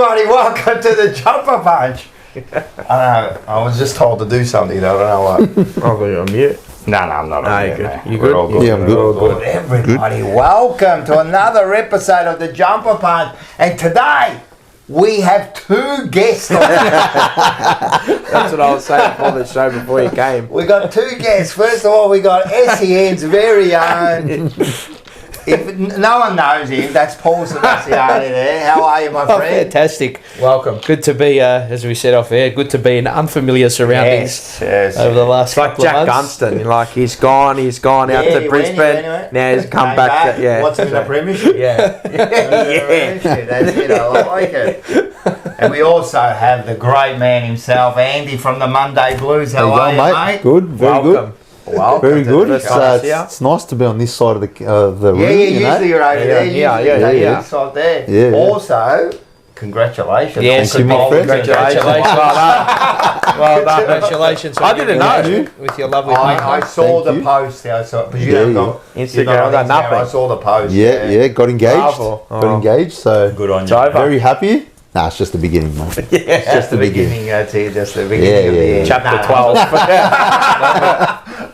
everybody, welcome to the Jumper Punch. I know, I was just told to do something, I don't know what. I'll be on mute. No, I'm not on mute, man. You good? All good? Yeah, I'm good. All good. Everybody, welcome to another episode of the Jumper Punch. And today, we have two guests on. That's what I was saying before the show, before you came. We got two guests. First of all, we got SEN's very own. If no one knows him, that's Paul Sebastiani there. How are you, my friend? Fantastic. Welcome. Good to be, as we said off air, good to be in unfamiliar surroundings Yes. over the last It's like couple Jack of months. Gunston. Like he's gone out Yeah, to he Brisbane. went anyway. Now he's come back. What's in the Premiership? Yeah. That's it, I like it. And we also have the great man himself, Andy from the Monday Blues. How are you, mate? Good, very Welcome. Welcome good. Very to good. the It's, show. it's nice to be on this side of the room. Yeah, you know? usually you're over there. Yeah, Usually yeah. you're side there. Yeah. Also, congratulations. Yes, Thank you, my friend. congratulations. Well done. Congratulations. I didn't know. With your lovely I mate. saw Thank the you. post there. But you Yeah, haven't yeah. got Instagram, you're not on I got Instagram. nothing. I saw the post. Yeah, got engaged. Bravo. Got Oh. engaged, so Good on It's you. over. very happy. Nah, it's just the beginning, mate. It's just the beginning. That's it. Just the beginning of the yeah. end. Chapter No, 12.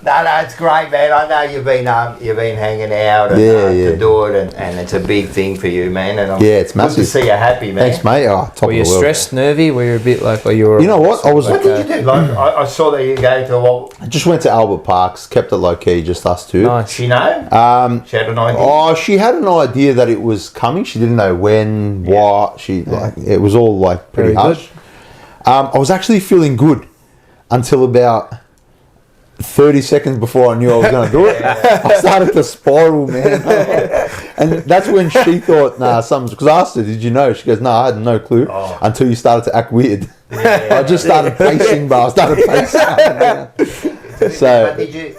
No, it's great, man. I know you've been hanging out and to do it, and it's a big thing for you, man. And I'm Yeah, it's good to massive. see you happy, man. Thanks, mate. Oh, top Were of you the world. stressed, nervy? Were you a bit like, you were... You know what? I was. What did you do? Like, I saw that you go to what? I just went to Albert Parks, kept it low key, just us two. Nice. She know? She had an idea. Oh, she had an idea that it was coming. She didn't know when, what. She like it was all like pretty Very good. hush. I was actually feeling good until about 30 seconds before I knew I was going to do it. I started to spiral, man. And that's when she thought, nah, something's... Because I asked her, did you know? She goes, no, I had no clue until you started to act weird. I just started pacing, but I started pacing. But did you?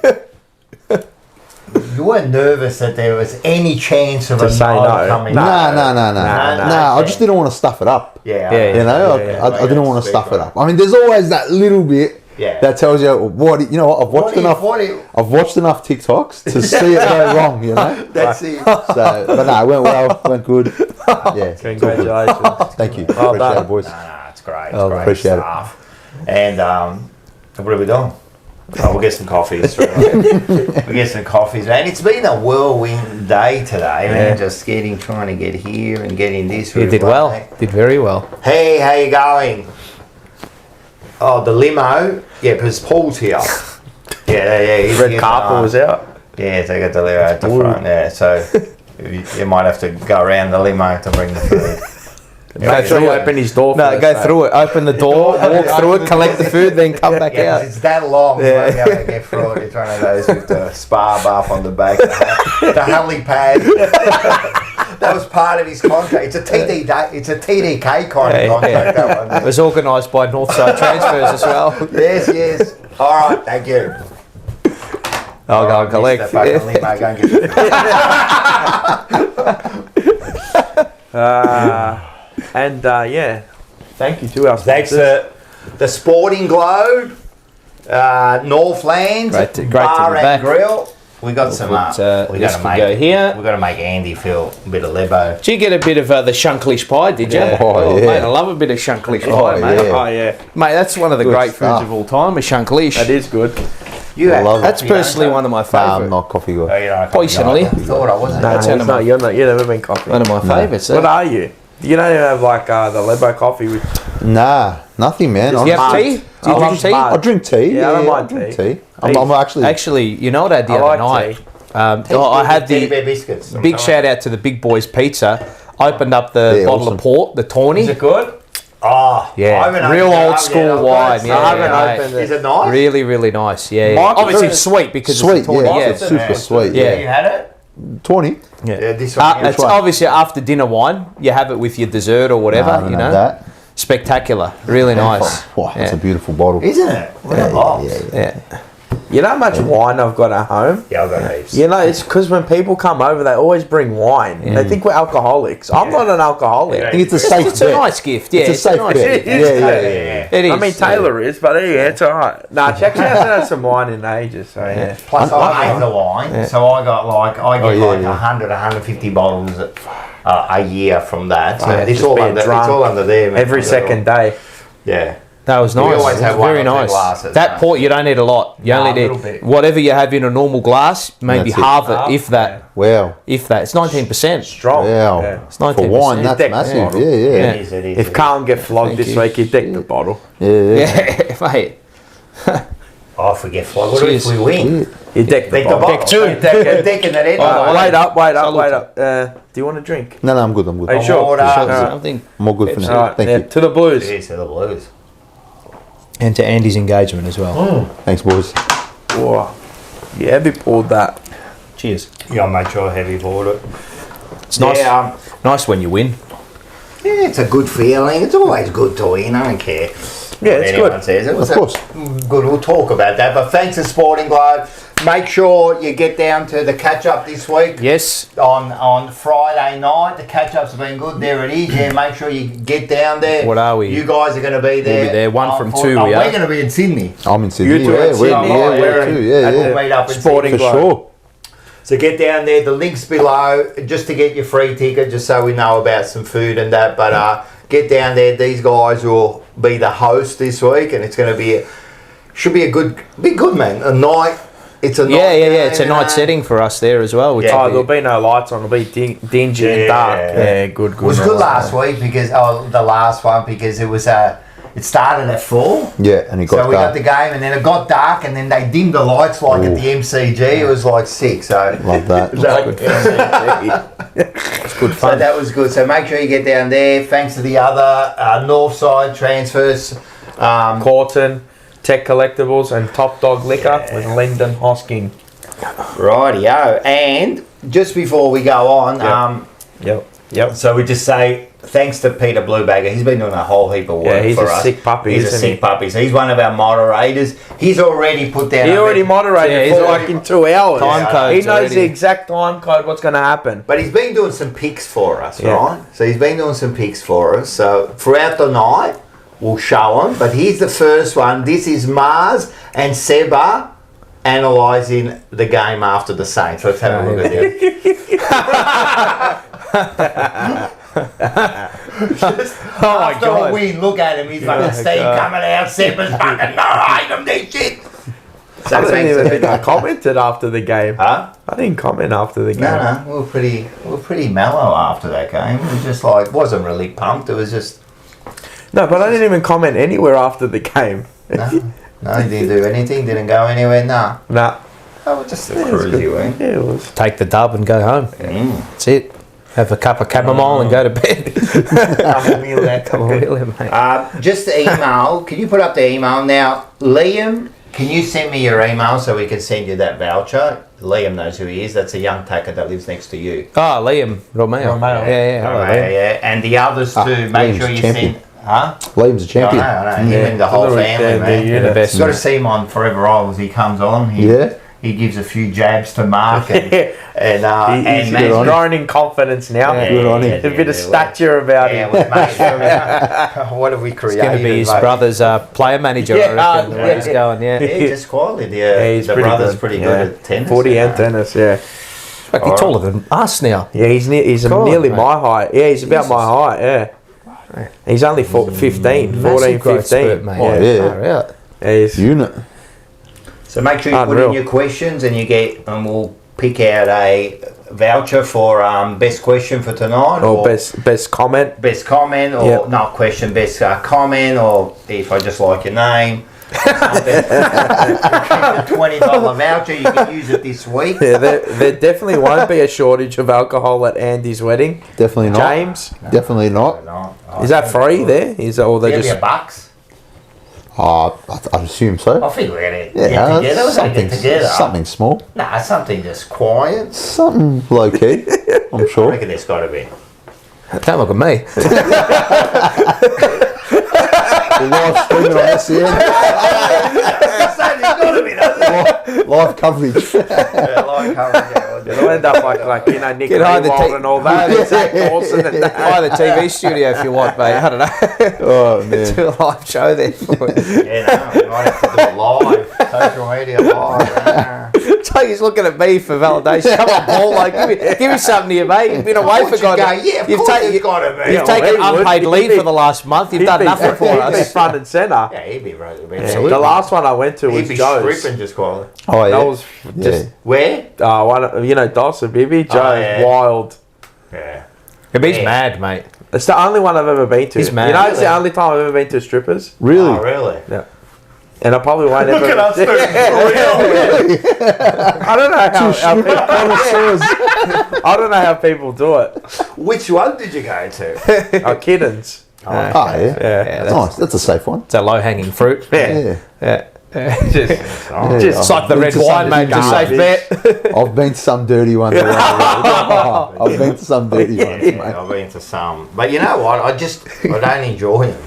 You weren't nervous that there was any chance of To a say no no. coming. No. Nah, I just didn't want to stuff it up. Yeah, Yeah, You know, I didn't want to stuff it up. I mean, there's always that little bit that tells you what you know. I've watched enough TikToks to see it go wrong. You know, That's it. so but no, it went well, went good. Yeah, it's all good. Congratulations. Thank you, Well appreciate done. it, boys. Nah, it's great. It's Oh, great appreciate it. stuff. And what are we doing? Oh, we'll get some coffees. We'll get some coffees, man. It's been a whirlwind day today, man. Just trying to get here and getting this. You did well. Did very well. Hey, how you going? Oh, the limo. Yeah, because Paul's here. Yeah. He's Red here, carpet was out. Yeah, they got the limo at the front. Yeah, so you might have to go around the limo to bring the food. Make sure you open his door No, first, go mate. through it. Open the door, walk through it, collect the food, then come back Yeah, 'cause out. it's that long. You won't be able to get through it. It's one of those with the spa bath on the back, the helipad. That was part of his contract. It's a TDK kind of contract. That one. It was organised by Northside Transfers as well. Yes. All right, thank you. I'll go and collect. Mr. fucking limo, go and get the Yeah. Thank you to our Thanks sponsors. to the Sporting Globe, Northlands, Great to Bar be and back. Grill. We got some. We this got to could go here. We got to make Andy feel a bit of lebo. Did you get a bit of the shunklish pie, did you? Yeah. Oh, yeah. Mate, I love a bit of shunklish pie, mate. yeah. Oh, yeah. Mate, that's one of the Good great stuff. foods of all time, a shunklish. That is good. You I had love it. That's coffee, personally don't one of my Nah, favourite. I'm not coffee you? guy. Oh, you don't Personally. I thought I wasn't. No, That's it's one of not. my- You've never been coffee. One of my favourites. What are you? You don't even have like the Lebo coffee with. Nah, nothing, man. Do you have tea? Do you I drink love tea? mud. I drink tea. Yeah, I don't mind drink tea. tea. I'm actually. Actually, you know what I did the I other like night? tea. I had Teddy the Bear biscuits. big shout out to the Big Boys Pizza. Opened up the Yeah, bottle awesome. of port, the Tawny. Is it good? Oh, Yeah, I haven't real opened it old up school yet. I've wine, got yeah, some. I haven't yeah, opened Is it. it nice? Really, really nice. Yeah. Michael, Obviously it's sweet because sweet, it's a Tawny. yeah. Yeah, It's super sweet. Yeah. You had it? 20. Yeah, this one. It's one? obviously after dinner wine. You have it with your dessert or whatever. Nah, I don't you know know, that. spectacular. Really nice. Wow, that's Yeah. a beautiful bottle. Isn't it? What a box. Yeah. You know how much wine I've got at home? Yeah, I've got heaps. You know, it's because when people come over, they always bring wine. They think we're alcoholics. I'm not an alcoholic. I think it's a safe It's a bet. nice gift. Yeah, It's a safe nice bet. gift. Yeah. It is. I mean, Taylor is, but yeah, it's all right. Nah, Jack's hasn't had some wine in ages, so yeah. Plus, I make the wine, so I get like yeah, 100, 150 bottles a year from that. So Yeah, it's just all being under. It's drunk all under there, man. every second day. Yeah. That was We nice. always have one Very or two nice. glasses, That mate. port, you don't need a lot. You Nah, only a need little bit. whatever you have in a normal glass, maybe That's it. half it, if that. Wow. If that. It's 19%. Strong. Wow. Yeah. It's For 19%. wine, that's Deck massive. bottle. Yeah, yeah. Yeah. It is, it is, If it Carlton get flogged Thank this you. week, you deck the bottle. Yeah. Yeah, mate. is. I forget flog. What if Cheers. we win? You deck the Deck the bottle. bottle. Deck two. Decking it in. Oh, Wait up. Salute. Do you want a drink? No, I'm good. I'm good. Are you sure? Water. All right. Something. I'm all good for All now. right, Thank yeah, you. to the Blues. Cheers to the Blues. And to Andy's engagement as well. Thanks, boys. Whoa. Yeah, heavy pulled that. Cheers. Yeah, I made sure heavy poured it. It's nice. Yeah, Nice when you win. yeah, it's a good feeling. It's always good to win. I don't care. Yeah, what it's anyone good. Says. It was Of course. good. We'll talk about that. But thanks to Sporting Globe. Make sure you get down to the catch up this week. Yes. On Friday night. The catch ups have been good. There it is. Yeah, make sure you get down there. What are we? You guys are going to be there. be there. One from two, Oh, we we're are. going to be in Sydney. I'm in Sydney. You two Yeah, in Sydney. we're We're too. in- Yeah, and yeah. we'll meet up in Sporting For Sydney. Globe. sure. So get down there. The link's below just to get your free ticket, just so we know about some food and that. But get down there. These guys will be the host this week, and it's going to be should be good, man. A night. It's a night. Yeah. game, It's a night setting for us there as well. Which Yeah. Oh, there'll be no lights on. It'll be dingy and Yeah. dark. Yeah, good. It was good last week because the last one because it was it started at 4. Yeah, and he got So we got dark. the game, and then it got dark, and then they dimmed the lights like at the MCG. It was like 6. So Love that. it's good fun. So that was good. So make sure you get down there. Thanks to the other Northside transfers. Carlton, Tech Collectibles, and Top Dog Liquor with Lyndon Hosking. Rightio. And just before we go on, Yep. so we just say thanks to Peter Bluebagger. He's been doing a whole heap of work Yeah, he's for a us. sick puppy, He's a isn't sick he? puppy. So he's one of our moderators. He's already put down. He a already message. moderated Yeah, he's for already- like in 2 hours. Time codes He knows already. the exact time code, what's going to happen. But he's been doing some picks for us, Yeah. right? So he's been doing some picks for us. So throughout the night, we'll show them. But here's the first one. This is Mars and Seba analysing the game after the Saints. Let's have a look at this. Oh my After a God. win, look at him. He's fucking Steve God. coming out. Seba's fucking, no, I hate him, this shit. So I didn't thanks even to think I commented after the game. Huh? I didn't comment after the game. No, we were pretty mellow after that game. It was just like, wasn't really pumped. It was just, No, but I didn't even comment anywhere after the game. no, he didn't do anything, didn't go anywhere, nah. Nah. Oh, it was just a cruisy win. Yeah, it was. take the dub and go home. That's it. Have a cup of chamomile and go to bed. Come on, really, mate. Just the email. Can you put up the email now, Liam? Can you send me your email so we can send you that voucher? Liam knows who he is. That's a young tacker that lives next to you. Oh, Liam Romeo. Yeah. Hello, Liam. Yeah. And the others too. Make Liam's sure you champion. send. Huh? Liam's a champion. I know. Him and the whole They're family, man. the best, You've got to mate. see him on Forever Rivals. He comes on. He gives a few jabs to Mark and He's man, growing in confidence now. Yeah, Good on him. A bit of stature about yeah, him. well, mate, what have we It's created? going to be his mate? brother's player manager, Yeah, I reckon, the way yeah. he's going, yeah. Yeah, just quietly. Yeah, he's the pretty brother's good. pretty Yeah. good at tennis. Footy and tennis, yeah. Like, he's taller than us now. Yeah, he's God, nearly mate. my height. Yeah, he's about my height, yeah. He's only 15, 14, Massive growth 15. spurt, mate. Oh, yeah. Far out. Yeah, he's, Unit. So make sure you put Unreal. in your questions and we'll pick out a voucher for best question for tonight or best comment. best comment or Yep. not question, best comment, or if I just like your name. $20 voucher, you can use it this week. Yeah, there definitely won't be a shortage of alcohol at Andy's wedding. Definitely not. James, Definitely not. No, is that free there? Is that, or they Give just you $1. I assume so. I think we're gonna Yeah, get together. We're gonna something, get together. something small. Nah, something just quiet. Something low key, I'm I sure. reckon there's got to be. Don't look at me. Live streaming on SEN. There's got to be, doesn't it? Live coverage. Yeah, like coverage, yeah. it'll end up like Nick Get high the Rewald tea- and all that. It's Zach Dawson and that. Buy the TV studio if you want, mate. I don't know. Oh man. Do a live show there for you. Yeah, no, we might have to do it live. Social media live. Take like he's looking at me for validation. Come on, Paul. Like, give me something here, mate. You've been away for God. Yeah, of course it's got to be. You've taken unpaid leave for the last month. You've done nothing for He'd be us. front and centre. Yeah, he'd be right. The last one I went to was He'd be Joe's. stripping just quietly. Oh, yeah. That was just Where? Dawson, baby. Joe's yeah. wild. Yeah. He's Yeah. mad, mate. It's the only one I've ever been to. He's mad. You know, it's the only time I've ever been to strippers. Really? Oh, really? Yeah. And I probably won't ever. Look at us, dude. I don't know how people, I don't know how people do it. Which one did you go to? Oh, kittens. Oh, yeah. Yeah. Nice. That's a safe one. It's a low-hanging fruit. Yeah. Just like the Been red to wine, some mate. Just safe garbage. bet. I've been to some dirty ones. I've been to some dirty ones, mate. I've been to some. But you know what? I don't enjoy them.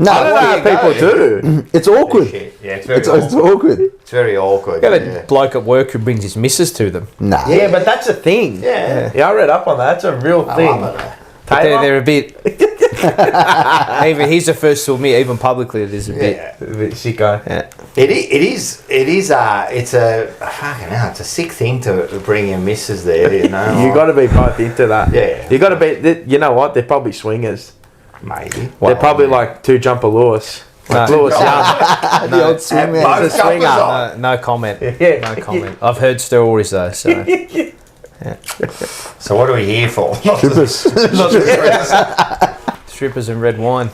No, I don't know how people do. it's awkward. Shit. Yeah, it's very It's awkward. awkward. It's very awkward. Got a Yeah. bloke at work who brings his missus to them. Nah. Yeah, but that's a thing. Yeah. Yeah, I read up on that. That's a real I thing. love it. But Taylor? they're a bit. Even he's the first to admit, even publicly, it is a bit. Yeah. A bit sicko. Yeah. It's a fucking hell, it's a sick thing to bring your missus there, you know. You got to be both into that. Yeah. You got to be. You know what? They're probably swingers. maybe. They're probably like two jumper Lewis. Like No. Lewis Young. The old swing man. both It's a swinger. jumpers on. No comment. Yeah. No comment. I've heard stories though, so. So what are we here for? Strippers. Strippers and red wine.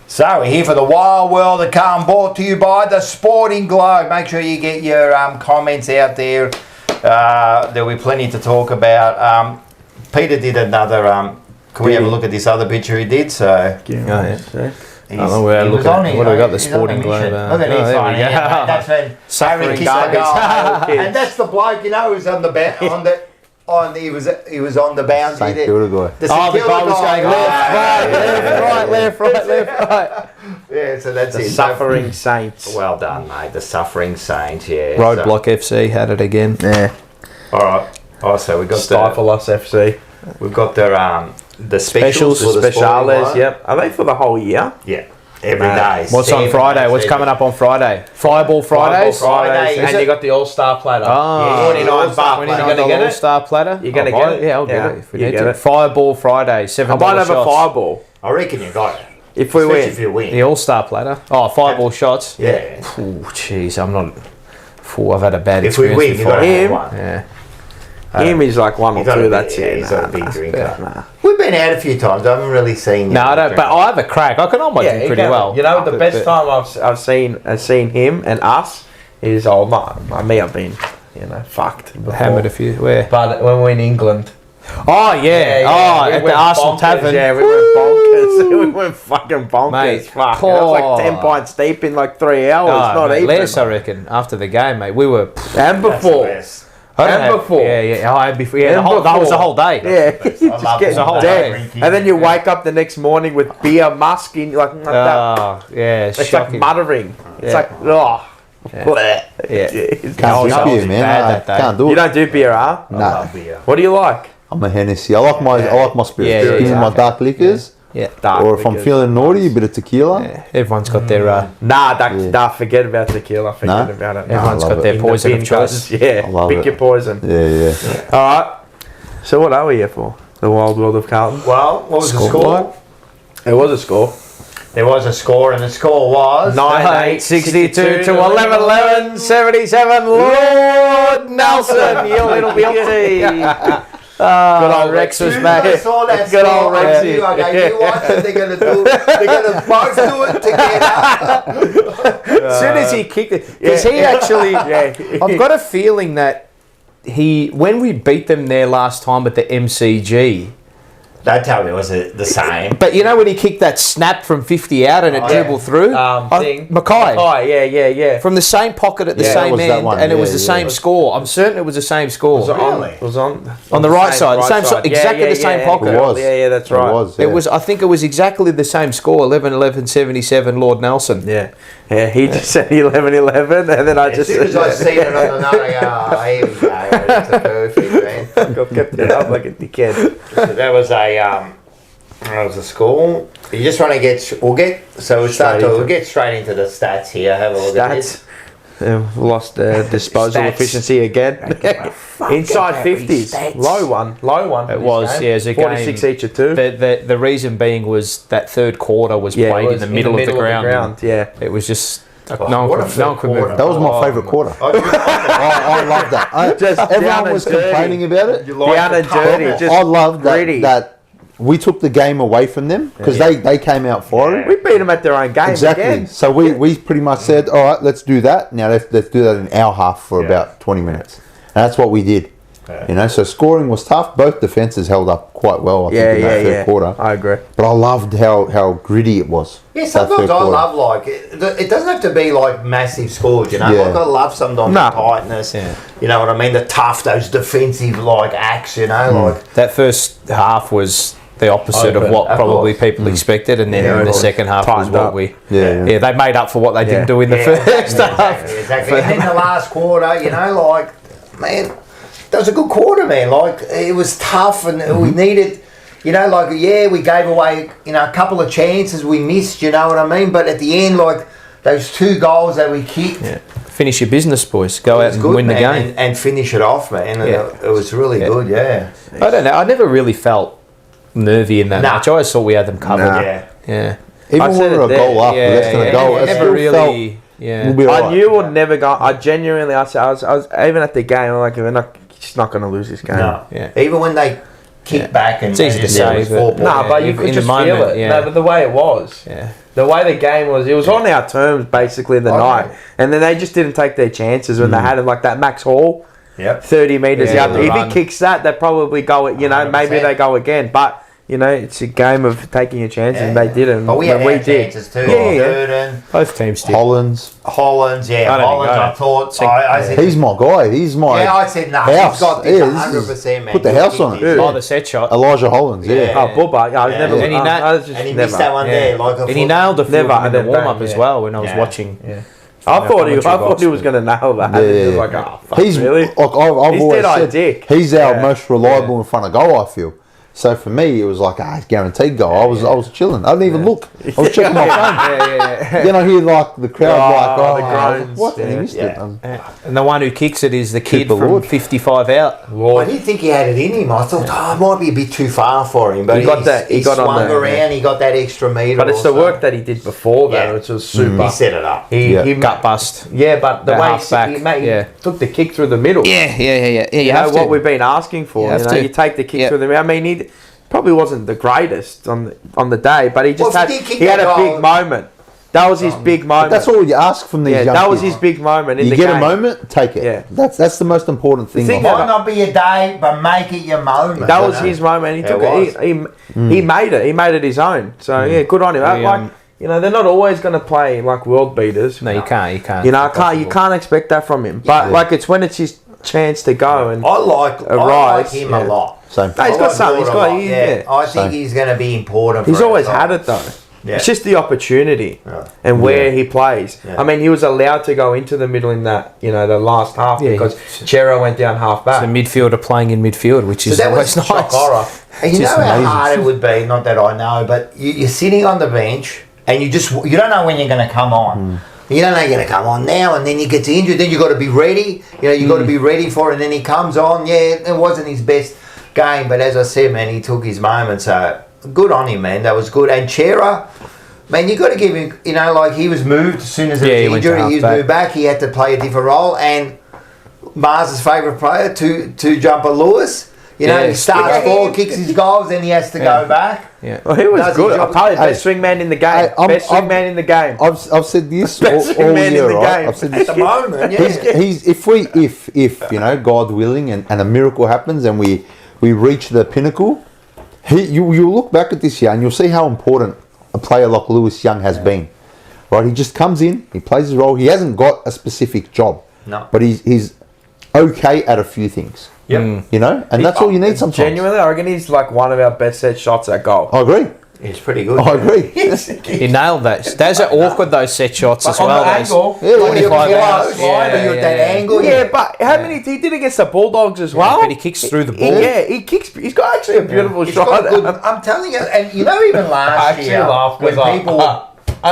So we're here for the Wild World of Carlton, brought to you by the Sporting Globe. Make sure you get your comments out there. There'll be plenty to talk about. Peter did another. Can we have a look at this other picture he did? So Yeah. I don't know where he I look was at. on it, What do we got? The he's on a Sporting mission. Globe. Look at Oh, this there one. we go. Yeah, mate, that's when Suffering Harry kicked the garbage. goal. Kids. And that's the bloke, you know, who's on the he was on the boundary St there. Kilda guy. The Oh, the Kilda goal was guy. going left, right. Yeah, so that's The it. suffering saints. Well done, mate. The suffering saint. Yeah. Roadblock FC had it again. Yeah. So, all right. Oh, so we got Stifle us FC. we've got the specials The for the Sporting speciales. Globe. Yep. Are they for the whole year? Yeah. Every day. What's on Friday? What's coming up on Friday? Fireball Fridays? Friday. And you got the All-Star platter. Oh, Yeah, $29 All-Star bucks. platter. You gonna get it? All-Star platter? You gonna I'll get buy it? Yeah, I'll get Yeah, it. If we you need get to. it. Fireball Friday, $7 I might have a shots. fireball I reckon you got it. if we Especially win. if you win. The All-Star platter. Oh, fireball shots. Yeah. Oh, jeez, I'm not. I've had a bad If we experience win, you got before. to Him? have one. Yeah. Him is like one or two. That's it. He's a big Nah, drinker. nah. We've been out a few times. I haven't really seen you. No, I don't. But I have a crack. I can almost Yeah, drink he pretty can. well. You know, the But- best but- time I've seen him and us is me. I've been fucked. Before. Hammered a few. Where? But when we're in England. Oh yeah. Oh, we at the went Arsenal bonkers. Tavern. Yeah, we went bonkers. We went fucking bonkers. Mate, Fuck. It was like 10 oh. pints deep in like 3 hours. Oh, not mate, even. less, I reckon. After the game, mate, we were. And That's the before. best. I don't And have- before. Yeah. Oh, and before. Yeah, And the whole, that was the before. whole day. Yeah, you I just love get the whole dead. drinking. And then you wake up the next morning with beer musk in like that. Oh, yeah. It's shocking. like muttering. It's Yeah. like, oh. Yeah. Bleh. Yeah. It's Can't going do on. beer, was man. bad Nah, that day. can't do You it. don't do beer, huh? I Nah. love beer. What do you like? I'm a Hennessy. I like my spirits. Yeah, Give me yeah. my dark liquors. Yeah. Dark Or if I'm liquors. feeling naughty, a bit of tequila. Yeah. Everyone's got their. Nah, forget about tequila. Forget Nah? about it. Everyone's I got love their it. In the poison of bin, choice. guys. Yeah, I love pick it. your poison. Yeah. All right. So what are we here for? The Wild World of Carlton. Well, what was the Score. score? It was a score. There was a score, and the score was 9-8-62 to 11-11 77 Lord Nelson, you little beauty. Good old Rex was back. I saw that Good score. old I Rexy. knew, okay, you watch it. They're gonna both do it together. As soon as he kicked it, because he actually, I've got a feeling that when we beat them there last time at the MCG, Don't tell me it was the same. but you know when he kicked that snap from 50 out and it dribbled through? Mackay. Yeah. From the same pocket at the Yeah, that same was that end, one. and it was Yeah, the yeah. same score. I'm certain it was the same score. Really? It was on On the right side, the same side, exactly the same pocket. It was. Yeah, that's right. It was. It was. I think it was exactly the same score. 11-11-77. Lord Nelson. Yeah. He just said 11-11, and then I As just soon as I seen it on the note, I go, oh, here we go. That's a perfect, man. got kept it up like a dickhead. So that was a when I was at school, you just want to get we'll get straight into the stats here. Have a look at this. Lost disposal Stats. efficiency again. Inside 50s. stats. Low one. It was, yeah, it was a 46 game. each of two. The reason being was that third quarter was Yeah, it played was in the middle of the ground. Yeah. It was just what a no one third could move. quarter. That was my favourite quarter. I love that. Just down Everyone and was dirty. complaining about it. Down and dirty. Just I love gritty. that we took the game away from them because they came out firing. We beat them at their own game Exactly. again. So we pretty much said, all right, let's do that. Now let's do that in our half for about 20 minutes. And that's what we did. Yeah. You know, so scoring was tough. Both defences held up quite well, I think, in that third quarter. I agree. But I loved how gritty it was. Yeah, that sometimes third I quarter. love it doesn't have to be like massive scores, you know. Yeah. Like I love sometimes No. the tightness, you know what I mean? The tough, those defensive like acts, you know, like That first half was the opposite of Open, what of probably course. people expected, and then Yeah, in of the course. second half was Tightened what up. we. Yeah. They made up for what they didn't do in the first half. Exactly. And then the last quarter, you know, like, man, that was a good quarter, man. Like, it was tough and we needed, you know, like, we gave away, you know, a couple of chances we missed, you know what I mean? But at the end, like, those 2 goals that we kicked, Finish your business, boys. Go out and good, win the man, game. and finish it off, man. And it was really good, I don't know. I never really felt nervy in that Nah. match. I always thought we had them covered. Nah. Yeah. Even I when said we were it a there. goal up, less than a goal, I never still really. felt Yeah. we'll be all I right. knew we'd never go. I genuinely, I was even at the game, I'm like, we're just not going to lose this game. No. Yeah. Even when they kick back and It's easy to it say, was but- 4 points. No, but you in could the just moment, feel it. yeah. No, but the way it was. Yeah. The way the game was, it was on our terms basically the night. And then they just didn't take their chances when they had it, like that Max Hall, Yep. 30 metres Yeah, out. the If run. he kicks that, they probably go, you know, maybe 100%. they go again. But, you know, it's a game of taking your chances and they didn't. But we had When our chances too. Yeah. Durden, Both teams did. Hollands. Hollands, I don't Hollands, think I thought. I said, He's my guy. He's my I said, no, house. he's got this Yeah, 100%, man. put the He'll house kick on it. this. Oh, the set shot. Elijah Hollands. Yeah. Oh, Bubba. I was Yeah. never. And he I was just And he never. missed that one there. Like And he nailed the field Never, in the I don't warm up think, as yeah. well when I was Yeah. watching. Yeah. I thought he was going to nail that. Yeah, It was yeah. like, oh, fuck, He's really? like I've He's always dead-eyed said, dick. he's our Yeah. most reliable in front of goal. I feel. So for me, it was like he's guaranteed goal. I was chilling. I didn't even look. I was checking my phone. Then I hear like the crowd Oh, like, the groans. what? And he Yeah. missed Yeah. it. And the one who kicks it is the kid the from Lord. 55 out. I didn't think he had it in him. I thought, it might be a bit too far for him. But He got that- he got on swung the- around. He got that extra metre. But it's the or work so. that he did before that, Yeah. which was super. He set it up. Yeah. He Gut bust. Yeah, but the That way half back, he took the kick through the middle. Yeah. You know what we've been asking for. You have You know, to. you take the kick Yeah. through the middle. I mean, he probably wasn't the greatest on the day, but he just Well, had if he did kick he had that a goal- big moment. That was his big moment. That's all you ask from these Yeah, young that was kids. his big moment in You the get game. a moment, take it. Yeah. That's the most important thing. thing of Might not be a day, but make it your moment. That you was know? his moment. He It took was. it. He made it. He made it his own. So yeah, good on him. Like, you know, they're not always going to play like world beaters. No, you can't. You can't. You know, you can't expect that from him. But like, it's when it's his chance to go and I like rise, him yeah. a lot. Same. No, he's I got like something. He's Gordon got. a lot, Yeah. I think Same. he's going to be important. He's for always us. had it though. Yeah. It's just the opportunity Yeah. and where he plays. Yeah. I mean, he was allowed to go into the middle in that, you know, the last half Yeah, because Chero went down half back. It's a midfielder playing in midfield, which So is that always was nice. shock horror. And you know Just how amazing. hard it would be, not that I know, but you're sitting on the bench and you don't know when you're going to come on. You don't know you're going to come on now, and then you get injured, then you've got to be ready. You know, you've got to be ready for it, and then he comes on. Yeah, it wasn't his best game, but as I said, man, he took his moment, so good on him, man. That was good. And Chera, man, you got to give him, you know, like he was moved as soon as Yeah, he he was went to injured. He was half-back. moved back. He had to play a different role, and Mars' favourite player, two jumper Lewis. You know, Yeah, he starts stick forward, kicks his goals, then he has to go back. Yeah. Well, he was Does good. his I'll job. tell you, Hey, best swingman in the game. hey, Best swingman in the game. I've said this Best all man in year, the right? game. I've said At this. the moment, yeah. He's if you know, God willing, and a miracle happens, and we reach the pinnacle. You'll look back at this year and you'll see how important a player like Lewis Young has been. Right, he just comes in, he plays his role. He hasn't got a specific job, No. but he's okay at a few things. Yep. You know, and that's all you need sometimes. Genuinely, I reckon he's like one of our best set shots at goal. I agree. He's pretty good. I agree. He nailed that. Those are awkward, those set shots as On well. the Those- angle. Yeah, When you're 25 close, hours. right? You're at that angle. Yeah, but how many he did against the Bulldogs as well? but he kicks through the ball. Yeah, he kicks. He's got actually a beautiful He's shot. got good, I'm telling you, and you know, even I last actually year, laugh when because people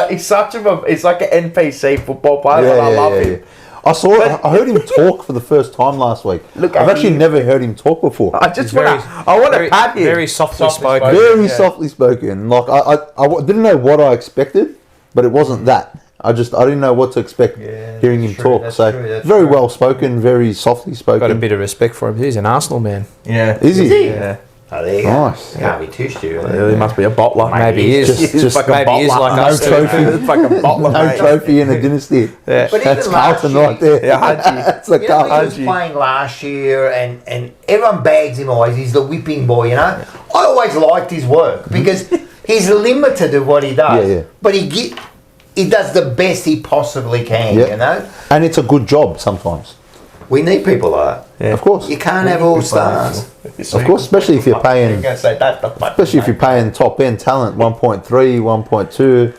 he's such a. He's like an NPC football player. and I love him. I heard him talk for the first time last week. Look, I've actually never heard him talk before. I just Very- want to. I want to pat him. Very softly spoken. Very softly spoken. Like I didn't know what I expected, but it wasn't that. I didn't know what to expect hearing him true, talk. that's So true, that's very true. well spoken, very softly spoken. Got a bit of respect for him. He's an Arsenal man. Yeah. Is he? Yeah. Oh, there you go. Nice. Can't be too stupid. He must be a bottler. Maybe he is. Just Maybe he is like no us. too. trophy. Fucking bottler. No mate. trophy in a dynasty. Yeah. But That's even Carlton last right year, there. Yeah, That's the You know, he was Carlton. playing last year, and everyone bags him always. He's the whipping boy, you know. I always liked his work because he's limited of what he does, Yeah, yeah. but he does the best he possibly can. Yeah. You know, And it's a good job sometimes. we need people like that. Of course. You can't have all stars. Of course, especially if you're paying, Say that. The fuck. especially if you're paying top end talent 1.3, 1.2.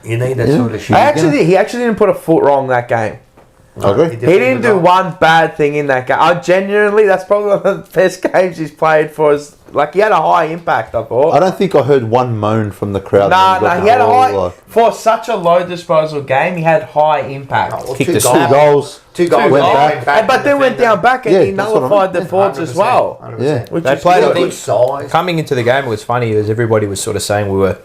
You need that Yeah. sort of shit. He actually didn't put a foot wrong that game. I agree. He didn't do one bad thing in that game. I genuinely, that's probably one of the best games he's played for us. Like, he had a high impact, I thought. I don't think I heard one moan from the crowd. Nah, when got he the had a ball, high, like, for such a low disposal game, he had high impact. Oh, well, Kicked two the goals. 2 goals. Two goals. Went They back. went back But to then went defend down back and Yeah, he that's what I nullified mean. the forwards as 100%, well. 100%. Yeah. Which They is played good. a Good size. Coming into the game, it was funny as everybody was sort of saying we were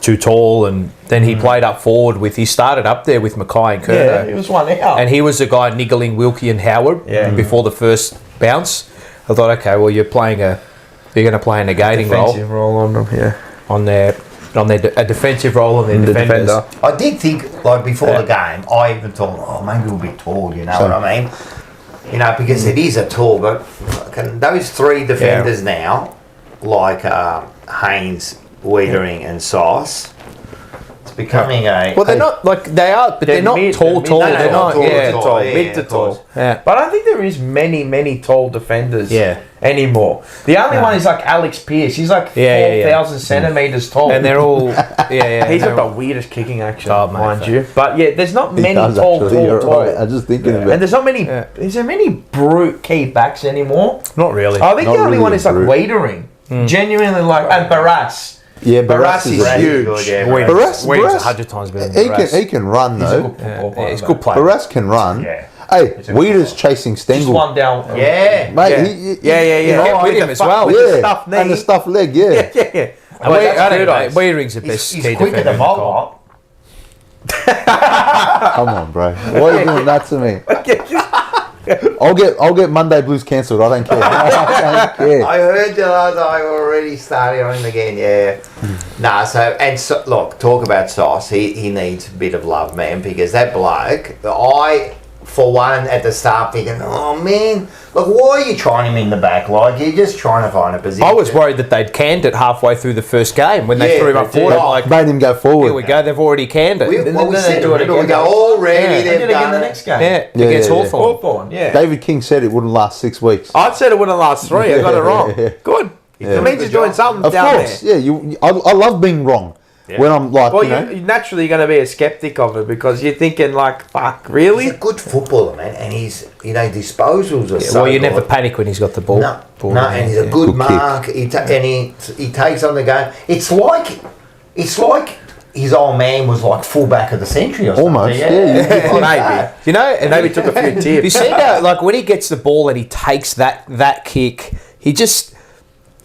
too tall, and then he played up forward with. He started up there with Mackay and Yeah, Curnow, he was one out. and he was the guy niggling Wilkie and Howard before the first bounce. I thought, okay, well you're going to play a negating role Defensive role on them, yeah. on a defensive role on their The defenders. defender. I did think, like, before the game, I even thought, oh, maybe we'll be tall, you know So- what I mean? You know, because it is a tall, but fucking those three defenders now, like Haynes, Wiedering and Sauce, it's becoming a... Well, they're not like they are, but they're not mid- tall. they're mid- They're no, not. tall, Yeah, tall. Tall, Yeah, mid to of course. tall. yeah. But I don't think there is many tall defenders Yeah. anymore. The only one is like Alex Pearce. He's like Yeah, yeah. 4,000 centimetres tall. And they're all. Yeah. He's they're got all- the weirdest kicking action, Oh, mate, mind fair. you. But yeah, there's not He many does tall. actually, you're right. I'm just thinking And about it. there's not many. Is there many brute key backs anymore? Not really. I think Not the only really one is like brute. Wiedering. Genuinely like, and Barras. Yeah, Barras Barras is is huge. Good, yeah, Wings, Barras- Wings Barras- 100 times better than he Barras. can run He's a though. good football player. He's a though. good player. Barras can run. Yeah. Hey, He's a good Weeder's chasing Just Stengel. one down. Yeah. Mate, Yeah. he- Yeah. you know, Kept with him as well. With the yeah, stuffed knee. and the stuffed leg, yeah. Yeah. And Well, I that's don't good, know. Ice. Weitering's the best He's key quicker defender. than Volvo. Come on, bro. Why are you doing that to me? I'll get Monday Blues cancelled. I don't care. I don't care. I heard you last night already starting on him again, yeah. Nah, so look, talk about Sauce. He needs a bit of love, man, because that bloke, I, for one, at the start thinking, oh man, look, why are you trying him in the back? Like, you're just trying to find a position. I was worried that they'd canned it halfway through the first game when they Yeah, threw him up they forward. did. I'm like, Made him go forward. here we go. They've already canned it. We then said they do it we again. go already, Yeah. They they've did it again done the it. next game. Yeah, Yeah, against yeah, yeah. Hawthorn. Hawthorn, yeah. David King said it wouldn't last 6 weeks. I said it wouldn't last 3. I got it wrong. Yeah. Good. Yeah. It means he's doing something Of down course, there. yeah. I love being wrong. When I'm like, Well, you know, you naturally you're going to be a skeptic of it because you're thinking like, fuck, He's really? a good footballer, man, and his, disposals are so Well, you good. never panic when he's got the ball. No, Ball no, in and he's hand, a yeah. good Good mark. He takes on the game. It's like his old man was like fullback of the century or something. Almost, yeah. Maybe. You know, and Maybe took a few tips. You see how, like, when he gets the ball and he takes that kick, he just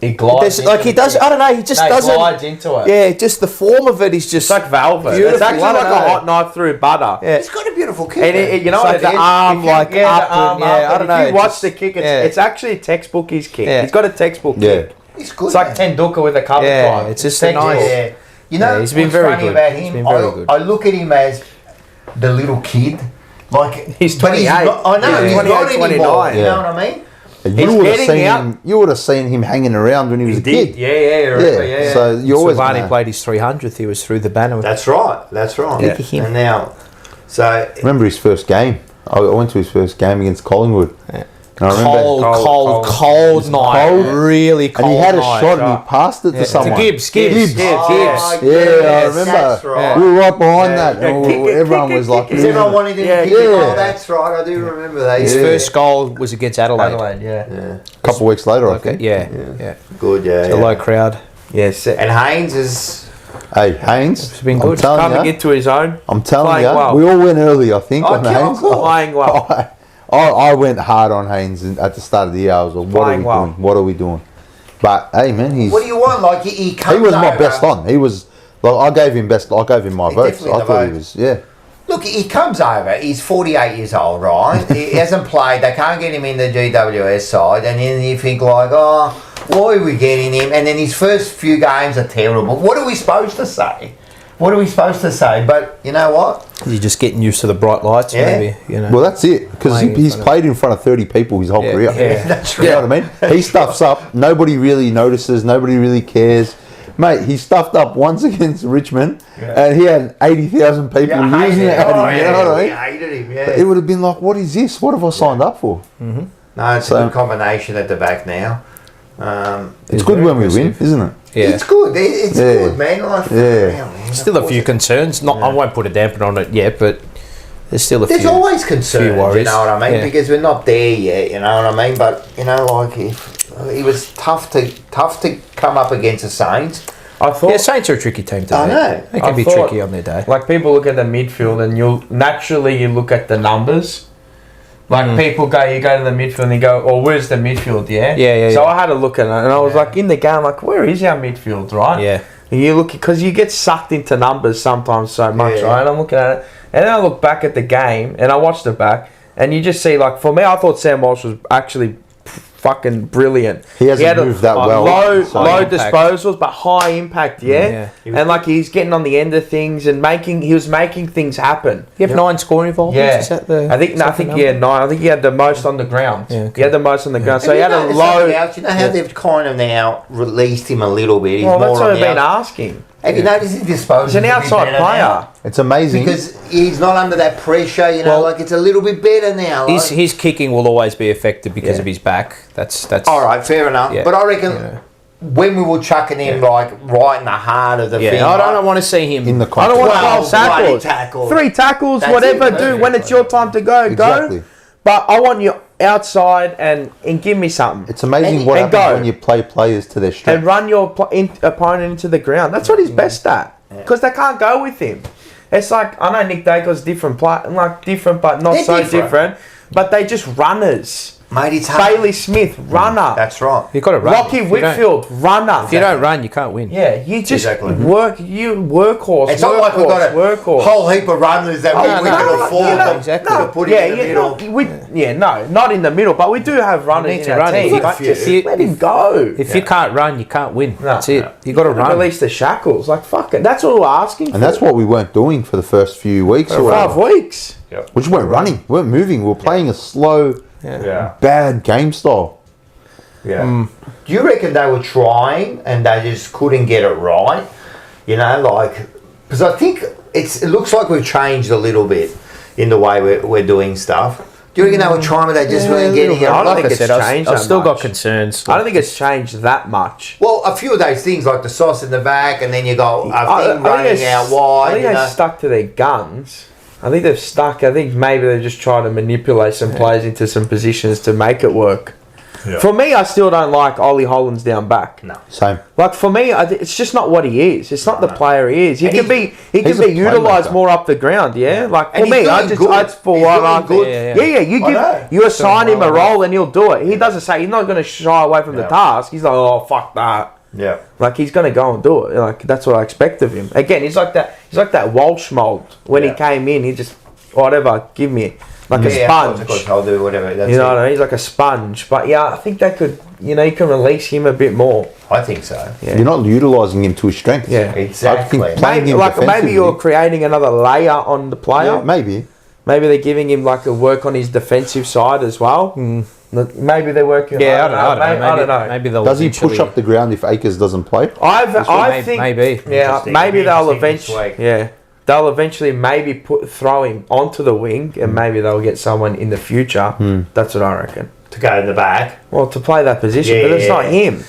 He glides there's, like he does. I don't know. He just He doesn't. glides into it. Yeah, just the form of it is just It's like velvet. Beautiful. It's actually I don't like know. a hot knife through butter. Yeah. He's got a beautiful kick. And man. you know So what it the is? arm, If you- like, yeah, up the arm and- yeah, up, I and don't know, If you it watch just- the kick, yeah. it's actually textbook his kick. Yeah. He's got a textbook Yeah. kick. He's good. It's like man. Tenduka with a cover Yeah, drive. it's just textbook. nice. Yeah. You know, Yeah, he's been what's very funny good. about He's him? been very good. I look at him as the little kid. Like He's but 28. not- I know Yeah, he's 28, not anymore. 29. You Yeah. know what I mean? You would have getting seen out. him. You would have seen him hanging around when he was a kid. Yeah, remember, yeah. So you always Silvani gonna- played his 300th. He was through the banner. That's right. That's right. Look at him. And now, so remember his first game. I went to his first game against Collingwood. I remember. Cold night. Cold. Really cold And he had a night. shot and he passed it to someone. To Gibbs. Oh, yes, yeah, I remember. that's right. We were right behind Yeah. that. And everyone was like, Because everyone wanted him to kick it. Oh, that's right. I do remember that. His first goal was against Adelaide. a couple of weeks later, I think. Yeah. Good, yeah. It's a low crowd. Yes. And Haynes is... Hey, Haynes, It's been I'm good. telling Coming you, into his own. I'm telling Playing you, well. we all went early, I think, on Okay, Haynes. cool. Playing well. I went hard on Haynes at the start of the year. I was like, what are Playing we well. doing? What are we doing? But hey, man, What do you want? Like, he comes he was my over- best on. He was like I gave him my He votes. definitely I thought he the was Look, he comes over, he's 48 years old, right? He hasn't played, they can't get him in the GWS side, and then you think like, oh, why are we getting him? And then his first few games are terrible. What are we supposed to say? What are we supposed to say? But you know what? You're just getting used to the bright lights, Yeah. maybe. You know. Well, that's it because Playing in he's front of- played in front of 30 people his whole Yeah, career. yeah. That's You know what I mean? He stuffs up. Nobody really notices. Nobody really cares. Mate, he stuffed up once against Richmond, and he had 80,000 people losing it at him. You know what I mean? hated him, It would have been like, what is this? What have I signed up for? No, it's So- a good combination at the back now. It's good when we win, isn't it? Yeah. It's good. It's Yeah. good, man. Like, Yeah. man, Still a few concerns. Not, I won't put a damper on it yet, but there's still a There's few. always concerns, you worries. know what I mean? Yeah. Because we're not there yet, you know what I mean? But you know, like he was tough to come up against the Saints. I thought Yeah, Saints are a tricky team to I beat. know. They can I be thought- tricky on their day. like people look at the midfield and you look at the numbers. Like people you go to the midfield and you go, oh, where's the midfield? Yeah, So yeah. I had a look at it and I was like in the game, like where is our midfield, right? Yeah. And you look because you get sucked into numbers sometimes so much, Yeah. right? And I'm looking at it, and then I look back at the game and I watched it back, and you just see like for me, I thought Sam Walsh was actually fucking brilliant. He hasn't had moved that well. Low High impact. disposals, but high impact, yeah. And like he's getting on the end of things and he was making things happen. You have 9 scoring involvements? Yeah, Is that the, I think he had 9. I think he had the most on the ground. Yeah, okay. He had the most on the ground, so Have he you had a noticed low. something else? You know how they've kind of now released him a little bit. He's Well, that's more what on I've the been out- asking. Have you noticed his disposal? He's an outside player. It's amazing. Because he's not under that pressure, you know, Well, like it's a little bit better now. Like. his kicking will always be affected because of his back. That's All right, fair enough. Yeah. But I reckon Yeah. when we were chucking him like right in the heart of the Yeah, thing, I like, don't want to see him in the I don't want context. 12 bloody tackles. tackles. 3 tackles, That's whatever. it, Do that's when it. it's your time to go, Exactly. go. But I want you outside and give me something. It's amazing And- what and happens go. when you play players to their And strength. run your opponent into the ground. That's what he's best at. Because they can't go with him. It's like I know Nick Dacre's different, different, but not They're so different. different. But they just runners. Mate, it's hard. Bailey Smith, runner. That's right. You've got to run. Rocky If you don't- Whitfield, runner. If you don't run, you can't win. Yeah, you just Exactly. workhorse. It's not like we've got a workhorse. whole heap of runners that we can afford no, to, exactly. to put in the middle. Not in the middle, but we do have runners need in to our run. team. If But you- just if- let him go. If you can't run, you can't win. That's it. no. You got to run. Release the shackles. Like, fuck it. That's all we're asking for. And that's what we weren't doing for the first few weeks or 5 whatever. weeks. We just weren't running. We weren't moving. We were playing a slow, Yeah. bad game style. Yeah. Do you reckon they were trying and they just couldn't get it right? You know, like, because I think it looks like we've changed a little bit in the way we're doing stuff. Do you reckon they were trying, but they just weren't getting it I don't right? think it's changed I've that still got much. concerns. I don't think it's changed that much. Well, a few of those things, like the sauce in the back, and then you got a thing running they- out I wide. think You they know? stuck to their guns. I think they've stuck. I think maybe they're just trying to manipulate some players into some positions to make it work. Yeah. For me, I still don't like Ollie Hollands down back. No. Same. Like for me, it's just not what he is. It's not the player he is. He And can be he's a utilised playmaker. more up the ground. Yeah, like And for he's me, I doing just good. for He's what doing I good. Yeah. You I know. you assign him a well. role and he'll do it. He doesn't say he's not going to shy away from the task. He's like, oh fuck that. Yeah. Like he's going to go and do it. Like that's what I expect of him. Again, he's like that. He's like that Walsh mold. When he Yeah. came in, he just whatever, give me like a Yeah, sponge. of course, I'll do whatever. That's You know it. what I mean? He's like a sponge. But yeah, I think they could. You know, you can release him a bit more. I think so. Yeah. You're not utilising him to his strengths. Yeah. Exactly. I think playing Maybe him like maybe defensively- you're creating another layer on the player. Yeah, maybe. Maybe they're giving him like a work on his defensive side as well. Look, maybe they're working. Yeah, I don't know. Maybe Maybe they'll Does he eventually- push up the ground if Akers doesn't play? I think maybe. Yeah, Interesting. maybe they'll Interesting eventually. this week. Yeah, they'll eventually maybe throw him onto the wing, and maybe they'll get someone in the future. That's what I reckon. to go in the back. Well, to play that position, Yeah, but it's yeah. not him.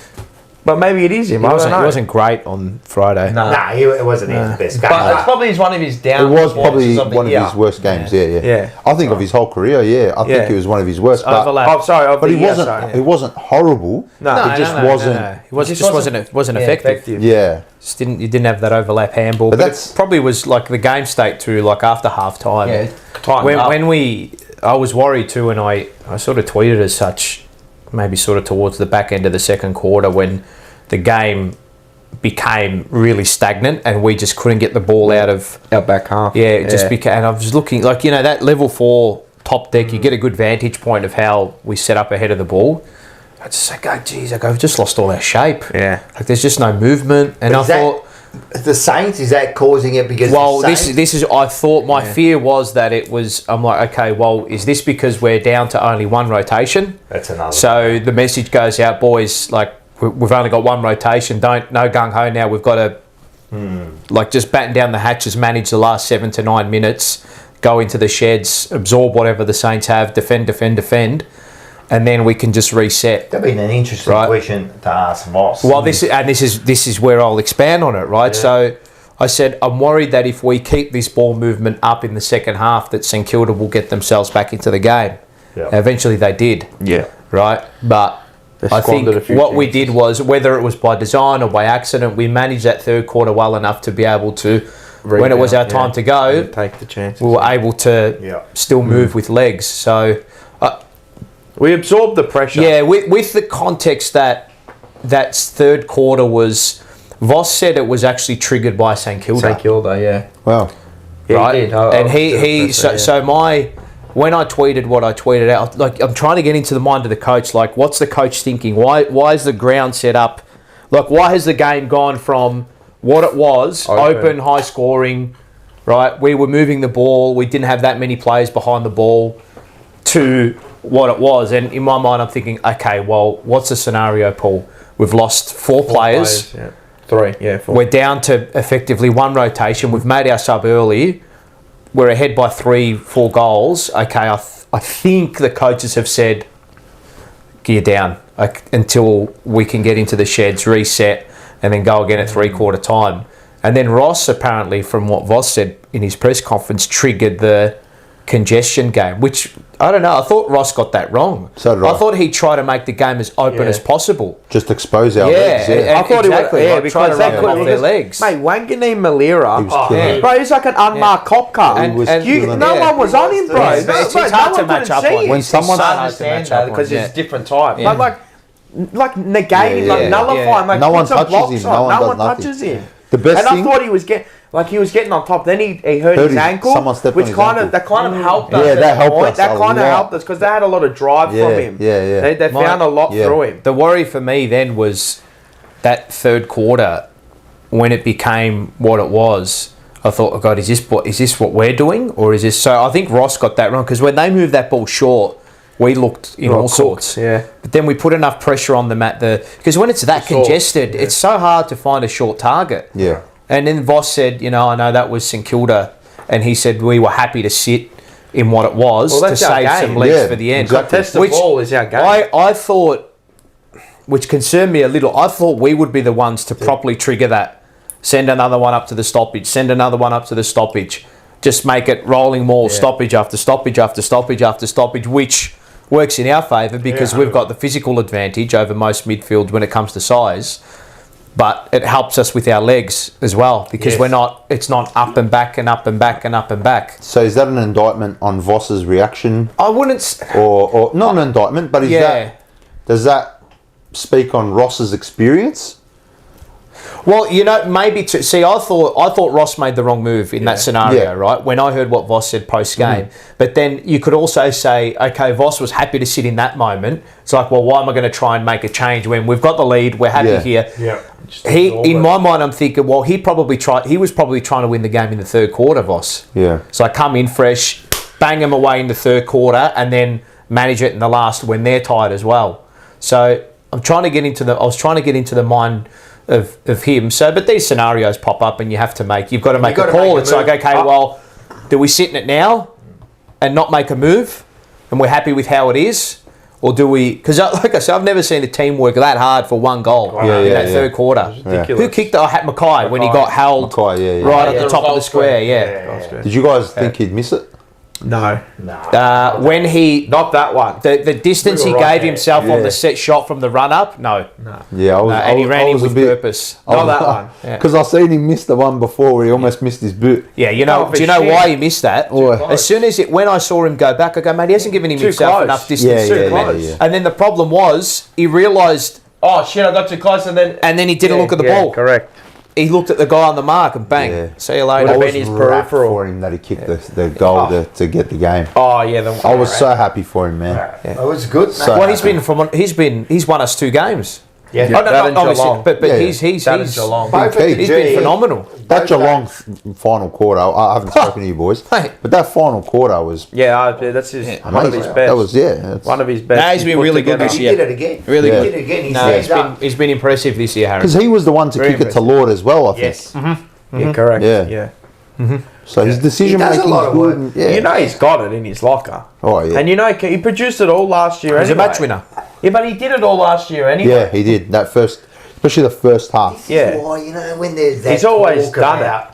But maybe it is him. He I don't know. wasn't great on Friday. No. Nah, it wasn't his best game. But it's probably one of his It down. was probably watches one of the his worst games. Yeah, yeah. Yeah. I think of his whole career. Yeah, I think it was one of his worst. But, Overlap. Oh, sorry. Of but the he year, wasn't. sorry. It wasn't horrible. No, it just wasn't. He just wasn't effective. Yeah. You didn't have that overlap handball. But that's- it probably was like the game state too. Like after half time, I was worried too, and I sort of tweeted as such, maybe sort of towards the back end of the second quarter when the game became really stagnant and we just couldn't get the ball out of our back half. Yeah, it just became. And I was looking like that level 4 top deck. You get a good vantage point of how we set up ahead of the ball. I just like, we've just lost all our shape. Yeah, like there's just no movement. And I thought. The Saints, is that causing it because... Well, this is. I thought my fear was that it was... I'm like, okay, well, is this because we're down to only one rotation? That's another... So the message goes out, boys, like, we've only got one rotation. No gung-ho now. We've got to, like, just batten down the hatches, manage the last 7 to 9 minutes, go into the sheds, absorb whatever the Saints have, defend, and then we can just reset. That'd be an interesting question to ask Moss. Well, this is where I'll expand on it, right? Yeah. So I said I'm worried that if we keep this ball movement up in the second half, that St Kilda will get themselves back into the game. Yep. Eventually, they did. Yeah. Right, but I think what we did was, whether it was by design or by accident, we managed that third quarter well enough to be able to, when it was our time to go, take the chance. We were able to still move with legs. So. We absorbed the pressure. Yeah, with the context that third quarter was... Voss said it was actually triggered by St Kilda. St Kilda, yeah. Wow. Yeah, right? He did. When I tweeted what I tweeted out, like I'm trying to get into the mind of the coach. Like, what's the coach thinking? Why is the ground set up? Like, why has the game gone from what it was, open high scoring, right? We were moving the ball. We didn't have that many players behind the ball, to what it was. And in my mind, I'm thinking, okay, well, what's the scenario, Paul? We've lost four players. Yeah. 3, yeah, 4. We're down to effectively one rotation. We've made our sub early. We're ahead by 3-4 goals. Okay, I think the coaches have said, gear down until we can get into the sheds, reset, and then go again at 3/4 time. And then Ross, apparently, from what Voss said in his press conference, triggered the congestion game, which, I don't know, I thought Ross got that wrong. So did I. I thought he'd try to make the game as open as possible. Just expose our legs, I thought exactly, he would, because they run them off their legs. Mate, Wanganeen Malira, He was killing it. bro, he's like an unmarked cop car. He was killing No it. one was on him, bro. Yeah, but it's hard to match up on. When someone- I understand that because it's different type. Yeah. But like negating, like nullifying, like No one put some touches blocks him. on. No one No does one nothing. touches him. The best And thing, I thought he was getting on top. Then he hurt his ankle, someone stepped which on his kind ankle. of that kind of helped us. Yeah, at that the helped point. us That a kind of lot. helped us because they had a lot of drive from him. Yeah. They found a lot through him. The worry for me then was that third quarter, when it became what it was. I thought, oh God, is this what we're doing, or is this? So I think Ross got that wrong, because when they moved that ball short, we looked in all sorts. Yeah. But then we put enough pressure on them because when it's that congested, it's so hard to find a short target. Yeah. And then Voss said, I know that was St Kilda, and he said we were happy to sit in what it was to save some legs for the end. Exactly. Test the ball is our game. I thought, which concerned me a little, I thought we would be the ones to properly trigger that. Send another one up to the stoppage. Send another one up to the stoppage. Just make it rolling maul, stoppage after stoppage after stoppage after stoppage, which works in our favour because we've got the physical advantage over most midfields when it comes to size. But it helps us with our legs as well, because it's not up and back and up and back and up and back. So is that an indictment on Voss's reaction? I wouldn't... Or not an indictment, but does that speak on Ross's experience? Well, maybe see, I thought Ross made the wrong move in that scenario, right? When I heard what Voss said post-game. But then you could also say, okay, Voss was happy to sit in that moment. It's like, well, why am I going to try and make a change when we've got the lead, we're happy here? Yeah. In my mind, I'm thinking, well, he was probably trying to win the game in the third quarter, Voss. Yeah. So I come in fresh, bang them away in the third quarter, and then manage it in the last when they're tired as well. So I was trying to get into the mind of him. So, but these scenarios pop up, and you've got to make a call. It's like, okay, well, do we sit in it now and not make a move, and we're happy with how it is, Or do we... Because, like I said, I've never seen a team work that hard for one goal in that third quarter. Ridiculous. Who kicked it? Oh, Mackay when he got held Mackay, right at the top of the square, yeah. Did you guys think he'd miss it? No. When he... Not that one. The distance he gave himself on the set shot from the run-up, no. Yeah, And he ran in with purpose. Not that one. Because I seen him miss the one before where he almost missed his boot. Yeah, you know. Do you know why he missed that? As soon as when I saw him go back, I go, mate, he hasn't given himself enough distance. Yeah. And then the problem was he realised, oh shit, I got too close, and then he didn't look at the ball. Correct. He looked at the guy on the mark and bang, see you later. I was his wrapped peripheral for him that he kicked the goal to get the game. Oh yeah, I was so happy for him, man. It was good. So Well, he's won us 2 games. Yeah. Oh, that and obviously, Geelong. but Yeah, he's That is Geelong. Both at the he's been G. phenomenal. That Geelong final quarter, I haven't spoken to you boys, Mate. but that final quarter was Yeah, that's his one of his amazing. best. That was that's- one of his best. Nah, he's been put really good together. this He year. did it again. Really Yeah. He good. did it again. He No, stands up. he's been impressive this year, Harry. because he was the one to Very kick it to impressive. Lord as well, I think. Yes. Yeah, correct. Yeah. Yeah. So his decision He does a making lot is of good. work. and- Yeah. You know he's got it in his locker. Oh yeah. And you know he produced it all last year. He's a anyway. match winner. Yeah, but he did it all last year anyway. Yeah, he did that first, especially the first half. Yeah. Why, you know, when there's that He's always talk done about,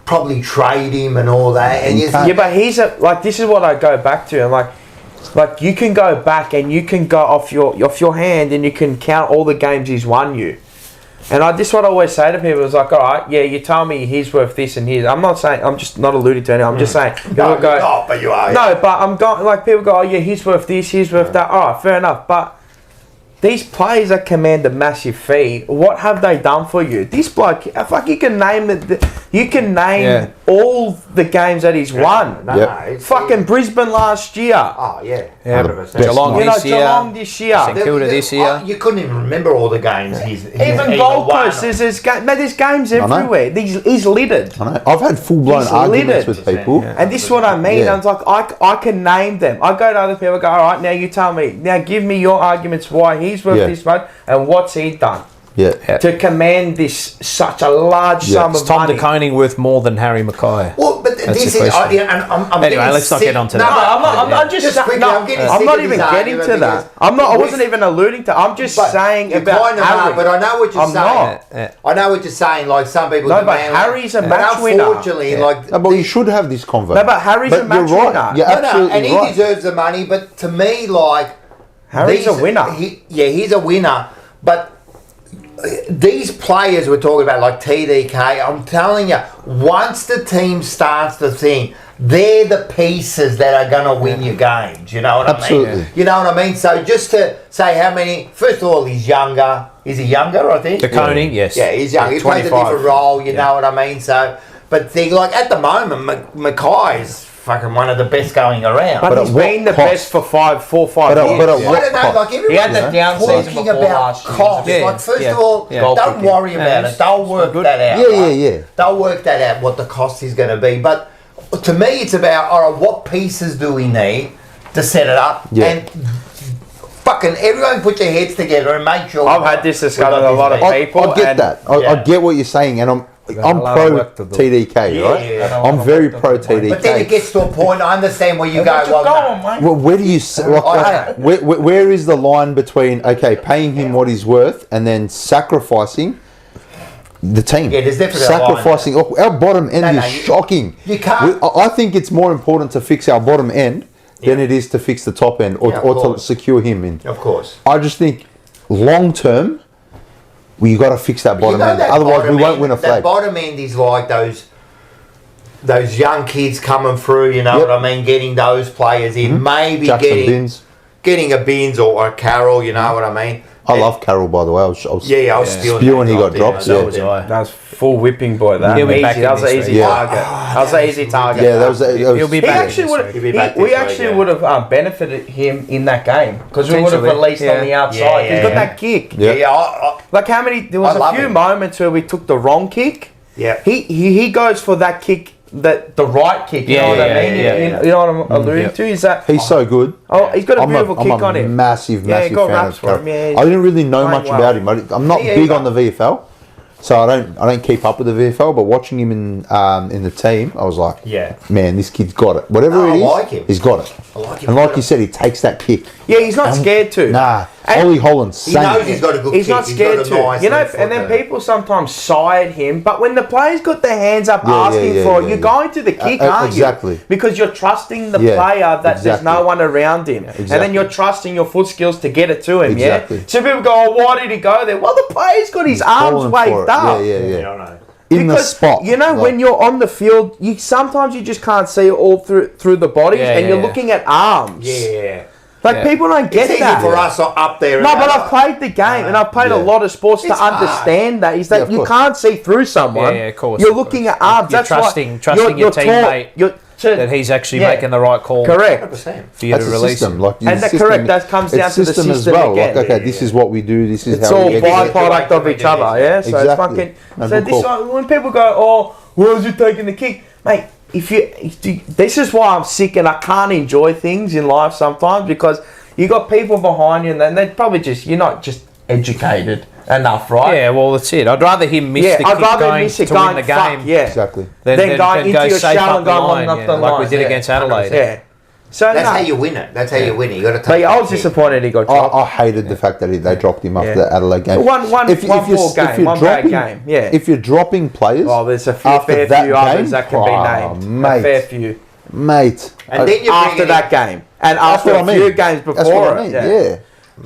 probably trade him and all that. And You you can't- Yeah, but he's this is what I go back to, and like you can go back and you can go off your hand and you can count all the games he's won you. And this is what I always say to people is like, all right, yeah, you tell me he's worth this and his. I'm not saying, I'm just not alluding to anything. I'm just saying, people no, go, no, but you are. no, but I'm going, like people go, oh yeah, he's worth this, he's worth that. All right, fair enough. But these players that command a massive fee, what have they done for you? This bloke, fuck, you can name all the games that he's won. No, Yep. it's- Fucking Brisbane last year. Oh, yeah. Yeah, 100%. Geelong You know, this year. Geelong this year. St Kilda this year. You couldn't even remember all the games he's Even Gold Coast, there's games everywhere. He's littered. I know. I've had full blown He's arguments littered. with people. And this is what I mean. Yeah. I was like, I can name them. I go to other people, go, all right, now you tell me. Now give me your arguments why he's worth Yeah. this much and what's he done Yeah. to command this such a large Yeah. sum Is of Tom money. DeConing worth more than Harry Mackay? Well, but That's this the is. question. I'm Anyway, getting let's not sick- get onto no, that. I'm just quickly, no, I'm getting I'm sick not of even this getting argument to that. because I wasn't even alluding to. I'm just saying you about kind of Harry. are, but I know what you're I'm saying. not. I know what you're saying. Like some people. No, but demand- Harry's a but match winner. Unfortunately, like No, but you should have this convo. No, but Harry's a match you're right. winner. You're no, absolutely and he right. deserves the money. But to me, like Harry's a winner. He's a winner. But these players we're talking about, like TDK, I'm telling you, once the team starts to think, they're the pieces that are going to win you games. You know what I Absolutely. mean? You know what I mean? So just to say how many, first of all, he's younger. Is he younger, I think? DeConing, yes. Yeah, he's young. He plays a 25. different role, you know what I mean? So, but the, like at the moment, Mackay is fucking one of the best going around. But But he's at what been the cost? best for 4 or 5 But at years. what I don't know, cost? like He everyone's had the down season talking before about last year. cost. Yeah, Like first yeah. of all, Yeah. don't Goal worry kicking. about Yeah, it. They'll work good. that out. Yeah, right? yeah. They'll work that out what the cost is going to be. But to me, it's about all right. What pieces do we need to set it up? Yeah. And fucking everyone, put your heads together and make sure. I've had this discussion with a lot of people. I get and that. I Yeah. get what you're saying, and I'm a lot of pro work to do. TDK, Yeah, right? yeah. I'm very pro TDK. But then it gets to a point. I understand where you go. Where you Well, going, no. mate? Well, where do you where is the line between paying him what he's worth and then sacrificing the team? Yeah, there's definitely a line sacrificing. Our bottom end No, no, is you- shocking. you can't- I think it's more important to fix our bottom end than it is to fix the top end or, Yeah, of or to course. secure him in. Of course. I just think long term, we got to fix that bottom You know end. that Otherwise, bottom we won't end- win a That flag. bottom end is like those young kids coming through. You know Yep. what I mean? Getting those players in, maybe Jackson getting Bins. a Bins or a Carroll. You know what I mean? I love Carroll, by the way. I was I was spewing he got dropped. So Yeah. was I. That was full whipping, boy. That He'll be easy. back in That was an this easy week. Yeah. target. That was an easy target. Yeah, that was. He'll be He back actually this would week. He'll be back we this actually week, would have benefited him in that game because we would have Potentially, released on the yeah. outside. Yeah, He's got yeah. that kick. Yeah. Yeah, Like how many? There was I a love few him. moments where we took the wrong kick. yeah. He goes for that kick, the right kick. You Yeah, know what yeah, I mean? yeah, You know what I'm alluding yeah. to? Is that He's so good. he's got a I'm beautiful a, kick I'm a on him. massive, Yeah, he massive got fan raps of for him, Carroll. yeah, I didn't really know playing much well. about him. I'm not Me big either. on the VFL, So I don't keep up with the VFL, but watching him in the team, I was like, Yeah. man, this kid's got it. Whatever No, it is, I like him. he's got it. I like him. And like you said, he takes that kick. Yeah, he's not scared to. Nah, And Ollie Holland, He same. knows he's got a good He's kick. not scared got a to. nice You know, left and then foot there. people sometimes sigh at him, but when the players got their hands up Yeah, asking yeah, for it, yeah, you're yeah. going to the kick, aren't exactly. you? Because you're trusting the Yeah, player that there's exactly. no one around him. And then you're trusting your foot skills to get it to him, Exactly. yeah? So people go, oh, why did he go there? Well, the player's got his arms Falling for waved it. up. Yeah, yeah. Yeah, I know. In the Because, spot. you know, Like, when you're on the field, you sometimes you just can't see it all through the bodies, Yeah, and yeah, you're yeah. looking at arms. Yeah. Like, Yeah. people don't get It's easy that. for us up there. No, but I've played the game, and I've played a Yeah. lot of sports to It's hard. understand that. Is Yeah, that of you course. can't see through someone. Yeah, of course, You're of looking course. at arms. You're That's why trusting your teammate you're that he's actually Yeah. making the right call correct. 100%. for you That's to a release system. him. Like, And the that system- correct. That comes down it's to the system as well. again. Like, okay, this is what we do. This is It's how all we execute. byproduct of each other, yeah. So it's Exactly. fucking. No, So good this call. when people go, oh, why was you taking the kick, mate? This is why I'm sick and I can't enjoy things in life sometimes because you got people behind you and then they're probably just you're not just educated enough, right? Yeah, well, that's it. I'd rather him miss the I'd kick rather going miss it to going win the fuck, game yeah. Exactly. than Then going into go your safe shell up and the going line, up yeah, the like we line, did yeah. against Adelaide. Yeah. So That's no, how you win it. That's how you win it. You got to take. But I was that kick. disappointed he got dropped. I hated the fact that they dropped him after Yeah. the Adelaide game. One poor game, one bad game. Yeah. If you're dropping players, Well, there's a after fair that few game, others that can be named. mate. A fair few. mate, And then you After that game. And that's after what a I few mean. games before That's what I it. mean. Yeah.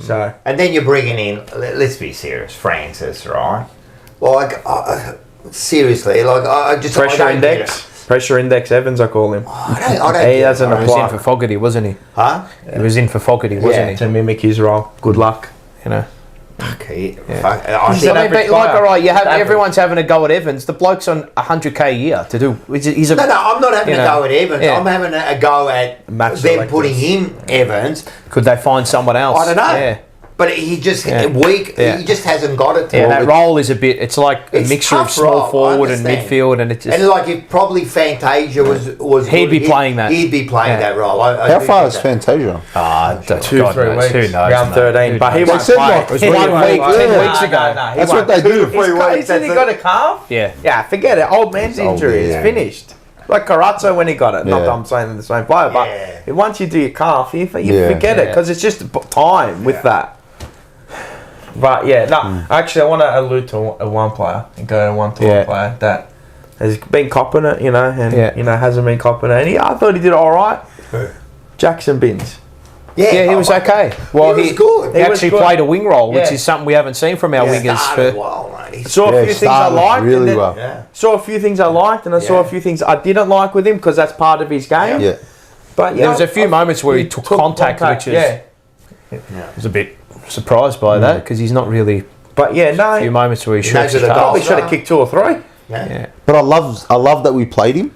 So, And then you're bringing in. Let's be serious, Francis. Right? Like seriously, like I just pressure I don't get index. it. Pressure index Evans, I call him. I don't He get doesn't it, He was apply. in for Fogarty, wasn't he? Huh? He was in for Fogarty, wasn't Yeah. he? To mimic his role. Good luck. You know. Okay. Yeah. Fuck, I He's think an average like, player. all right, Average. everyone's having a go at Evans. The bloke's on 100k a year to do. He's a, No, I'm not having you a know, go at Evans. yeah. I'm having a go at Match them selectors. putting in Evans. Could they find someone else? I don't know. Yeah. But he just Yeah. weak. Yeah. He just hasn't got it. To Yeah, him. that role is a bit. It's like a It's mixture of tough small role, I forward and understand. midfield, and it just. And like if probably Fantasia was He'd good, be playing that. He'd be playing Yeah. that role. I How do far think is that. Fantasia? Two, God 3 knows. weeks. Who knows, Round mate? 13. Who But he knows? won't said play. like- it was 1 week, 10 weeks ago. That's what they do. 2 to 3 weeks. Isn't he got a calf? Yeah. Yeah, forget it. Old man's old, injury. yeah. It's finished. Like Carazzo when he got it. Not Yeah. that I'm saying they're the same player, but Yeah. once you do your calf, you Yeah. forget it because it's just time with that. But yeah, no. Actually, I want to allude to one player and go to one player that has been copping it, and hasn't been copping it. And I thought he did all right. Who? Jackson Binns. Yeah, he was okay. Well, He was good. He He was actually good. played a wing role, which Yeah. is something we haven't seen from our wingers Started for. well, mate. Saw a Yeah, few things I started liked. really and then well. Yeah. Saw a few things I liked, and I saw Yeah. a few things I didn't like with him because that's part of his game. Yeah. But There was a few moments where he took contact, which is yeah. I was a bit surprised by that because he's not really. But yeah, A few no, moments where he knows should the goal. probably should have kicked 2 or 3. Yeah. Yeah. But I love that we played him,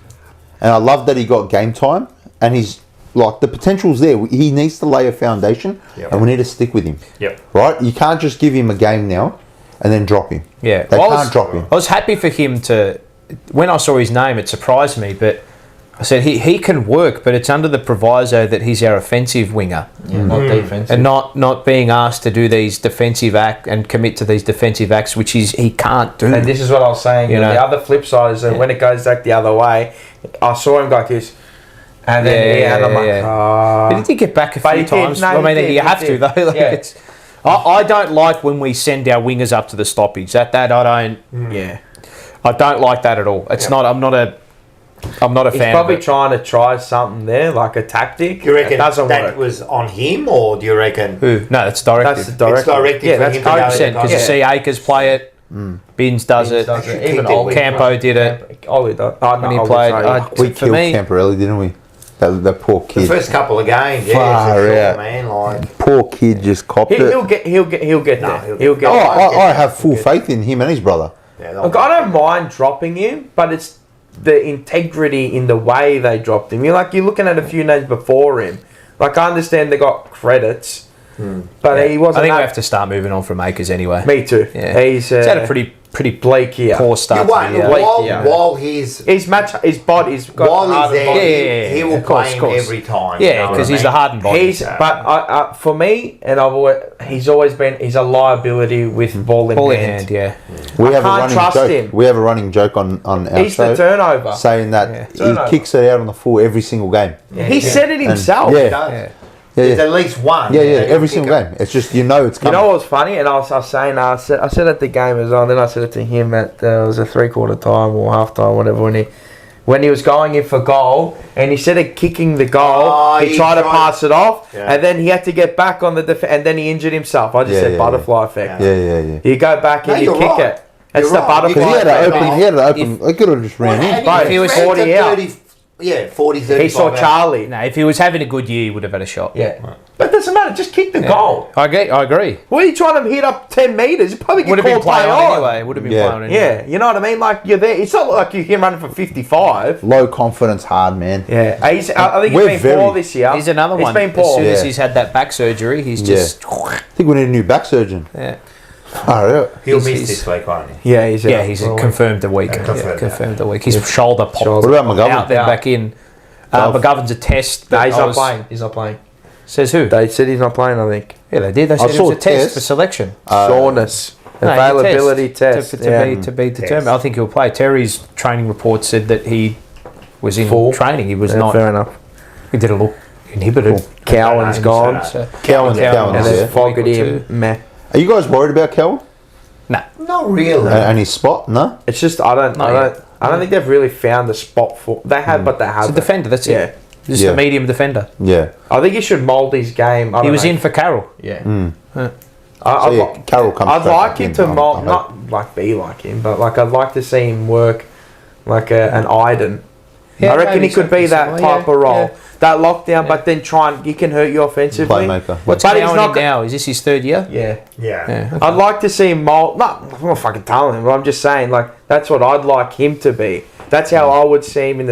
and I love that he got game time, and he's like the potential's there. He needs to lay a foundation, Yep. and we need to stick with him. Yep. Right? You can't just give him a game now and then drop him. Yeah, They Well, can't drop him. I was happy for him to. When I saw his name, it surprised me, but I said he can work, but it's under the proviso that he's our offensive winger Yeah, not defensive. and not being asked to do these defensive act and commit to these defensive acts, which he can't do. And this is what I was saying. You know. The other flip side is that when it goes back the other way, I saw him go like this, and then and I'm like, But he did get back a But few he did. times. No, I he mean, did. you He have to did. though. Like Yeah. it's, I don't like when we send our wingers up to the stoppage. That I don't. yeah. I don't like that at all. It's not. I'm not a He's fan. probably of it. trying to try something there, like a tactic. Do you reckon it doesn't that work. was on him, or do you reckon Who? No, it's directive. That's the directive. it's directed Yeah, for that's him to go coaching. in? Because you see Akers play it, Binns does it. Does it. He Even did old win. Campo did it. Ollie does. Oh, no, When he Ollie, played, sorry. We For killed me- Camporelli, didn't we? That poor the kid. first couple of games? Yeah, Far for sure, out. man. Like, Poor kid just copped it. He'll get No, there. he'll He'll get get Oh, there. I have full faith in him and his brother. yeah, Look, I don't mind dropping him, but it's the integrity in the way they dropped him. You're looking at a few names before him. Like, I understand they got credits, but he I wasn't. think we that- have to start moving on from Akers anyway. Me too. Yeah. He's He's had a pretty pretty bleak here. poor start. You won't. to the year. While he's His body's got while he's Harden there, body. he will of course, play of course. him every time. Yeah, you know what because I he's mean? the hardened body. But for me, and he's always been he's a liability with ball in Ball in hand. hand, yeah. We I have a can't running trust joke. him. We have a running joke on our He's show the turnover. saying that Yeah. he Turnover. kicks it out on the full every single game. He said it himself. yeah. He does. Yeah. There's Yeah, at least one. yeah, that every he'll single kick game. It's just it's You coming. know what was funny? And I was saying, I said at the game as well, and then I said it to him at it was a 3/4 time or half time, whatever, when he was going in for goal, and instead of kicking the goal, he tried to pass it off, Yeah. and then he had to get back on the defense, and then he injured himself. I just Yeah, said yeah, butterfly effect. Yeah. You go back No, and you you're kick right. it. It's You're the right. butterfly Because he had effect. to open. He had to open. They could have just ran in. But If he was 40 out. 40, 35 He saw out. Charlie. No, if he was having a good year, he would have had a shot. Yeah. But it doesn't matter. Just kick the goal. I agree. What are you trying to hit up 10 metres? You probably Would get have been called play playing on. anyway. Would have been Yeah. playing anyway. Yeah, you know what I mean? Like, you're there. It's not like you him running for 55. Low confidence, hard man. Yeah. I think We're he's been poor very- this year. He's another one. He's been As poor. soon as Yeah. he's had that back surgery, he's Yeah. just I think we need a new back surgeon. yeah. He'll He's- miss this week, won't he? Yeah, he's Yeah, he's confirmed a week. Confirmed, a week. His shoulder popped What about McGovern? out, then back in. McGovern's a test. No, but he's I not was- playing. He's not playing. Says who? They said he's not playing, I think. Yeah, they did. They said it saw was a test test. for selection. Soreness. No, Availability test. to yeah. be determined. I think he'll play. Terry's training report said that he was in Full. training. He was Yeah, not. fair enough. He did a look inhibited. Cowan's gone. So, Cowan's And yeah. there's Fogarty Week or and meh. Are you guys worried about Kel Not really. and his spot? No. It's just I don't think they've really found the spot for. They have, but they He's a haven't. defender. That's Yeah. it. Just Yeah. a medium defender. Yeah. I think he should mould his game. He was in for Carroll. Yeah. So yeah, Carroll comes. I'd straight like back him in, to I mold, hope. not like be like him, but like I'd like to see him work like an Iden. Yeah, I reckon maybe he could be something that similar, type yeah, of role, yeah. that lockdown, but then he can hurt you offensively. Playmaker. What's But he's Cowan not in go- now? Is this his third year? Yeah. Yeah. Yeah. I'd like to see him mold. Not, I'm not fucking telling him, but I'm just saying like that's what I'd like him to be. That's how I would see him in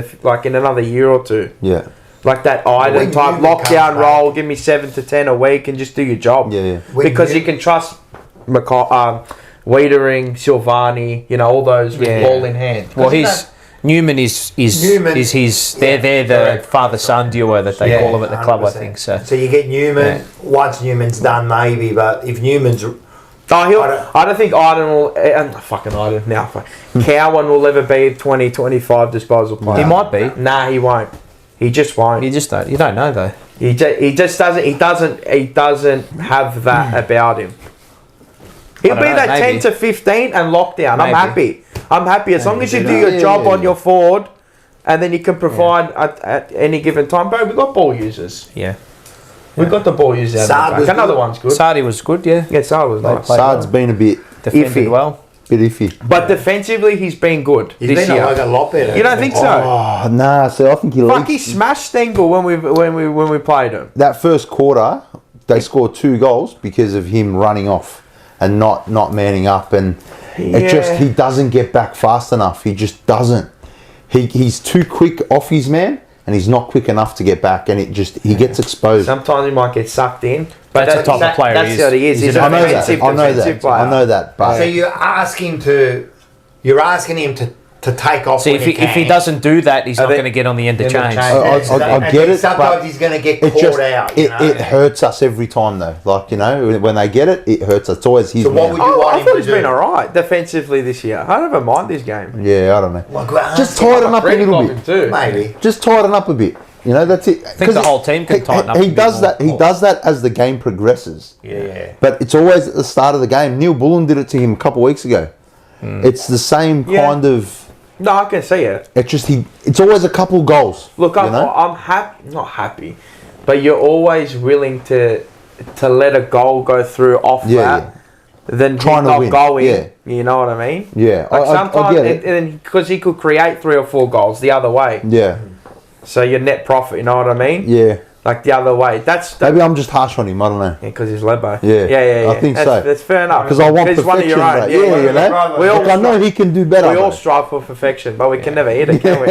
another year or two. Yeah. Like that When Iden type Newman comes lockdown back- role. Give me 7 to 10 a week and just do your job. Yeah. When Because you Newman- can trust Wiedering, Silvani, all those with Yeah. ball in hand. Well, Newman is Newman- his. yeah, They're the correct. father-son duo that they Yeah, call him at the club. I 100%. think so. So you get Newman. Once Newman's done, maybe. But if Newman's I don't think Iden will. Fucking Iden now. Cowan will ever be 20, 25 disposal player. He might be. Nah, he won't. He just won't. You just don't. You don't know though. He just doesn't. He doesn't have that about him. He'll I be don't know, that maybe. 10 to 15 and lockdown. Maybe. I'm happy as long as you do Yeah, your yeah, job yeah, on yeah. your forward, and then you can provide at any given time. Bro, we got ball users. Yeah. We got the ball users out Saad of the was back. Another good. one's good. Sardi was good. Yeah. Yeah, Saad was nice. played Saad's been a bit Defended Iffy. well. iffy. But defensively, he's been good he's this been year. like a lot better. You don't think so? Oh nah, so I think he Fuck, he leaks. smashed Stengel when we played him. That first quarter, they scored 2 goals because of him running off and not manning up, and he doesn't get back fast enough. He just doesn't. He's too quick off his man, and he's not quick enough to get back, and he gets exposed. Sometimes he might get sucked in. But That's the type of player That's he is. what he is. He's I a I know that. defensive player. I know that. But So you're asking him to take off. See, when if he can. doesn't do that, he's not think- going to get on the end of in the change. chain. I get it. Sometimes but he's going to get it caught just out. it hurts us every time though. Like when they get it, it hurts us. It's always his. So what man. would you want I him thought to he's do? been alright defensively this year. I don't even mind this game. Yeah, I don't know. Like, Just tighten up a little bit. too. maybe. Just tighten up a bit. That's it. I think the whole team can tighten up a He bit does more. that. He does that as the game progresses. Yeah. But it's always at the start of the game. Neil Bullen did it to him a couple of weeks ago. It's the same Yeah. kind of. No, I can see it. It's just It's always a couple goals. Look, I'm happy. Not happy, but you're always willing to let a goal go through off that. Than Trying to not win. going. Yeah. You know what I mean? Yeah, Like I sometimes, get it. and because he could create 3 or 4 goals the other way, Yeah, so your net profit. You know what I mean? yeah. Like the other way. That's Maybe I'm just harsh on him. I don't know. because he's Lebo. Yeah. Yeah. I think that's, so. That's fair enough. Because I want He's perfection. one of your own. Bro. Yeah, Yeah, you know. We all Look, I know he can do better. We all bro. strive for perfection, but we can never hit it, can we?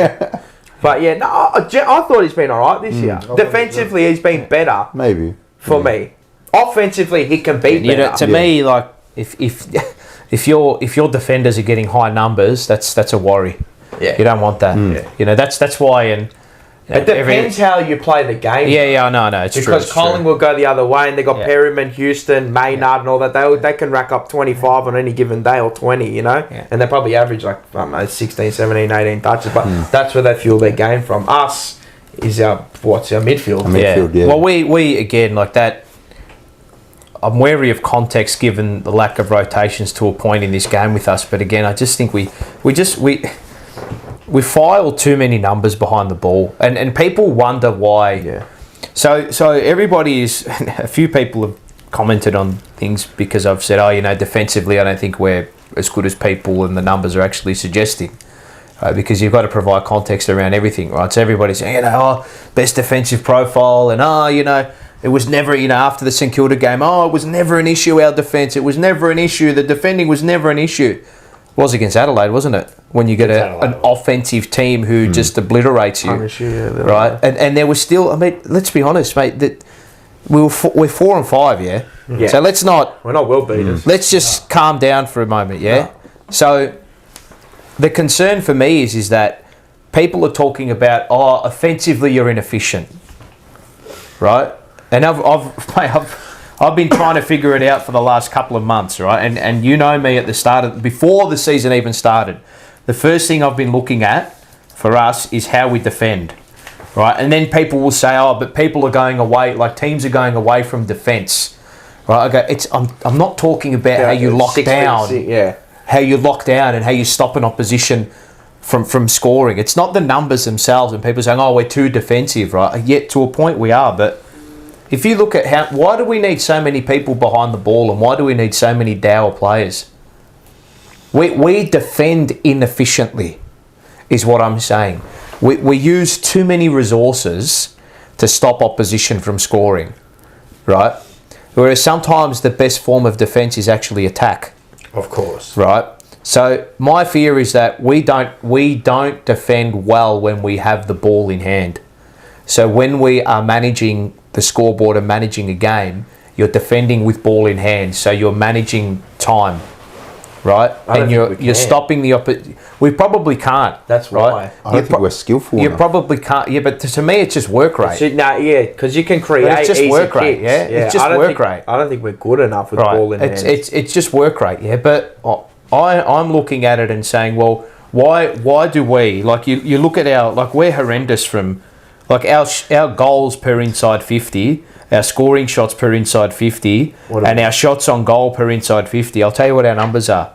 But yeah, no, I thought he's been alright this year. Defensively, he's been better Maybe. for me. Offensively, he can be better. To me, like if if your defenders are getting high numbers, that's a worry. Yeah. You don't want that. You know, that's why. And it depends how you play the game. Yeah, I know. It's because true. Carlton will go the other way, and they got Perryman, Houston, Maynard, and all that. They can rack up 25 on any given day or 20, you know, and they probably average like I don't know, 16, 17, 18 touches. But that's where they fuel their game from. Us is our midfield. Midfield. Well, we again like that. I'm wary of context given the lack of rotations to a point in this game with us. But again, I just think we file too many numbers behind the ball, and people wonder why. Yeah. So everybody is. A few people have commented on things because I've said, defensively, I don't think we're as good as people and the numbers are actually suggesting. Because you've got to provide context around everything, right? So everybody's saying, best defensive profile, and it was never, after the St Kilda game, it was never an issue, our defence. It was never an issue. The defending was never an issue. It was against Adelaide, wasn't it? When you get an offensive team who just obliterates you, right? And there was still, let's be honest, mate, that we're 4 and 5, yeah? So let's not... We're not world beaters. Let's just calm down for a moment, yeah? No. So the concern for me is that people are talking about, offensively you're inefficient, right? And I've been trying to figure it out for the last couple of months, right? And you know me at the start before the season even started, the first thing I've been looking at for us is how we defend, right? And then people will say, but people are going away, like teams are going away from defence, right? I go, I'm not talking about how you lock down, how you lock down and how you stop an opposition from scoring. It's not the numbers themselves, and people saying, we're too defensive, right? Yet to a point we are, but if you look at why do we need so many people behind the ball and why do we need so many dour players? We defend inefficiently, is what I'm saying. We use too many resources to stop opposition from scoring, right? Whereas sometimes the best form of defence is actually attack. Of course. Right? So my fear is that we don't defend well when we have the ball in hand. So when we are managing the scoreboard and managing a game, you're defending with ball in hand. So you're managing time, right? And you're stopping the we probably can't. That's right. I don't think we're skillful You enough. probably can't. Yeah, but to me, it's just work rate. Because you can create. But it's just easy work rate. kicks. Yeah, it's just work rate. I don't think we're good enough with ball in hand. It's just work rate. Yeah, but I'm looking at it and saying, well, why do we you look at we're horrendous from. Like our goals per inside 50, our scoring shots per inside 50, and our shots on goal per inside 50. I'll tell you what our numbers are.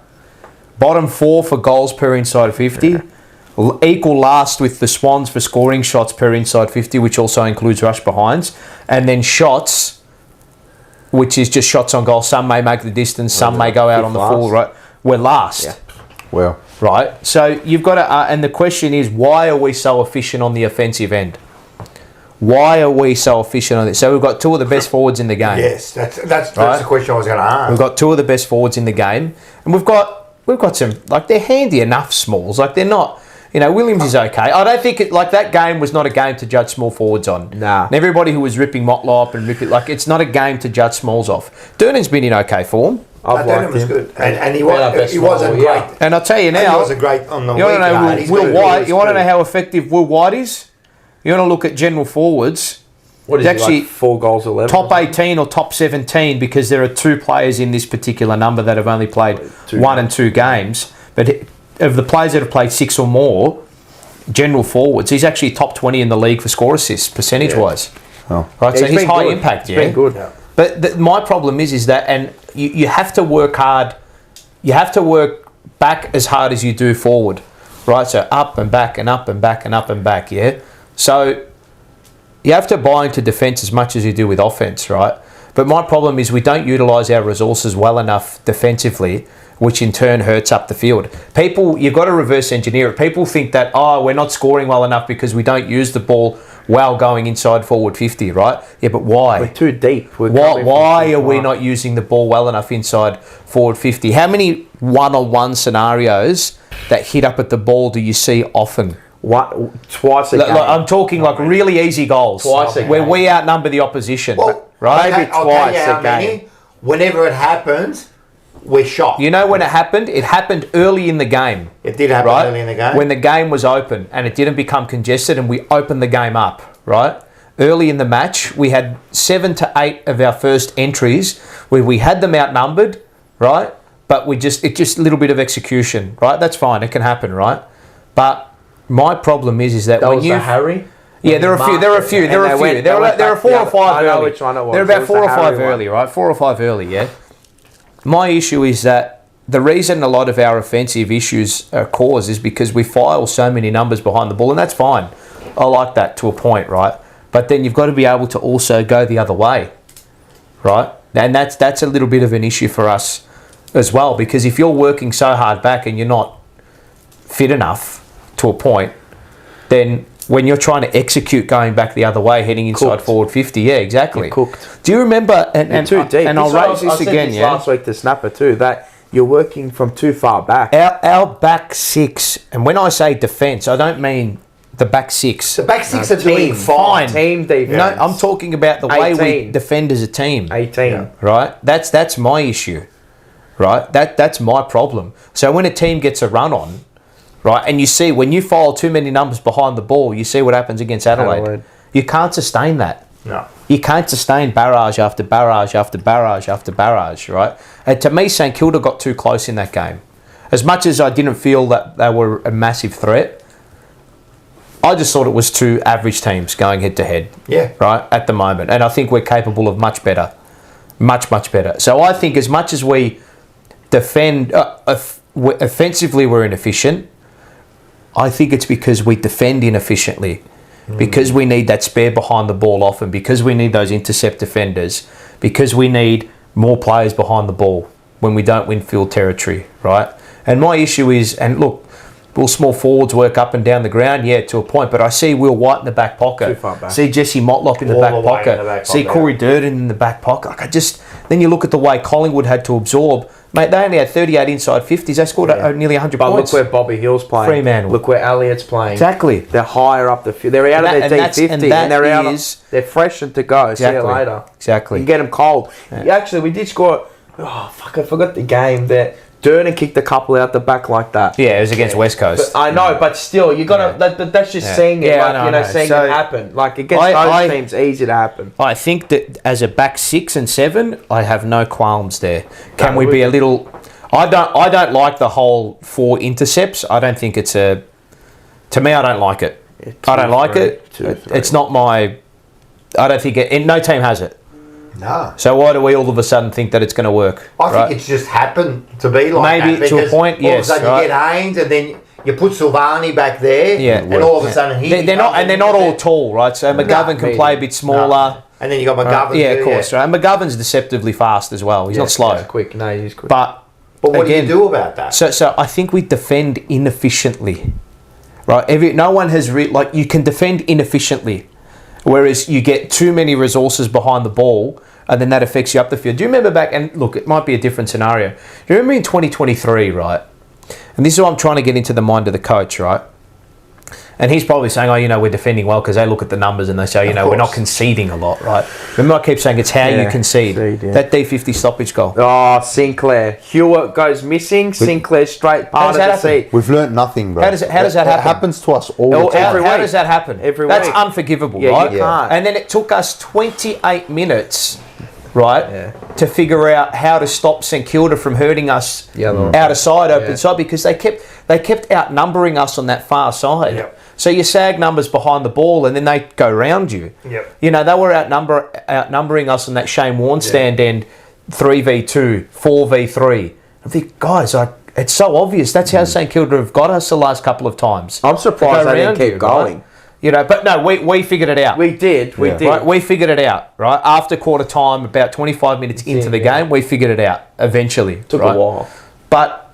Bottom 4 for goals per inside 50, equal last with the Swans for scoring shots per inside 50, which also includes rush behinds, and then shots, which is just shots on goal. Some may make the distance, some may go out on the full. Right, we're last. Yeah. Well, right. So you've got to, and the question is, why are we so efficient on the offensive end? Why are we so efficient on this? So we've got 2 of the best forwards in the game. Yes, that's the question I was going to ask. We've got 2 of the best forwards in the game, and we've got some they're handy enough smalls. They're not. Williams is okay. I don't think that game was not a game to judge small forwards on. Nah. And everybody who was ripping Motlop and it's not a game to judge smalls off. Durnan's been in okay form. I've liked him. Good, and he wasn't great. And I'll tell you now, he wasn't great on the you want to know Will White? You want to know how effective Will White is? You want to look at general forwards. What is actually 4 goals 11? Top 18 or top 17 because there are 2 players in this particular number that have only played 1 and 2 games. But of the players that have played 6 or more, general forwards, he's actually top 20 in the league for score assists percentage wise. Oh. Right, so he's high impact. He's been good. Yeah. But my problem is that, and you have to work hard. You have to work back as hard as you do forward. Right, so up and back and up and back and up and back. Yeah. So you have to buy into defence as much as you do with offence, right? But my problem is we don't utilise our resources well enough defensively, which in turn hurts up the field. You've got to reverse engineer it. People think that, we're not scoring well enough because we don't use the ball well going inside forward 50, right? Yeah, but why? We're too deep. Why are we not using the ball well enough inside forward 50? How many one-on-one scenarios that hit up at the ball do you see often? Twice a game. I'm talking really easy goals. Twice a game. Where we outnumber the opposition. Well, right? Maybe twice a game. Whenever it happens, we're shocked. You know when it happened? It happened early in the game. It did happen right? early in the game. When the game was open and it didn't become congested and we opened the game up, right? Early in the match, we had 7 to 8 of our first entries where we had them outnumbered, right? But it's just a little bit of execution, right? That's fine. It can happen, right? But my problem is that when was you... the Harry? Yeah, there are a few. There are 4 or 5 I know early. which one it was. There are It about was 4 the or 5 Harry one. early, right? 4 or 5 early, yeah. My issue is that the reason a lot of our offensive issues are caused is because we file so many numbers behind the ball, and that's fine. I like that to a point, right? But then you've got to be able to also go the other way, right? And that's a little bit of an issue for us as well, because if you're working so hard back and you're not fit enough to a point, then when you're trying to execute going back the other way, heading inside Cooked. forward 50, yeah, exactly. You're cooked. Do you remember? And Too deep. And I'll raise this I said again, this yeah. last week to Snapper too, that you're working from too far back. Our back six, and when I say defence, I don't mean the back six. the back six are doing fine. fine. Team defense. No, I'm talking about the way we 18. defend as a team. 18. Yeah. Right? That's my issue. Right? That's my problem. So when a team gets a run on, right, and you see when you file too many numbers behind the ball, you see what happens against Adelaide. You can't sustain that. No. You can't sustain barrage after barrage after barrage after barrage, right? And to me, St Kilda got too close in that game. As much as I didn't feel that they were a massive threat, I just thought it was two average teams going head to head. Yeah. Right, at the moment. And I think we're capable of much better. Much, much better. So I think as much as we defend, offensively we're inefficient, I think it's because we defend inefficiently. Because we need that spare behind the ball often, because we need those intercept defenders, because we need more players behind the ball when we don't win field territory, right? And my issue is, and look, will small forwards work up and down the ground? Yeah, to a point, but I see Will White in the back pocket. Too far back. See Jesse Motlock in the All back the way pocket. in the back See pocket. Corey Durden in the back pocket. Like then you look at the way Collingwood had to absorb. Mate, they only had 38 inside 50s. They scored nearly 100 But points. look where Bobby Hill's playing. Fremantle. Look where Elliott's playing. Exactly. They're higher up the field. They're out And of that- their and that's- D50 and and, that they're out. is- They're fresh and to go. See Exactly. you later. Exactly. You can get them cold. Actually, we did score. Oh fuck! I forgot the game that Durden kicked a couple out the back like that. Yeah, it was against West Coast. But I know, but still, you gotta. That's just Yeah. seeing it, Yeah, like, I know. seeing So, it happen. Like against I- those teams, easy to happen. I think that as a back 6 and 7, I have no qualms there. Can No, we we be a can- little? I don't like the whole 4 intercepts. I don't think it's a. To me, I don't like it. Yeah, I don't like it. 2, 3. It's not my. I don't think it. No team has it. No. So why do we all of a sudden think that it's going to work? I right? think it's just happened to be like Maybe that. to a because point, all yes, of a sudden right. you get Haynes and then you put Silvani back there. Yeah. And all of a sudden he They're not, and they're not all tall, right? So McGovern can maybe. play a bit smaller. And then you got McGovern. Yeah, of too, course, right? And McGovern's deceptively fast as well. He's not slow. He's quick. No, he's quick. But But what again, do you do about that? So I think we defend inefficiently, right? No one has like you can defend inefficiently, whereas you get too many resources behind the ball, and then that affects you up the field. Do you remember back? And look, it might be a different scenario. Do you remember in 2023, right? And this is what I'm trying to get into the mind of the coach, right? And he's probably saying, oh, we're defending well because they look at the numbers and they say, we're not course. conceding a lot, right? Remember I keep saying it's how you concede. yeah. That D50 stoppage goal. Oh, Sinclair. Hewitt goes missing. Sinclair straight part of that the happen? seat. We've learnt nothing, bro. How does that happen? It happens to us all the time. every How week. does that happen? Every That's week. unforgivable, Yeah, right? you can't. And then it took us 28 minutes, right, Yeah. to figure out how to stop St Kilda from hurting us out of side, open side, because they kept outnumbering us on that far side. Yep. So you sag numbers behind the ball, and then they go round you. Yep. They were outnumbering us on that Shane Warne stand end, 3v2, 4v3. I think, guys, it's so obvious. That's how St Kilda have got us the last couple of times. I'm surprised Go they didn't round keep you, going. Right? But no, we figured it out. We did. We Yeah. did. Right, we figured it out, right? After quarter time, about 25 minutes into the game, we figured it out eventually. Took right? a while. But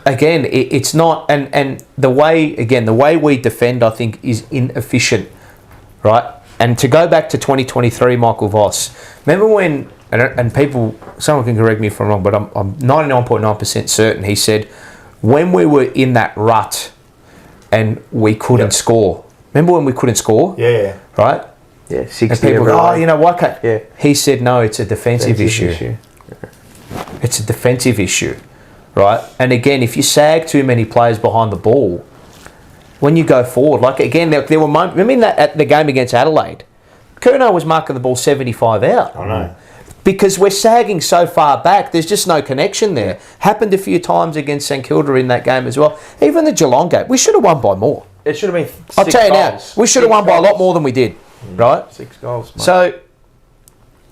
again, it's not, and the way we defend, I think, is inefficient, right? And to go back to 2023, Michael Voss, remember when, and people, someone can correct me if I'm wrong, but I'm 99.9% certain, he said, when we were in that rut and we couldn't score, remember when we couldn't score? Yeah. Right? Yeah, 60 And people every go, week. why can't... Yeah. He said, no, it's a defensive issue. It's a defensive issue, right? And again, if you sag too many players behind the ball, when you go forward, like again, there were moments. Remember that at the game against Adelaide, Curnow was marking the ball 75 out. I know. Because we're sagging so far back, there's just no connection there. Happened a few times against St Kilda in that game as well. Even the Geelong game, we should have won by more. It should have been 6 I'll tell you now, goals. we should have won by a lot more than we did, right? 6 goals, mate. So,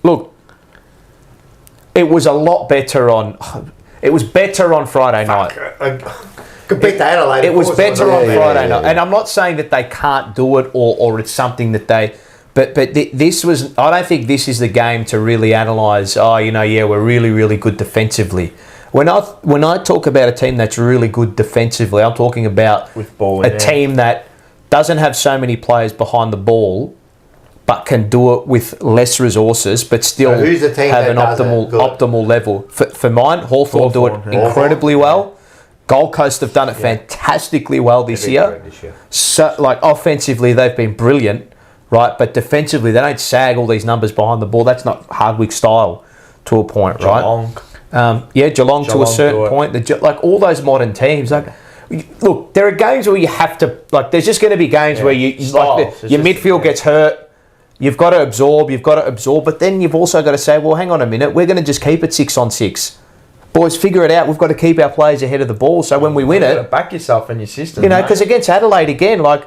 look, it was a lot better on. It was better on Friday night. Could beat the Adelaide. It was better on Friday night, yeah. and I'm not saying that they can't do it or it's something that they. But this was. I don't think this is the game to really analyse. Oh, we're really really good defensively. When I talk about a team that's really good defensively, I'm talking about With ball, a team that doesn't have so many players behind the ball, but can do it with less resources, but still So who's the team have that an does it good? optimal level. For mine, Hawthorn do it Hawthorn, yeah. incredibly well. Gold Coast have done it fantastically well this year. So, like offensively, they've been brilliant, right? But defensively, they don't sag all these numbers behind the ball. That's not Hardwick style to a point, right? Geelong. Geelong to a Geelong certain do it. point. Like all those modern teams, like look, there are games where you have to like. There's just going to be games where you Styles. like It's your just- midfield gets hurt. You've got to absorb. But then you've also got to say, well, hang on a minute. We're going to just keep it 6-on-6. Boys, figure it out. We've got to keep our players ahead of the ball. So when we win You've got to it, back yourself in your system. because against Adelaide again, like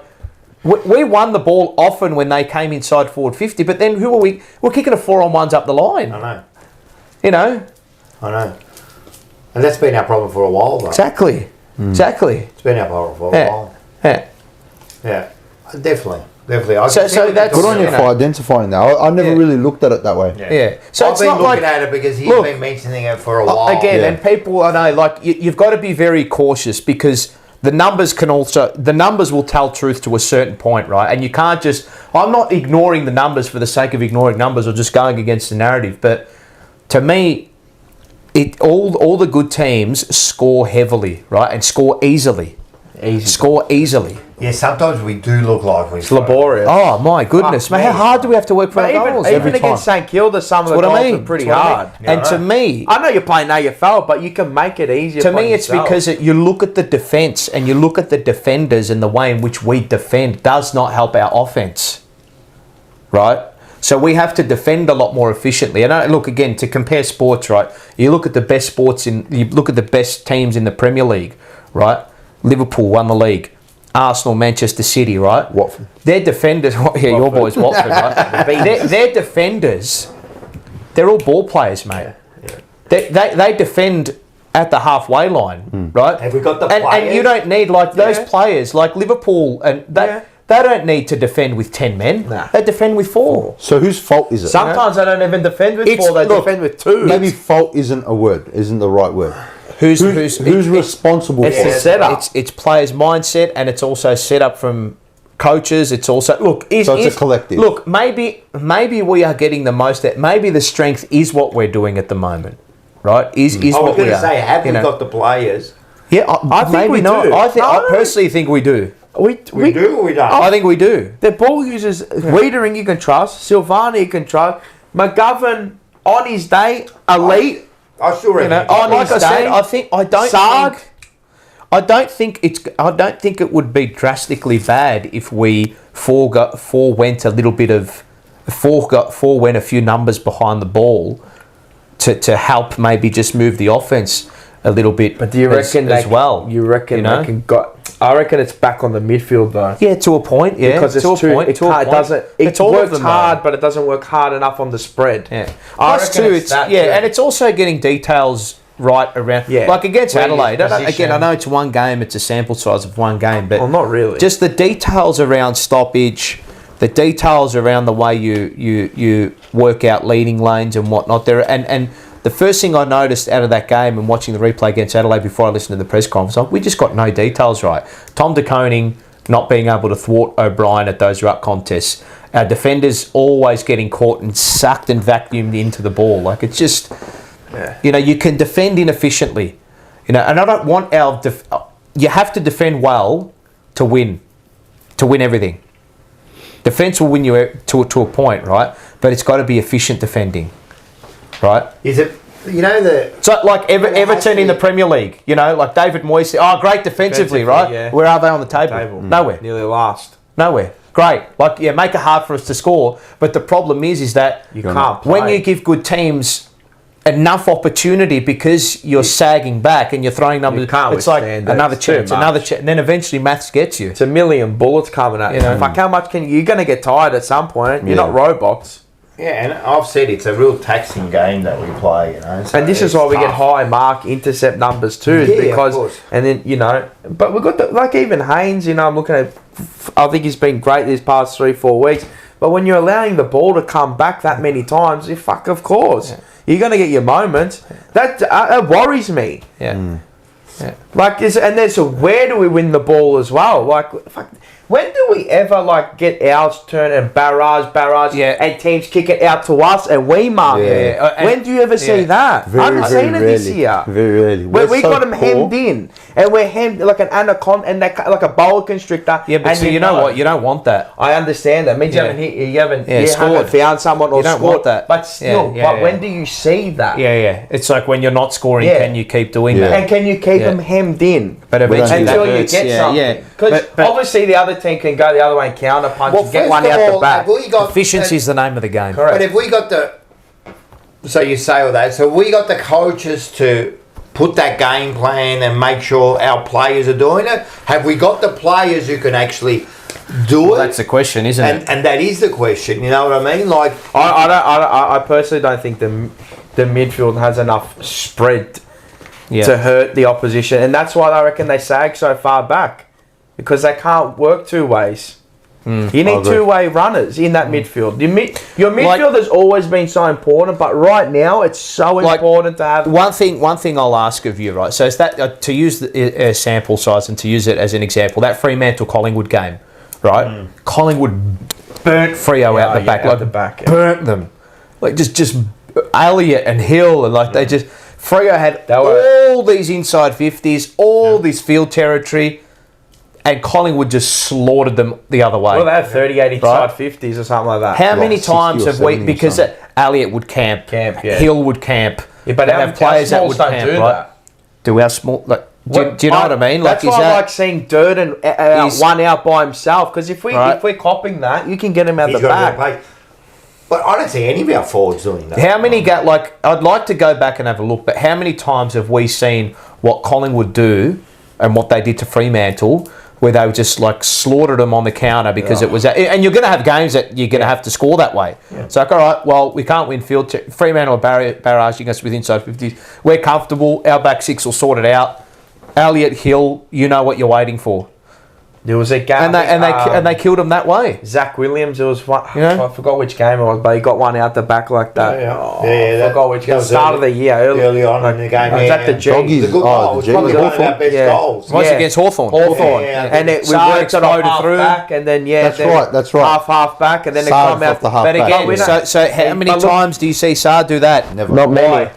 we won the ball often when they came inside forward 50. But then who are we? We're kicking a 4-on-1s up the line. I know. And that's been our problem for a while, though. Exactly. It's been our problem for a Yeah. while. Yeah. Yeah, definitely. I So- can so see what that's- Good you're on you talking for about. identifying that. I never Yeah. really looked at it that way. Yeah. So I've it's been not looking like at it because he's look, been mentioning it for a while. again, Yeah. and people I know like you've got to be very cautious because the numbers will tell truth to a certain point, right? And you can't just. I'm not ignoring the numbers for the sake of ignoring numbers or just going against the narrative, but to me, all the good teams score heavily, right, and score easily. Score easily. Yeah, sometimes we do look like we're It's laborious. Oh my goodness, Fuck man! How me. hard do we have to work for But our goals every even time? against St Kilda, some of the That's what goals I mean. are pretty That's what I hard. mean. Yeah, And I to know. me, I know you're playing AFL, but you can make it easier. to for me, it's yourself. because you look at the defence and you look at the defenders and the way in which we defend does not help our offence, right? So we have to defend a lot more efficiently. And look again to compare sports, right? You look at the best you look at the best teams in the Premier League, right? Liverpool won the league. Arsenal, Manchester City, right? Watford. Their defenders, your boys, Watford, right? their defenders, they're all ball players, mate. They defend at the halfway line, right? Have we got the and players? you don't need like those Yeah. players, like Liverpool, and they don't need to defend with 10 men. Nah. They defend with 4. So whose fault is it? Sometimes they don't even defend with It's- 4; they look, defend with 2. Maybe fault isn't a word, isn't the right word. Who's Who's responsible it's for the it? setup. It's players' mindset, and it's also set up from coaches. It's also So it's a collective. Look, maybe we are getting the most. Maybe the strength is what we're doing at the moment, right? Is I was what going we to are. say, have we you know. got the players? Yeah, I think maybe we not. do. I No. personally think we do. We do or we don't? I think we do. The ball users, Wiedering you can trust, Silvani you can trust, McGovern on his day, elite. I still reckon. know, we got on the Like I his said, day, I don't think it would be drastically bad if we went a little bit of went a few numbers behind the ball to help maybe just move the offense a little bit. But do you reckon as well? You reckon you know? they can got? I reckon it's back on the midfield though. Yeah, to a point. Yeah, Because it's to a too, point. it, to a can't- it point. doesn't. It's It all of works them, hard, though. but it doesn't work hard enough on the spread. Yeah. I Plus reckon two, it's it's that, yeah, too. and it's also getting details right around. Yeah. Like against Where your Adelaide. I position- know it's one game. It's a sample size of one game, but Well, not really. just the details around stoppage, the details around the way you work out leading lanes and whatnot. There and the first thing I noticed out of that game and watching the replay against Adelaide before I listened to the press conference, we just got no details right. Tom De Koning not being able to thwart O'Brien at those ruck contests. Our defenders always getting caught and sucked and vacuumed into the ball. Like it's just, you can defend inefficiently, and I don't want you have to defend well to win everything. Defence will win you to a point, right? But it's got to be efficient defending, right? Is it You know the So like Everton in the Premier League, you know, like David Moyes. Oh, great defensively, right? yeah. Where are they on the table? Nowhere. Nearly last. Nowhere. Great. Like, yeah, make it hard for us to score. But the problem is that You can't play. when you give good teams enough opportunity because you're sagging back and you're throwing numbers, You can't it's like withstand it. another It's too chance, much. another chance, and then eventually maths gets you. It's a million bullets coming at you. You know. Fuck, how much you're going to get tired at some point. You're Yeah. not robots. yeah, and I've said it's a real taxing game that we play. You know, so And this is it's why we get tough. high mark intercept numbers too, is Yeah, of because course. and then but we got like even Haynes, I'm looking at. I think he's been great these past 3-4 weeks. But when you're allowing the ball to come back that many times, of course you're going to get your moments. That worries me. Yeah. Like, where do we win the ball as well? Like, fuck, when do we ever like get ours turn and barrage, and teams kick it out to us and we mark it? When do you ever see that? I haven't seen it this year. Very rarely. Where we so got them poor. hemmed in, and we're hemmed like an anaconda and like a boa constrictor. Yeah, but and so you know what? You don't want that. I understand that. It means Yeah. you haven't scored. found someone or You don't scored want that. But still, Yeah, yeah. when do you see that? Yeah. It's like when you're not scoring, Yeah. can you keep doing Yeah. that? And can you keep Yeah. them hemmed in? But eventually Until that you hurts. get Yeah, something. yeah. Because But- obviously the other team can go the other way and counter punch and get first one of out all, the back. have we got Efficiency is the name of the game. Correct. But if we got so you say all that, so we got the coaches to put that game plan and make sure our players are doing it. Have we got the players who can actually do it? That's the question, isn't it? And that is the question. You know what I mean? Like, I personally don't think the midfield has enough spread Yeah. to hurt the opposition, and that's why I reckon they sag so far back, because they can't work two ways. You need agree. two-way runners in that midfield. Your midfield has always been so important, but right now it's so important to have. One thing I'll ask of you, right? So is that to use the sample size and to use it as an example, that Fremantle Collingwood game, right? Collingwood burnt Freo out the back, out like the back, yeah. burnt them, like just Elliott and Hill, and like they just Freo had were- all these inside 50s, all this field territory. And Collingwood just slaughtered them the other way. Well, they had 38 inside Right. 50s or something like that. How many 60 times or have we? 70 or Because something. Elliott would camp, yeah. Hill would camp. Yeah, but They'd our smalls don't do that. Do our small? Like, do you know what I mean? Like, That's why I like seeing Durden one out by himself. Because if we're copying that, you can get him out he's the got to back. play. But I don't see any of our forwards doing that. How many get like? I'd like to go back and have a look, but how many times have we seen what Collingwood do and what they did to Fremantle, where they just like slaughtered them on the counter because it was, and you're going to have games that you're going to have to score that way. Yeah. So like, all right, well, we can't win field. Fremantle are barraging us with inside 50s. We're comfortable. Our back six will sort it out. Elliott, Hill, you know what you're waiting for, There was a game, and they killed him that way. Zach Williams. There was one. You know? I forgot which game it was, but he got one out the back like that. I forgot which that game. was Start of the year, early on in the game. Was that the G? Doggies. It was a good goal. It was the probably G. one of our best Yeah. goals. Was against Hawthorn. Hawthorn. Yeah. And we Saad worked it off exploded half through. back, and then That's right. half back, and then it Saad come out off the half But back. again, we don't- so how many But look- times do you see Saad do that? Never. Not many. Why?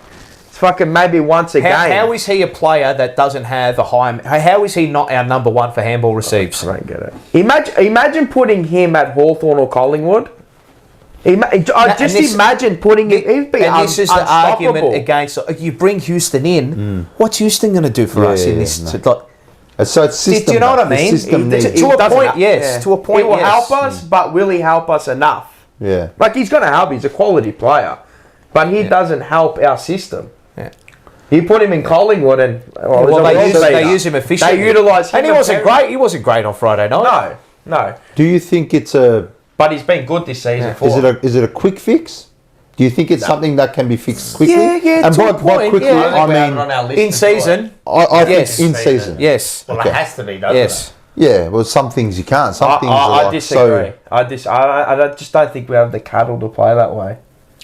It's fucking maybe once a game. How is he a player that doesn't have a high? How is he not our number one for handball receives? I don't get it. Imagine putting him at Hawthorn or Collingwood. Imagine putting him. He'd be And this is the argument unstoppable. against. You bring Houston in. What's Houston going to do for us in this? no. So it's system. Do you know what I the mean? System He- needs. he To a doesn't point, ha- yes. To a point, He will yes. help us, but will he help us enough? Yeah. Like, he's going to help. He's a quality player, but he doesn't help our system. Yeah. You put him in Collingwood, and Well, they use him efficiently. They utilise him, and he wasn't great. He wasn't great on Friday night. No. Do you think it's a? But he's been good this season. For Is it a quick fix? Do you think it's something that can be fixed quickly? Yeah, And to a by point, quickly, yeah. I mean In season, I Yes. think in season. yes, Well, Okay. it has to be, doesn't yes. Yeah. Well, some things you can't. Some things are I like disagree. so. I just don't think we have the cattle to play that way. it?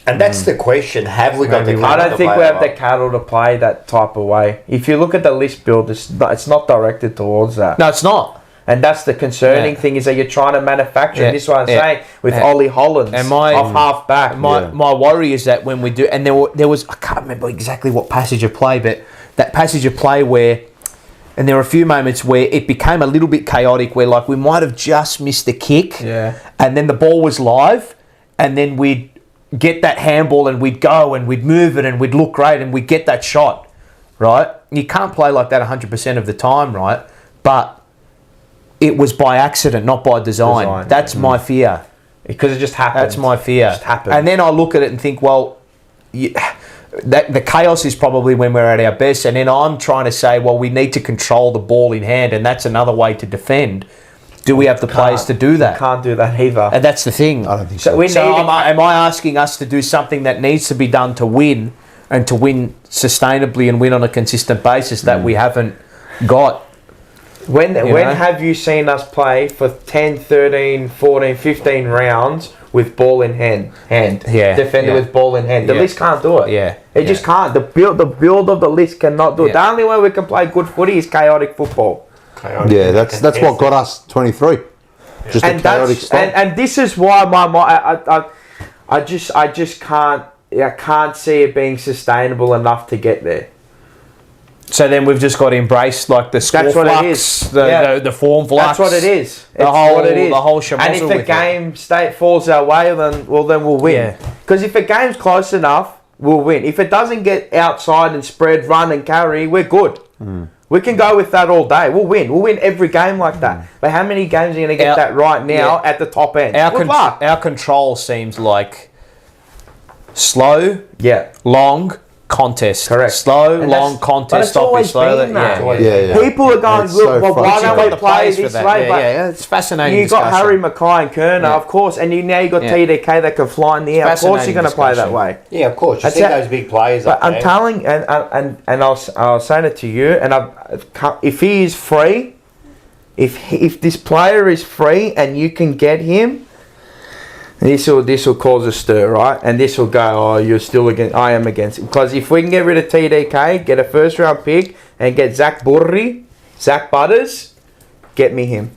And that's the question. Have we got the I don't think we have the the cattle to play that type of way. If you look at the list build, it's not directed towards that. No, it's not. And that's the concerning Yeah. thing, is that you're trying to manufacture. Yeah. And this is what I'm Yeah. saying with Yeah. Ollie Hollands And my- off half back. My worry is that when we do, and there was I can't remember exactly what passage of play, but that passage of play where, and there were a few moments where it became a little bit chaotic, where like we might have just missed the kick, Yeah. and then the ball was live, and then we'd get that handball and we'd go and we'd move it and we'd look great and we'd get that shot, right? You can't play like that 100% of the time, right? But it was by accident, not by design. That's my fear. Because it just happened. That's my fear. It just happened. And then I look at it and think, well, the chaos is probably when we're at our best. And then I'm trying to say, well, we need to control the ball in hand, and that's another way to defend. Do we have the players to do that? Can't do that either. And that's the thing. I don't think so. Am I asking us to do something that needs to be done to win, and to win sustainably and win on a consistent basis that we haven't got? When have you seen us play for 10, 13, 14, 15 rounds with ball in hand? Defender with ball in hand. The list can't do it. It just can't. The build of the list cannot do it. The only way we can play good footy is chaotic football. That's what got us 23. Just a chaotic start. And this is why I just can't see it being sustainable enough to get there. So then we've just got to embrace like the score flux, the form flux. That's what it is. The whole schmozzle. And if the game state falls our way, then we'll win. Because if a game's close enough, we'll win. If it doesn't get outside and spread, run and carry, we're good. We can go with that all day. We'll win. We'll win every game like that. But how many games are you going to get that right now at the top end? Our control seems like slow, long, contest. Correct. Slow, long contest. But it's always been that. People are going, why don't we play this way? Yeah, it's fascinating. You got Harry Mackay and Kerner, of course, and now you got TDK that can fly in the air. Of course, you're going to play that way. Yeah, of course. You see those big players. But I'm telling, and I was saying it to you, and if he is free, if this player is free, and you can get him. This will cause a stir, right? And this will go, oh, you're still against, I am against it. Because if we can get rid of TDK, get a first round pick, and get Zach Butters, get me him.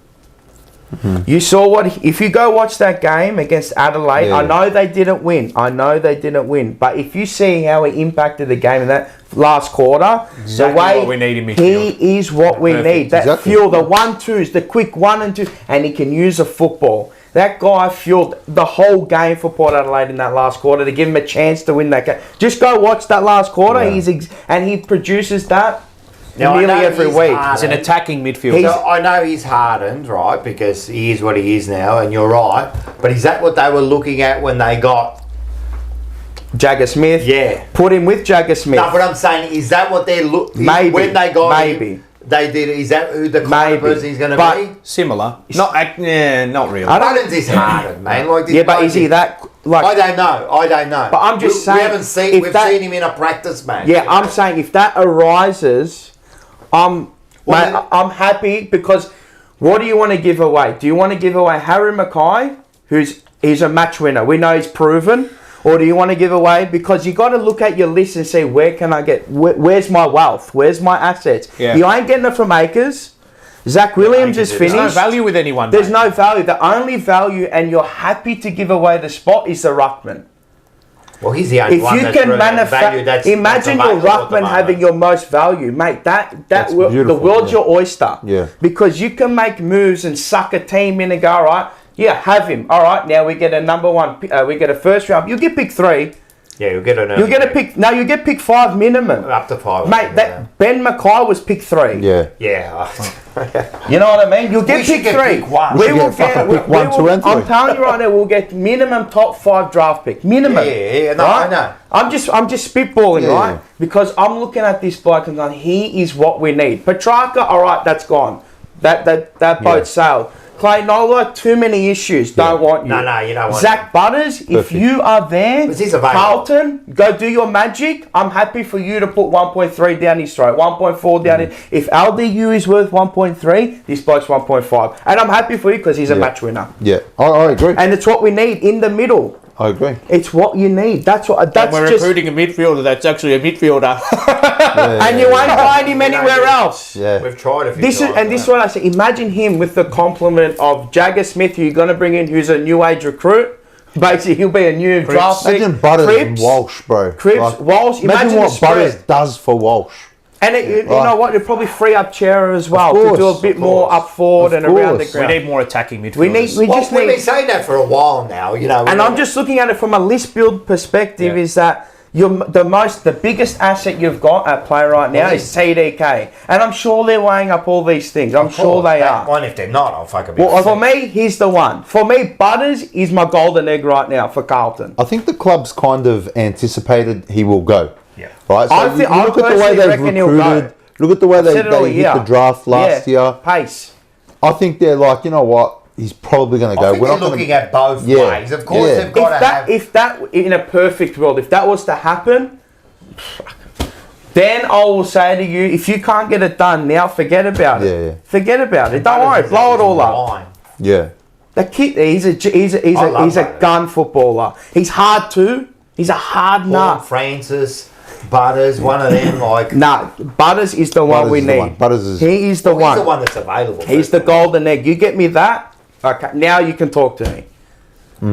You saw if you go watch that game against Adelaide, I know they didn't win. But if you see how he impacted the game in that last quarter, the way what we need in midfield. He is what we need. That fuel, the 1-2s, the quick 1 and 2, and he can use a football. That guy fueled the whole game for Port Adelaide in that last quarter to give him a chance to win that game. Just go watch that last quarter. And he produces that nearly every week. He's an attacking midfielder. I know he's hardened, right, because he is what he is now, and you're right. But is that what they were looking at when they got Jagger Smith? Yeah. Put him with Jagger Smith. No, but I'm saying, is that what they're looking Maybe. when they got him? They did. Is that who the kind of person he's going to be? Similar. Not really. Harden's is Harden, man. But is he that? Like, I don't know. But I'm just saying, we haven't seen. We've seen him in a practice match. Yeah, I'm saying if that arises, I'm happy because what do you want to give away? Do you want to give away Harry Mackay, he's a match winner? We know he's proven. Or do you want to give away? Because you got to look at your list and say, where can I get? Where's my wealth? Where's my assets? Yeah. You ain't getting it from Acres. Zach Williams is finished. There's no value with anyone. There's no value. The only value, and you're happy to give away the spot, is the ruckman. Well, he's the only one that's value. Imagine your ruckman having your most value, mate. The world's your oyster. Yeah. Because you can make moves and suck a team in and go, all right. Yeah, have him. All right, now we get a number one. We get a first round. You get pick 3. Yeah, you'll get an. You get a pick. No, you get pick 5 minimum. Up to 5, mate. Ben Mackay was pick 3. Yeah. You know what I mean? You'll get pick 3. Pick 1. We will get pick 1, 2, and 3. I'm telling you right now, we'll get minimum top 5 draft pick. Minimum. Yeah. No, right? I know. I'm just spitballing, right? Because I'm looking at this bloke and going, he is what we need. Petrarca, all right, that's gone. That boat sailed. Clay, no, like too many issues. Don't want you. No, you don't want Zach Butters, if you are there, Carlton, go do your magic. I'm happy for you to put 1.3 down his throat, 1.4 down his. If LDU is worth 1.3, this bloke's 1.5. And I'm happy for you because he's a match winner. Yeah, I agree. And it's what we need in the middle. I agree. It's what you need. That's we're recruiting a midfielder that's actually a midfielder. And you won't find him anywhere else. Yeah. We've tried a few times. This is what I say. Imagine him with the complement of Jagger Smith, who you're going to bring in, who's a new age recruit. Basically, he'll be a new draft pick. Imagine Butters and Walsh, bro. Walsh. Imagine what Butters does for Walsh. And you know what? It'll probably free up Chera as well to do a bit more up forward and around the course. We ground. need more attacking midfielders. We just We've need. been saying that for a while now, you know. And I'm just looking at it from a list build perspective. Is that the biggest asset you've got at play right now is TDK, and I'm sure they're weighing up all these things. I'm sure they are. One, if they're not, I'll fucking be. Well, for me, he's the one. For me, Butters is my golden egg right now for Carlton. I think the club's kind of anticipated he will go. Yeah. Right. So I look at the way they've reckon he'll recruited. Look at the way they said it all hit year. the draft last year. Pace. I think they're like, you know what? He's probably going to go. I think they're looking at both ways. Of course, they've got to have. If that, in a perfect world, if that was to happen, then I will say to you, if you can't get it done now, forget about it. Yeah. Forget about it. Don't worry, blow it all up. Yeah. The kid, he's a gun footballer. He's hard too. He's a hard nut. Francis, Butters, one of them. Like Nah, Butters is the one we need. Butters is. He is the he's one. the one that's available. He's the golden egg. You get me that? Okay, now you can talk to me.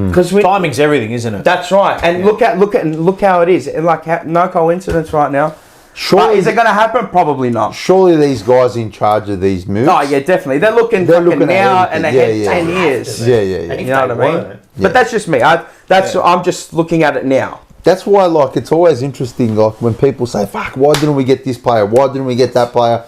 Because Timing's everything, isn't it? that's right. And look how it is. And like no coincidence right now. Surely, Is it going to happen? Probably not. surely these guys in charge of these moves. Oh yeah, definitely. They're looking They're fucking looking at now everything. and ahead Yeah, 10 yeah. years. Yeah, yeah, And yeah. if You know they what I mean? weren't, But that's just me. I'm just looking at it now. That's why, like, it's always interesting, like, when people say, "Fuck, why didn't we get this player? Why didn't we get that player?"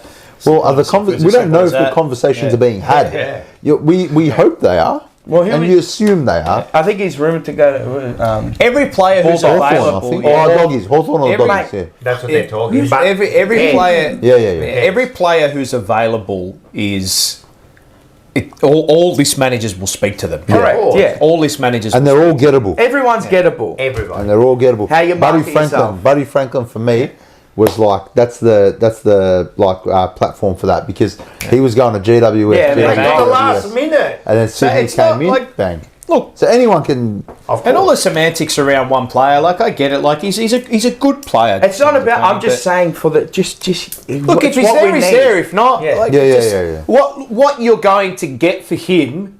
Well, are we don't know if the conversations are being had. Yeah. We hope they are. Well, and you assume they are. I think he's rumoured to go to. Every player who's Hawthorn, I available. think. yeah. Doggies. Hawthorn or Every- Doggies, yeah. that's what they're talking about. Every player. Yeah. Every player who's available is. All list managers will speak to them. Correct. Yeah. All list managers. And they're all gettable. Everyone's gettable. Everybody. And they're all gettable. How you Buddy market Franklin. yourself. Buddy Franklin for me was like that's the platform for that because he was going to GWS. Yeah, They man. got the GWS, last minute. and then Sydney it's not came in, like- bang. Look, So anyone can. and all the semantics around one player, like I get it. Like he's a good player. It's not about. I'm just saying for the just. Look, if it's he's what we there, he's need. there. If not, Yeah. like, Yeah. it's just what you're going to get for him.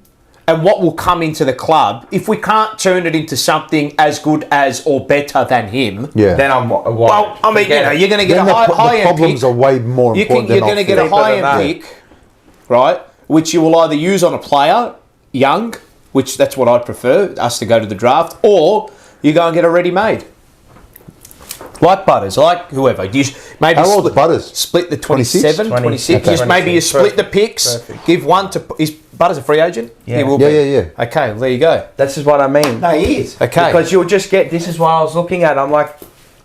And what will come into the club if we can't turn it into something as good as or better than him? Yeah. Then I'm. Well, I mean, you're going to get Then a high the end problems pick. are way more important. You're going to get a high end that. pick, right? Which you will either use on a player, young, which that's what I'd prefer, us to go to the draft, or you go and get a ready made. Like Butters, like whoever. Maybe How old's Butters? split the 26? 27, 26. Okay. Maybe you split the picks, Perfect. give one to... Is Butters a free agent? Yeah. He will Yeah, be. yeah. Okay, well, there you go. This is what I mean. No, he is. Okay. Because you'll just get. This is what I was looking at. I'm like,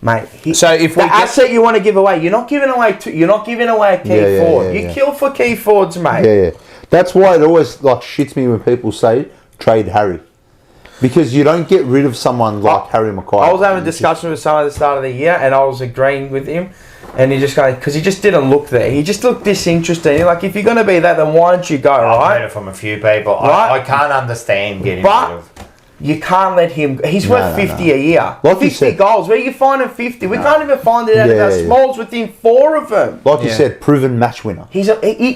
mate. So if we the get- asset you want to give away, you're not giving away. You're not giving away a key Yeah, forward. yeah, You yeah. kill for key forwards, mate. Yeah. That's why it always like shits me when people say trade Harry, because you don't get rid of someone like Harry Mackay. I was having a discussion with someone at the start of the year, and I was agreeing with him. And he just going because he just didn't look there. He just looked disinterested. Like, if you're going to be that, then why don't you go? I've Right? heard it from a few people. Right. I can't understand getting But rid of. you can't let him. He's worth 50 a year. Like you 50 said- goals. Where you finding 50? We can't even find it out of Yeah, our yeah. Smalls within 4 of them. Like you Yeah. said, proven match winner. You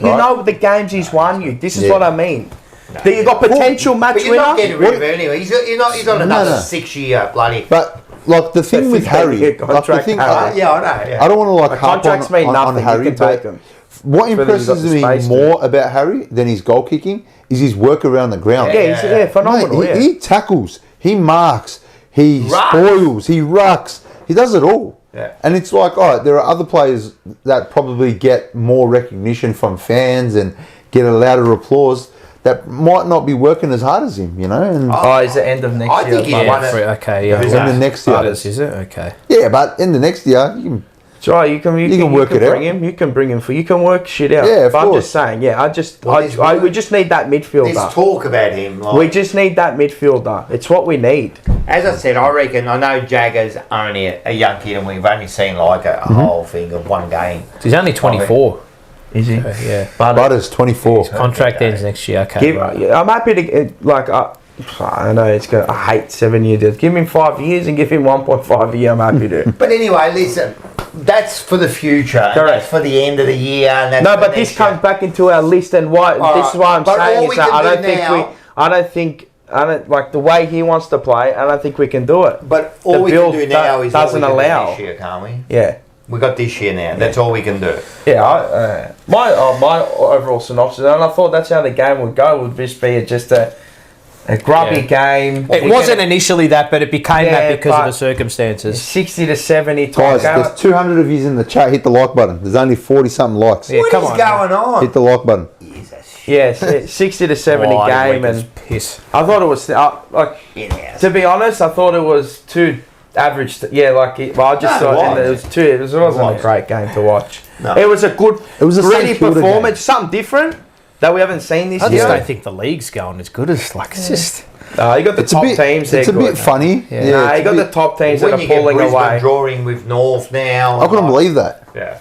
know the games he's won you. This is Yeah. what I mean. That you got potential match But you're not winner. getting rid of him anyway. He's on another No. 6-year bloody. But like the thing with 15-year Harry, like the contract, thing, Harry. Yeah, I know. Yeah. I don't want to like harp Contracts mean on nothing. Harry, You can take but them. what Whether you've got impresses the me space to. more about Harry than his goal kicking is his work around the ground. Yeah, he's phenomenal. Mate, Yeah. he tackles, he marks, he Rucks. spoils, he rucks, he does it all. Yeah. And it's like, all right, there are other players that probably get more recognition from fans and get a louder applause that might not be working as hard as him, you know. And Oh, it's the end of next I year. think he's but- won it. Okay, yeah. Who's in the next year, Butters, is it? Okay. yeah, but in the next year, you can, It's all right. You can work it out. bring him. You can bring him for. You can work shit out. Yeah, of but I'm course. just saying. Yeah, Well, we just need that There's midfielder. talk about him. Like, We just need that midfielder. It's what we need. as I said, I reckon. I know Jagger's only a young kid, and we've only seen like a whole thing of one game. He's only 24. Is he? Yeah. Butters 24. Contract ends next year. Okay. Give, right. I'm happy to like. I know it's going. I hate 7-year deals. Give him 5 years and give him 1.5 a year. I'm happy to. But anyway, listen, that's for the future. And Correct. that's for the end of the year. And that's No, for but this next year. comes back into our list, and why? All This is right. why I'm But all saying we is that can I do don't think now- I don't like the way he wants to play. I don't think we can do it. But all The we can bill do now is what doesn't we can do allow. this year, can't we? Yeah. We got this year now. That's all we can do. Yeah, my overall synopsis, and I thought that's how the game would go. Would just be just a grubby game. It wasn't initially that, but it became that because of but the circumstances. 60 to 70 type Guys, game. there's 200 of you in the chat. Hit the like button. There's only 40 something likes. Yeah, What come is on. going on? Hit the like button. Yes, 60 to 70 Oh, I game, think it's and piss. I thought it was to be honest, I thought it was too average. I just thought it wasn't a great game to watch. No. It was a good, It was a gritty St Kilda performance, game. something different that we haven't seen this I just year. don't think the league's going as good as it's just. You got the It's a top bit. teams. It's a they're bit good. funny. Yeah. Yeah. Nah, it's you a got bit- the top teams When that you are get pulling Brisbane away. drawing with North now. I couldn't believe that. Yeah.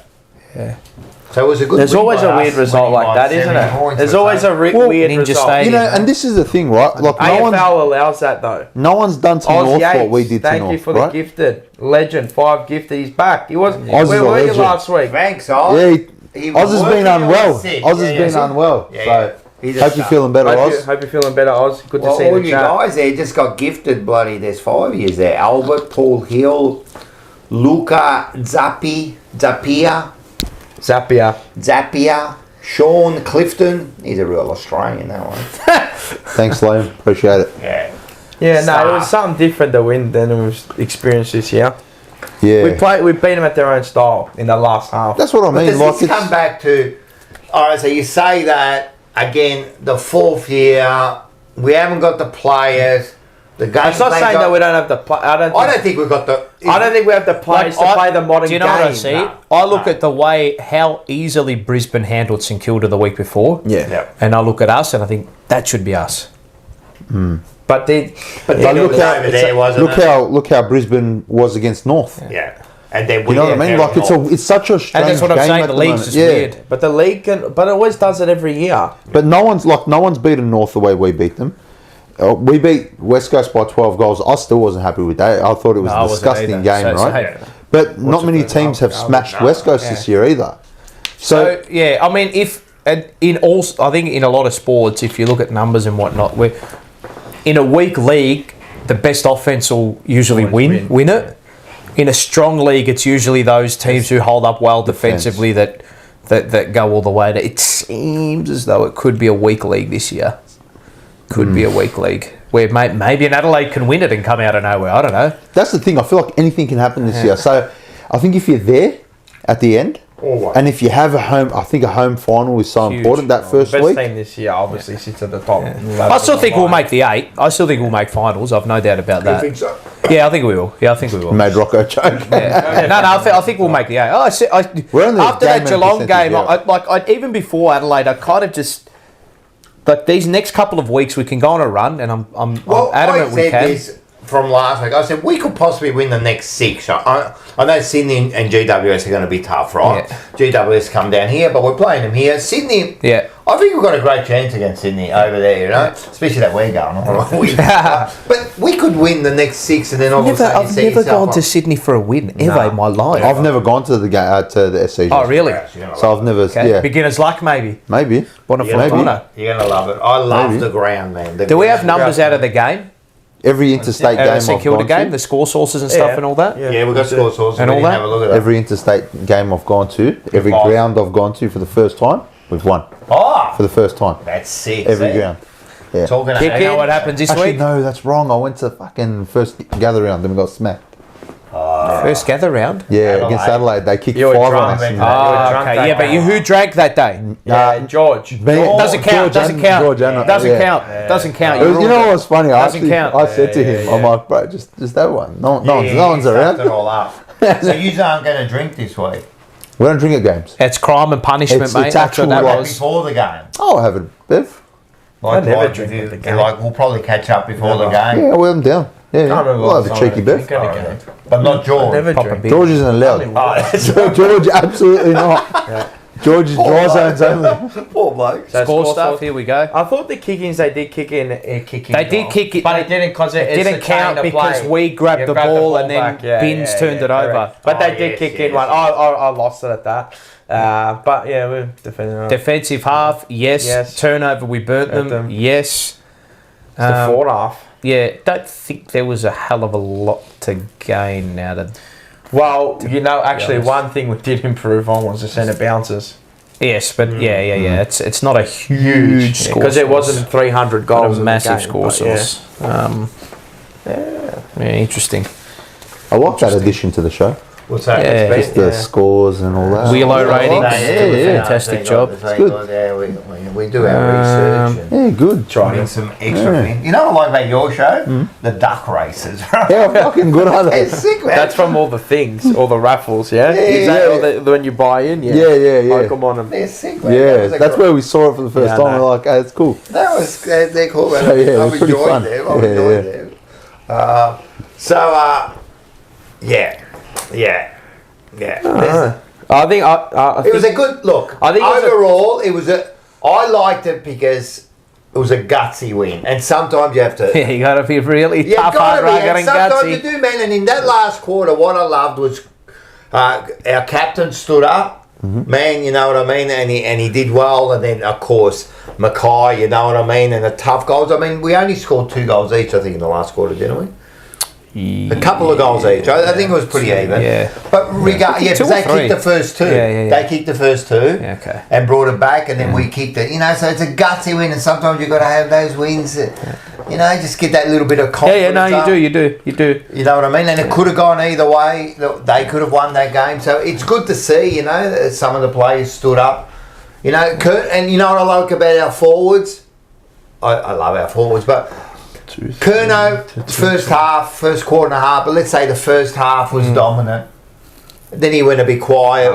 Yeah. So it was a good. There's win always by a weird us, result winning like by that, isn't 70 it? points There's or always a something. weird Ninja result. Stadium. You know, and this is the thing, right? Like no one's AFL allows that though. no one's done to Oz North Yates, what we did to thank North, you for right? the gifted legend. 5 gifted. He's back. He was. Oz Where is a were you legend. last week? Thanks, Oz. Yeah, He was Oz has working been or unwell. sick. Oz has Yeah, been yeah. unwell. Yeah, So yeah. He's a hope you're star. feeling better, Oz. Hope you're feeling better, Oz. Good to Well, see all you in the you chat. guys there just got gifted. Bloody, there's 5 years there. Albert, Paul Hill, Luca Zappia, Sean Clifton. He's a real Australian, that one. Thanks, Liam. Appreciate it. Yeah. Yeah, no, it Star. was something different to win than we've experienced this year. Yeah, We beat them at their own style in the last half. that's what I But mean. does Like this come back to? All right, so you say that again. The 4th year, we haven't got the players. The game. It's not saying that we don't have the play. I don't think we've got the. I don't think we have the players to play the modern Do you know game. what I see? No. I look at the way how easily Brisbane handled St Kilda the week before. Yeah. Yeah. And I look at us and I think that should be us. But they, But But then it look was how over there, wasn't look it? how Brisbane was against North. Yeah. And then You know what I mean? Like it's such a strange And that's what I'm game saying. at The the league's moment. just Yeah. weird. but the league but it always does it every year. But no one's beaten North the way we beat them. We beat West Coast by 12 goals. I still wasn't happy with that. I thought it was No, I a wasn't disgusting either. game, So- right? Yeah. But not many the teams have goal? smashed No. West Coast this year either. So yeah, I mean, I think in a lot of sports, if you look at numbers and whatnot, we're in a weak league, the best offense will usually win it. In a strong league, it's usually those teams who hold up well defensively that go all the way. It seems as though it could be a weak league this year. Could be a weak league where maybe an Adelaide can win it and come out of nowhere. I don't know. That's the thing. I feel like anything can happen this year. So I think if you're there at the end, Always. and if you have a home final is so Huge. important that first Best week. team this year obviously sits at the top. I still think we'll make the 8. I still think we'll make finals. I've no doubt about that. so? Yeah, I think we will. Made Rocco choke. Yeah. No, I think we'll make the 8. We're only After game that and Geelong percentage, game, yeah. even before Adelaide, I kind of just like these next couple of weeks we can go on a run, and I'm Well, adamant I we said can. this from last week. I said we could possibly win the next 6. I know Sydney and GWS are going to be tough, right? Yeah. GWS come down here, but we're playing them here. Sydney, Yeah. I think we've got a great chance against Sydney over there, you know, especially that we're going. But we could win the next 6, and then all of a sudden you I've see never yourself gone on- to Sydney for a win ever in my life. I've never gone to the SCG. Oh, really? So I've never. Okay. Yeah, Beginner's luck, maybe. maybe. Bonafortuna. You're going to love it. I love Maybe. the ground, man. Do we have numbers out of the game? Every interstate game St I've Kilda gone game, to. the score sources and stuff and all that? Yeah, we've got score sources. And We all didn't that? have a look at that. Every interstate game I've gone to, every lost. ground I've gone to for the first time, we've won Oh, for the first time. that's sick. Every see? ground. Yeah. Talking You know about what happens this Actually, week? no, that's wrong. I went to fucking first gather round, then we got smacked. First gather round? Yeah, Adelaide. against Adelaide, they kicked You were 5 on drunk, us. man. and- You were Oh, drunk okay. that Yeah, but game. who drank that day? Yeah, George. Me- Doesn't count. George Doesn't and- count. George and- Doesn't yeah. count. Doesn't count. It was- You're you know all what was funny? Doesn't count. I said to him, I'm yeah. like, bro, just that one. No one's It around. all up. So you aren't going to drink this week? We don't drink at games. It's crime and punishment, It's- mate. it's That's what actual that like- was. Before the game. I'll have a bev. Like, never like, drink if at the you- game. like we'll probably catch up before the game. Yeah, well, I'm down. Yeah, Can't remember we'll have last a time cheeky I bev. drank at a game. But not George. Never Pop a drink. beer. George isn't allowed. Oh, that's George, absolutely not. George is dry zones only. poor bloke. So Score stuff. stuff. Here we go. I thought the kick-ins they did kick in. They did kick it, but it didn't because It didn't count because we grabbed the ball and then Binns turned it over. But they Oh, did yes, kick yes. in one. I lost it at that. But yeah, we're defending it. Defensive half, yes. Yes. Turnover, we burnt Burnt them, them. yes. It's the forward half. Yeah, don't think there was a hell of a lot to gain out of Well, actually, one thing we did improve on was the centre bounces. Yes, but yeah. It's not a huge score because it source. wasn't 300 Not goals. a in massive the game, score but source. Interesting. I like that addition to the show. What's that? Yeah. Just the scores and all that. Wheelo ratings. Yeah. Fantastic job. good. Yeah, we do our research. Yeah, good. Trying some extra things. You know what I like about your show? The duck races, right? How fucking good are they? It's sick, man. That's from all the things, all the raffles, yeah? Is that all when you buy in? Yeah. Oh, come on. They're sick, man. Yeah, that's where we saw it for the first time. I know. We're like, hey, it's cool. That was, they're cool, man. So, yeah, it I've was pretty enjoyed fun. them. I've enjoyed them. I think I It was a good look. I think it was overall, I liked it because it was a gutsy win, and sometimes you have to. Yeah, you got to be really You've tough, got hard to be, rugged, and and sometimes you gutsy. do, man. And in that last quarter, what I loved was our captain stood up. Man, you know what I mean, and he did well, and then of course Mackay, you know what I mean, and the tough goals. I mean, we only scored 2 goals each, I think, in the last quarter, didn't we? A couple of goals each. I think it was pretty even. Yeah. But because 2 or they 3. kicked the first 2. Yeah. They kicked the first 2 okay. and brought it back, and then we kicked it. You know, so it's a gutsy win, and sometimes you've got to have those wins that, you know, just get that little bit of confidence. No, up. you do. You know what I mean? And it could have gone either way. They could have won that game. So it's good to see, you know, that some of the players stood up. You know, and you know what I like about our forwards? I love our forwards, but Curnow, first quarter and a half, but let's say the first half was dominant. Then he went a bit quiet.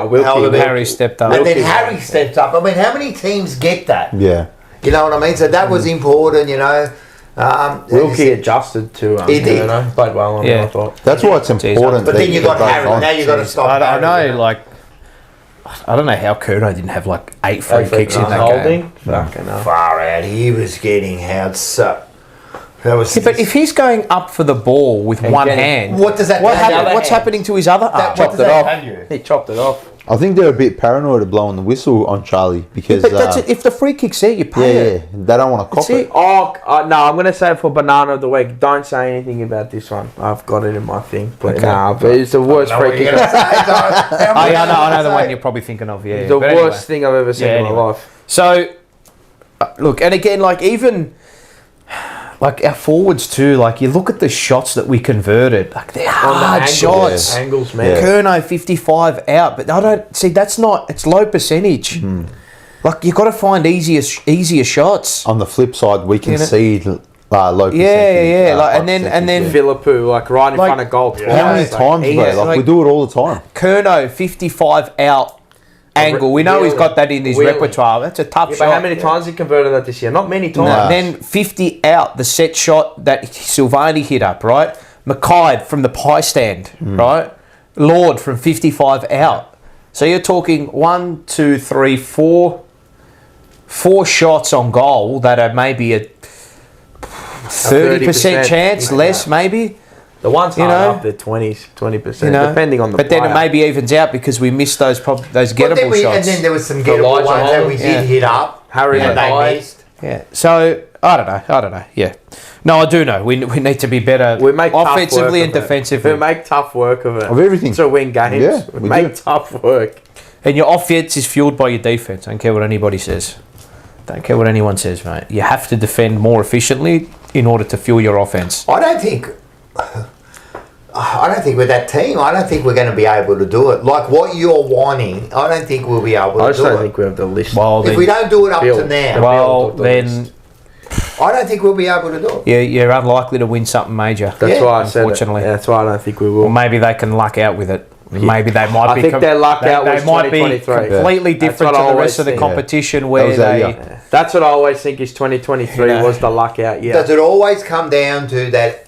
Harry stepped up. And then Harry stepped up. I mean, how many teams get that? Yeah. You know what I mean? So that was important, you know. Wilkie adjusted to He did. you know, played well on it, I thought. That's why it's important. But that then you got both Harry. on. Now you got to stop I Harry. know, like, I don't know how Curnow didn't have like 8 free kicks in that holding. game. Fucking hell. Far out. He was getting held so. That was. Yeah, but if he's going up for the ball with one hand, What does that? what's happening to his other arm? What does that tell you? He chopped it off. I think they're a bit paranoid of blowing the whistle on Charlie because But that's it. If the free kick's there, you pay it. they don't want to cop That's it. it. Oh, no, I'm going to say for Banana of the Week, don't say anything about this one. I've got it in my thing. But Okay. nah, but it's the worst free kick. I know the one you're probably thinking of. Yeah, It's the but worst thing I've ever seen in my anyway. life. So, look, and again, like even like our forwards too. Like you look at the shots that we converted. Like they're hard shots. Angles, man. Curnow 55 out, but I don't see that's not. It's low percentage. Like you got to find easier shots. On the flip side, we You know? concede low percentage. Yeah. Like, high and then percentage, Philippou, like right in Like- front of goal. yeah. How many twice. times, he bro? has, Like, we like- do it all the time. Curnow 55 out angle. We know he's got that in his Wheeling. repertoire. That's a tough Yeah, shot. but how many times he converted that this year? Not many times. Nah. Then 50 out, the set shot that Silvani hit up, right? Mackay from the pie stand, right? Lord from 55 out. So you're talking 1, 2, 3, 4 shots on goal that are maybe a 30% chance, less maybe. The ones You hard know? up there, 20%, You know, depending on the but then it player. maybe evens out because we missed those those But gettable then shots. and then there was some gettable Elijah ones that we Holmes, did hit up. Harry and they Mackay. missed. Yeah. So I don't know. Yeah. No, I do know. We need to be better. We make tough offensively work and of it. defensively. We make tough work of it. Of everything. To win games. Yeah, we we make do. tough work. And your offense is fueled by your defense. I don't care what anybody says. Don't care what anyone says, mate. You have to defend more efficiently in order to fuel your offense. I don't think with that team, I don't think we're going to be able to do it. Like what you're wanting, I don't think we'll be able I to just do don't it. think we have the list. Well, If we don't do it up to Build. now, well build the then list. I don't think we'll be able to do it. you're unlikely to win something major. That's Yeah, why I said it. unfortunately. Yeah, that's why I don't think we Or will. maybe they can luck out with it. Maybe they might I be. think their luck out was They might be 2023. completely That's different what I to the always rest of the think. competition That where was that they. year. That's what I always think is 2023 Yeah. was the luck out year. Does it always come down to that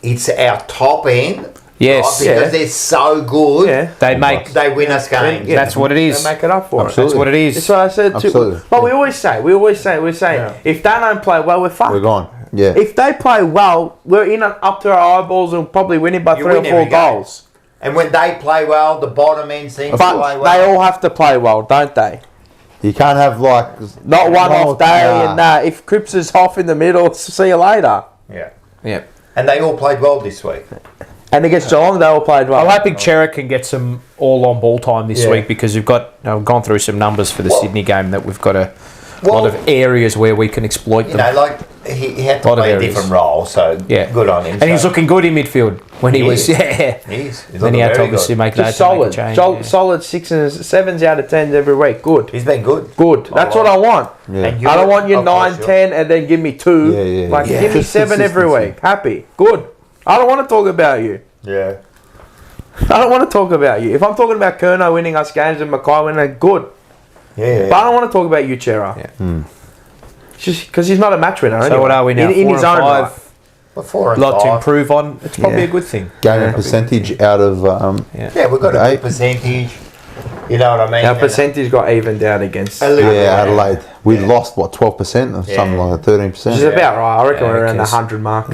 it's our top end? Yes. Right? Because they're so good, Yeah. They make. they win us games. Yeah. That's what it is. They make it up for Absolutely. That's what it is. That's what I said too. Absolutely. But we always say, if they don't play well, we're fucked. We're gone. Yeah. If they play well, we're in up to our eyeballs and probably winning by You 3 or win 4 every game. goals. And when they play well, the bottom end seems to But play well. they all have to play well, don't they? You can't have like Not one no, off day nah. and that. If Cripps is off in the middle, see you later. Yeah. Yeah. And they all played well this week. And against Geelong, they all played well. I'm hoping Cherrick can get some all on ball time this week because we've got I've gone through some numbers for the Sydney game that we've got a lot of areas where we can exploit them. You know, like he had to play a different role, so good on him. And he's looking good in midfield when he was. He is. Then he had to obviously make that solid, change. Solid 6s and 7s out of 10s every week. Good. He's been good. Good. That's what I want. Yeah. I don't want you 9, 10, and then give me 2. Like give me 7 every week. Happy. Good. I don't want to talk about you. Yeah. I don't want to talk about you. If I'm talking about Kerno winning us games and Mackay winning, good. Yeah. But I don't want to talk about you, Chera. Yeah. Just because he's not a match winner. So anyway. what are we now? In his own right. 4 and Lot 5. to improve on. It's probably a good thing. Gaining percentage out of. Yeah, we've got a good percentage. You know what I mean? Our percentage got evened out against. Adelaide. We lost 12% or something like that, 13%. Which is about right. I reckon we're around the 100 mark.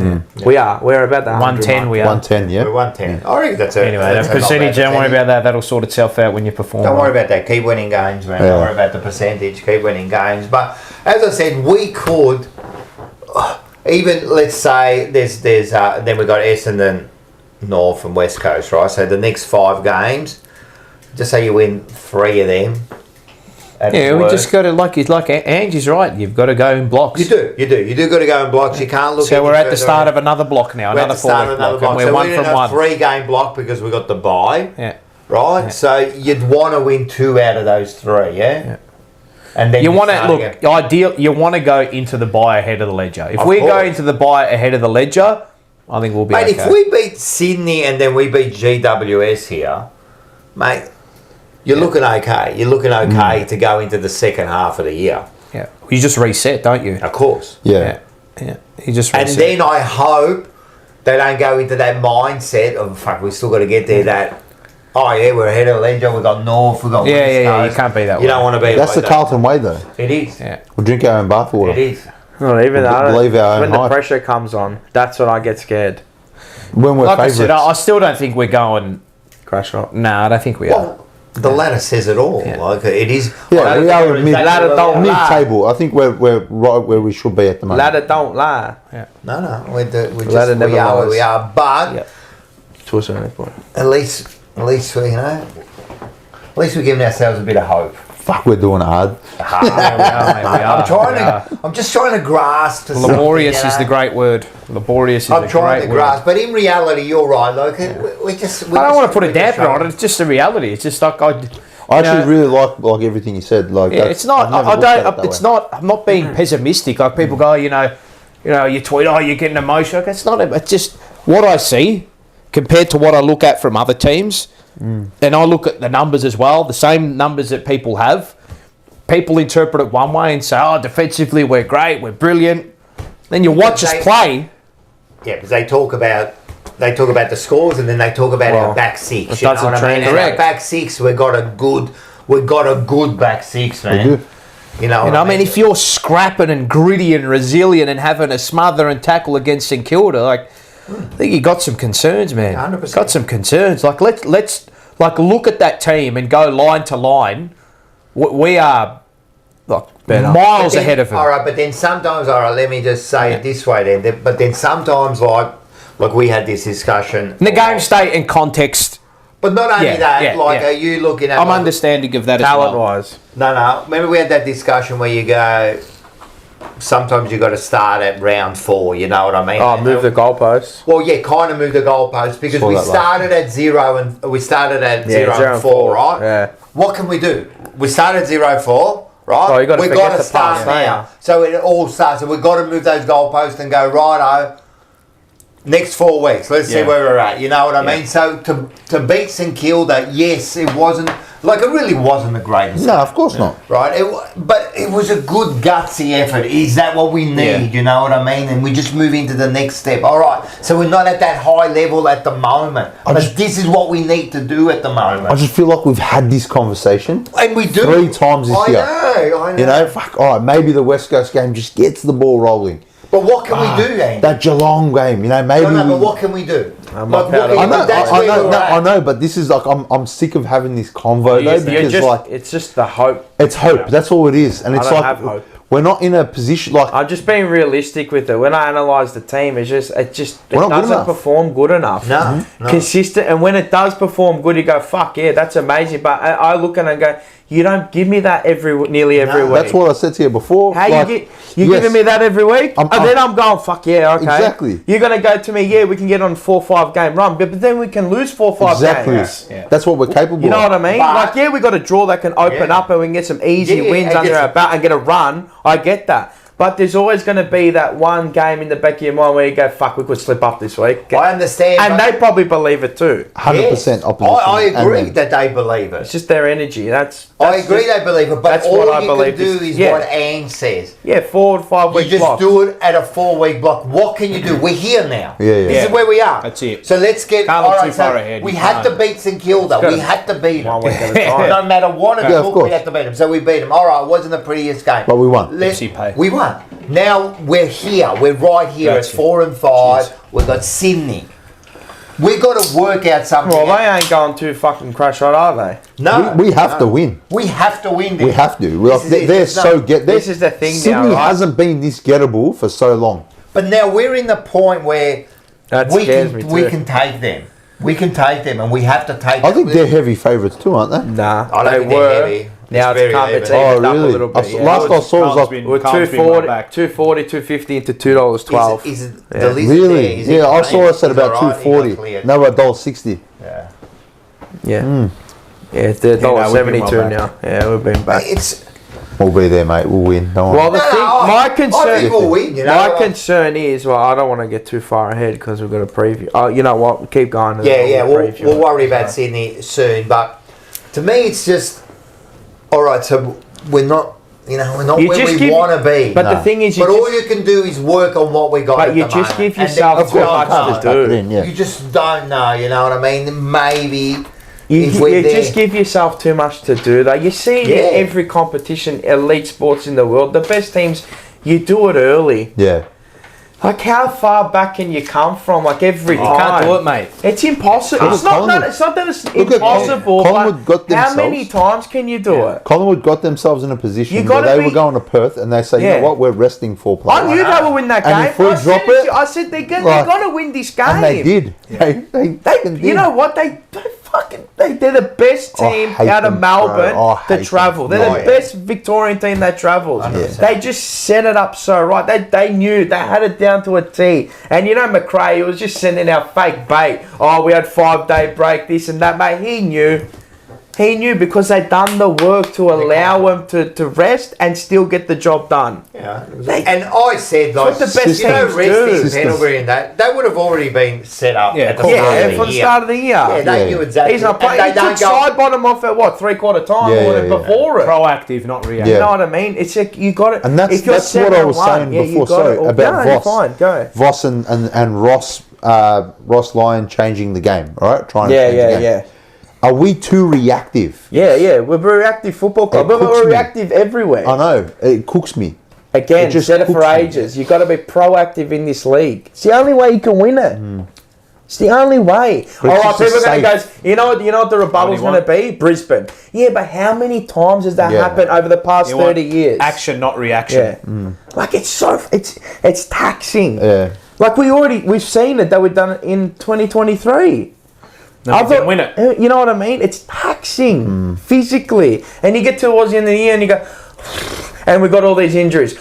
We are. We're about the 110. mark. We are 110. Yeah. We're 110. I reckon that's it. Anyway, that percentage. Don't worry about that. That'll sort itself out when you perform. Don't worry about that. Keep winning games, man. Don't worry about the percentage. Keep winning games. But as I said, we could even let's say there's then we got Essendon, North and West Coast, right? So the next 5 games, just say you win 3 of them. Yeah, we just got to like Angie's right. You've got to go in blocks. You do got to go in blocks. You can't look. So we're at the start of another block now. Another 4-week block. And we're so 1 we're from in a 1. 3-game block because we got the bye. Yeah. Right. Yeah. So you'd want to win 2 out of those 3. Yeah. And then you want to look ideal. You want to go into the bye ahead of the ledger. If we go into the bye ahead of the ledger, I think we'll be. Mate, okay. if we beat Sydney and then we beat GWS here, mate, you're looking okay. You're looking okay to go into the second half of the year. Yeah, you just reset, don't you? Of course. Yeah. You just reset. And then I hope they don't go into that mindset of fuck. We still got to get there. That. Oh yeah, we're ahead of the ledger. We got North. We got West Coast. You can't be that way. You don't want to be. That's like the Carlton way, though. It is. Yeah. We'll drink our own bathwater. It is. Not even that. Believe our own when the hype. pressure comes on, that's when I get scared. When we're Like I favourites. said, I still don't think we're going. Crash up. No, I don't think we are. Well, the ladder says it all. Yeah. Like it is. Yeah, we are Ladder mid-table. I think we're right where we should be at the moment. Ladder don't lie. No, we're just Ladder never we are where lies. we are. But To a certain point. at least we, you know, at least we're giving ourselves a bit of hope. Fuck, we're doing hard. I'm just trying to grasp. To Laborious something, is the great word. Laborious is I'm the trying great to grasp, but in reality, you're right. Like we just. I don't want to put a damper on it. It's just the reality. It's just like I actually really like everything you said. Like, it's not. I don't. It's not. I'm not being pessimistic. Like people go, you tweet, you're getting emotional. Like, it's not. It's just what I see compared to what I look at from other teams, and I look at the numbers as well. The same numbers that people have. People interpret it one way and say, defensively we're great, we're brilliant. Then you watch us play. Yeah, because they talk about the scores and then they talk about our back 6. You know what I mean? Correct. Our back 6, we got a good back 6, man. We do. You know, I mean, if you're scrapping and gritty and resilient and having a smother and tackle against St Kilda, like I think you got some concerns, man. 100%. Got some concerns. Like let's look at that team and go line to line. We are miles ahead of them. All right, but then sometimes, let me just say it this way then. But then sometimes, like we had this discussion. And the game state and context. But not only are you looking at... I'm understanding of that talent-wise. No. Remember we had that discussion where you go... Sometimes you got to start at round 4, you know what I mean? Move the goalposts. Well, yeah, kind of move the goalposts because we started at 0 and 4, right? Yeah. What can we do? We started at 0-4, right? Oh, you got to forget the start pass now. So it all starts. So we've got to move those goalposts and go, righto, next 4 weeks, let's see where we're at. You know what I mean? So to beat St Kilda, yes, it wasn't... Like, it really wasn't the greatest. No, of course not. Right? But it was a good, gutsy effort. Is that what we need? You know what I mean? And we just move into the next step. All right. So we're not at that high level at the moment. But this is what we need to do at the moment. I just feel like we've had this conversation. And we do. 3 times this year. I know. You know, all right, maybe the West Coast game just gets the ball rolling. But what can we do, Andy? That Geelong game, maybe... but what can we do? I know, but this is like I'm sick of having this convo though, because it's just the hope. It's hope. That's all it is, and it's I don't like have hope. we're not in a position like. I'm just being realistic with it. When I analyse the team, it We're not good doesn't enough. perform good enough. No, no. Consistent, and when it does perform good, you go, fuck yeah, that's amazing. But I look at it and go, you don't give me that nearly every week. That's what I said to you before. How like, you yes, giving me that every week? And then I'm going, fuck yeah, okay. Exactly. You're going to go to me, yeah, we can get on 4 or 5 game run, but then we can lose 4 or 5 Exactly. games. Yeah. That's what we're capable You know of. what I mean? But- Like, yeah, we got a draw that can open up and we can get some easy Yeah, wins and under get our some- belt and get a run. I get that. But there's always going to be that one game in the back of your mind where you go, fuck, we could slip up this week. I understand. And but- they probably believe it too. 100% opposition. I agree and that they believe It's it. just their energy. That's I agree just- they believe it, but that's all what I you believe can do is- is yeah. what Anne says. Yeah, 4 or 5 You week just block. do it at a 4-week block. What can you do? We're here now. Yeah, yeah. This Yeah. is where we are. That's it. So let's get. Can't look all too far ahead. We You had to can't. beat St Kilda. Gotta- We had to beat them. 1 week at a time. No matter what it Yeah, of took, we course. had to beat them. So we beat them. All right, it wasn't the prettiest game. But we won. Ipsy pay. We won. Now we're here. We're right here That's at it. 4 and 5. Jeez. We've got Sydney. We've got to work out something. Well, they ain't going too fucking crash out, are they? no, we have to win. We have to win this. We have to. Like, This is it. they're It's so not- get. This is the thing now, Sydney right? hasn't been this gettable for so long. But now we're in the point where That we scares can me we too. can take them. We can take them, and we have to take. I think them. they're heavy favourites too, aren't they? Nah, I don't they think they're were. heavy. Now It's it's very come. It's heavy. evened Oh, up a really? little I bit. saw- Yeah. last I saw was Carlton's like been- We're Carlton's been 240, right back. 250 into $2.12. Is it Yeah. the list Really? there? Is it Yeah, I clean? saw us at Is about it all right? 240. He got cleared. Now we're $1.60. Yeah. Yeah. Hmm. Yeah, it's they're no, we've been $1.72 well now. back. Yeah, we've been back. It's We'll be there, mate. We'll win. Don't worry. Well, the thing, my I concern, think we'll win. You know, my concern is, well, I don't want to get too far ahead because we've got a preview. Oh, you know what? Keep going. and Yeah, then yeah. we'll We'll, preview we'll it. worry about Sydney soon, but to me, it's just all right. So we're not. You know, we're not You where just we give- want to be. But No. the thing is, But all you can do is work on what we got. but at you the just moment. give And yourself then too you much don't to know. Back it do. in, yeah. You just don't know. You know what I mean? Maybe You, if we're you there. just give yourself too much to do. That you see it Yeah. in every competition, elite sports in the world. The best teams, you do it early. Yeah. Like how far back can you come from? Like every You time. can't do it, mate. It's impossible. Look It's at not Collingwood. that. It's not that it's Look at impossible. Collingwood But got how many themselves- times can you do it? Collingwood got themselves in a position You where gotta they be- were going to Perth and they say, you Yeah. know what, we're resting 4 players. I knew they would win that game. And if we I drop said it, I said they're like- going to win this game. And they did. They They, fucking did. you know what? They're the best I team hate out of them, Melbourne bro. I to hate travel. them. They're Oh, the yeah. best Victorian team that travels. 100%. They just set it up so right. They knew they had it down to a T. And you know McRae, he was just sending out fake bait. Oh, we had 5-day break, this and that, mate. He knew. He knew because they'd done the work to allow him to rest and still get the job done. Yeah. And I said, like, what the best you know, teams do. resting Systems. Pendlebury and that, they would have already been set up Yeah, at the cool. start Yeah, of the from the year. start of the year. Yeah, they Yeah. knew exactly. He's not and playing. they He took don't go, side bottom off at what 3/4 time Yeah, or yeah, yeah. before it. Proactive, not reactive. You Yeah. know what I mean? It's like you got it. And that's if you're what I was 7-1, saying yeah, you before. got Sorry, it. Oh, about no, Voss. you're fine. Go. Voss and Ross Lyon changing the game, all right? Trying to Yeah, change the yeah, game. yeah. Are we too reactive? Yeah. We're a reactive football club, It but cooks we're me. reactive everywhere. I know. It cooks me. Again, It just said it for cooks me. ages. You got to be proactive in this league. It's the only way you can win it. It's the only way. But All it's right, just people are going to go. safe. You know what the rebuttal's What going do to you be? Brisbane. Yeah, but how many times has that Yeah. happened over the past You want 30 years? Action, not reaction. Yeah. Like it's taxing. Yeah. Like we've seen it that we've done it in 2023. No, we can win it. You know what I mean? It's taxing physically, and you get towards the end of the year and you go, and we got all these injuries,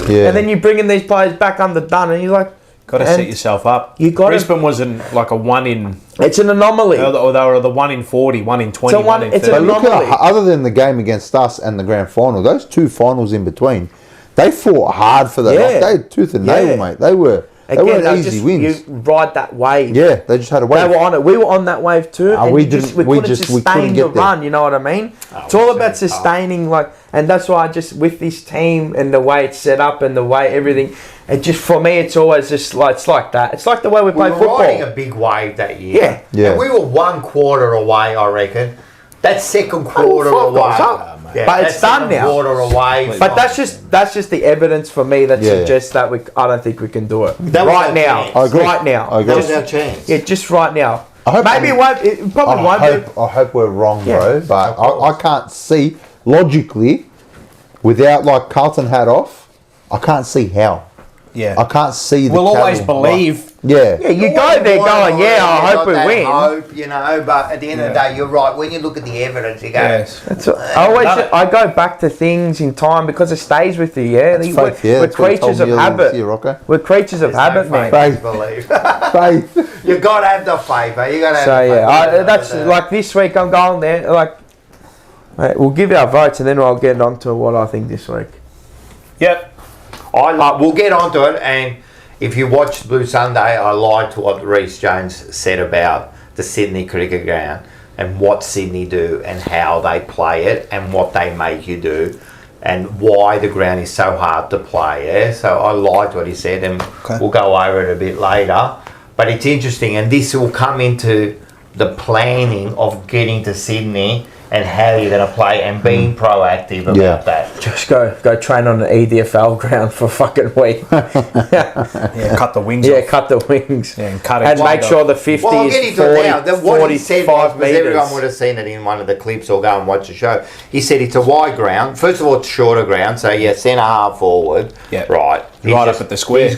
Yeah. and then you bring in these players back underdone, and you're like, Got to and set yourself up. You gotta- Brisbane wasn't like a 1 in. It's an anomaly. Or they were the 1 in 40, 1 in 20, It's a 1 in it's 30. an But look anomaly. at, other than the game against us and the grand final, those 2 finals in between, they fought hard for that. Yeah. Like, they tooth and nail, Yeah. mate. They weren't Again, easy wins. You ride that wave. Yeah, they just had a They wave. were on it. We were on that wave too. and we you didn't- we we couldn't just- we sustain couldn't the get there. run. You know what I mean? It's all about sustaining, like, and that's why I just with this team and the way it's set up and the way everything. It just for me, it's always just like it's like that. It's like the way we play We were riding a football. big wave that year. Yeah. Yeah. And we were 1 quarter away, I reckon. That second quarter fuck away. us up. Yeah, But that it's done second now. Quarter away. But that's just the evidence for me that Yeah, yeah. suggests that I don't think we can do it That was right our now. chance. I agree. Right now. I agree. that was our chance. Yeah, just right now. I hope Maybe it won't. It probably won't be. I hope we're wrong, Yeah. bro. But I can't see logically without like Carlton hat off, I can't see how. Yeah. I can't see the We'll always cattle, believe. Yeah. Yeah, you go there going, yeah, I hope we win. Hope, you know, but at the end of the day, you're right. When you look at the evidence, you go, Yes. I go back to things in time because it stays with you. Yeah, It's we're, faith, yeah, we're that's what he told creatures of me earlier this habit. year, Rocco. We're creatures of habit, man. Faith. believe. Faith. You got to have the faith, eh? You got to have So the faith. yeah, that's like this week. I'm going there. Like, mate, we'll give our votes and then I'll get on to what I think this week. Yep. We'll get onto it, and if you watched Blue Sunday, I lied to what Reece Jones said about the Sydney Cricket Ground and what Sydney do and how they play it and what they make you do and why the ground is so hard to play. Yeah, so I liked what he said, and we'll go over it a bit later. But it's interesting, and this will come into the planning of getting to Sydney and how you're going to play and being proactive about that. Just go train on the EDFL ground for a fucking week. Yeah, cut the wings Yeah, off. cut the wings. Yeah, and cut it And wide make sure the 50 Well, I'll get is into 40, it now. What he said was, 45 because everyone would metres. have seen it in one of the clips or go and watch the show. He said it's a wide ground. First of all, it's shorter ground, so yeah, centre half forward. Yeah. Right. Right up at the square. He's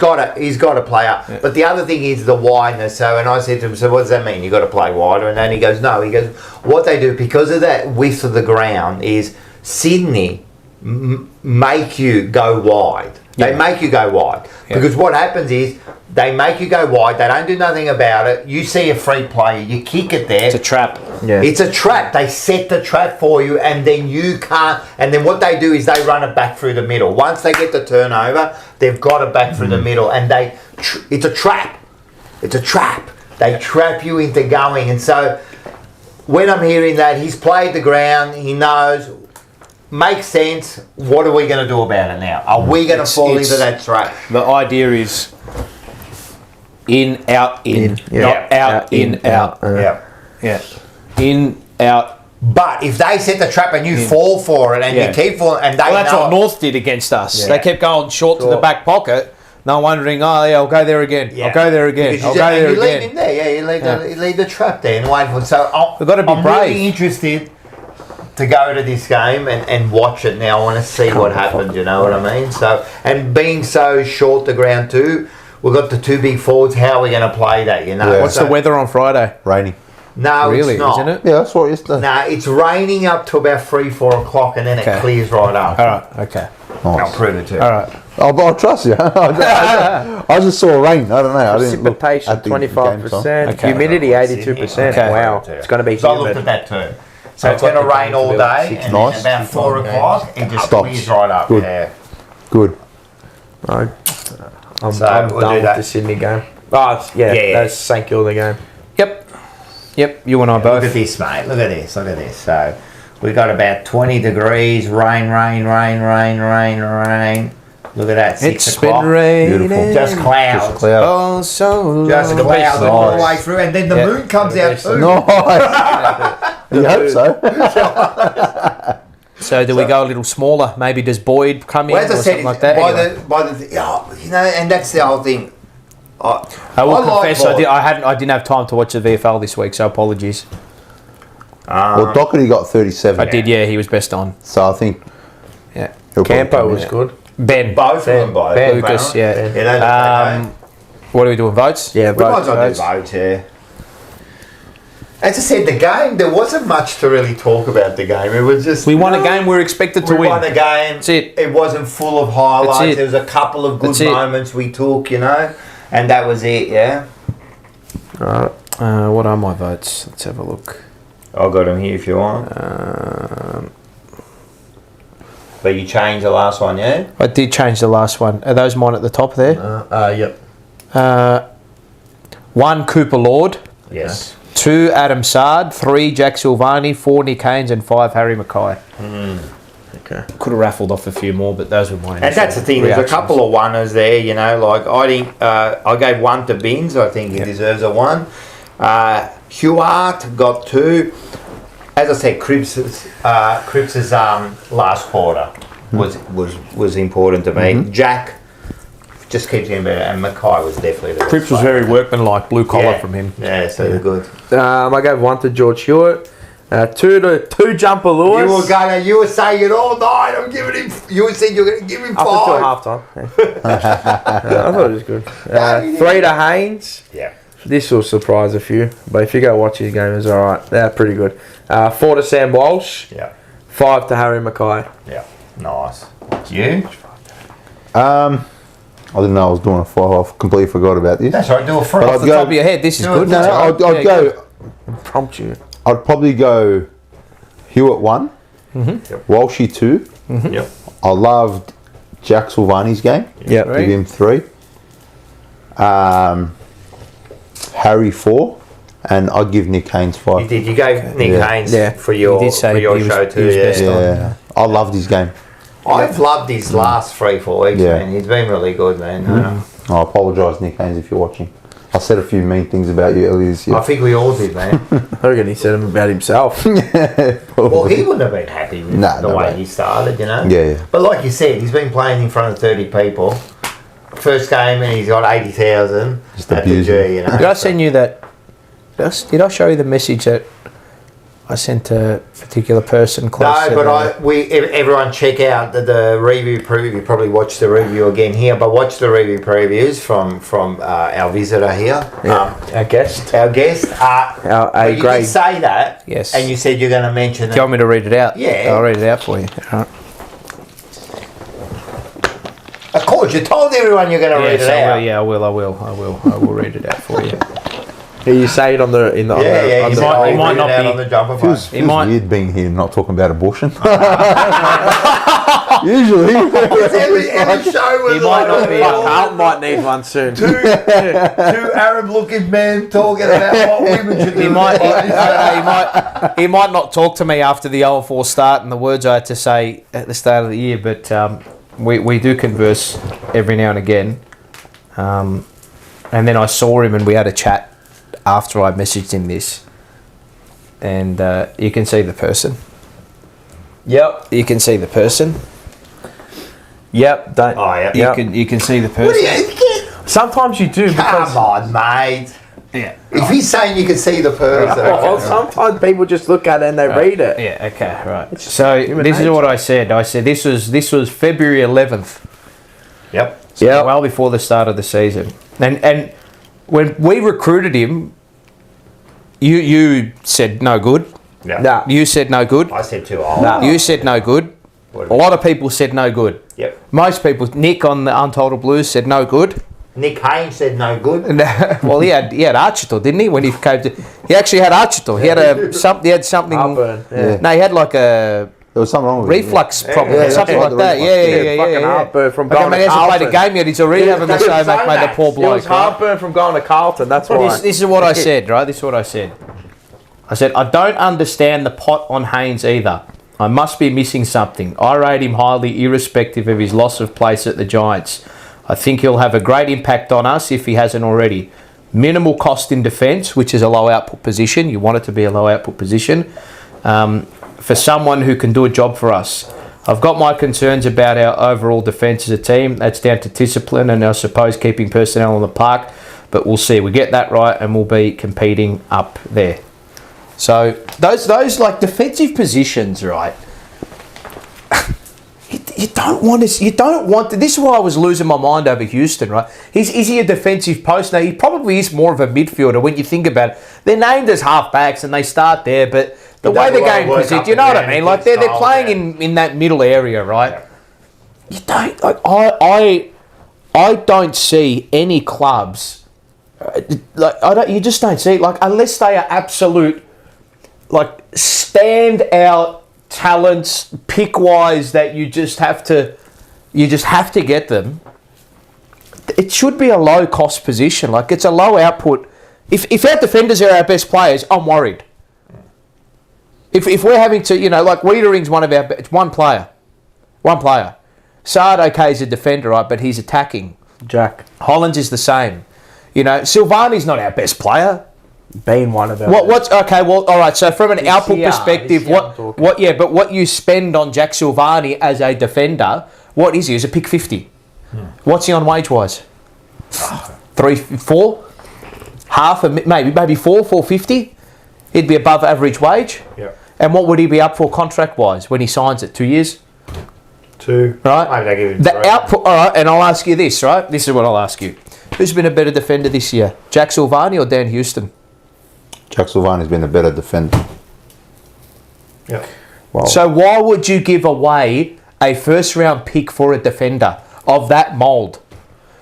got to play up. Yeah. But the other thing is the wideness. So, and I said to him, so what does that mean? You got to play wider? And then he goes, no. He goes, what they do because of that width of the ground is Sydney make you go wide. They make you go wide because what happens is they make you go wide. They don't do nothing about it. You see a free player, you kick it there. It's a trap. Yeah. It's a trap. They set the trap for you, and then you can't. And then what they do is they run it back through the middle. Once they get the turnover, they've got it back through the middle, and it's a trap. It's a trap. They trap you into going, and so when I'm hearing that he's played the ground, he knows. Makes sense. What are we going to do about it now? Are we going to fall into that trap? The idea is in, out, in. Yeah. Not out, in, out. Yeah. Yeah. In, out. But if they set the trap and you fall for it and you keep falling, and they Well, that's know, what North did against us. Yeah. They kept going short to the back pocket. No wondering, oh yeah, I'll go there again. Yeah. I'll go there again. Because I'll you go said- there and you leave again. him there, you leave the trap there and wait for it. So We've got to be I'm brave. really interested to go to this game and watch it now. I want to see what happens, you know what I mean? So, and being so short the ground too, we've got the two big forwards, how are we going to play that, you know? Yeah. What's the weather on Friday? Raining. No, Really, it's not. isn't it? Yeah, I saw it yesterday. No, it's raining up to about 3-4 o'clock and then Okay. it clears right up. All right. Okay. I'll Nice. prove it to you. All right. I'll trust you. I just saw rain. I don't know. I didn't look Precipitation at the game time. 25%, Okay. humidity 82%. Okay. Wow, it's going to be So I looked humid. at that too. So it's going to rain all day, and Nice. then about 4 o'clock, it just Stops. clears right up. Good. Yeah. Good. I'm So done we'll do with that. the Sydney game. Oh, yeah, Yeah. that's St Kilda game. Yep. Yep. You and I Look at both. this, mate. Look at this. Look at this. So we got about 20 degrees. Rain. Look at that. 6 It's o'clock. been raining. Beautiful. Just clouds. Just cloud. Oh, so Just long. clouds all the way Nice. through, and then the Yeah. moon comes out too. Nice. You hope so. So do we go a little smaller? Maybe does Boyd come in Well, as or I said, something like that? Anyway. you know, and that's the whole thing. I will like confess, Boyd. I didn't have time to watch the VFL this week, so apologies. Well, Doherty got 37. I did, yeah, he was best on. So I think Yeah. he'll probably Campo come was in. good. Ben. Both of them, both. Ben. Lucas, yeah. Yeah, they look okay. What are we doing? Votes? Yeah, We might as well do votes. votes, yeah. As I said, the game, there wasn't much to really talk about the game. It was just... We won a game we're expected to We win. won a game. That's it. It wasn't full of highlights. That's it. There was a couple of good That's it. moments we took, you know, and that was it, yeah. Alright. What are my votes? Let's have a look. I've got them here if you want. But you changed the last one, yeah? I did change the last one. Are those mine at the top there? Yep. 1, Cooper Lord. Yes. 2, Adam Sard. 3, Jack Silvani. 4, Nick Haynes. And 5, Harry Mackay. Okay. Could have raffled off a few more, but those were mine. And that's the thing, there's a couple of oneers there, you know, like I think I gave 1 to Binns, I think he deserves a 1. Hewart got 2. As I said, Cribbs's last quarter was important to me. Jack just keeps getting better, and Mackay was definitely the best Cripps was player. very workmanlike, blue collar Yeah. from him. Yeah, so good. I gave 1 to George Hewitt, Two jumper Lewis. You were saying it all night. I'm giving him. You said you're going to give him 5. Up until half time. I thought it was good. 3 to Haynes. Yeah. This will surprise a few, but if you go watch his game, it's alright. They're pretty good. 4 to Sam Walsh. Yeah. 5 to Harry Mackay. Yeah. Nice. You? I didn't know I was doing a 5. I completely forgot about this. That's right. Do a free. But Off the top of your head, this is good. No, I'd go. Prompt you. I'd probably go Hewitt 1, Walshy 2. Yep. I loved Jack Silvani's game. Yeah. Give him 3. Harry 4, and I'd give Nick Haynes 5. You did. You gave Nick Haynes for You your did say for your he was- show he too. was Yeah. best on. Yeah, I loved his game. I've loved his last 3-4 weeks, Yeah. man. He's been really good, man. I apologise, Nick Haynes, if you're watching. I said a few mean things about you earlier this year. I think we all did, man. I reckon he said him about himself. Well, he wouldn't have been happy with the way he started, you know. Yeah. But like you said, he's been playing in front of 30 people. First game, and he's got 80,000 Just at the abusing. G, you know. Did I send you that? Did I show you the message that I sent a particular person close No, to but everyone check out the review preview. You probably watch the review again here, but watch the review previews from our visitor here. Our guest. Our guest. A you grade. did say that, Yes. and you said you're going to mention Do you want me to read it out? Yeah. I'll read it out for you. All right. Of course, you told everyone you're going to read it out. I will read it out for you. You say it on the You might not be- on the jumper Feels, punch. He feels might- weird being here and not talking about abortion. Usually. Every show was He might not be- Carlton might need one soon. two Arab-looking men talking about what women should do. He might not talk to me after the 0-4 start and the words I had to say at the start of the year, but we do converse every now and again. And then I saw him and we had a chat after I messaged him this. And you can see the person. Yep. You can see the person. Yep. Don't. Oh, yeah. Yep. You can see the What person. do you Sometimes you do because. Come on, mate. Yeah. If he's saying you can see the person, Well, sometimes people just look at it and they read it. Yeah. Okay. Right. So human this is nature. what I said. I said this was February 11th. Yep. So Yep. well before the start of the season. And when we recruited him, you said no good. Yeah. Nah. You said no good. I said too old. Nah. You said no good. What A lot of people said no good. Yep. Most people, Nick on the Untold Blues said no good. Nick Haynes said no good. And, well, he had Archito, didn't he? When he came to, he actually had Archito. He had something. Heartburn. Yeah. No, he had like a There was something wrong with it. reflux problem, Yeah, or something that's like right, that. the Yeah. Fucking heartburn from Okay, going man, to he hasn't played a Carlton. game yet. He's already having the that's same what I'm mate, the saying, poor mate. It bloke. was heartburn from going to Carlton. That's why. This is what I said, right? This is what I said. I said, I don't understand the pot on Haynes either. I must be missing something. I rate him highly irrespective of his loss of place at the Giants. I think he'll have a great impact on us if he hasn't already. Minimal cost in defence, which is a low output position. You want it to be a low output position for someone who can do a job for us. I've got my concerns about our overall defence as a team. That's down to discipline and I suppose keeping personnel on the park. But we'll see. We get that right and we'll be competing up there. So those like defensive positions, right? You don't want to. This is why I was losing my mind over Houston, right? Is he a defensive post? No, he probably is more of a midfielder when you think about it. They're named as halfbacks and they start there, but the way the game presents, you know what I mean? Like they're playing in that middle area, right? You don't. Like, I don't see any clubs. You just don't see it. Like unless they are absolute, like stand out talents pick wise that you just have to get them. It should be a low cost position. Like it's a low output. If our defenders are our best players, I'm worried. If we're having to, like Wiedering's it's one player. Saad, okay, is a defender, right, but he's attacking. Jack. Hollands is the same. Silvani's not our best player. Being one of them. What's okay? Well, all right. So from an output here, perspective, this here I'm talking. But what you spend on Jack Silvani as a defender, what is he? He's a pick 50. What's he on wage wise? 3, 4, half a maybe 450. He'd be above average wage. Yeah. And what would he be up for contract-wise when he signs it? 2 years? 2. Right? Maybe they give him The 3. output, all right, and I'll ask you this, right? This is what I'll ask you. Who's been a better defender this year? Jack Silvani or Dan Houston? Jack Silvani's been a better defender. Yeah. Wow. So why would you give away a first-round pick for a defender of that mould?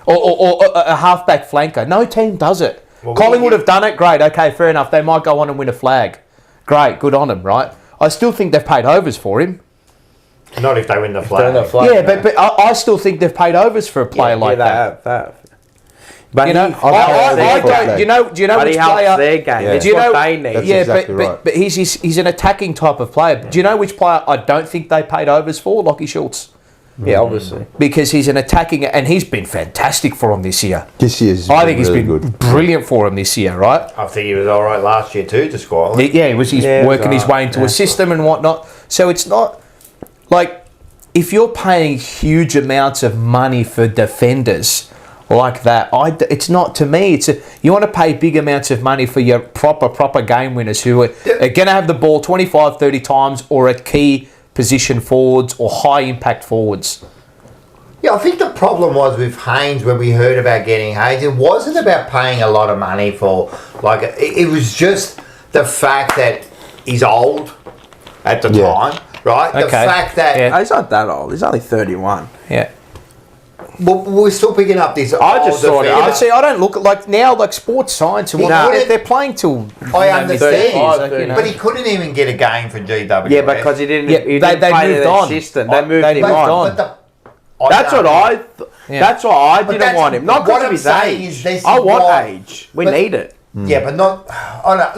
Or a halfback flanker? No team does it. Well, Collingwood have done it, great, okay, fair enough. They might go on and win a flag. Great, good on them, right? I still think they've paid overs for him. Not if they win the flag. They're in the flag. Yeah, but I still think they've paid overs for a player like that. But You know, I don't. Do you know But which he helps player? their game. Yeah. It's Do you what know- they need. That's Yeah, exactly but right. he's an attacking type of player. Do you know which player I don't think they paid overs for? Lockie Schultz. Yeah, obviously. Because he's an attacking, and he's been fantastic for him this year. This year's I think he's really been good. brilliant for him this year, right? I think he was all right last year too to score. Yeah, he's Yeah, working his right, way into yeah. a system and whatnot. So it's not like if you're paying huge amounts of money for defenders like that, it's not to me. You want to pay big amounts of money for your proper game winners who are going to have the ball 25, 30 times or at key position forwards or high impact forwards. Yeah, I think the problem was with Haynes when we heard about getting Haynes. It wasn't about paying a lot of money for, like, it was just the fact that he's old at the Yeah. time, right? The Okay. fact that Yeah. He's not that old. He's only 31. Yeah. we're still picking up this. I just older thought it- fella. Yeah, but see, I don't look at like now, like sports science and whatnot. Nah. They're playing till. I mid-30s, understand, like, you know. but he couldn't even get a game for GW. Yeah, because he didn't. Yeah, he they didn't play moved their on. system. They They moved moved him on. on. That's what Yeah. That's why I But didn't that's- want him. Not what because of I'm his saying age. is this I is want why- age. We but- need it. Yeah, but not.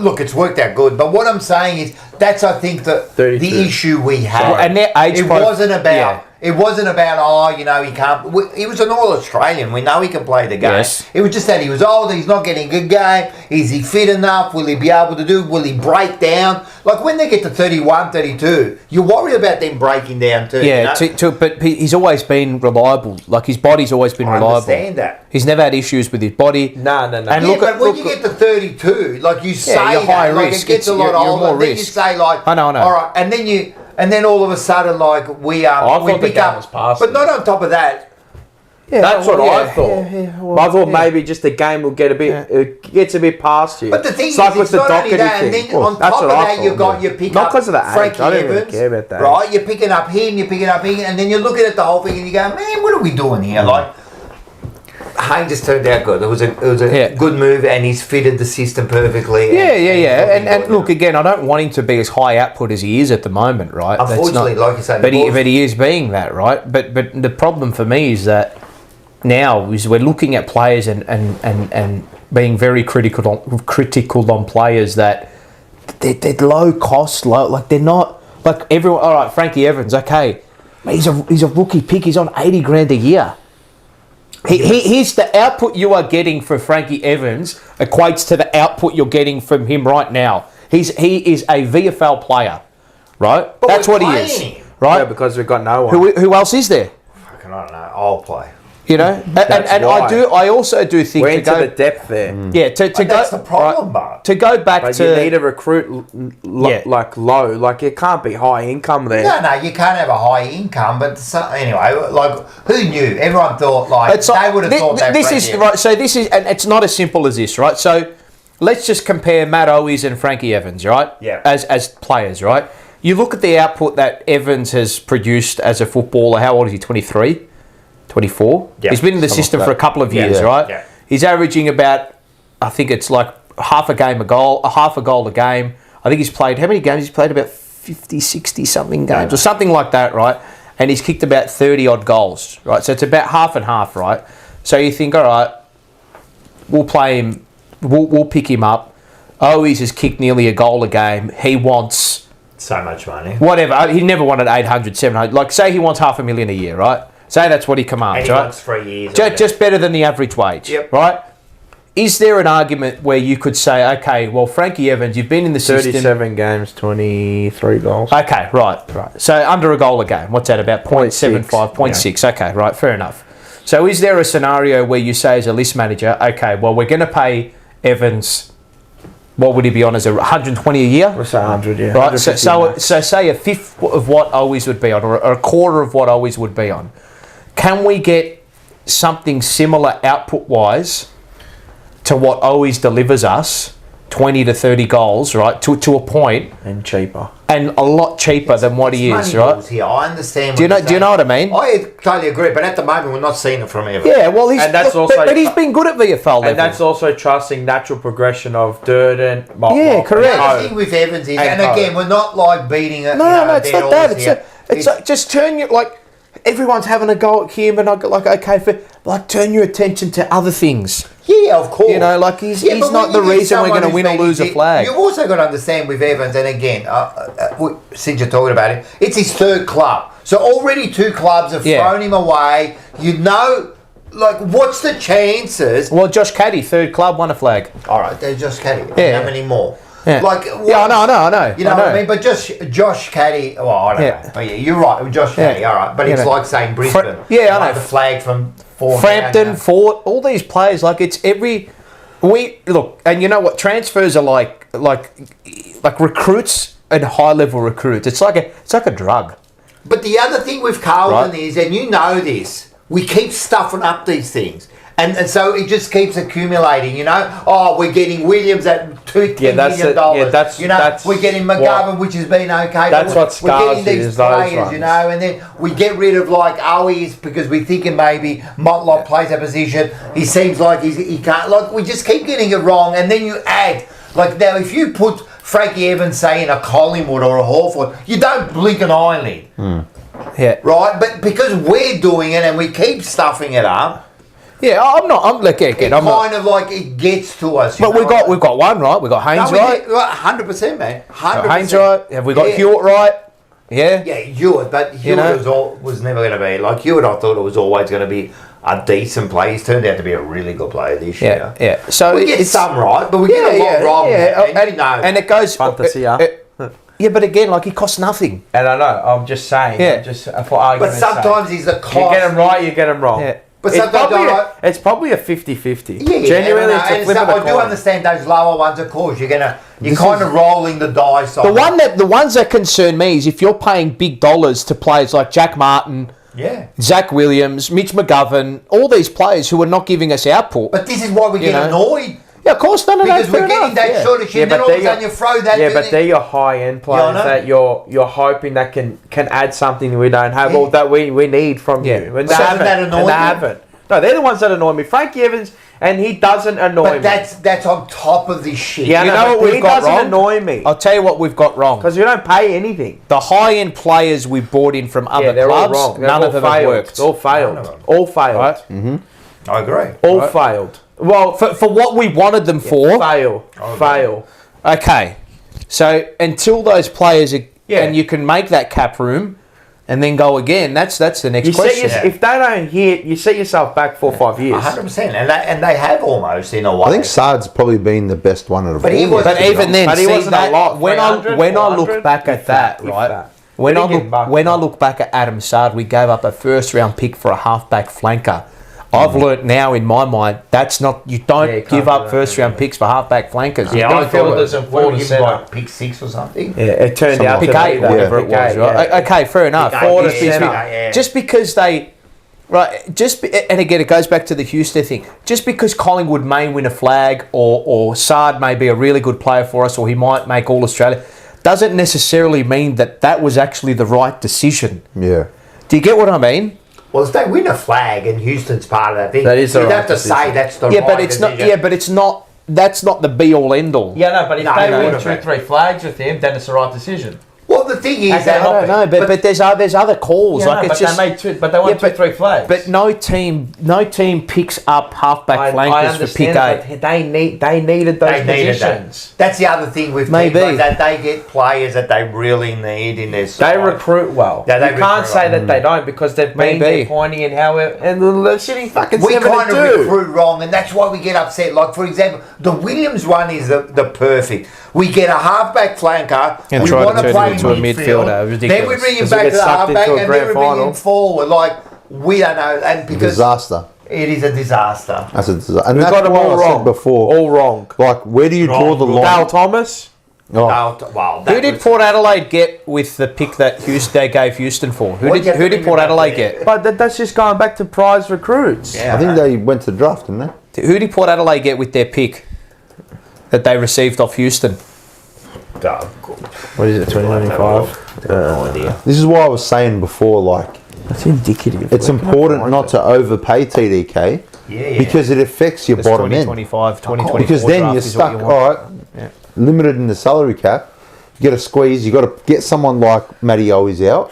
Look, it's worked out good. But what I'm saying is that's I think the 32. issue we had. And their age it pro- wasn't about. yeah. It wasn't about he can't. He was an All Australian. We know he can play the game. Yes. It was just that he was old. He's not getting a good game. Is he fit enough? Will he be able to do? Will he break down? Like when they get to 31, 32, you worry about them breaking down too. Yeah, you know? but he's always been reliable. Like his body's always been I reliable. understand that. He's never had issues with his body. No. And Yeah, look but at when you get to 32, like you say, you're high that, like risk. it gets a lot You're older. more And then you risk. say like, I know. all right, and then all of a sudden, like we I thought we the pick game up, was past but him. not on top of that. yeah, That's what I thought. well, I thought yeah. maybe just the game will get a bit. It gets a bit past you. But the thing it's is, like with it's the not only Doherty that, and thing. then on That's top of what I that, you thought, got yeah. you pick Not up 'cause of the age. Frankie I don't really Evans, care about that. right? You're picking up him, and then you're looking at the whole thing, and you go, man, what are we doing here? Like. Haynes just turned out good. It was a Yeah. good move, and he's fitted the system perfectly. Yeah. and And look, again, I don't want him to be as high output as he is at the moment, right? That's Unfortunately, like you said, but the balls- he is being that, right? But the problem for me is that now is we're looking at players and being very critical on players that they're low cost, like they're not like everyone. All right, Frankie Evans, okay, he's a rookie pick. He's on 80 grand a year. Here's the output you are getting for Frankie Evans equates to the output you're getting from him right now. He is a VFL player, right? But That's we're what he playing is, him. Yeah, right? because we've got no one. Who else is there? Fucking, I don't know. I'll play. You know, and why. I also do think We're to into go, the depth there. yeah, to go. That's the problem, right, to go back But to you need to recruit Yeah. like low. Like it can't be high income there. No, you can't have a high income, but anyway, like who knew? Everyone thought like It's like- they would have thought that. this is right. So this is, and it's not as simple as this, right? So let's just compare Matt Owies and Frankie Evans, right? Yeah. As players, right? You look at the output that Evans has produced as a footballer. How old is he? 23, 24. Yeah, He's been in the something system like for a that. couple of years, Yeah. right? Yeah. He's averaging about, I think it's like half a goal a game. I think he's played, how many games? He's played about 50, 60 something games or something like that, right? And he's kicked about 30 odd goals, right? So it's about half and half, right? So you think, all right, we'll play him, we'll pick him up. Owies has kicked nearly a goal a game. He wants so much money. whatever. He never wanted 800, 700. Like, say he wants $500,000 a year, right? Say that's what he And commands, he right? wants 3 years. Just better than the average wage, Yep. right? Is there an argument where you could say, okay, well, Frankie Evans, you've been in the system. 37 games, 23 goals. Okay, right. So under a goal a game. What's that, about 0.75, 0.6? Okay, right, fair enough. So is there a scenario where you say as a list manager, okay, well, we're going to pay Evans what would he be on as 120 a year? We'll say 100, yeah. Right, so 150 max. so say a fifth of what Owies would be on, or a quarter of what Owies would be on. Can we get something similar output-wise to what Owies delivers us, 20 to 30 goals, right, to a point, and cheaper. and a lot cheaper than what he is, Money right? balls here. I understand. Do you what know? Do you know what I mean? I totally agree, but at the moment we're not seeing it from Evan. Yeah, well, he's And that's but, also- but he's been good at VFL level. And that's also trusting natural progression of Durden. Yeah, correct. The other thing with Evans is, And and again, we're not like beating it. no, it's dead not that. horse It's, here. it's like, just turn your like. Everyone's having a go at him, and I go like, okay, like turn your attention to other things. Yeah, of course. You know, like he's but not when the you get reason we're someone going to who's win or been lose a hit- flag. You've also got to understand with Evans, and again, since you're talking about it, it's his third club. So already 2 clubs have Yeah. thrown him away. You know, like, what's the chances? Well, Josh Caddy, third club, won a flag. All right, they're just Caddy. Yeah. How many more? Yeah. Like, Yeah, I know. You know what I mean? But just Josh Caddy. Well, I don't Yeah. know. Oh, yeah, you're right. Josh Caddy. Yeah. All right, but You it's know. like saying Brisbane. Yeah, I won know. the flag from 4 Frampton, Fort, all these players, like it's every we look, and you know what? Transfers are like recruits and high level recruits. It's like a drug. But the other thing with Carlton Right. is, and you know this, we keep stuffing up these things. And so it just keeps accumulating, you know. Oh, we're getting Williams at $10 that's million. it. Yeah, that's- you know, that's we're getting McGovern, which has been okay. That's but what we're getting scars you, these is those players, ones. you know, and then we get rid of like Owies because we're thinking maybe Motlop plays that position. He seems like he can't. Like we just keep getting it wrong, and then you add like now if you put Frankie Evans say in a Collingwood or a Hawthorn, you don't blink an eyelid, Yeah, right? But because we're doing it and we keep stuffing it up. yeah. I'm like again. It I'm not. kind of like it gets to us. But we've got one right. We've got Haynes right. 100%, man. 100%. Haynes right. Have we got Yeah. Hewitt right? Yeah. Yeah, Hewitt, but Hewitt know? was never going to be like Hewitt. I thought it was always going to be a decent player. He's turned out to be a really good player this year. Yeah. So We get some right, but we get a lot wrong. And you know, and it goes Fantasy, yeah. Yeah, but again, like he costs nothing. And I know, I'm just saying. Yeah. Just for but argument's sometimes sake. he's the cost. You get them right, you get them wrong. Yeah. But It's sometimes probably, I- it's probably a 50-50. Yeah, Genuinely, and, it's a and flip so of a I do coin. understand those lower ones. Of course, you're kind of rolling the dice on The ones that concern me is if you're paying big dollars to players like Jack Martin, Yeah. Zach Williams, Mitch McGovern, all these players who are not giving us output. But this is why we get know. annoyed. Yeah, of course, no, Because fair we're getting enough, that yeah. sort of shit. Yeah, then but all of a they sudden you throw that. Yeah, to but the- they're your high end players I know. that you're hoping that can add something we don't have or that we need from Yeah. you. And So they doesn't haven't. that annoy And they you? haven't. No, they're the ones that annoy me. Frankie Evans, and he doesn't annoy me. But that's on top of this shit. Yeah, You no, know but what we've he got doesn't wrong? annoy me I'll tell you what we've got wrong. because you don't pay anything. The high-end players we brought in from other Yeah, they're clubs, all wrong. They're none all of them have failed. worked. All failed. None of them. All failed. Right? I agree. All Right. failed. Well, For what we wanted them for. fail. Fail. Okay. So until those players are, Yeah. and you can make that cap room and then go again, that's the next You set question. your, if they don't hit, you set yourself back 4 or 5 years. 100%. And they have almost in a way. I think Saad's probably been the best one out of But he all. was- But even then, But he see wasn't a that, lot. when I 300, when I 400, look back at if that, if right? that. When I Didn't look get bucked when I up. look back at Adam Saad, we gave up a first round pick for a halfback flanker. I've learnt now in my mind that's not you don't Yeah, you can't give do up that, first round picks for halfback flankers. You Yeah, don't do midfielders it. and What, forward he centre. like pick 6 or something? Yeah, it turned out Pick to eight, be that. whatever it Pick was, eight, right? yeah. Okay, fair enough. Pick eight, Forward yeah, centre. yeah. Just because they, right? And again, it goes back to the Houston thing. Just because Collingwood may win a flag, or Saad may be a really good player for us, or he might make All Australia, doesn't necessarily mean that was actually the right decision. Yeah. Do you get what I mean? Well, if they win a flag and Houston's part of that thing, That is the you'd right have to decision. say that's the Yeah, right but it's decision. not. Yeah, but it's not. That's not the be all end all. Yeah, no, but if No, they no, win no, 2-3 flags with him, then it's the right decision. Well, the thing is As that they I don't know, but there's other calls. Yeah, like no, it's but just. they made but they won Yeah, but- 2-3 flags. But no team picks up halfback flankers for pick eight. but they needed those they needed positions. that. That's the other thing with Maybe. teams, like that they get players that they really need in their side. They recruit well. Yeah, they you can't recruit say well. that they don't because they've been Maybe. there pointing in how and the shitty fucking We 7 kind and of 2. recruit wrong, and that's why we get upset. Like, for example, the Williams one is the perfect. We get a halfback flanker. And we try to want to turn play him into a midfield. midfielder. Then we Ridiculous. bring him Because we back get to the sucked halfback, into a and grand then we bring final. him forward. Like, we don't know. And because Disaster. It is a disaster. That's a disaster. And We that's got them why all I said wrong. before. All wrong. Like, where do you draw the line? Dale Thomas. Oh, Well, Who did Port Adelaide get with the pick that they gave Houston for? Who did Port Adelaide get? But that's just going back to prize recruits. Yeah, I think they went to draft, didn't they? Who did Port Adelaide get with their pick that they received off Houston? What is it, 2025? No idea. This is why I was saying before, like, That's indicative. it's important not to overpay TDK Yeah. because it affects your It's bottom end. 2025, 2024 Because then draft you're is what stuck, you want. all right, limited in the salary cap. You got to squeeze. You got to get someone like Matty O's out,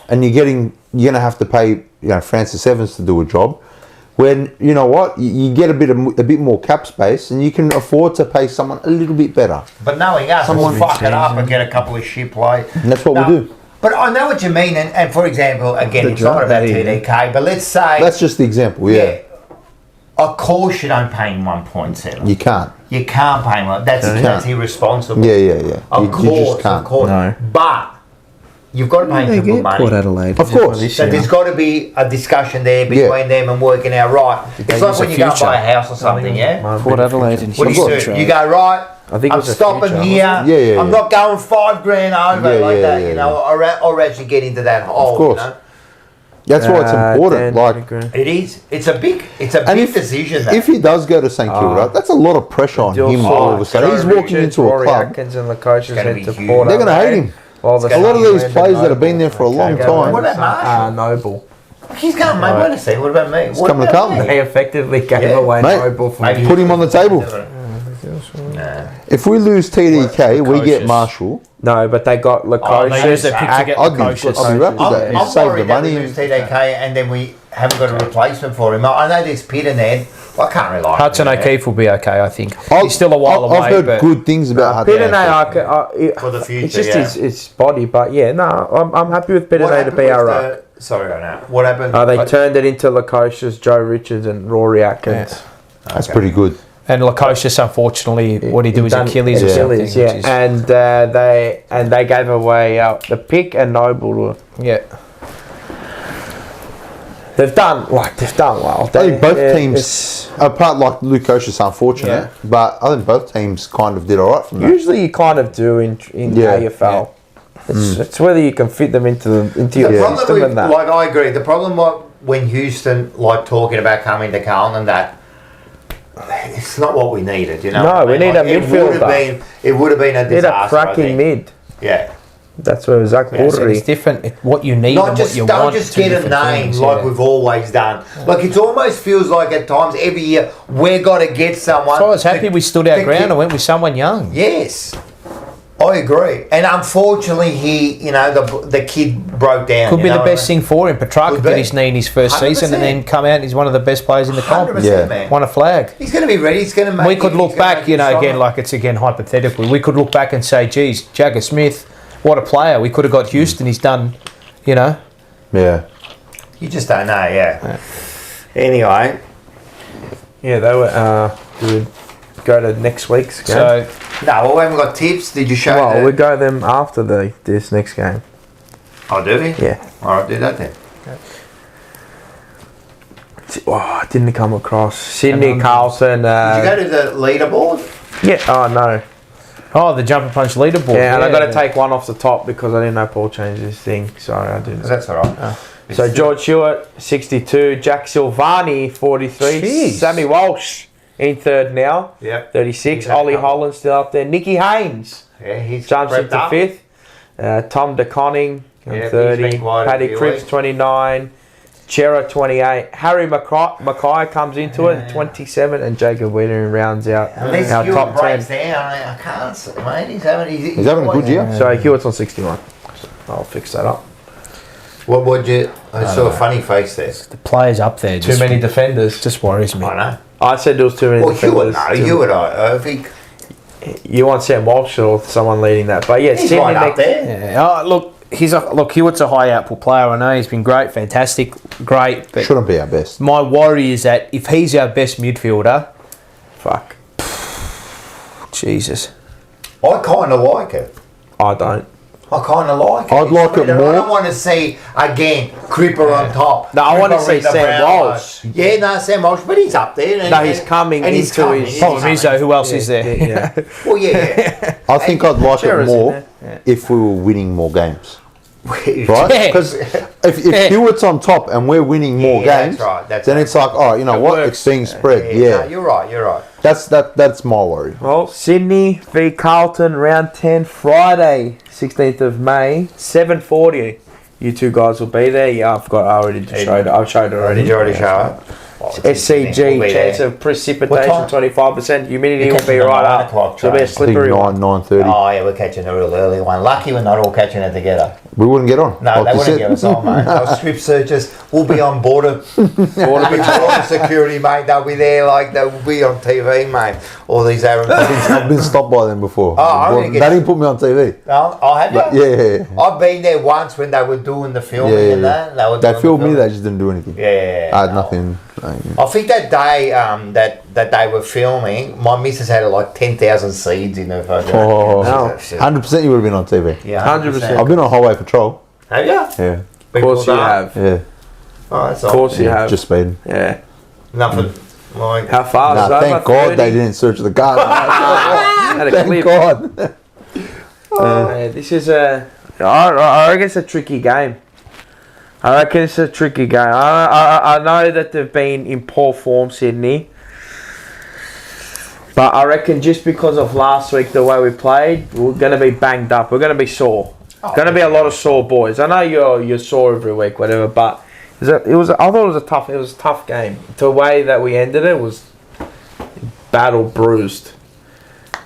and you're going to have to pay Francis Evans to do a job. When you know what, you get a bit more cap space, and you can afford to pay someone a little bit better. But knowing us, Someone- we'll fuck it up and get a couple of shit play. And that's what we do. But I know what you mean, and for example, again, it's not about TDK, but let's say... That's just the example. Yeah, Of course you don't pay him 1.7. you can't. You can't pay him. That's irresponsible. Yeah. Of course, you just can't. of course. No. But you've got to pay him some good money. Adelaide. Of course. So there's got to be a discussion there between them and working out right. It's like when you go and buy a house or something, yeah? Port Adelaide and What do Houston. you do? You go, right, I think it I'm was a stopping future, here. Yeah. I'm not going $5 grand over Yeah, like yeah, that, yeah, you know, or actually get into that hole. Of course. You know? That's why it's important. Like, It is. It's a big and decision. That. if he does go to St Kilda, that's a lot of pressure on him all of a sudden. He's walking into a club. Atkins and the coaches gonna head be to huge. Port They're going to hate Adelaide. him. Well, A lot of these players that have been there for a long time. What about Marshall? Noble. He's going, mate. Wait a second. What about me? What coming to about Carlton. me? They effectively gave Yeah. away Mate, Noble for Maybe Put him on the table. Nah. If we lose TDK, we get Lukosius. Marshall. No, but they got Oh, they used their Lukosius. pick to get I'd be Lukosius. wrapped with that. I'm Save the worried that we money. lose TDK and then we haven't got a replacement for him. I know there's Pitt in there. I can't rely on Hudson him. O'Keefe will be okay, I think. He's still a while away, I've heard but good things about Pidane, Hudson. For the future, it's just yeah. his body, but yeah, no, I'm happy with What Pidane to happened be with alright. Sorry, no. What happened? They turned it into Lukosius, Joe Richards, and Rory Atkins. That's pretty good. and Lukosius, unfortunately, what he do is Done Achilles or something. Achilles, yeah. which is- And they gave away the pick and Noble. yeah. They've done well. I think both teams, it's- apart like Lukosius, unfortunate, but I think both teams kind of did all right from that. usually you kind of do in Yeah, AFL. It's whether you can fit them into your The problem system with, and that. like, I agree. The problem when Houston talking about coming to Carlton and that, it's not what we needed. You know. No, what I we mean? need a midfielder. It would have been a Need disaster. a I cracking think. mid. Yeah. That's where Zach So it's Bordery. different. What you need Not and just what you don't want. just two get a different name things, like yeah. we've always done. Like it almost feels like at times every year we're got to get someone. So I was happy we stood our the ground kid- and went with someone young. Yes, I agree. And unfortunately, the kid broke down. Could be you the know best what thing for him. Petrarca Could did be. his knee in his first 100%. season and then come out and he's one of the best players in the comp. 100%, Yeah. man. Won a flag. He's going to be ready. He's going to make. We could it. look He's gonna back, make it again, stronger. like it's again hypothetically. We could look back and say, geez, Jagger Smith, what a player. We could have got Houston. He's done, Yeah. You just don't know, yeah. Anyway, Yeah, they were. Do we go to next week's game? So no, we haven't got tips. Did you show? well, we go them after this next game. Oh, do we? Yeah. All right, do that then. Oh, I didn't come across Sydney, Carlton. Did you go to the leaderboard? Yeah. Oh no. the jumper punch leaderboard. Yeah, and I got to take one off the top because I didn't know Paul changed his thing. Sorry, I didn't. That's all right. So George Hewitt, 62. Jack Silvani, 43. Jeez. Sammy Walsh in third now, Yep. 36. He's had Ollie a couple. Holland still up there. Nicky Haynes Yeah, he's jumps prepped into up. fifth. Tom DeConning, Yeah, he's 30. been quiet a Paddy few Cripps, weeks. 29. Chera, 28. Harry Mackay comes into it, 27. And Jacob Wiedering rounds out Unless our Hewitt top 10. breaks down, I can't see, mate. He's having a good year. So Hewitt's on 61. I'll fix that up. What would you? I saw a funny face there. the players up there. Too many defenders. Just worries me. I know. I said there was too many Well, Hewitt, defenders. no, Hewitt, I think You want Sam Walsh or someone leading that, but yeah, he's Sydney right up next. there. Yeah. Oh, look, Hewitt's a high output player. I know he's been great, fantastic, great. But Shouldn't be our best. my worry is that if he's our best midfielder, Fuck, Jesus. I kind of like it. I don't. I kind of like it. I'd It's like it sweeter. more. I don't want to see, again, Cripper on top. No, I want to Cripper see in the Sam Brownlow. Walsh. Yeah, no, Sam Walsh, but he's up there. No, he's coming and he's into coming. his- He's Problem is, though, coming. who else is there? Yeah. Well, yeah. I think I'd like Sarah's it in more there. if we were winning more games. Right? Yeah. Because if Hewitt's on top and we're winning more Yeah, games, that's right, that's then right. it's like, oh, you know It what? works. Exceeding spread. No, Yeah. you're right. That's my worry. Well, Sydney v Carlton, round 10, Friday, 16th of May, 7:40. You two guys will be there. Yeah, I've already showed it. I've showed it already. Did you already show it? SCG, chance of What precipitation, time? 25%. Humidity You're will be catching the right 9 up. o'clock So it'll be a train. I think slippery one. 9:30. Oh, yeah, we're catching a real early one. Lucky we're not all catching it together. We wouldn't get on. No, like they you wouldn't said. give us on, mate. Those strip searchers will be on border security, mate. They'll be there, like they'll be on TV, mate. All these Arabs. I've been stopped by them before. I'm gonna They get- didn't put me on TV. Oh, have you? Yeah. I've been there once when they were doing the filming Yeah, and that. They, were They doing filmed the me, filming. they just didn't do anything. Yeah. I had nothing. I think that day that they were filming, my missus had like 10,000 seeds in her phone. Oh, No. 100% you would have been on TV. Yeah, 100%. I've been on Highway Patrol. Have you? Yeah. Of course you have. Yeah. Oh, that's Of course you have. Just speeding. Yeah. Nothing. Like, How fast? Nah, Over thank God 30? they didn't search the car. Had a Thank clip. God. Yeah, this is a. I reckon it's a tricky game. I know that they've been in poor form, Sydney. But I reckon just because of last week, the way we played, we're going to be banged up. We're going to be sore. Going to be a lot of sore boys. I know you're sore every week, whatever. But I thought it was a tough game. The way that we ended it was battle bruised.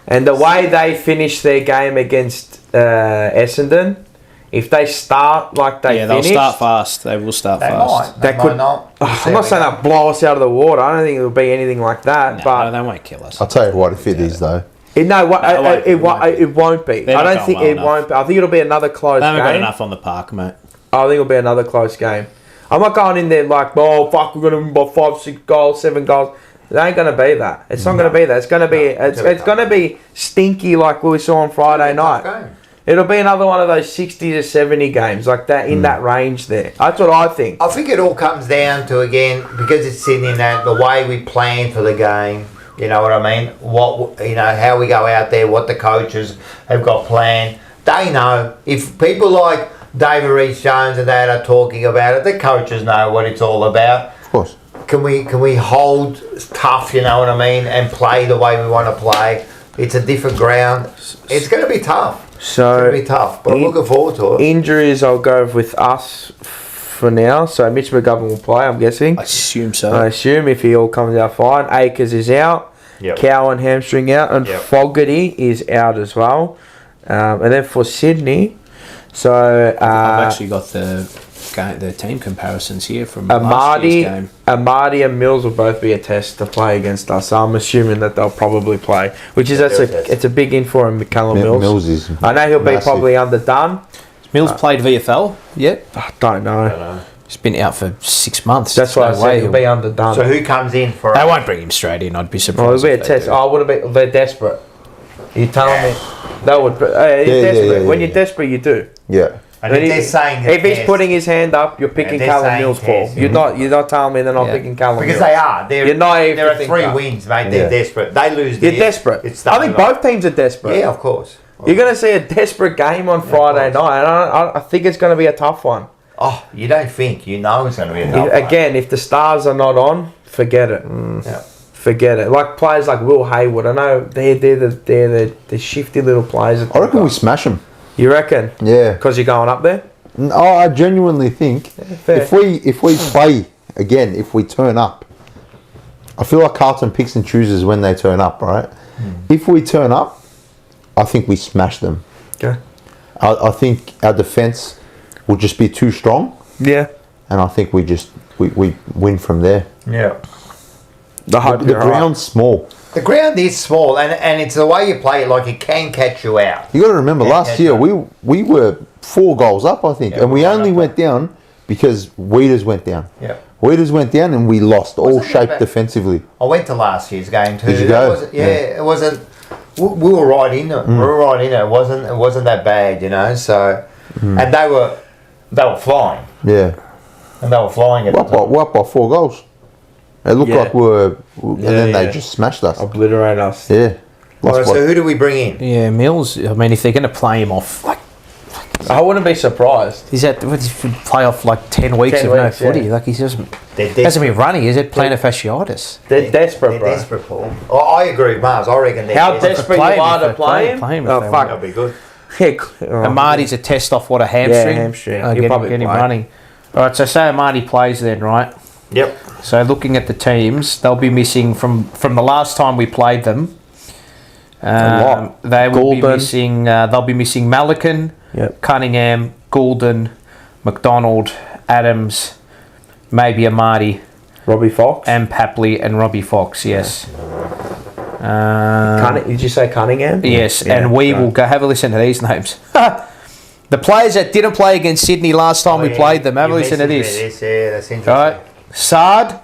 And the way they finished their game against Essendon, if they start like they Yeah, they'll finished, start fast. They will start they fast. might. They They could- might not. I'm not saying they'll blow us out of the water. I don't think it'll be anything like that. No, but they won't kill us. I'll tell you what, if it is though. it won't be. They're I not don't think going well it enough. won't be. I think it'll be another close They haven't got game. enough on the park, mate. I think it'll be another close game. I'm not going in there like, oh fuck, we're gonna win by 5, 6 goals, 7 goals. It ain't gonna be that. It's not gonna be that. It's gonna be it's gonna be stinky like we saw on Friday night. Game. It'll be another one of those 60 to 70 games like that in that range there. That's what I think. I think it all comes down to, again, because it's sitting in that, the way we plan for the game. You know what I mean? How we go out there, what the coaches have got planned. They know. If people like David Rees-Jones and that are talking about it, the coaches know what it's all about. Of course. Can we hold tough, you know what I mean, and play the way we want to play? It's a different ground. It's going to be tough. It's going So to be tough, but I'm looking forward to it. injuries, I'll go with us for now. So Mitch McGovern will play, I'm guessing. I assume so. I assume if he all comes out fine. Akers is out. Yep. Cowan hamstring out, and Yep. Fogarty is out as well. And then for Sydney, so I've actually got the team comparisons here from last year's game. Amadi and Mills will both be a test to play against us. So I'm assuming that they'll probably play, which is it's a big in for him, Callum Mills. Mills is. I know he'll be massive. probably underdone. Mills played VFL yet? I don't know. He's been out for 6 months. That's why I said he'll be underdone. So who comes in for They us? won't bring him straight in. I'd be Well, it'll surprised. be a if they test. do. Oh, would it be? They're desperate. You telling me? That would. You're desperate. When you're desperate, you do. Yeah. And When if he- they're saying if he's test, putting his hand up, you're picking they're Callum saying Mills for. test. You're not telling me they're not Yeah. picking Callum because Mills. they are. They're, You're naive there to are think 3 that. wins, mate. They're Yeah. desperate. They lose. You're this, desperate. It's I think both teams are desperate. Yeah, of course. You're going to see a desperate game on Friday night. And I think it's going to be a tough one. Oh, you don't think? You know it's going to be a tough one. Again, if the stars are not on, forget it. Yeah. Forget it. Like players like Will Hayward, I know they're the shifty little players. I reckon we smash them. You reckon? Yeah. Because you're going up there? No, I genuinely think fair. if we play again, if we turn up, I feel like Carlton picks and chooses when they turn up, right? If we turn up, I think we smash them. Okay. I think our defence will just be too strong, Yeah. and I think we win from there. Yeah. The ground's small. The ground is small, and it's the way you play it. Like it can catch you out. You got to remember, Yeah, last year we were 4 goals up, I think, Yeah, and we we were only up went down because Weeders went down. Yeah. Weeders went down, and we lost all Wasn't it shape about- defensively. I went to last year's game too. Did you That go? wasn't- yeah, it wasn't. we were right in it. We were right in it. It wasn't that bad, you know. So, and they were flying. Yeah. And they were flying at the time. We're up by 4 goals. It looked like and then they just smashed us. Obliterate us. Yeah. Alright, so who do we bring in? Yeah, Mills. I mean, if they're going to play him off, like I wouldn't be surprised. he's play off like 10 weeks 10 of no weeks, footy. yeah. Like he hasn't They're been running. Is it plantar fasciitis? They're desperate, They're bro. desperate, Paul. I agree with Mars. I reckon they're How desperate Play you him are if to they play him? play him if Oh they fuck. That'll be good. Yeah. And Marty's a test off what a hamstring. Yeah, hamstring. He'll Get him probably play. running. All right, so say Marty plays then, right? Yep. So looking at the teams, they'll be missing from the last time we played them. lot. They will be Goulden. missing. They'll be missing Malikan, Yep. Cunningham, Goulden, McDonald, Adams, maybe a Marty, Robbie Fox. and Papley and Robbie Fox. Yes. Did you say Cunningham? Yes, Yeah, and we right. will go have a listen to these names. The players that didn't play against Sydney last time we played them. Have a listen to this. Yeah, that's interesting. All right, Sard.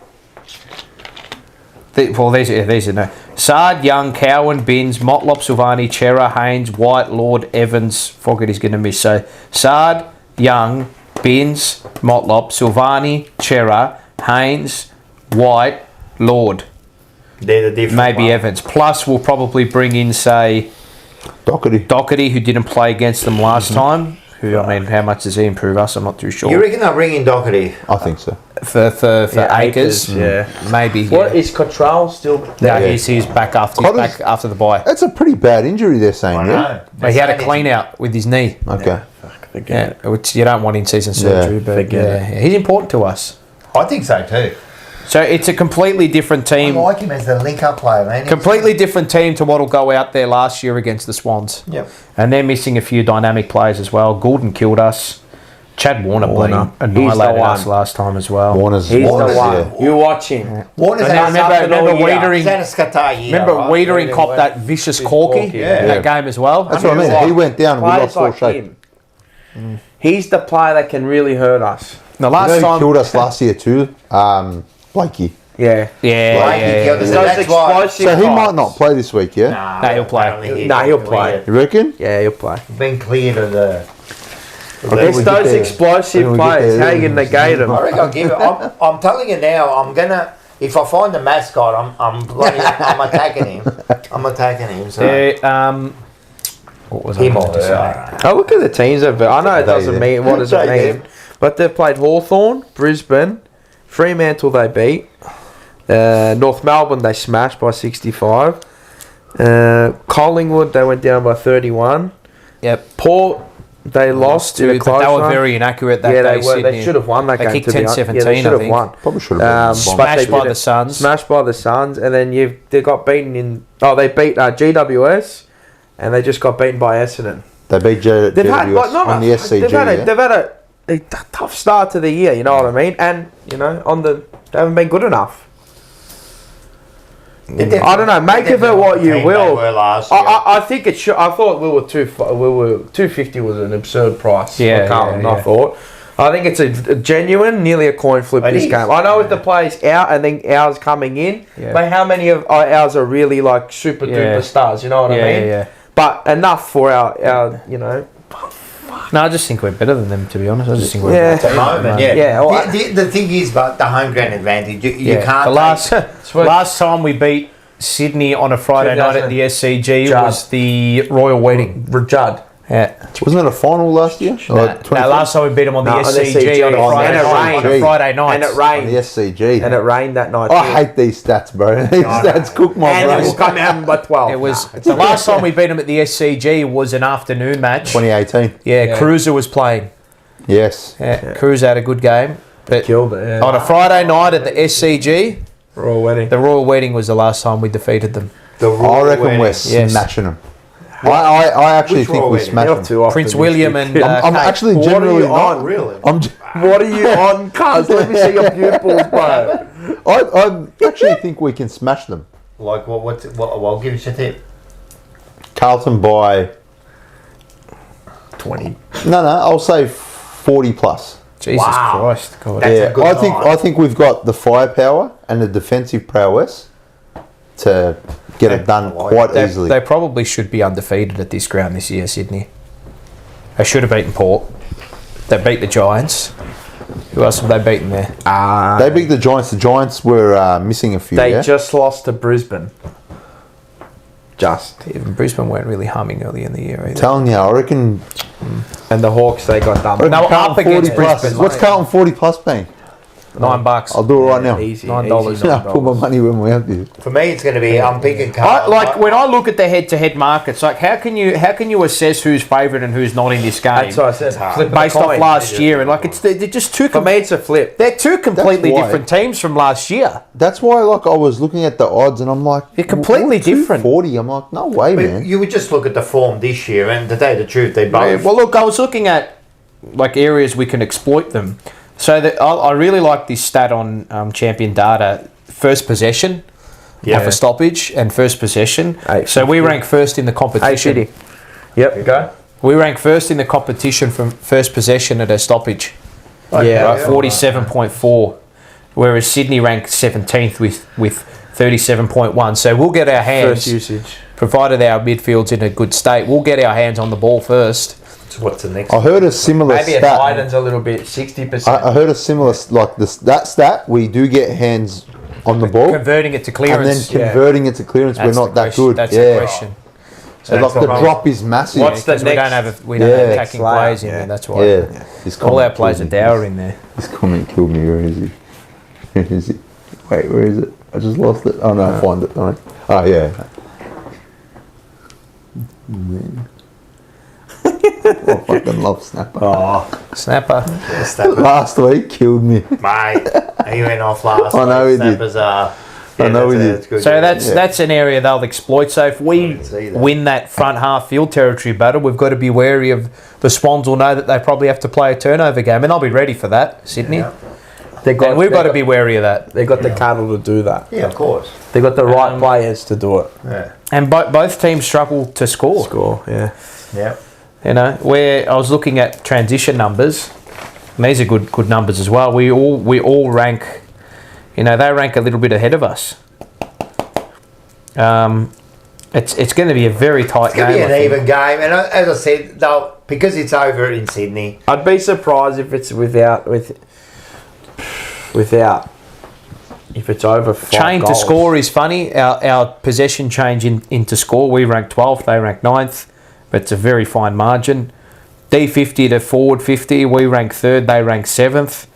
These are no. Sard, Young, Cowan, Binns, Motlop, Silvani, Chera, Haynes, White, Lord, Evans. Forget he's going to miss. So Sard, Young, Binns, Motlop, Silvani, Chera, Haynes, White, Lord. They're the different Maybe ones. Evans. Plus, we'll probably bring in, say, Doherty. who didn't play against them last time. Who, I mean, how much does he improve us? I'm not too sure. You reckon they'll bring in Doherty? I think so. For Yeah, Acres? yeah. Maybe. What yeah. is Cottrell still? No, there? he's back after Cotter's- back after the bye. That's a pretty bad injury they're saying, I yeah? know. But he had a clean out with his knee. Okay. Again. Yeah, which you don't want in season surgery, but forget yeah, he's important to us. I think so too. So it's a completely different I team. like him as the link-up player, man. Completely different team to what'll go out there last year against the Swans. Yep. And they're missing a few dynamic players as well. Gordon killed us. Chad Warner Warner. annihilated He's the us one. last time as well. Warner's He's Warner's- the one. yeah. You watch him. Warner's And had remember something all year. Wiedering- He's had a Qatar year. Remember right? Wiedering copped that vicious corky corky, yeah. in that game as well? That's what I mean. He went down and we Players lost all like shape. him. He's the player that can really hurt us. The You last know who time, killed us last year too? Blakey. Yeah. yeah, Blakey yeah, killed us. Those That's why. explosive So he guys. might not play this week, yeah? Nah, No, he'll play. I don't think Nah, he'll play. You reckon? Yeah, he'll play. Been cleared of the. It's we get those there. explosive When we get players. there, How you can negate them? I reckon I'll give it. I'm telling you now. I'm gonna. If I find the mascot, I'm attacking him. I'm attacking him. So what was he I might going to say? hurt. Oh, look at the teams they've. I know it doesn't They- mean what does it They mean, but they've played Hawthorn, Brisbane, Fremantle. They beat North Melbourne. They smashed by 65. Collingwood. They went down by 31. Yep. Port. They lost in a But close they were one. very inaccurate that Yeah, day. they were. They Sydney. should have won that They game. kicked to be honest. 10-17, Yeah, they should I have think. won. Probably should have Um, been. but Smashed they by did the it. Suns. Smashed by the Suns, and then they got beaten in. Oh, they beat GWS, and they just got beaten by Essendon. They beat They've had JWS not on the SCG. They've had yeah? they've had a tough start to the year. You know what I mean? And they haven't been good enough. I don't know. Make of it what you will. I think it should. I thought we were 250 was an absurd price. Yeah, for Carlton, yeah. I thought. I think it's a genuine, nearly a coin flip It this is. game. I know if the players out and then ours coming in, Yeah. but how many of ours are really like super Yeah. duper stars? You know what I mean? Yeah. But enough for our No, I just think we're better than them, to be honest. I just think we're Yeah. At the moment, yeah. Yeah, well, the thing is, but the home ground advantage, you can't. The last Sweet. last time we beat Sydney on a Friday night at the SCG Judd. was the Royal Wedding. Judd. Yeah. Wasn't it a final last year? Or No, 23? last time we beat them on the No, on the SCG on a SCG. Friday And it night. rained. On a Friday night. And it On rained. the SCG. And it rained that night. I too. hate these stats, bro. These stats cook my And it will brain. come out by 12. It was the last time we beat them at the SCG was an afternoon match. 2018. Yeah, Cruiser was playing. Yes. Yeah, Cruiser had a good game. But Kilda, yeah. on a Friday night at the SCG, Royal Wedding. the Royal Wedding was the last time we defeated them. I reckon we're Yes. smashing them. I actually Which think Royal we Wedding? smash You're them. too often Prince this William year. and I'm Kate. actually What are generally you not. on? Really? What are you on, cuz? Let me see your pupils, bro. I actually think we can smash them. Like what? I'll give you a tip. Carlton by 20. no, I'll say 40 plus. Jesus Wow. Christ. God. That's Yeah, a good I think line. I think we've got the firepower and the defensive prowess to get it done quite easily. They probably should be undefeated at this ground this year, Sydney. They should have beaten Port. They beat the Giants. Who else have they beaten there? They beat the Giants. The Giants were missing a few. They yeah? just lost to Brisbane. Just. Even Brisbane weren't really humming early in the year either. Telling you, I reckon. And the Hawks, they got done. No, up against 40 plus. Brisbane. What's Carlton 40 plus paying? $9. I'll do it right now. Easy. $9. Easy, Yeah, I'll put my money when we're out there. For me, it's going to be I'm picking I, Carlton. like when I look at the head-to-head markets, like how can you assess who's favourite and who's not in this game That's what I said. hard. Flip of based the off coin. last year? And like they're just two. For me, it's a flip. They're two completely why. different teams from last year. That's why, like, I was looking at the odds and I'm like, They're completely different. 40. I'm like, no way, But man. you would just look at the form this year, and to tell you the truth, they both. Well, look, I was looking at like areas we can exploit them. So that I really like this stat on Champion Data: first possession off a stoppage and first possession. So we rank first in the competition. City. Yep, go. We rank first in the competition from first possession at a stoppage. Yeah. Right, 47.4, whereas Sydney ranked 17th with 37.1. So we'll get our hands, First usage. provided our midfield's in a good state, we'll get our hands on the ball first. So what's the next? I heard a similar Maybe it stat. widens a little bit, 60%. I heard a similar, like, that stat, we do get hands on the ball. Converting it to And clearance. then converting it to clearance, That's we're the not that question. good. That's yeah. the question. So like That's the the problem. drop is massive. What's the Because we don't next- have we don't have Yeah. attacking Next players in layer, there. yeah. That's why. Yeah. This All our comment players are killed me. dour in there. This comment killed me. Where is he? Where is he? Wait, where is it? I just lost it. Oh no, I'll find it. All right. Oh yeah. Man. I fucking love Snapper. Oh, Snapper. yes, that Last week killed me. mate. He went off last. I know week. he did. Snappers I know he did. That's good. So yeah. that's an area they'll exploit. So if we didn't see that. win that front half field territory battle, we've got to be wary of the Swans. Will know that they probably have to play a turnover game, and I'll be ready for that, Sydney. Yeah. And we've got to be wary of that. They got the cattle to do that. Yeah, of course. They got the right players to do it. Yeah. And both teams struggle to score. Score, yeah. Yeah. You know, where I was looking at transition numbers, and these are good numbers as well. We all rank, you know, they rank a little bit ahead of us. It's going to be a very tight It's going game. to be I an think. even game, and as I said, though, because it's over in Sydney. I'd be surprised if it's without if it's over 5 Chain to goals. score is funny. Our possession change into score, we rank 12th, they rank 9th, but it's a very fine margin. D50 to forward 50, we rank 3rd, they rank 7th.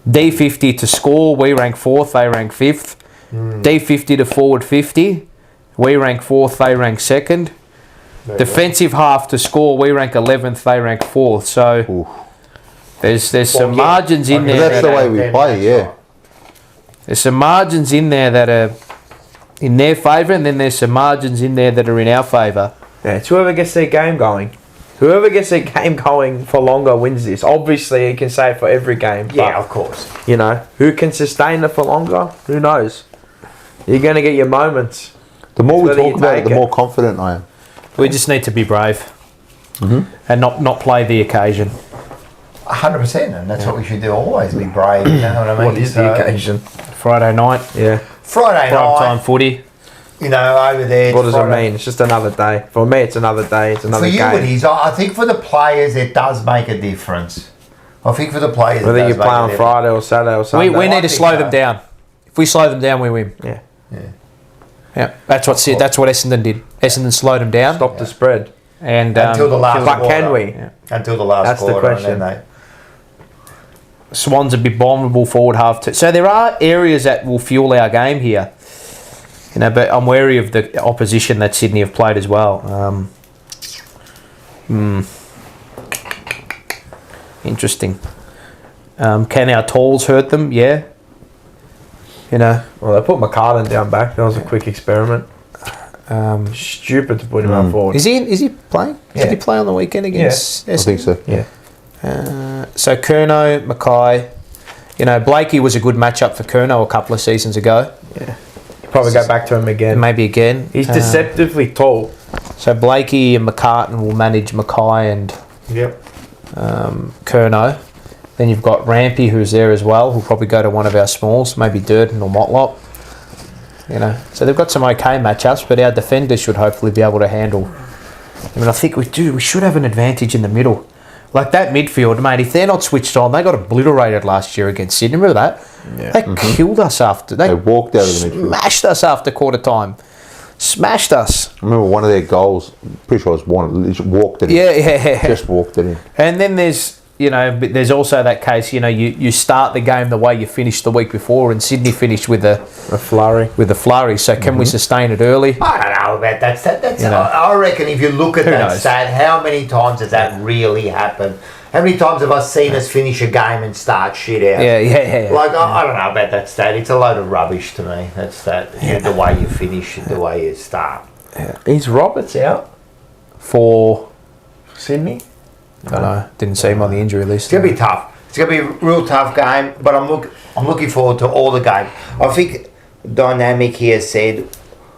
D50 to score, we rank 4th, they rank 5th. D50 to forward 50, we rank 4th, they rank 2nd. Defensive half to score, we rank 11th, they rank 4th. So there's some margins in But there. that's the way we play, yeah. There's some margins in there that are in their favour, and then there's some margins in there that are in our favour. Yeah, it's whoever gets their game going. Whoever gets their game going for longer wins this. Obviously, you can say it for every game. But, Yeah, of course. you know, who can sustain it for longer? Who knows? You're going to get your moments. The more we Whether you talk about it, take the it. more confident I am. We just need to be brave and not play the occasion. 100%, and that's what we should do. Always be brave. You know what I mean? What is So, the occasion? Friday night, Yeah. Friday prime night. time footy. You know, over there. What does it Friday- mean? It's just another day. For me, it's another day. It's another For you, game. it is. I think for the players, it does make a difference. I think for the players, Whether it does you play make a on difference. Friday or Saturday or We, Sunday. we I need to think slow so. them down. If we slow them down, we win. Yeah. Yeah, that's what Essendon did. Essendon slowed them down. Stop the spread. And Until the last But quarter. can we? Until the last That's the quarter. question. And then Swans would be vulnerable forward half. So there are areas that will fuel our game here. You know, but I'm wary of the opposition that Sydney have played as well. Interesting. Can our talls hurt them? Yeah. You know, Well, they put McCartan down back. That was a quick experiment. Stupid to put him out forward. is he playing? Yeah. Did he play on the weekend against? I think so. Yeah. So Curnow, Mackay. You know, Blakey was a good matchup for Curnow a couple of seasons ago. Probably go back to him again. Maybe again. He's deceptively tall. So Blakey and McCartan will manage Mackay and Yep. Curnow. Then you've got Rampy, who's there as well, who'll probably go to one of our smalls, maybe Durden or Motlop. You know, so they've got some okay matchups, but our defenders should hopefully be able to handle. I mean, I think we do. We should have an advantage in the middle. Like that midfield, mate, if they're not switched on, they got obliterated last year against Sydney. Remember that? Yeah. They killed us after. They walked out of the midfield. Smashed us after quarter time. Smashed us. I remember one of their goals, pretty sure it was one, just walked it in. Yeah. Just walked it in. And then but there's also that case, you start the game the way you finished the week before, and Sydney finished with a flurry. So can we sustain it early? I don't know about that stat. I reckon if you look at that stat, how many times has that really happened? How many times have I seen us finish a game and start shit out? Yeah. Like, I don't know about that stat. It's a load of rubbish to me. That's that. The way you finish, the way you start. Is Roberts out For Sydney? I don't know. Didn't see him on the injury list. It's going to be tough. It's going to be a real tough game, but I'm looking forward to all the game. I think Dynamic here said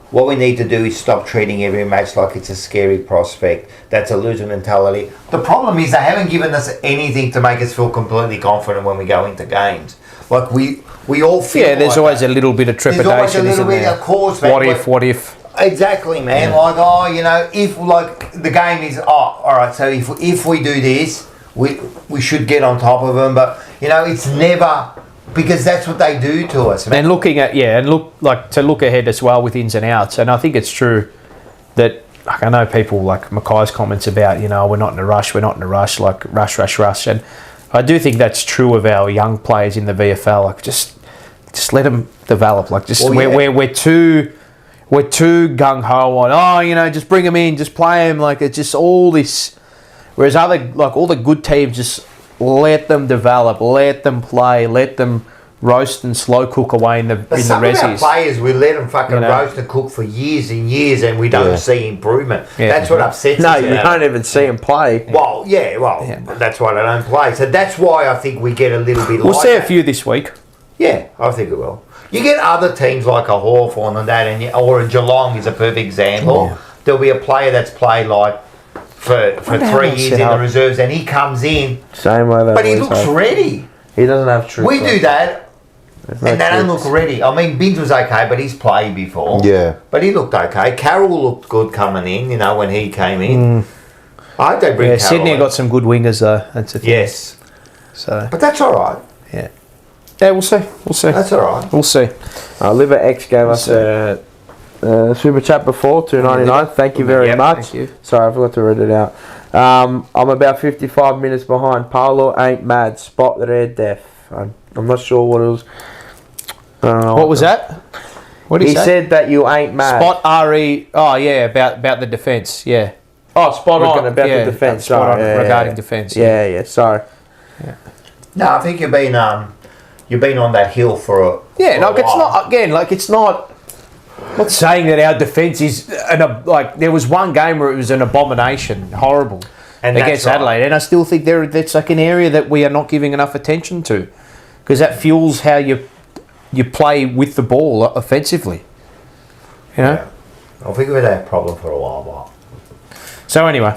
what we need to do is stop treating every match like it's a scary prospect. That's a loser mentality. The problem is they haven't given us anything to make us feel completely confident when we go into games. Like we all feel. Yeah, there's like always that. a little bit of trepidation. There's always a little bit, there? of course. Man, What if? Exactly, man. Like, if like the game is, all right. So if we do this, we should get on top of them. But it's never, because that's what they do to us, man. And look ahead as well with ins and outs. And I think it's true that, like, I know people like Mackay's comments about we're not in a rush, like rush. And I do think that's true of our young players in the VFL. Like, just let them develop. Like, we're too gung ho on. Just bring them in, just play them. Like, it's just all this. Whereas all the good teams, just let them develop, let them play, let them roast and slow cook away in the Some of our resis. players, we let them fucking roast and cook for years and years, and we don't see improvement. That's what upsets us. No, you don't even see them play. Well, that's why they don't play. So that's why I think we get a little bit. We'll see a few this week. Yeah, I think it will. You get other teams like a Hawthorn and that, or a Geelong is a perfect example. Yeah. There'll be a player that's played like for 3 years in the reserves, and he comes in, Same way they but he always looks have. ready. He doesn't have tricks. We do that, There's no and they don't tricks. look ready. I mean, Binns was okay, but he's played before. Yeah. But he looked okay. Carroll looked good coming in, when he came in. I hope they bring Carroll Sydney in. got some good wingers though. That's the thing. Yes. So But that's all right. yeah, we'll see. That's all right. We'll see. Liver X gave us a super chat before, $2.99. Thank you very much. Thank you. Sorry, I forgot to read it out. I'm about 55 minutes behind. Paolo ain't mad. Spot the red death. I'm not sure what it was. What was that? What did He he say? said that you ain't mad. Spot RE. Oh yeah, about the defence. Yeah. Oh, spot on about the defence. Spot on Sorry, regarding defence. Yeah, sorry. No, I think you've been on that hill for a Yeah, for like a it's while. not again. Like it's not. I'm not saying that our defence is like there was one game where it was an abomination, horrible, And against that's right. Adelaide, and I still think that's like an area that we are not giving enough attention to, because that fuels how you play with the ball offensively. Yeah. I think we've had that problem for a while. So anyway,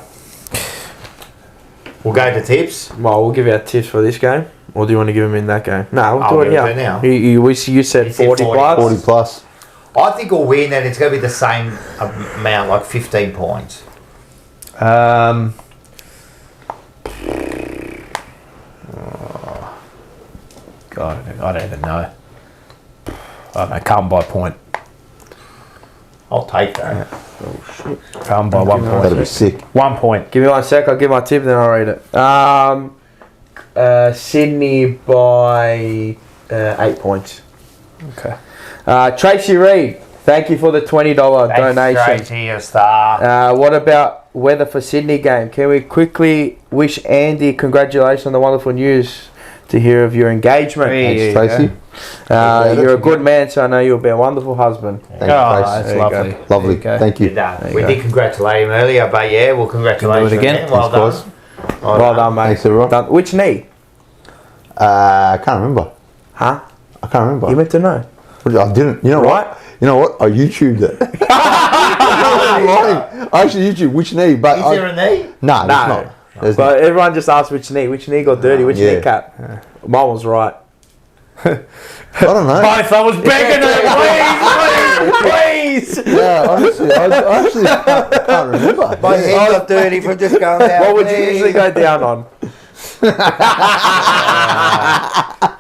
We'll go to tips. Well, we'll give you our tips for this game. Or do you want to give them in that game? No, we'll do it we'll now. do it now. You said You said 40 plus? 40 plus. I think we'll win, and it's going to be the same amount, like 15 points. God, I don't even know. I don't know. Come by point. I'll take that. Come by 1 That'd be point. sick. 1 point. Give me 1 sec. I'll give my tip, then I'll read it. Sydney by 8 points. Okay. Tracy Reed, thank you for the $20 donation. Tracy, a star. What about weather for Sydney game? Can we quickly wish Andy congratulations on the wonderful news to hear of your engagement? Thanks, Tracy. You're a good man, so I know you'll be a wonderful husband. Thanks, Oh, Tracy. that's There you lovely. go. Lovely. There you go. Thank you. We did congratulate him earlier, but yeah, we'll congratulate Do it him again. Well done. Thanks, Well done, mate. Thanks, everyone. Done. Which knee? I can't remember. Huh? I can't remember. You meant to know. I didn't. You know Right? what? You know what? I YouTubed it. I'm lying. I actually YouTubed which knee, but Is there a knee? no, there's No. not. There's But everyone just asked which knee. Which knee got dirty? Which Yeah. kneecap? Mine was right. I don't know. Both. I was begging her, please. Please. Yeah, honestly, I actually can't remember. My head got dirty from just going down. What would you usually go down on?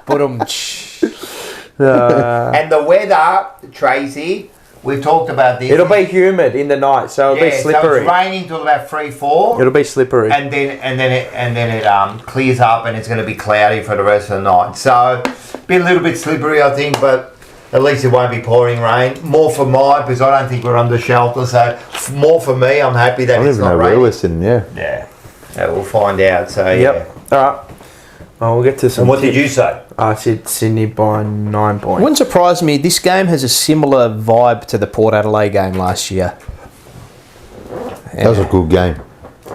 But And the weather, Tracy, we've talked about this. It'll be humid in the night, so it'll be So slippery. it's raining till about 3-4. It'll be slippery. And then it clears up and it's going to be cloudy for the rest of the night. So be a little bit slippery, I think, but at least it won't be pouring rain. More for mine because I don't think we're under shelter. So more for me, I'm happy that I don't it's even not know where raining. we're sitting. Yeah. Yeah, we'll find out. So Yep. All right. Well, we'll get to some. And what did you say? I said Sydney by 9 points. wouldn't surprise me. This game has a similar vibe to the Port Adelaide game last year. That was a good game.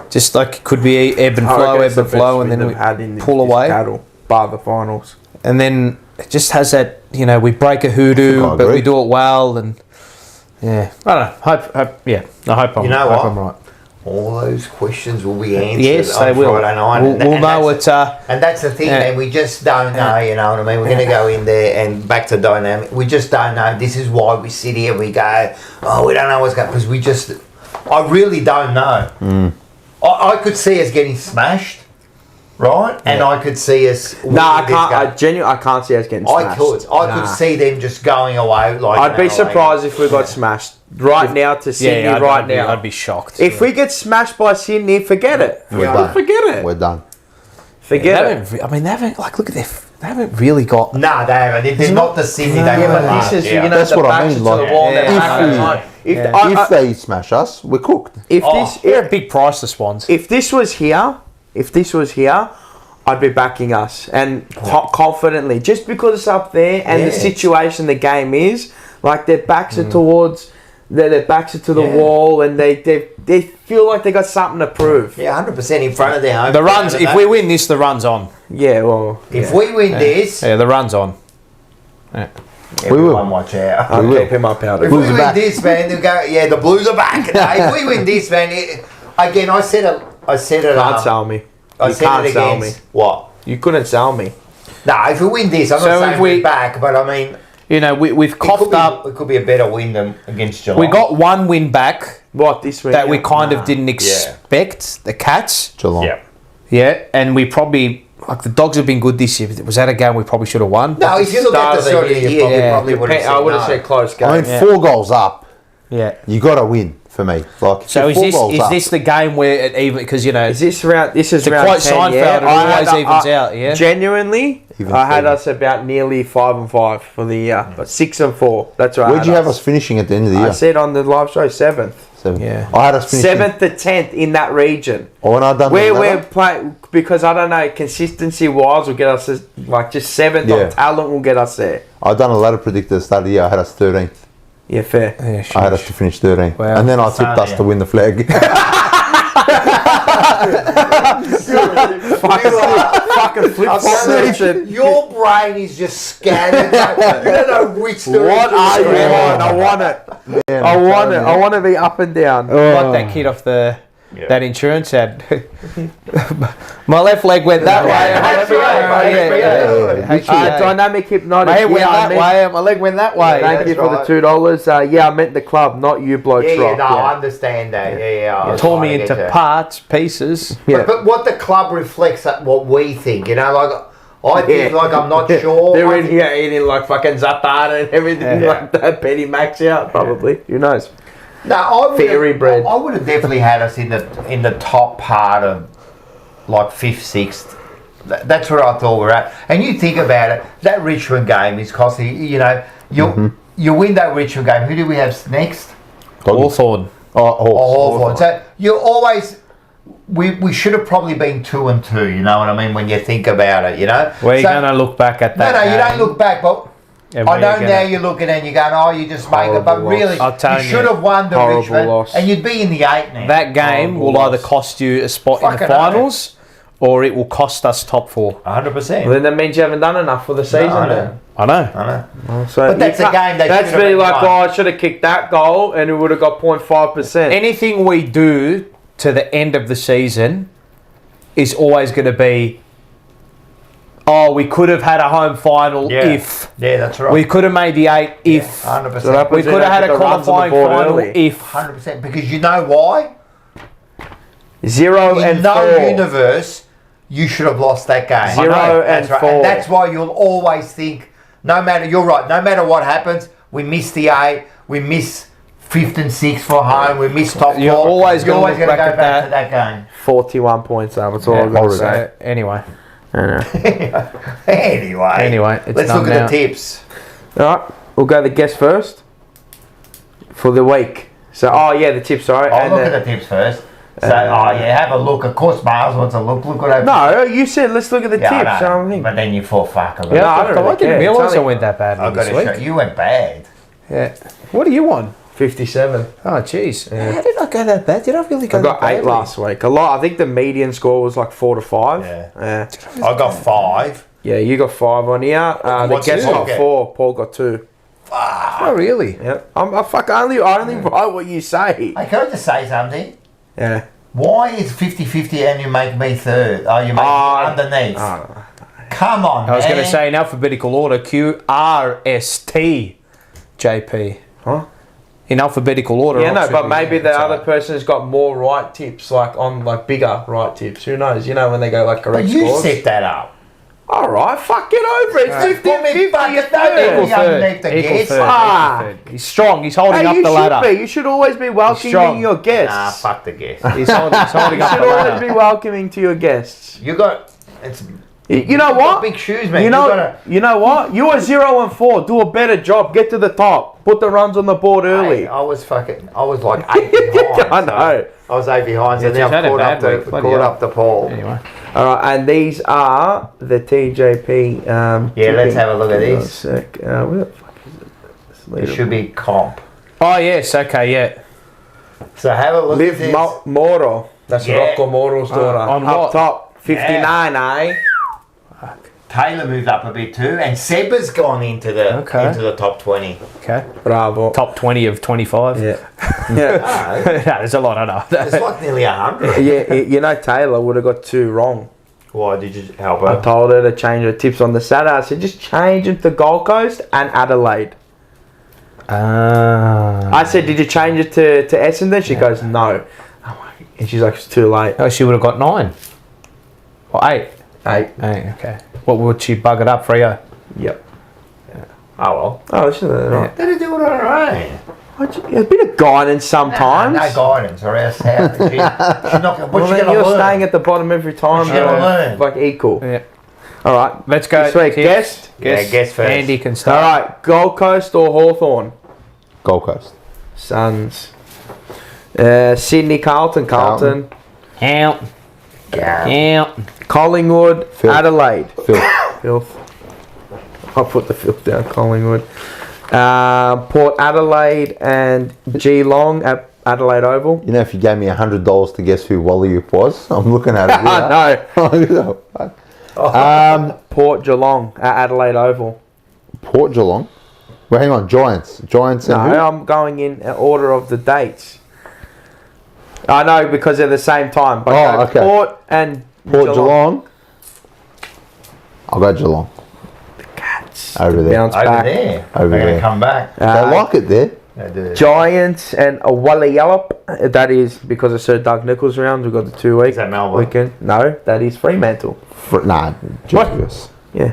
Just like could be ebb and I flow, reckon ebb it's the and flow, best and win then they've had in we pull this away. battle, bar the finals. And then it just has that, we break a hoodoo, I but we agree. do it well, and yeah, I don't know. Hope I hope I'm. You know hope what? I'm right. All those questions will be answered Yes, on they will. Friday night. We'll And know that's- it. And that's the thing, Yeah. man. We just don't know, you know what I mean? We're going to go in there and back to dynamic. We just don't know. This is why we sit here and we go, oh, we don't know what's going because I really don't know. I could see us getting smashed, right? And I could see us. No, I winning can't. this game. I can't see us getting I smashed. could see them just going away. Like I'd be surprised if we got smashed right now to Sydney. I'd be, now, I'd be shocked. if we get smashed by Sydney, forget it. We're done. Forget it. We're done. Forget they it. haven't, I mean, they haven't. Like, look at they haven't really got. No, they haven't. They're not the Sydney they were But last this is, year. That's the what I backs mean, are to like, the wall. and they're yeah. back If at we- home. If Yeah. If they smash us, we're cooked. if this They're a big price, the Swans. if this was here, I'd be backing us and confidently, just because it's up there and the Yes. situation the game is. Like their backs are towards, their backs are to the wall, and they feel like they got something to prove. Yeah, 100% in front of their home. The runs. crowd, If we win this, the run's on. Yeah, well, If we win this, Yeah, the run's on. everyone watch out. I'll will. keep him up powder. If Blues we are win back. this, man, they'll go. Yeah, the Blues are back. No, if we win this, man, again, I said it. Can't sell me. I You said can't it sell against me. what? You couldn't sell me. No, if we win this, I'm So not if saying we- we're back, but I mean, We've coughed up. It could be a better win than against Geelong. We got one win back What this week? that we kind of didn't expect. The Cats. Geelong. Yeah. Yeah, and we probably the Dogs have been good this year. Was that a game we probably should have won? No, if you look Start at the of the start of the year, year, you yeah. probably would have said I would have no. said close game. I mean, 4 goals up. Yeah. You got to win for me. Like, So if is you're 4 goals up, this the game where it even because Is this round? This is To round quote 10. Seinfeld, Yeah, it always evens out, yeah? Genuinely, Even I had Steven. us about nearly 5 and 5 for the year, but 6 and 4. That's right. where'd you have us finishing at the end of the I year? said on the live show 7th, 7. Yeah. I had us finishing. 7th to 10th in that region. Oh, and I done Where the we're ladder? playing because I don't know consistency wise will get us like just 7th Yeah. on talent will get us there. I done a ladder predictor at the start of the year. I had us 13th. Yeah, fair. Yeah, I had us to finish 13th. Wow. And then I tipped us yeah. to win the flag. Fucking flip flop. Your brain is just scattered. You don't know which direction. What are you it's on? going. I want it. Man, I I'm want telling it. you. I want to be up and down. like that kid off that insurance ad. My left leg went that way. That's right, mate. Dynamic hypnotic. My head went Yeah, I that meant- way. My leg went that way. Thank you that's for right. the $2. Yeah, I meant the club, not you blokes. Yeah, rock. no, I understand that. Yeah. Tore me I get into you. parts, pieces. Yeah. But what the club reflects what we think, you know, like I think like I'm not sure. They're I in think- here eating like fucking Zapata and everything Yeah. like that. Petty Max out, probably. Who knows? No, I Fairy bread. would have definitely had us in the top part of like 5th, 6th. That's where I thought we're at. And you think about it, that Richmond game is costing. You know, you win that Richmond game. Who do we have next? Hawthorn. Hawthorn. So you always. We should have probably been 2 and 2. You know what I mean? When you think about it, you know. We're So- going to look back at that. No, you game, don't look back, but. and I we're know gonna- now you're looking and you're going, oh, you just make it, but Horrible really, loss. I'll tell you you, should have won the horrible Richmond, loss. and you'd be in the 8 now. That game Horrible will either loss. cost you a spot in the Fucking finals, or it will cost us top 4. 100%. Well, then that means you haven't done enough for the season. I know. then. I know. I know. So But that's you a can't- game they That's should have be been like, won. oh, I should have kicked that goal and it would have got 0.5%. Anything we do to the end of the season is always going to be oh, we could have had a home final if. Yeah, that's right. We could have made the 8 if. 100%. So that We puts it could have up had to a the runs on the qualifying board final early. if. 100%. Because you know why? 0 In and no 4. universe, you should have lost that game. 0 and That's right. 4. And that's why you'll always think, no matter, you're right, no matter what happens, we miss the 8, we miss 5th and 6th for home, we miss top 4. You're always You're gonna always look going to back go at back to that game. 41 points up. That's all I'm going to say. Anyway, I know. Anyway, it's let's done look now. at the tips. All right, we'll go the guest first for the week. So, the tips, sorry. I'll and look at the tips first. So, have a look. Of course, Miles wants a look. Look what I... No, you said let's look at the Yeah, tips. I So know, I'm thinking. but then you fall fuck a Yeah, little. I don't I really didn't care. realise It's I only went that badly I've got this to show week. you went bad. Yeah. What do you want? 57. Oh, jeez. How did I go that bad? Did I really go I got that 8 badly? last week. A lot. I think the median score was like 4 to 5. Yeah. I got 5. Yeah, you got 5 on here. The What's guest Paul got get? 4. Paul got 2. Oh, really? Yeah. I only write what you say. Hey, can I just say something? Yeah. Why is 50-50 and you make me third? Oh, you make me underneath. Come on, I was going to man. say in alphabetical order, QRST, JP. Huh? In alphabetical order. Yeah, no, Oxford, but maybe the so- other person's got more right tips, like on like bigger right tips. Who knows? You know when they go like correct But you scores. set that up. All right, fuck it over. It's 50-50. Fuck You're it, don't third. equal underneath the Equal guess. third. Ah. Equal third. He's strong. He's holding Hey, up you the should ladder. be. You should always be welcoming strong. your guests. Nah, fuck the guess. He's holding You up should the always ladder. be welcoming to your guests. You got... It's... You know got what? big shoes, man. You know, gotta, you know what? You are 0 and 4. Do a better job. Get to the top. Put the runs on the board early. Hey, I was like 8 behind. I know. So I was 8 behind, so Yeah, now she's had I've a bad week. Bloody caught hell. up to Paul. Anyway. All right, and these are the TJP. Yeah, let's have a look at Hang on a these. sec. Where the fuck is it? It should be comp. Oh, yes. Okay, yeah. So have a look at Liv this. Moro. That's Yeah. Rocco Moro's daughter. on Up what? top, 59, eh? Taylor moved up a bit too, and Seba's gone into the top 20. Okay. Bravo. Top 20 of 25. Yeah. Yeah. No, No, there's a lot, I know. it's like nearly 100. Yeah, you know Taylor would have got 2 wrong. Why did you help I her? told her to change her tips on the Saturday. I said just change them to Gold Coast and Adelaide. I said, did you change it to Essendon? She goes, no. And she's like, it's too late. Oh, she would have got 9. Or 8. 8. 8, okay. What would she bug it up for you? Yep. Oh well. Oh, she's right. Did it do it on her own? A bit of guidance sometimes. No guidance, or else how? She's not gonna, Well, what's she then going to you're learn? staying at the bottom every time. What's she gonna learn? Like equal. Yeah. All right. Let's go. This week, Tips. guest. Yeah, guess first. Andy can All start. right. Gold Coast or Hawthorn? Gold Coast. Suns. Sydney, Carlton. Carlton. Out. Yeah. Out. Collingwood. Filth. Adelaide. Phil. Filth. I'll put the filth down. Collingwood. Port Adelaide and Geelong at Adelaide Oval. You know, if you gave me $100 to guess who Wallyoop was, I'm looking at it. No. Port Geelong at Adelaide Oval. Port Geelong. Well, hang on. Giants. Giants and No, who? I'm going in order of the dates. I know because they're the same time. But Oh, go okay. Port and Port Geelong. I'll go Geelong. Cats. Over there. Bounce Over back. there. Over They're going there. to come back. They like it there. They do. Giants and a Walleyallop. That is because of Sir Doug Nichols round. We've got the 2 week Is that Melbourne? weekend. No, that is Fremantle. Nah, GWS. Yeah.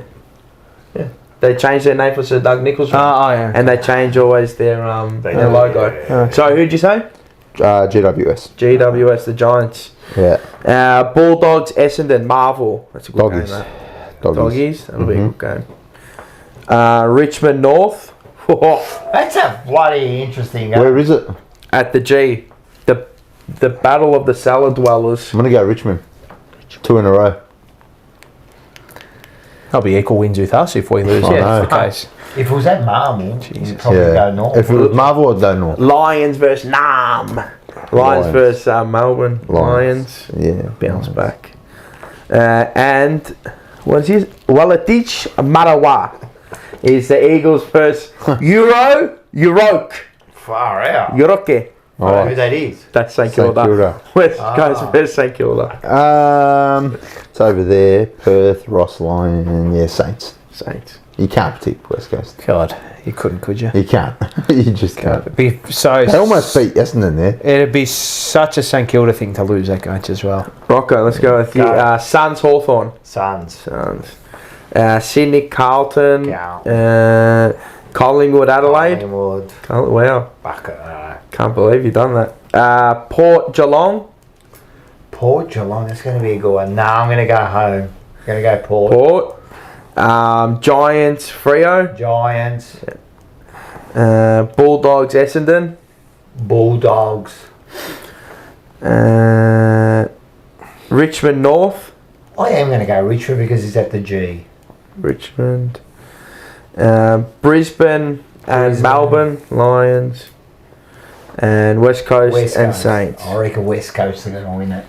They changed their name for Sir Doug Nichols round. Oh, yeah. And they change always their They their do, logo. yeah. So who'd you say? GWS. GWS, the Giants. Yeah. Bulldogs, Essendon, Marvel. That's a good Doggies. game, that. Doggies. Doggies. That'll be a good game. Richmond North. That's a bloody interesting game. Where is it? At the G. The battle of the cellar dwellers. I'm going to go Richmond. 2 in a row. That'll be equal wins with us if we lose. I Yeah, know. that's the case. If it was at Marvel, you'd probably go north. If it was Marvel, I'd go north. Lions versus Nam. Lions Lions. versus Melbourne. Lions. Yeah. Bounce back. And what's his? Walatich Marawa is the Eagles versus Euroke. Far out. Euroke. I don't know who that is. That's St St Kilda. Kilda. West Coast, where's St Kilda? It's over there. Perth, Ross Lyon, yeah, Saints. Saints. You can't predict West Coast. God, you couldn't, could you? You can't. You just can't. It'd be so. They almost beat Essendon there. It'd be such a St Kilda thing to lose that coach as well. Rocco, let's go with you. Suns, Hawthorn. Suns. Sydney, Carlton. Yeah. Collingwood, Adelaide. Collingwood. Wow. Can't believe you've done that. Port, Geelong. Port, Geelong. That's going to be a good one. No, I'm going to go home. I'm going to go Port. Giants, Freo. Giants. Bulldogs, Essendon. Bulldogs. Richmond, North. I am going to go Richmond because he's at the G. Richmond. Brisbane and Melbourne, Lions. And West Coast and Saints. I reckon West Coast are going to win it.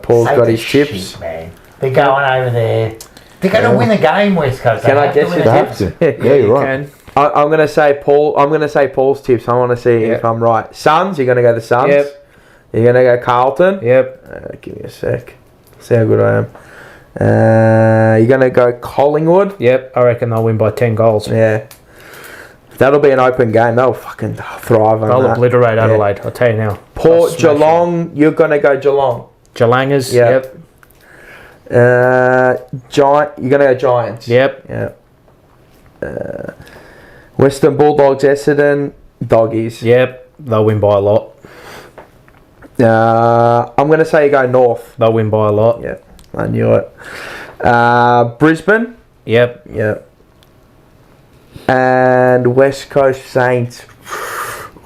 Paul's Take got the his chips. shit, man. They're going over there. They're going to win the game, West Coast. Can I guess it? They have to. Yeah, you're right. I'm gonna say Paul. I'm gonna say Paul's tips. I want to see if I'm right. Suns. You're gonna go the Suns. Yep. You're gonna go Carlton. Yep. Give me a sec. See how good I am. You're gonna go Collingwood. Yep. I reckon they'll win by 10 goals. Yeah. That'll be an open game. They'll fucking thrive on They'll that. obliterate Adelaide. I'll tell you now. Port, Geelong. You're gonna go Geelong. Gelangers. Yep. Giant. You're gonna go Giants. Yep. Yeah. Western Bulldogs, Essendon, Doggies. Yep. They'll win by a lot. I'm going to say you go North. They'll win by a lot. Yep, I knew it. Brisbane. Yep. Yep. And West Coast Saints.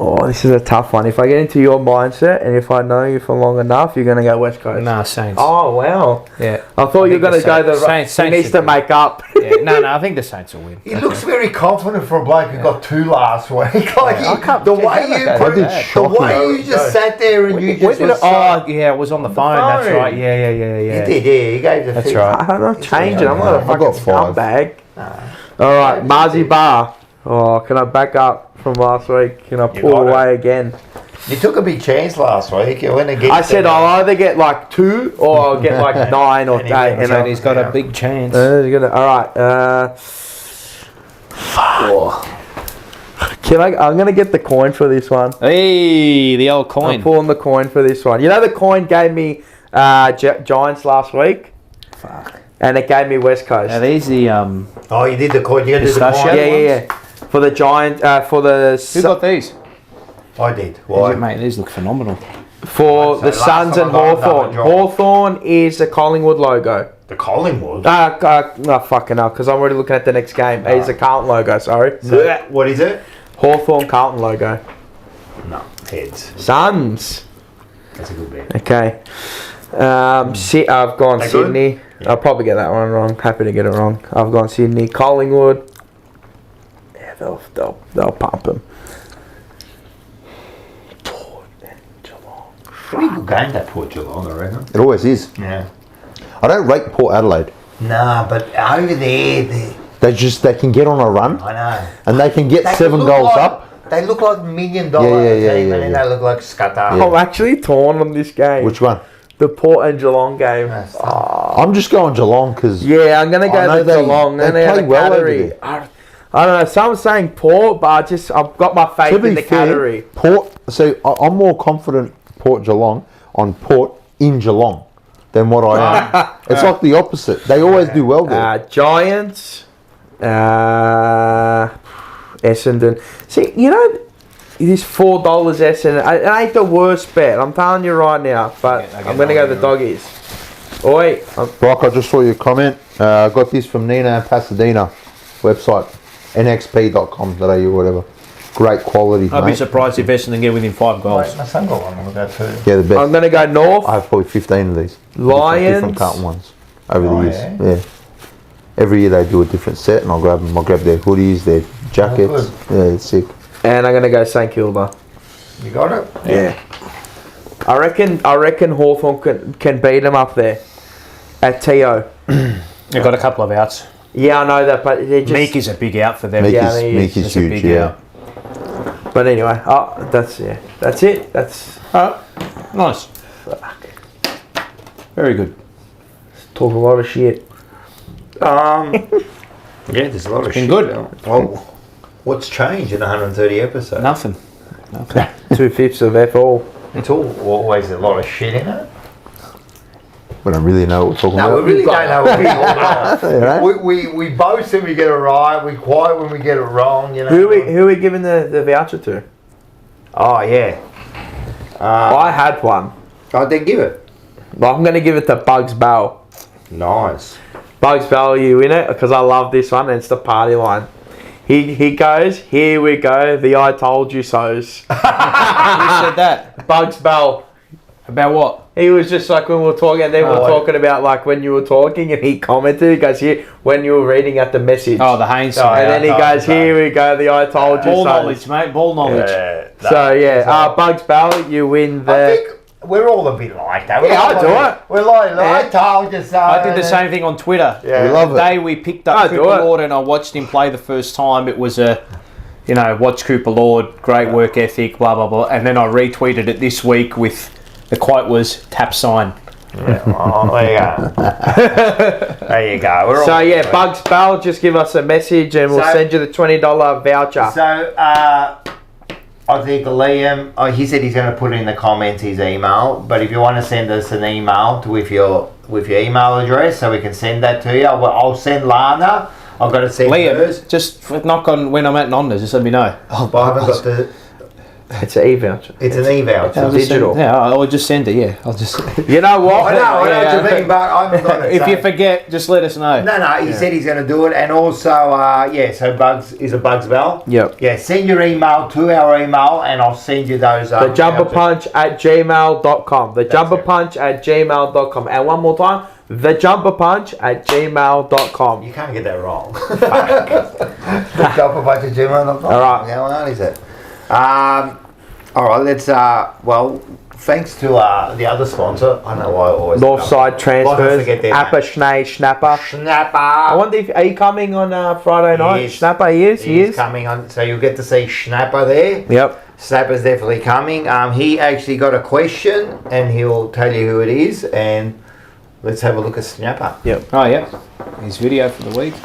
Oh, this is a tough one. If I get into your mindset and if I know you for long enough, you're going to go West Coast. Nah, Saints. Oh, wow. Yeah. I thought you were going to go the Saints. He needs to make up. Yeah. No, I think the Saints will win. He looks very confident for a bloke who got 2 last week. Like the way you just sat there and you just. Yeah, it was on the phone. That's right. Yeah. You did, yeah. You gave the. That's right. I'm not changing. I'm not a fucking scumbag. All right, Marzi Bar. Oh, can I back up from last week? Can I pull away again? You took a big chance last week. You went against. I said I'll either get like 2 or I'll get like 9 or 8. And he's got a big chance. All right. I'm gonna get the coin for this one. Hey, the old coin. I'm pulling the coin for this one. You know the coin gave me Giants last week. Fuck. And it gave me West Coast. Now these the Oh, you did the coin. You got to do the coin. Yeah. For the Giant, for the. Who got these? I did. Why? Mate, these look phenomenal. For the Suns and Hawthorn. Hawthorn is the Collingwood logo. The Collingwood? No, fucking hell, because I'm already looking at the next game. It's the Carlton logo, sorry. So, what is it? Hawthorn Carlton logo. No, heads. Suns. That's a good bet. Okay. I've gone That Sydney. Yeah. I'll probably get that one wrong. Happy to get it wrong. I've gone Sydney. Collingwood. Yeah, they'll pump them. Port and Geelong. Pretty good game, that Port Geelong, I reckon. It always is. Yeah. I don't rate Port Adelaide. Nah, but over there, They can get on a run I know. and they can get They 7 look goals like, up. They look like $1 million Yeah, team, and then they look like Scudder. I'm actually torn on this game. Which one? The Port and Geelong game. I'm just going Geelong because Yeah, I'm going to I know go to Geelong. they And play the well over category. there. I don't know. Someone's saying Port, but I've got my faith in the category. Port. So I'm more confident Port Geelong on Port in Geelong than what I am. It's like the opposite. They always do well there. Giants. Essendon. See, you know, this $4 Essendon. It ain't the worst bet. I'm telling you right now. But I'm going to go the Doggies. Oi. Brock, I just saw your comment. I got this from Nina Pasadena website, nxp.com.au or whatever. Great quality, I'd be mate. surprised if Essendon get within 5 goals. Wait, my son got one. I'll go too. Yeah, the best. I'm going to go North. I have probably 15 of these. Lions. Different Carlton ones over the years. Yeah? Yeah. Every year they do a different set and I'll grab them. I'll grab their hoodies, their jackets. Yeah, it's sick. And I'm going to go St Kilda. You got it? Yeah. I reckon Hawthorn can beat them up there at TO. They've got a couple of outs. Yeah, I know that, but they're just... Meek is a big out for them. Meek Yeah, is he is. huge, It's a big yeah. out. But anyway, that's it. That's All right. Nice. fuck. Very good. Talk a lot of shit. Yeah, there's a lot of been shit. good. Well, what's changed in 130 episodes? Nothing. 2/5 of F all. It's always a lot of shit in it. We don't really know what we're talking No, about. we really don't know what we're talking about. Yeah. We boast when we get it right. We quiet when we get it wrong. You know. Who are we giving the voucher to? Oh yeah. I had one. I did give it. But I'm going to give it to Bugs Bell. Nice. Bugs Bell, you win it because I love this one and it's the party line. He goes, here we go, the I told you so's. Who said that? Bugs Bell. About what? He was just like when we were talking, and then we were talking about like when you were talking, and he commented, he goes, here, when you were reading out the message. Oh, the Haynes. Oh, and then he goes, here we go, the I told you Ball so's. knowledge, mate. Ball knowledge. So yeah, Bugs Bell, you win the... I think we're all a bit like that. Yeah, I do it. We're like, I told you so. I did the same thing on Twitter. Yeah. We love The it. day we picked up I Cooper do it. Lord and I watched him play the first time, it was watch Cooper Lord, great work ethic, blah, blah, blah. And then I retweeted it this week with, the quote was, tap sign. Yeah, well, there you go. There you go. We're So all yeah, Bugs Bell, just give us a message and we'll So- send you the $20 voucher. So, I think Liam, he said he's going to put in the comments his email. But if you want to send us an email with your email address, so we can send that to you, I'll send Lana. I've got to send hers. Liam, just knock on when I'm at Nondas, just let me know. But I haven't got the. It's an e-voucher. It's an e-voucher. I'll just digital. Send, I'll just send it, yeah. I'll just... You know what? I know what you mean, but I haven't got it. If so- you forget, just let us know. No, he said he's going to do it, and also, so Bugs is a Bugs Bell. Yep. Yeah, send your email to our email, and I'll send you those. thejumperpunch@gmail.com. Thejumperpunch@gmail.com. And one more time, thejumperpunch@gmail.com. You can't get that wrong. The jumper bunch of gmail.com. All right. How hard is it? All right, let's. Thanks to the other sponsor. I know I always. Northside transfers. forget their Appa Schnee Schnapper. Snapper. I wonder if are you coming on Friday night? Yes. Schnapper, he is. He's coming on, so you'll get to see Snapper there. Yep. Snapper's definitely coming. He actually got a question, and he'll tell you who it is. And let's have a look at Snapper. Yep. Oh, yeah. His video for the week.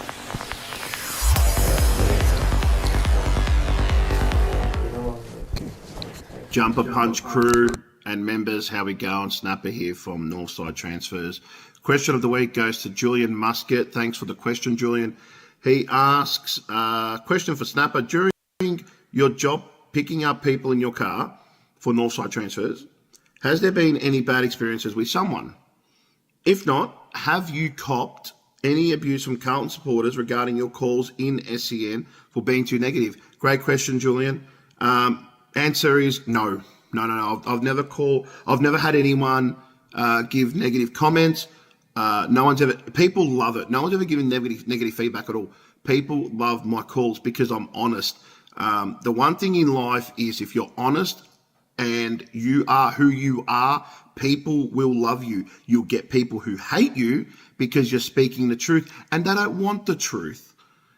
Jumper Punch crew and members, how we going? Snapper here from Northside Transfers. Question of the week goes to Julian Muscat. Thanks for the question, Julian. He asks, question for Snapper, during your job picking up people in your car for Northside Transfers, has there been any bad experiences with someone? If not, have you copped any abuse from Carlton supporters regarding your calls in SCN for being too negative? Great question, Julian. Answer is no. I've never had anyone give negative comments. No one's ever. People love it. No one's ever given negative feedback at all. People love my calls because I'm honest. The one thing in life is if you're honest and you are who you are, people will love you. You'll get people who hate you because you're speaking the truth, and they don't want the truth,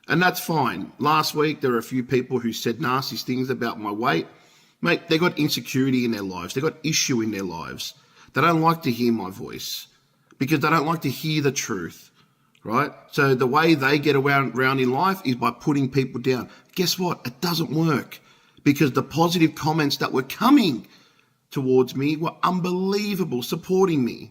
and that's fine. Last week there were a few people who said nasty things about my weight. Mate, they got insecurity in their lives. They got issue in their lives. They don't like to hear my voice because they don't like to hear the truth, right? So the way they get around in life is by putting people down. Guess what? It doesn't work because the positive comments that were coming towards me were unbelievable, supporting me.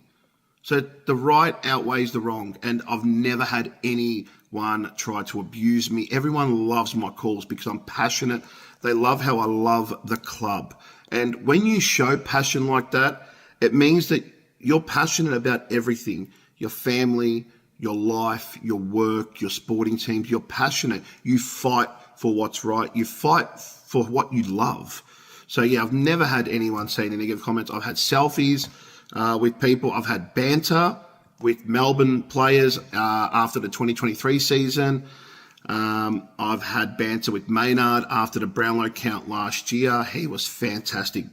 So the right outweighs the wrong, and I've never had anyone try to abuse me. Everyone loves my calls because I'm passionate. They love how I love the club. And when you show passion like that, it means that you're passionate about everything. Your family, your life, your work, your sporting teams. You're passionate. You fight for what's right. You fight for what you love. So yeah, I've never had anyone say any negative comments. I've had selfies with people. I've had banter with Melbourne players after the 2023 season. I've had banter with Maynard after the Brownlow count last year. He was fantastic,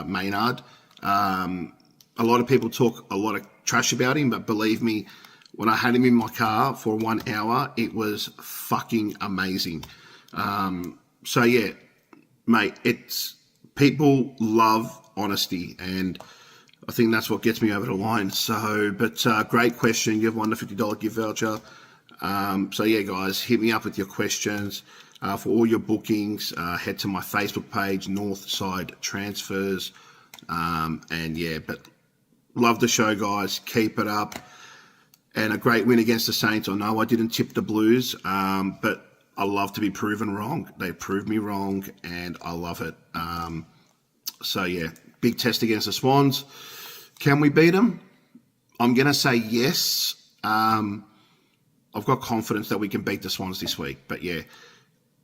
Maynard. A lot of people talk a lot of trash about him, but believe me, when I had him in my car for 1 hour, it was fucking amazing. So yeah, mate, it's people love honesty, and I think that's what gets me over the line. So, but great question. You've won the $50 gift voucher. So yeah, guys, hit me up with your questions. For all your bookings, head to my Facebook page, Northside Transfers. And yeah, but love the show, guys. Keep it up. And a great win against the Saints. I know I didn't tip the Blues, but I love to be proven wrong. They proved me wrong, and I love it. So yeah, big test against the Swans. Can we beat them? I'm going to say yes. I've got confidence that we can beat the Swans this week. But yeah,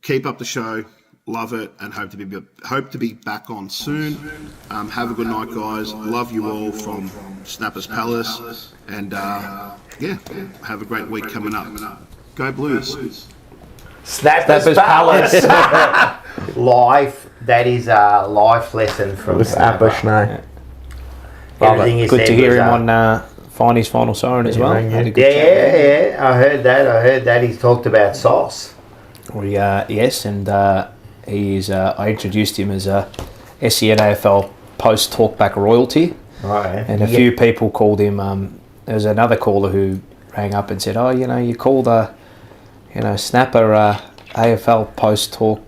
keep up the show. Love it, and hope to be back on soon. Have a good night, guys. Love you all from Snappers Palace, and yeah, have a great week coming up. Go Blues! Snappers Palace. Life. That is a life lesson from Snapper. Everything he Good said to hear was, him on find his final siren as well. Had a good chat. Yeah. I heard that. He's talked about sauce. Yes, and he is. I introduced him as a SEN AFL post talkback royalty, Right. and a few people called him. There was another caller who rang up and said, "Oh, you called Snapper AFL post talk,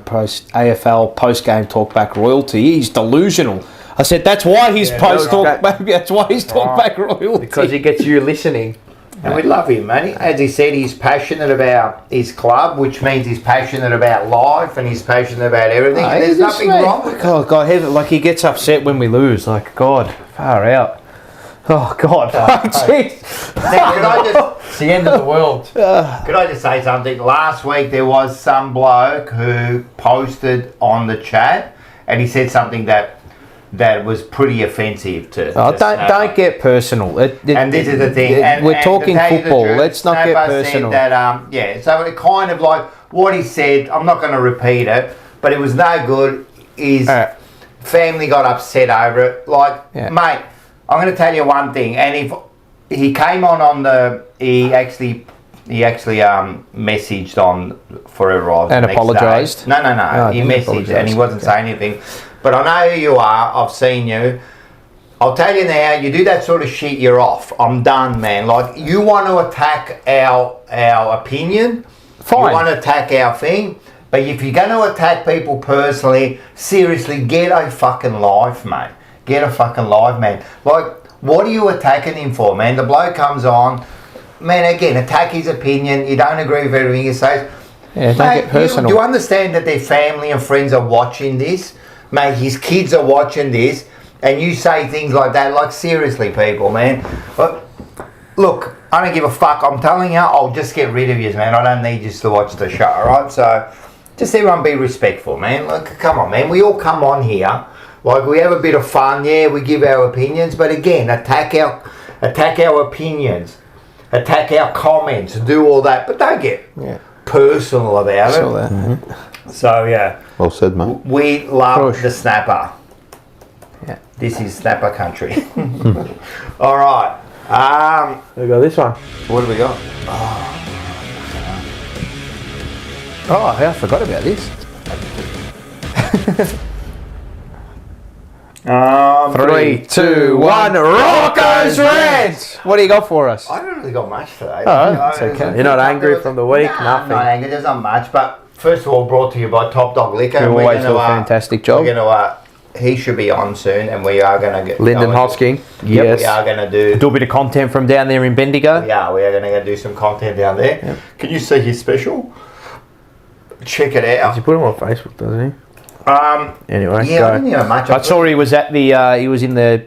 post AFL post game talkback royalty. He's delusional." I said, "That's why he's post talk. That's why he's talkback royalty, because he gets you listening." And we love him, man. As he said, he's passionate about his club, which means he's passionate about life and he's passionate about everything. And there's nothing wrong with it. Oh God, like he gets upset when we lose. Like God, far out. Oh God, jeez. It's the end of the world. Could I just say something? Last week there was some bloke who posted on the chat, and he said something that was pretty offensive to. Oh, don't get personal. And this is the thing. We're talking football. Let's not get personal. Said that, so it kind of like what he said. I'm not going to repeat it, but it was no good. His family got upset over it. Mate, I'm going to tell you one thing. And if he came he actually messaged on Forever Oz and apologised. No. He messaged and he wasn't saying anything. But I know who you are. I've seen you. I'll tell you now, you do that sort of shit, you're off. I'm done, man. Like, you want to attack our opinion. Fine. You want to attack our thing. But if you're going to attack people personally, seriously, get a fucking life, mate. Get a fucking life, man. Like, what are you attacking him for, man? The bloke comes on, man, again, attack his opinion. You don't agree with everything he says. Yeah, don't get personal. Do you understand that their family and friends are watching this? Mate, his kids are watching this, and you say things like that. Like, seriously, people, man. But look, I don't give a fuck. I'm telling you, I'll just get rid of you, man. I don't need you to watch the show, alright? So, just everyone be respectful, man. Like, come on, man. We all come on here. Like, we have a bit of fun, yeah, we give our opinions, but again, attack our opinions. Attack our comments, do all that, but don't get personal about it. Mm-hmm. So, yeah. Well said, mate. We love the Snapper. Yeah. This is Snapper country. All right. We got this one. What do we got? Oh, I forgot about this. 3, 2, 1. Rocco's Rants. What do you got for us? I don't really got much today. Oh, it's okay. You're not angry from the week? Nah, Nothing. not angry. There's not much. But first of all, brought to you by Top Dog Liquor. You always do a fantastic job. We're going to, he should be on soon, and we are going to get... Lyndon Hosking. Yep, we are going to do... a bit of content from down there in Bendigo. Yeah, we are going to go do some content down there. Yep. Can you see his special? Check it out. Does he put him on Facebook, doesn't he? Anyway, yeah, I didn't know much. I saw he was at the. He was in the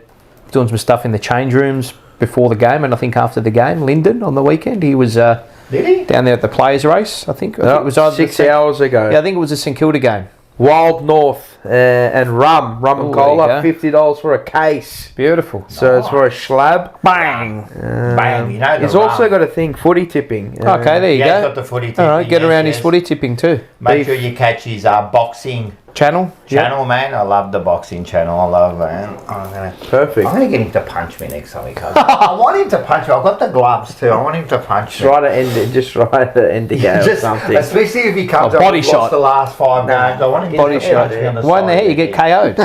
doing some stuff in the change rooms before the game, and I think after the game, Lyndon on the weekend, he was. Did he? Down there at the players' race? I think it was either 6 hours ago. Yeah, I think it was a St Kilda game. Wild North and rum and cola, $50 for a case. Beautiful. So it's for a slab. Bang, bang. You know, he's also got a thing, footy tipping. Okay, there you go. He's got the footy tipping. All right, get around his footy tipping too. Make sure you catch his boxing Channel? Channel, man. I love the boxing channel. I love, man. Perfect. I'm gonna get him to punch me next time he comes. I want him to punch me. I've got the gloves too. I want him to punch me. Just right at the NDA or something. Especially if he comes A up body and shot. lost the last 5 games. I want him Body to shot. punch me on the Why in the side. head? You get KO'd.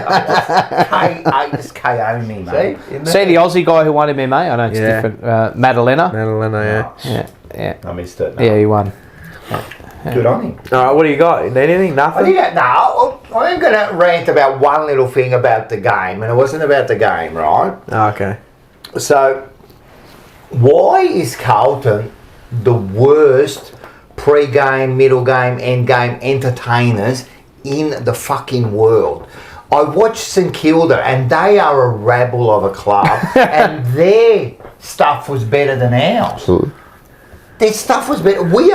Just KO me, mate. See the Aussie guy who won MMA? I know it's Yeah. different. Madalena. Madalena, Yeah. I missed it. No. Yeah, he won. Good on him. All right, what do you got? Anything? I Nothing? think now I'm going to rant about one little thing about the game, and it wasn't about the game, right? Oh, okay. So, why is Carlton the worst pre-game, middle game, end game entertainers in the fucking world? I watched St Kilda, and they are a rabble of a club, and their stuff was better than ours. Absolutely. Their stuff was better. We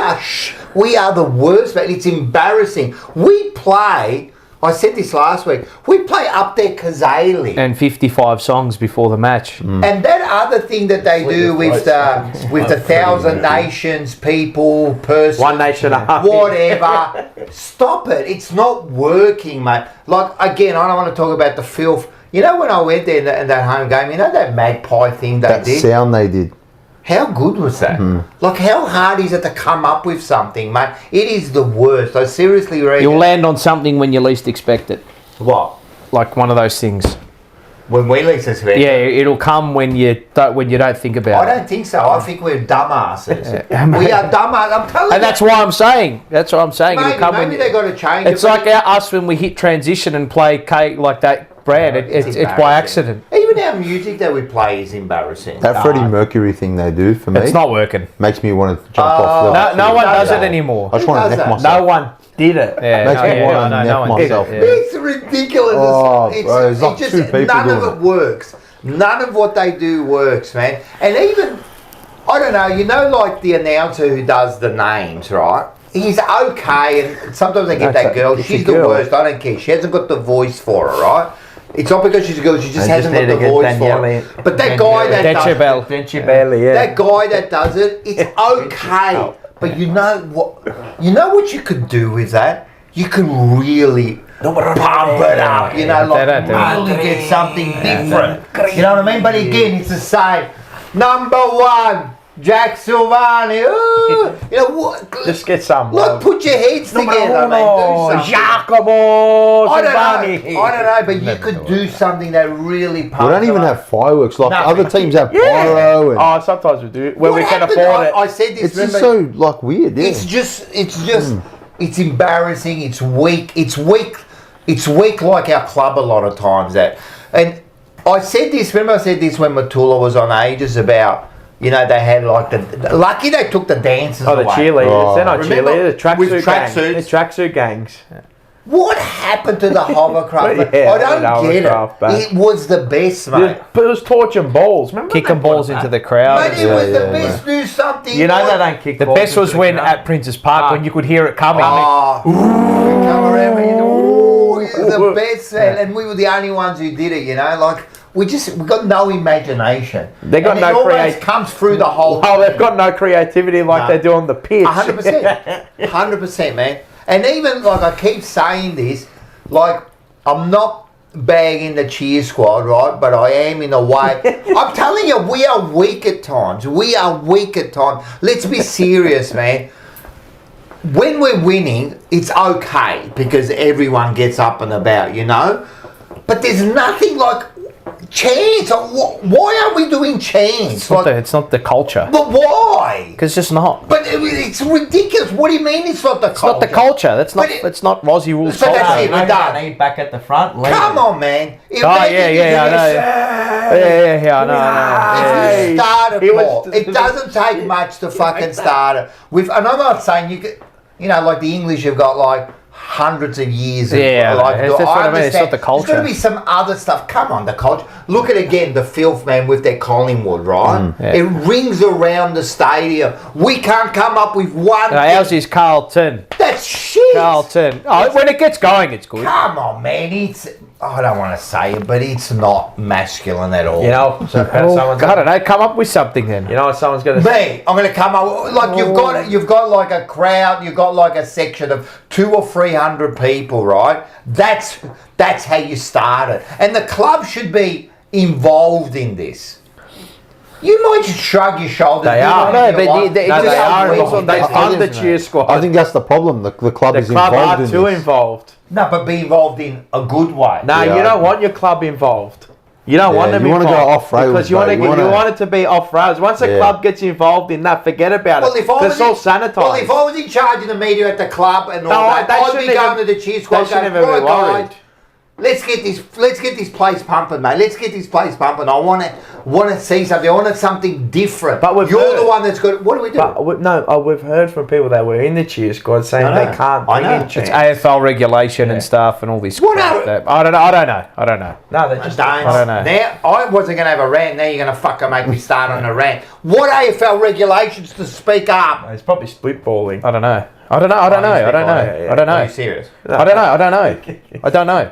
are the worst, man. It's embarrassing. We play. I said this last week. We play up there Kazali. And 55 songs before the match. And that other thing that they do with the 1,000 nations, people, person, One nation, a half. whatever. Stop it. It's not working, mate. Like, again, I don't want to talk about the filth. You know when I went there in that home game, you know that magpie thing they That did? sound they did. How good was that? Like, how hard is it to come up with something, mate? It is the worst. I seriously reckon. You'll land on something when you least expect it. What? Like one of those things. When we least expect Yeah, it? it'll come when you don't think about I it. don't think so. I think we're dumbasses. Yeah. We are dumbasses. I'm telling you. And that's why I'm saying. That's what I'm saying. Maybe, It'll come maybe when they got to change It's it. like us when we hit transition and play cake like that brand. It's by embarrassing. accident. Even our music that we play is embarrassing. That Freddie Mercury thing they do for me It's not working. makes me want to jump off the. No one does it that? anymore. I just Who want does to neck that? myself. No one did it. Yeah, Makes me want to no neck one did it, myself. yeah. It's ridiculous. Oh, it's, bro, there's like just, two people none of doing it works. None of what they do works, man. And even, I don't know, you know, like the announcer who does the names, right? He's okay, and sometimes they get that girl. It's She's a the girl. worst. I don't care. She hasn't got the voice for her, right? It's not because she's a girl. She just They hasn't just got need the to get voice for Daniele- it. But that guy that does it, Decibel. Denchi Bailey, yeah. that guy that does it, it's okay. But you know what? You know what you could do with that? You could really pump it up. You know, but they like don't do it. really get something different. You know what I mean? But again, it's the same. Number 1, Jack Silvani. Ooh, you know what? Just get some. Look, put your heads together, man. Do something. Giacomo I don't Silvani. know, but you could do something that really pumps We don't even it up. have fireworks like Nothing. other teams have Yeah. pyro. And Oh, sometimes we do when What we can happened? afford it. I said this. it's just remember, so like weird. Yeah. It's just, it's embarrassing. It's weak. It's weak like our club a lot of times. That, and I said this. Remember, I said this when Matula was on ages about. You know, they had like the lucky they took the dancers Oh, the away. cheerleaders. Oh. They're not Remember, cheerleaders. with They're tracksuit gangs. tracksuits. They're tracksuit gangs. What happened to the hovercraft? Yeah, I don't the get hovercraft, it. but- It was the best, mate. But it was torching balls. Remember Kicking that balls one, into man? the crowd. Mate, it Yeah, was the yeah, best. Do something. You know like- they don't kick The balls best was into when the at Princess Park when you could hear it coming. Oh, come around and ooh, it was the best, man. And we were the only ones who did it, you know, like we got no imagination. They got and no it always create- comes through the whole. Oh, they've got no creativity like No. they do on the pitch. 100%, 100%, man. And even like I keep saying this, like I'm not bagging the cheer squad, right? But I am in a way. I'm telling you, we are weak at times. We are weak at times. Let's be serious, man. When we're winning, it's okay because everyone gets up and about, you know. But there's nothing like chants. Why are we doing chants? It's not the culture. But why? Because it's just not. But it's ridiculous. What do you mean it's not the It's not the culture. That's not. It's not Rozzy rules So that's culture. it. We're done. Need back at the front. Come on, man. If Oh, they yeah, did yeah, I this, know. Yeah, I know. If you start it He more, was- it doesn't take much to fucking start it. And I'm not saying you could, you know, like the English have got like hundreds of years. Yeah, like, that's what I mean, it's understand. not the culture. There's got to be some other stuff. Come on, the culture. Look at again the filth, man, with their Collingwood, right? Yeah. It rings around the stadium. We can't come up with one. Ours is Carlton. That's shit. Carlton. Oh, when it gets going, it's good. Come on, man. I don't want to say it, but it's not masculine at all. You know, so someone's I don't know. Come up with something then. You know what someone's going to Me, I'm going to come up like you've got like a crowd, you've got like a section of 2 or 3 300 people, right? That's how you start it. And the club should be involved in this. You might just shrug your shoulders. They are. No, but they No, they are involved. involved. They fund the cheer squad. I think that's the problem. The club the is club involved are in too this. involved. No, but be involved in a good way. No, Yeah. you don't want your club involved. You don't want them you wanna involved. go off rails, because you want mate. to You wanna- you want it to be off rails. Once a Yeah. club gets involved in that, forget about Well, it. if I was It's all sanitized. Well, if I was in charge of the media at the club and all No, that, they I'd be shouldn't going even- to the cheer squad. they shouldn't Going, even be right, worried. guys, let's get this place pumping, mate. Let's get this place pumping. I want to see something. I want something different. But we've you're heard- the one that's got. What do we do? But we've heard from people that were in the cheer squad saying I know. they can't I bring know. in It's chants. It's AFL regulation and stuff and all this What crap. are- That, I don't know. No, they just I don't know. Now, I wasn't going to have a rant. Now you're going to fucking make me start on a rant. What AFL regulations to speak up? It's probably spitballing. I don't know. I don't know. Are you serious? I don't know.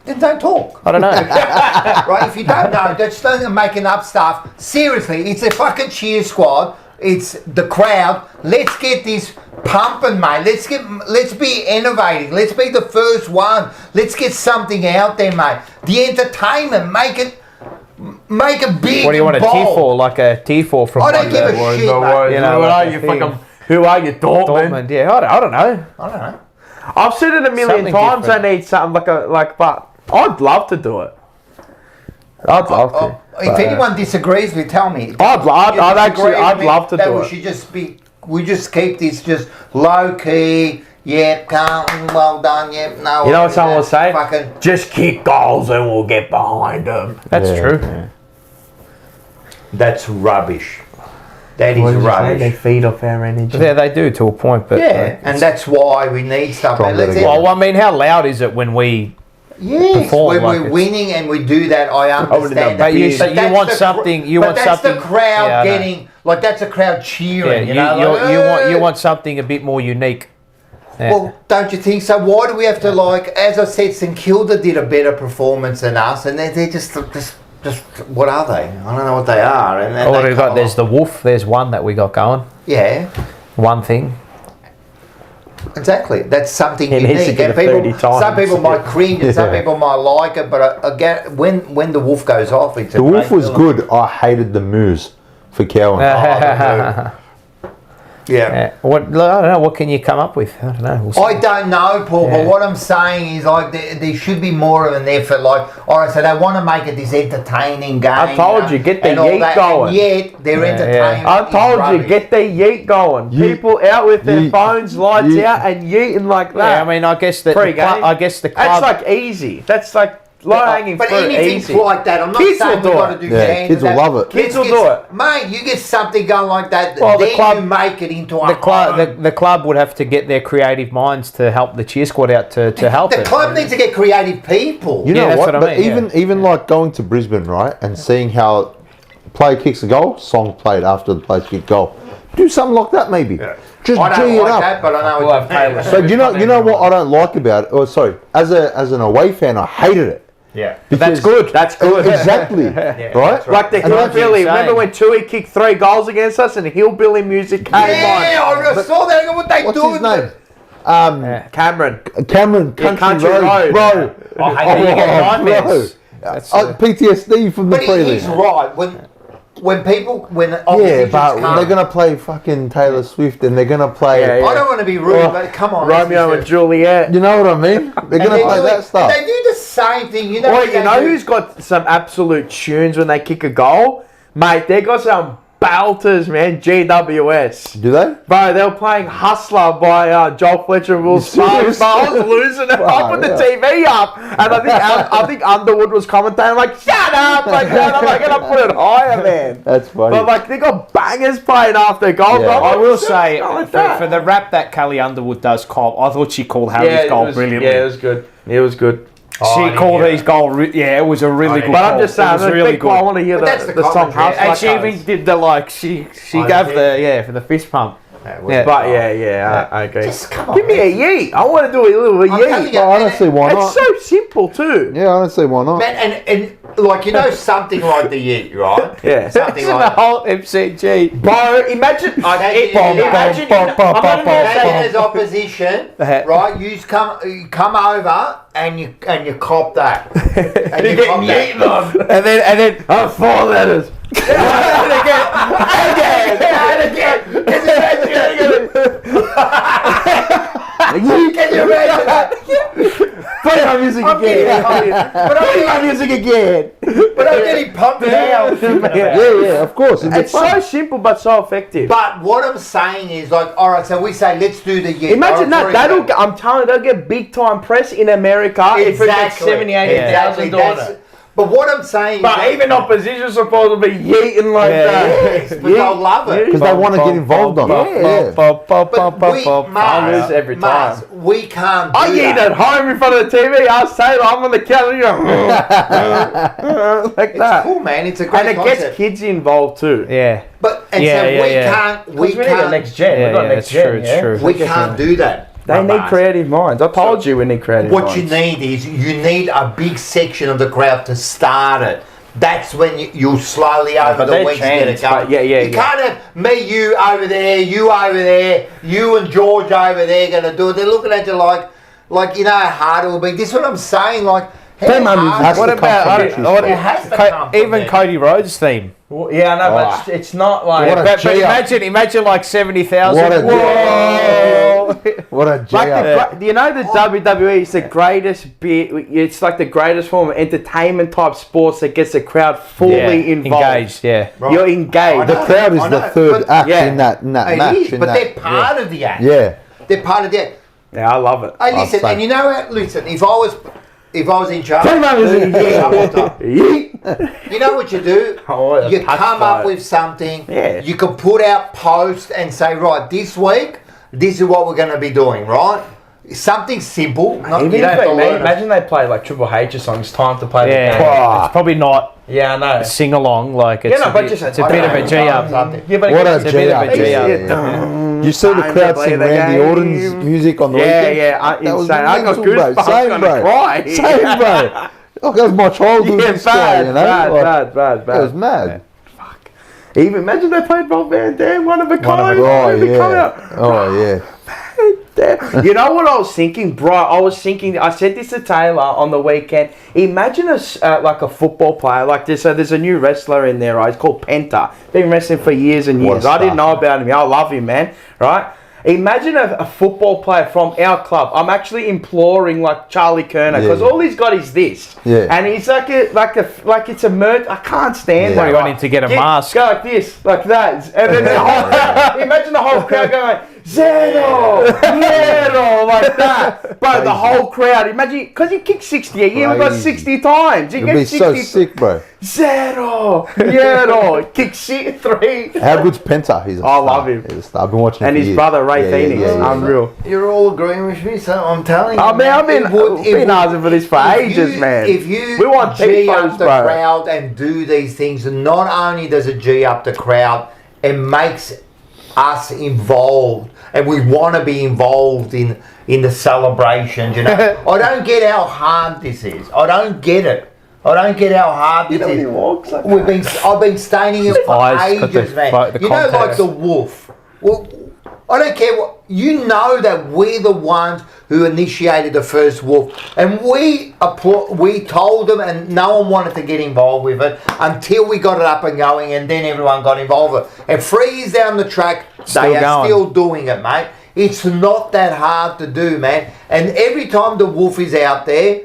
Then don't talk. I don't know. Right? If you don't know, just don't making up stuff. Seriously, it's a fucking cheer squad. It's the crowd. Let's get this pumping, mate. Let's be innovating. Let's be the first one. Let's get something out there, mate. The entertainment, make it big. What do you want a and tier bold. for? Like a tier for from I don't like give a that? shit, No mate. worries. You know, who like are a you thing. fucking? Who are you, Dortmund? Dortmund, yeah. I don't know. I don't know. I've said it a million Something times. different. I need something but I'd love to do it. I'd love to. If anyone disagrees with, tell me. I'd disagree with me, love to that do we it. should just be. We just keep this just low key. Yep, Carlton, well done. Yep, no. You know what someone will say? Fucking. Just kick goals and we'll get behind them. That's Yeah, true. yeah. That's rubbish. That is They rubbish. feed off our energy. Yeah, they do to a point, but Yeah, and that's why we need stuff. Strong Let's litigation. well, I mean, how loud is it when we? yes, perform when like we're it's- winning and we do that, I understand. But you But that's want the something. You but want that's something. the crowd yeah, I know. getting like that's a crowd Yeah, cheering. you know, like, you "Hey!" want something a bit more unique. Yeah. Well, don't you think so? Why do we have to like? As I said, St Kilda did a better performance than us, and they're just what are they? I don't know what they are. And Oh, what they do we got? come There's along. the wolf. There's one that we got going. Yeah, One thing. exactly. That's something He needs to unique. get And it 30 people, some times. people might cringe, and some Yeah. people might like it. But again, when the wolf goes off, it's The wolf was good. I hated the moose for Cowan. Yeah. What I don't know. What can you come up with? I don't know. We'll see. I don't know, Paul, Yeah. but what I'm saying is like there should be more of an effort. Like, all right, so they want to make it this entertaining game. I told you, get the and all yeet that, going. And yet, their Yeah, entertainment I is told you, rubbish. get the yeet going. Yeet. People out with their Yeet. phones, lights Yeet. out, and yeeting like that. Yeah, I mean, I guess that. Pre-game. I guess the That's club. like easy. That's like low hanging But fruit. anything Easy. like that, I'm not Kids saying will we've do got it. to do Yeah, games kids will that. love it. Kids Let's will do get- it. Mate, you get something going like that, Well, the then club- you make it into a the club, home. the club would have to get their creative minds to help the cheer squad out to help The it. club needs to get creative people. You Yeah, know that's what? what I But mean, even like going to Brisbane, right, and seeing how player kicks a goal, song played after the player kicked goal. Do something like that, maybe. Just I G don't it like up. that, but I know We'll it's have Taylor So do you know what I don't like about it? Oh, sorry. As an away fan, I hated it. Yeah. That's good. That's good. Exactly. Right? Like the And that's Hillbilly. insane. Remember when Tui kicked 3 goals against us and Hillbilly music came Yeah, I saw that. What they What's doing? his name? on? Cameron. Cameron Country, Country Road. Road. Bro. I hate it. You get nightmares. That's, PTSD from the But he's prelim. right. When Yeah, oppositions but come, they're going to play fucking Taylor Swift and they're going to play... Yeah, yeah. I don't want to be rude, Oh, but come on. Romeo and let's Juliet. You know what I mean? They're going to play that stuff. They do the same thing. You know. Well, what you they know do? who's got some absolute tunes when they kick a goal? Mate, they got some belters, man. GWS. Do they? Bro, they were playing Hustler by Joel Fletcher and Will Smith. serious? I was losing it. I Wow, put the yeah. TV up, and I think Underwood was commentating. I'm like, shut up! Like that. I'm like, gonna put it higher, man. That's funny. But like, they got bangers playing after goals. Yeah. I'm I like, will shit, say, not like for, that. for the rap that Kelly Underwood does call, I thought she called Harry's it goal was, brilliantly. Yeah, it was good. It was good. I She called didn't his goal. Yeah, it was a really good. But I'm call. just saying, it was I really think good. I want to hear But that's the the song commentary. Hustler. And she even did the like. She I gave did. the for the fist pump. But I agree. Just come on, Give me a yeet. I want to do a little telling yeet. you, Honestly, why It's not? so simple too. Yeah, honestly, why not? Man, and like, you know, something like the yeet, right? Yeah. Something Isn't the like whole MCG? Bro, imagine. Imagine as opposition, Uh-huh. right? You come over and you cop that. And you cop that. And then 4 letters. Can you imagine that? Play my music again. Play my music again. But I'm getting pumped now. Yeah, of course. It'd be It's so fun. simple but so effective. But what I'm saying is, like, all right, so we say let's do the yeet. Imagine All right, that. for example. I'm telling you, they'll get big time press in America if it's like 70, 80,000 doing it. But what I'm saying But is, even opposition's supposed to be yeeting like that. yes, but they'll love it. Because they want to get involved on it. But I lose every time. we can't do I yeet that. at home in front of the TV. I say I'm on the couch like It's that. cool, man. It's a great And it concept. gets kids involved too. Yeah. But and Yeah, so yeah, we yeah. can't. We need the can't. next gen. Yeah, We've got yeah, next it's gen. true, it's yeah? true. We can't do that. They need Mate. creative minds. I told you we need creative What minds. you need is you need a big section of the crowd to start it. That's when you'll slowly over but the they're weeks get it changed, going. but yeah. You can't have me, you over there, you over there, you and George over there going to do it. They're looking at you like you know how hard it will be. This is what I'm saying. Like, how Them ones hard- has What to come about from I the don't- what- It has to come from even there. Cody Rhodes' theme? Well, yeah, I know, but it's not like. What a But G-up. imagine like 70,000. What a Whoa! What a Like G-up. you know the WWE is the greatest bit. It's like the greatest form of entertainment type sports that gets the crowd fully involved. Engaged, yeah. Right. You're engaged. The crowd is I the know, third but- act yeah. in that It match. is, in but that- they're part of the act. Yeah. They're part of the act. Yeah, I love it. Hey, listen, say. and you know what? Listen, if I was in charge, Play my music again. Yeah. You know what you do? Oh, yeah, You touch come fire. up with something. Yeah. You can put out posts and say, right, this week, this is what we're going to be doing, right? Something simple. Not, Even you don't if have to they, learn it. imagine they play like Triple H's song. It's time to play the Yeah, game. it's probably not Yeah, I know. a sing along like it's Yeah, no, a but bit, just it's a I bit don't of a know, G up. something. Yeah, but What it a gets- a bit of a G-up. G-up. You see the Time crowd to play sing the Randy game. Orton's music on the Yeah, weekend. yeah, That was insane. I got mental, bro. goosebumps. Same, I'm bro. gonna cry. Same, bro. Oh, that was my childhood Yeah, story, bad, you know? bad. It was mad. Even imagine they played Rob Van Dam, one of a kind. Oh, Come yeah. out. Oh, yeah. You know what I was thinking, bro? I said this to Taylor on the weekend. Imagine like a football player like this. So there's a new wrestler in there, right? He's called Penta. Been wrestling for years and What years. a I didn't star. know about him. I love him, man. Right? Imagine a football player from our club. I'm actually imploring like Charlie Kerner because Yeah. all he's got is this. Yeah. And he's like it's a merch. I can't stand Yeah. it. You want him to get a mask. Go like this, like that, and then the whole crowd, imagine the whole crowd going like, Zero, Zero, like that. But the whole crowd, imagine, because he kicked 60 a year, we got Crazy. 60 times. He It'd be gets so 60. sick, bro. Zero, Zero, kick 3. How good's Penta? He's a I star. love him. He's a star. I've been watching him And for his years. brother Ray Yeah, Phoenix, yeah, yeah. unreal. You're all agreeing with me, so I'm telling you. I mean, man, I've been asking for this for if ages, you- man. If you We want G tifos, up the bro. crowd and do these things, and not only does it G up the crowd, it makes us involved, and we want to be involved in the celebrations. You know, I don't get how hard this is. I don't get it. I don't get how hard this is. walks like I've been staining it for Eyes got ages, the man. the You know, like context. the wolf. Well, I don't care what. You know that we're the ones who initiated the first wolf, and we told them, and no one wanted to get involved with it until we got it up and going, and then everyone got involved with it. And 3 years down the track, Still they are going. still doing it, mate. It's not that hard to do, man. And every time the wolf is out there,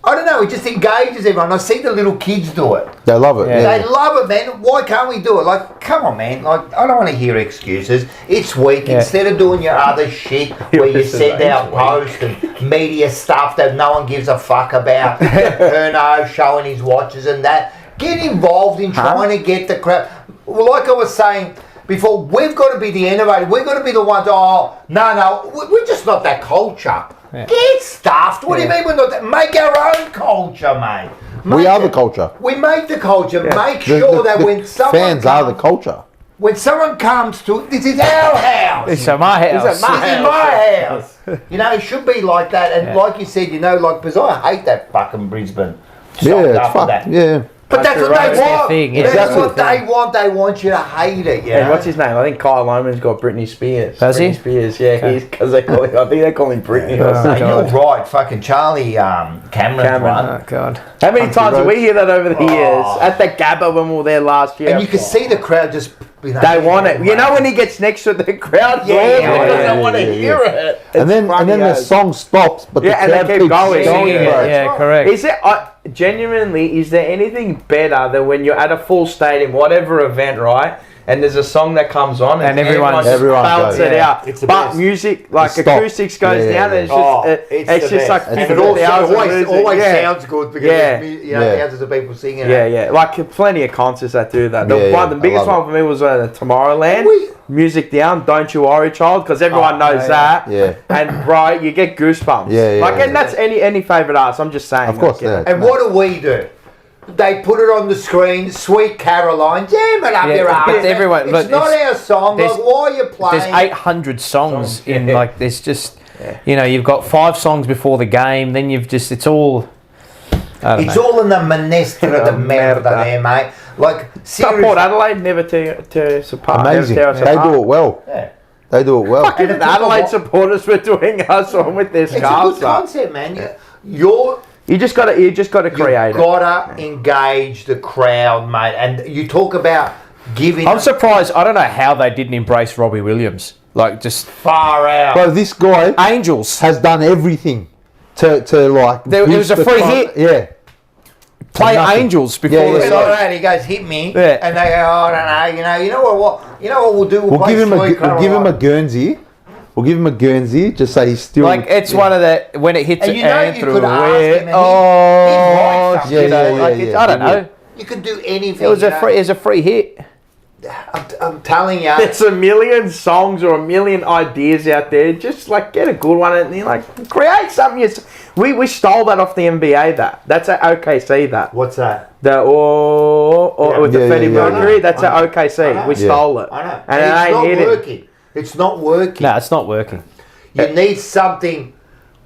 I don't know, it just engages everyone. I see the little kids do it. They love it. Yeah. Yeah. They love it, man. Why can't we do it? Like, come on, man. Like, I don't want to hear excuses. It's weak. Yeah. Instead of doing your other shit where you Listen, send mate, out posts and media stuff that no one gives a fuck about, Perno showing his watches and that, get involved in trying to get the crowd. Well, like I was saying before, we've got to be the innovators. We've got to be the ones, no, we're just not that culture. Yeah. Get stuffed. What do you mean we're not that? Make our own culture, mate. We Make are the it. culture. We make the culture. Make The- sure the- that the when someone fans are the comes- culture. when someone comes to, this is our house. It's my house. This is my house. You know, it should be like that. And like you said, you know, like, because I hate that fucking Brisbane. It's fuck. Yeah. But that's what they want. Thing, That's exactly. what they want. They want you to hate it. Yeah. And what's his name? I think Kyle Loman's got Britney Spears. Does he? Britney Spears, yeah. He's because I think they call him Britney or Hey, something. you're right. Fucking Charlie Cameron. Oh, God. How many Country times did we roads. hear that over the years? At the Gabba when we were there last year. And you can see the crowd just. You know, They want it. You know when he gets next to the crowd? Yeah, They want to hear it. And then the song stops, but the Yeah, and crowd they keep keeps going. going, bro. Yeah, correct. Is it genuinely? Is there anything better than when you're at a full stadium, whatever event, right? And there's a song that comes on, And everyone everyone belts goes. it out. It's the But best. music, like It stops. acoustics, goes Yeah, down. yeah, And yeah. it's just like best. And And it 50,000 always music. sounds good because Yeah. there's, you know, Yeah. thousands of people singing Yeah, it. yeah, like plenty of concerts that do that. Yeah, The I biggest love one for me was Tomorrowland. We- Music down, Don't You Worry, Child, because everyone knows that. Yeah. And bro, you get goosebumps. Yeah, yeah, Like, yeah. and that's any favorite artist. I'm just saying. Of course, like, yeah. And what do we do? They put it on the screen, Sweet Caroline, jam it up Yeah, your ass. but everyone- it's look, not it's- our song. Like, there's- why are you playing? There's 800 songs in, Yeah. like, there's just, you know, you've got 5 songs before the game, then you've just, it's all, I don't It's know. all in the minestra de merda Merda. there, mate. Like, Port seriously. Adelaide never to surpass. Amazing. Never tear us They apart. do it well. Yeah. They do it well. Even And the it took a Adelaide while. supporters were doing us on with their It's a scarves good up. concept, man. You're You just gotta create You've it. gotta engage the crowd, mate. And you talk about giving I'm surprised, I don't know how they didn't embrace Robbie Williams. Like, just far out. Bro, this guy Angels. has done everything to like. There- it was boost a the free front- hit. Yeah. Play nothing. Angels before Yeah, the yeah, And yeah. all side. that, he goes, hit me, Yeah. and they go, oh, I don't know, you know what we'll do. We'll play give him Sweet we'll give him a Caroline. Guernsey. We'll give him a Guernsey. Just say he's still Like, it's one of the, when it hits And it you know and you through could ask where, him and he'd write something. Yeah, you know, yeah, like, yeah, it's, yeah. I don't know. You can do anything. It was you a know. free, it was a free hit. I'm telling you. There's a million songs or a million ideas out there. Just like get a good one and you like create something. We stole that off the NBA. That's at OKC. That What's that? the Yeah. with the Yeah, Freddie yeah, yeah. Mercury. That's I at know. OKC. I know. We Yeah. stole it. I know. And it's it ain't not hit it. working. It's not working. No, it's not working. You need something.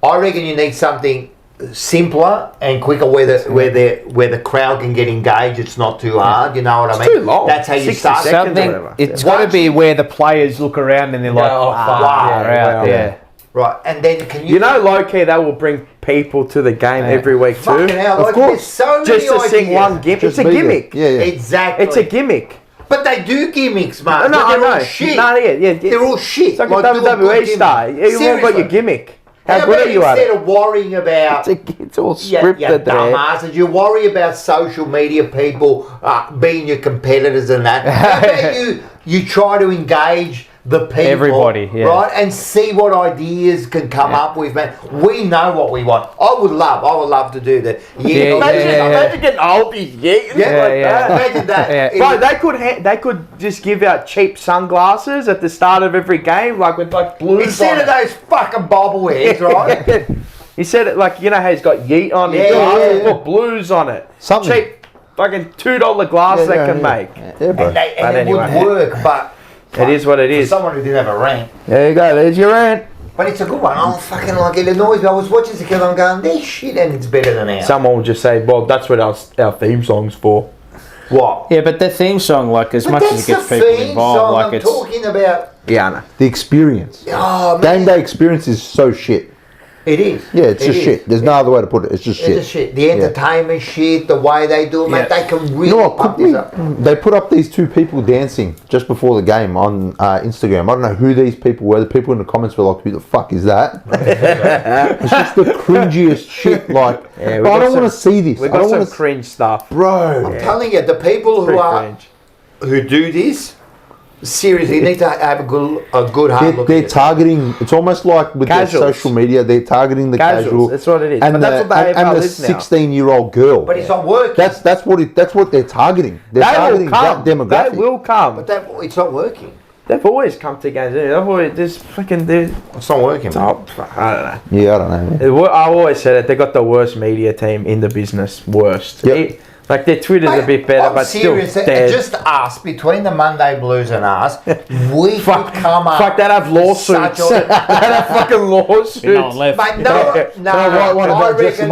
I reckon you need something simpler and quicker, where the crowd can get engaged. It's not too hard. You know what I mean? too long. That's how you 60 start. seconds. or Something, whatever. it's Yeah. got to be where the players look around and they're like, oh, wow, fuck, yeah, out, wow. yeah. Right, and then can you? You know, low key, that will bring people to the game every week too. fucking hell, Of like, course. there's so many Just to sing ideas. one gimmick. It's Just a be there. gimmick. Yeah, yeah. Exactly. It's a gimmick. But they do gimmicks, man. No, but I they're all know. shit. No, yeah. They're all shit. It's like do a a good WWE gimmick. star. You've all got Seriously. your gimmick. How How good about are you at instead it? of worrying about It's all you scripted there. dumbasses, you worry about social media people being your competitors and that. How about you try to engage the people, Everybody, yeah. right, and see what ideas can come up with, man. We know what we want. I would love to do that. Yeah, Imagine getting oldies, Yeah, like yeah. that. Imagine that. Yeah. Bro, they could just give out cheap sunglasses at the start of every game, like with like blues Instead on of those fucking bobbleheads, right? it. He said it like, you know how he's got yeet on his Yeah, glasses, yeah, yeah. put blues on it. Something. Cheap fucking $2 glass Yeah, they yeah, can yeah. make. Yeah, bro. And it anyway. would work, but It is what it for is. someone who didn't have a rank. There you go, there's your rant. But it's a good one. I fucking like it. Annoys me. I was watching the kid. I'm going, this shit, and it's better than ours. Someone will just say, well, that's what our theme song's for. What? Yeah, but the theme song, like, as But much that's as it gets the people theme involved, song like, I'm it's... talking about. Yeah, I know. The experience. Oh man, Game day experience is so shit. It is. Yeah, it's It just is. shit. There's no other way to put it. It's just It's shit. just shit. The entertainment shit, the way they do it, mate, Yeah. they can really You know what? pump Quickly, this up. they put up these two people dancing just before the game on Instagram. I don't know who these people were. The people in the comments were like, "Who the fuck is that?" It's just the cringiest shit. Like, Yeah, we bro, I got don't some- want to see this. We I got don't some want to, cringe stuff. bro. I'm telling you, the people who Pretty are cringe. who do this, seriously, need to have a good hard look. They're at it. targeting. It's almost like with Casuals. their social media, they're targeting the Casuals, casual. that's what it is. And But the, that's what the and AFL the is now. 16-year-old girl. But it's not working. That's what they're targeting. They're They targeting will come. that demographic. They will come. But it's not working. They've always come to games. They've always just fucking do. It's not working. Oh, I don't know. Yeah, I don't know. Man. I've always said it. They got the worst media team in the business. Worst. Yep. Like their Twitter's a bit better, I'm but serious. still dead. Just us, between the Monday Blues and us, we could come up. Fuck, they'd have lawsuits. They'd have fucking lawsuits. No one left. Mate, no, I reckon.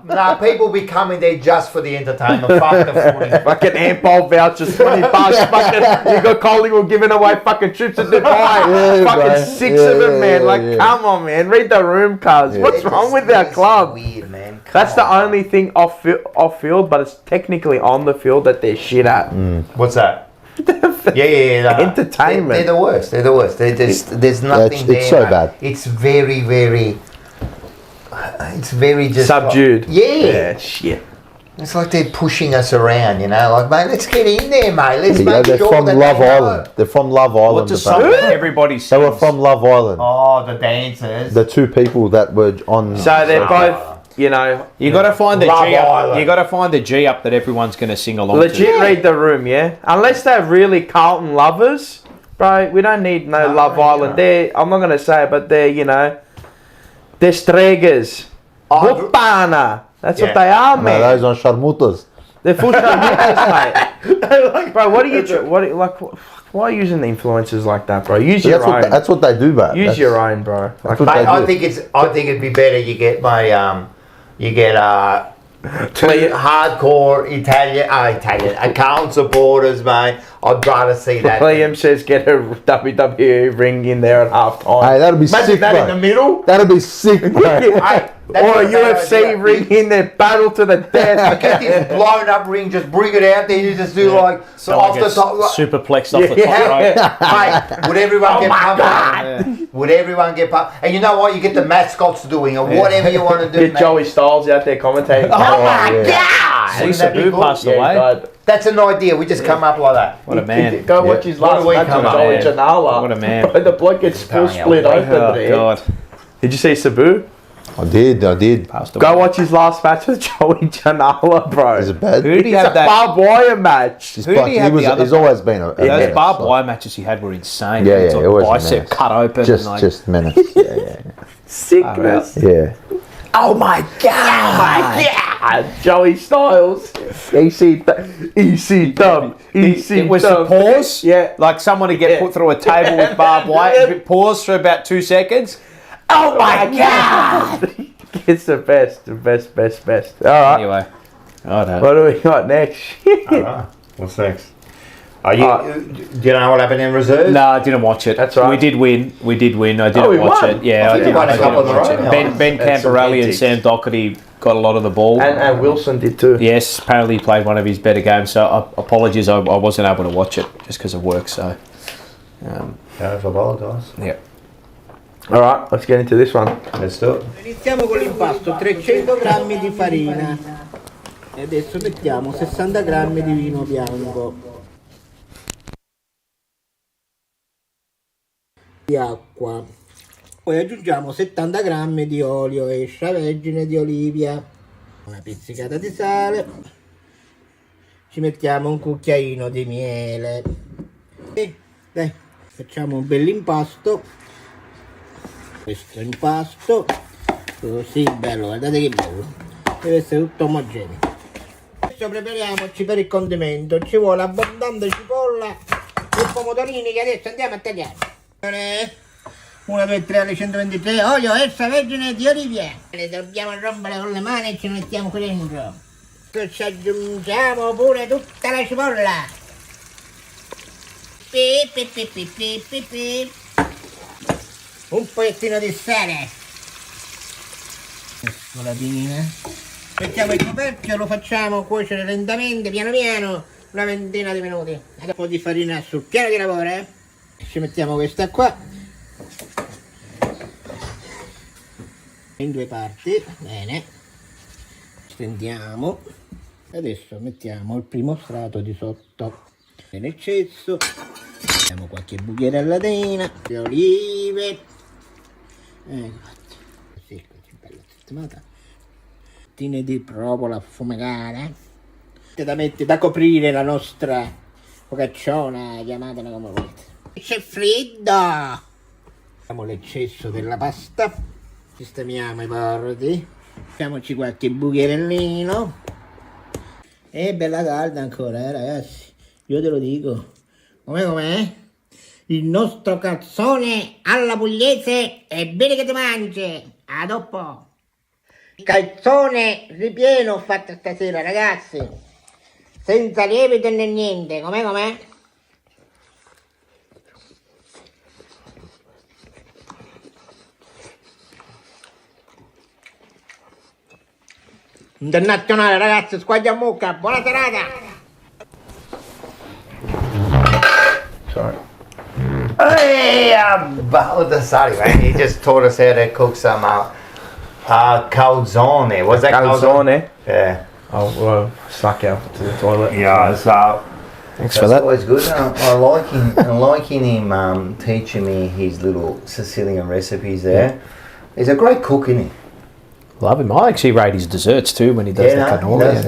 No, people be coming there just for the entertainment. Fuck the footy. Fucking Ampol vouchers, $20. Fucking, you got Collingwood giving away fucking trips to Dubai. Fucking 6 of them, man. Like, come on, man. Read the room, cuz. What's wrong with our club? Weird, man. That's the only thing off field, but it's technically on the field that they're shit at. What's that? Yeah. No. Entertainment. They're the worst. There's nothing there. It's so mate. bad. It's very, very. It's very just Subdued. Like, yeah. Shit. It's like they're pushing us around, you know. Like, mate, let's get in there, mate. Let's make they're sure from that Love they know. Island. They're from Love Island. What does something everybody They were sings? from Love Island. Oh, the dancers. The two people that were on. So they're both, you know, You got to find the Love G up. Island. You got to find the G up that everyone's going to sing along legit to. read the room, yeah? Unless they're really Carlton lovers, bro, we don't need no Love Island. They're, I'm not going to say it, but they're, you know, they're streggers. Bupana. That's what they are, No, man. those on Sharmutas. They're full sharmutas, mate. Bro, what are you, why are you using the influencers like that, bro? Use your own. That's what they do, bro. Use your own, bro. Like, what Mate, they do. I think it'd be better you get hardcore Italian account supporters, mate. I'd rather see that. Liam says get a WWE ring in there at half time. Hey, that'd be Imagine sick, that bro. in the middle. That'd be sick, bro. Hey, that's Or a not bad UFC idea. ring in there, battle to the death. Get this blown up ring, just bring it out there. You just do like Someone off the gets top. superplexed off the top Yeah. rope. Mate, would everyone get pumped? Would everyone get pumped? And you know what? You get the mascots doing or whatever you want to do. Get mate. Joey Styles out there commentating. Oh my yeah. God! See, Wouldn't that be Sabu cool? passed Yeah, away. God. That's an idea. We just come up like that. What a man. Go watch his What last do we match come with up, Joey man? Janela. What a man. Bro, the bloke gets full Telling you, split what- open Oh, there. God. Did you see Sabu? I did. Passed away. Go watch his last match with Joey Janela, bro. Is it bad? Who did he It's a have that? barbed wire match. He's, Who did he have the other- he's always been a Those menace, barbed like, wire matches he had were insane. Yeah, It's yeah, like it was a bicep menace. cut open. Just, and like, just menace. Yeah. Sickness. Yeah. Oh my god! Yeah. Joey Styles. EC Dub. it was the pause. Yeah. Like someone to get put through a table with barbed wire. Yeah. Pause for about 2 seconds. Oh my god! It's the best. Alright. Anyway, I don't. What do we got next? What's next? Do you know what happened in reserves? No, I didn't watch it. That's right. We did win. I didn't Oh, we watch won? it. Yeah, I I think we didn't, won a I couple didn't in a watch row it. now. Ben That's some Camperelli and antics. Sam Doherty got a lot of the ball. And Wilson did too. Yes, apparently he played one of his better games. So apologies, I wasn't able to watch it just because of work. So, Don't apologise. yeah. Alright, let's get into this one. Let's do it. Iniziamo con l'impasto, 300 grammi di farina e adesso mettiamo 60 grammi di vino bianco, di acqua, poi aggiungiamo 70 grammi di olio extravergine di olivia, una pizzicata di sale, ci mettiamo un cucchiaino di miele e dai, facciamo un bell'impasto. Questo impasto così bello, guardate che bello, deve essere tutto omogeneo. Adesso prepariamoci per il condimento, ci vuole abbondante cipolla e pomodorini che adesso andiamo a tagliare. 1, 2, 3 alle 123, olio extravergine di olivia, le dobbiamo rompere con le mani e ci mettiamo qui dentro. Poi ci aggiungiamo pure tutta la cipolla. Un pochettino di sale, scolatina, mettiamo il coperchio, lo facciamo cuocere lentamente, piano piano, una ventina di minuti. Un po' di farina sul piano di lavoro, ci mettiamo questa qua in 2 parti, bene, stendiamo, adesso mettiamo il primo strato di sotto nell'eccesso, mettiamo qualche buchiere alla tena, le olive, così bella sistemata, tine di provola affumicata, da coprire la nostra focacciona, chiamatela come volete. C'è freddo, mettiamo l'eccesso della pasta, sistemiamo i bordi, mettiamoci qualche bucherellino, È bella calda ancora, ragazzi. Io te lo dico. Com'è? Il nostro calzone alla pugliese è bene che ti mangi. A dopo. Calzone ripieno ho fatto stasera, ragazzi. Senza lievito né niente. Com'è? Internazionale, ragazzi, squadra a mucca. Buona serata. Sorry. Hey, sorry, man. He just taught us how to cook some calzone. What's that Calzone? Yeah. Oh, well, suck out to the toilet. Yeah, so Thanks that's for that. always good. I liking him teaching me his little Sicilian recipes there. He's a great cook, isn't he? Love him. I actually rate his desserts too when he does the cannoli.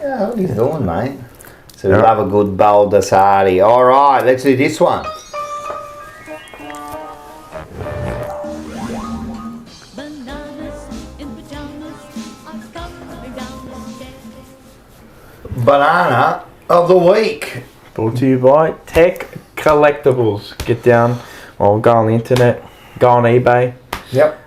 Yeah, what he's doing, mate. So we love a good baldassare. All right, let's do this one. Bananas in pajamas are coming down the stairs. Banana of the week. Brought to you by Tech Collectibles. Get down, or go on the internet, go on eBay, Yep.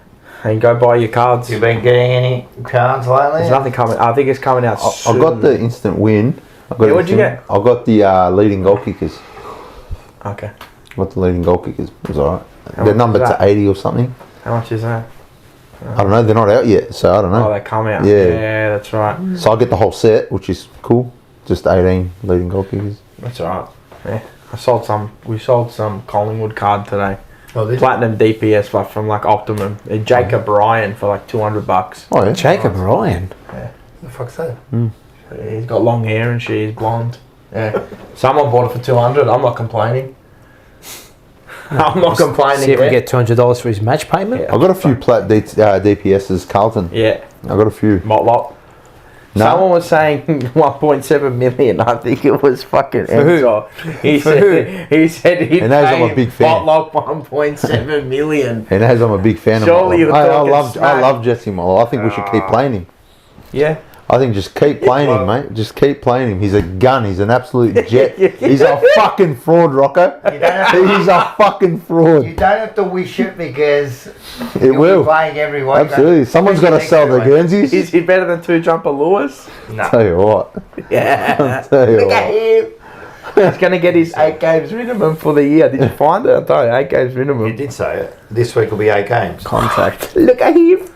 and go buy your cards. You been getting any cards lately? There's nothing coming. I think it's coming out I soon. got the instant win. I got What'd you get? I got the leading goal kickers. Okay. Got the leading goal kickers. It was alright. How They're much numbered is to that? 80 or something. How much is that? I don't know. They're not out yet, so I don't know. Oh, they come out. Yeah. Yeah, that's right. So I get the whole set, which is cool. Just 18 leading goal kickers. That's alright. Yeah. I sold some. We sold some Collingwood card today. Oh, did you? Platinum DPS, but from like Optimum. Jacob Ryan for like $200. Oh yeah. Jacob Ryan. The fuck's that? He's got long hair and she's blonde. Yeah. Someone bought it for 200. I'm not complaining. I'm not complaining. See if we yet. get $200 for his match payment. Yeah. I got a few DPSs, Carlton. Yeah. I got a few. Motlop. No. Someone was saying 1.7 million. I think it was fucking Enzo. He said he'd He knows I'm a pay big fan. Motlop 1.7 million. He knows I'm a big fan Surely of you're him. I talking love smack. Jesse Moll. I think we should keep playing him. Yeah. I think just keep playing him, mate. Just keep playing him. He's a gun. He's an absolute jet. He's a fucking fraud, Rocco. He's a fucking fraud. You don't have to wish it because It you'll will. be playing every week. Absolutely. Someone's got to sell the Guernseys. Is he better than two jumper Lewis? No. Tell you what. Yeah. Tell you Look at what. him. He's going to get his 8 games minimum for the year. Did you find it? I tell you, 8 games You minimum. did say it. This week will be 8 games. Contract. Look at him.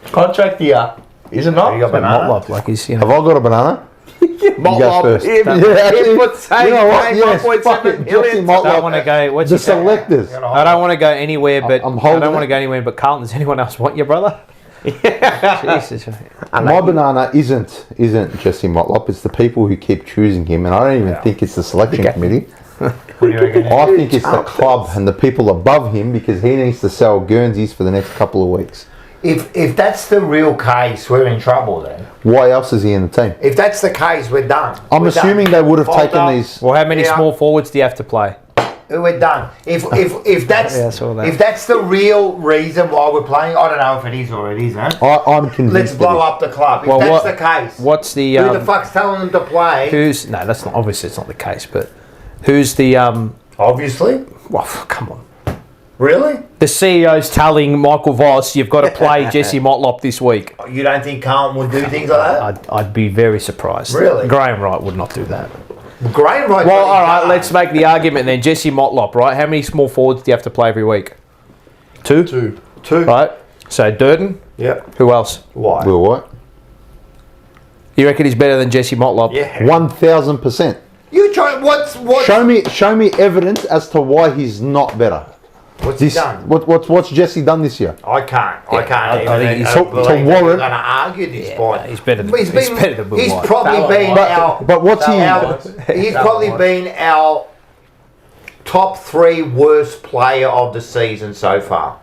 Contract year. Is it not? You got banana? Motlop, like he's, you Have know. I got a banana? Motlop. first. Him. Yeah. Him put same You know what? game, Yes, 1.7 fucking million. Jesse I Motlop. don't want to go. What's The he say? selectors. I don't want to go anywhere, but I'm I holding don't want to it. go anywhere but Carlton. Does anyone else want your brother? Jesus. My banana isn't Jesse Motlop. It's the people who keep choosing him, and I don't even think it's the selection committee. What do you reckon? I think it's the club and the people above him because he needs to sell Guernseys for the next couple of weeks. If that's the real case, we're in trouble then. Why else is he in the team? If that's the case, we're done. I'm We're assuming done. they would have Fold taken up. these. Well, how many Yeah. small forwards do you have to play? We're done. If that's Yeah, I saw that. if that's the real reason why we're playing, I don't know if it is or it isn't. I'm convinced. Let's blow up the club. If Well, that's what- the case, What's the who the fuck's telling them to play? who's no? That's not obviously it's not the case, but who's the Obviously, Well, come on. really, The CEO's telling Michael Voss you've got to play Jesse Motlop this week. you don't think Carlton would do things like that? I'd be very surprised. Really? Graham Wright would not do that. Graham Wright. Well, all right, let's make the argument then. Jesse Motlop, right? How many small forwards do you have to play every week? Two? Two. Right. So Durden. Yep. Who else? Why? Will what? You reckon he's better than Jesse Motlop? Yeah. 1,000%. You try. What's Show me evidence as to why he's not better. what's he This, done? what's Jesse done this year? I can't. I can't. I even think he's- I don't to believe warrant- we're going to argue this point. He's better than He's better than Will He's White. probably been our. But what's he? He's probably been our top 3 worst player of the season so far.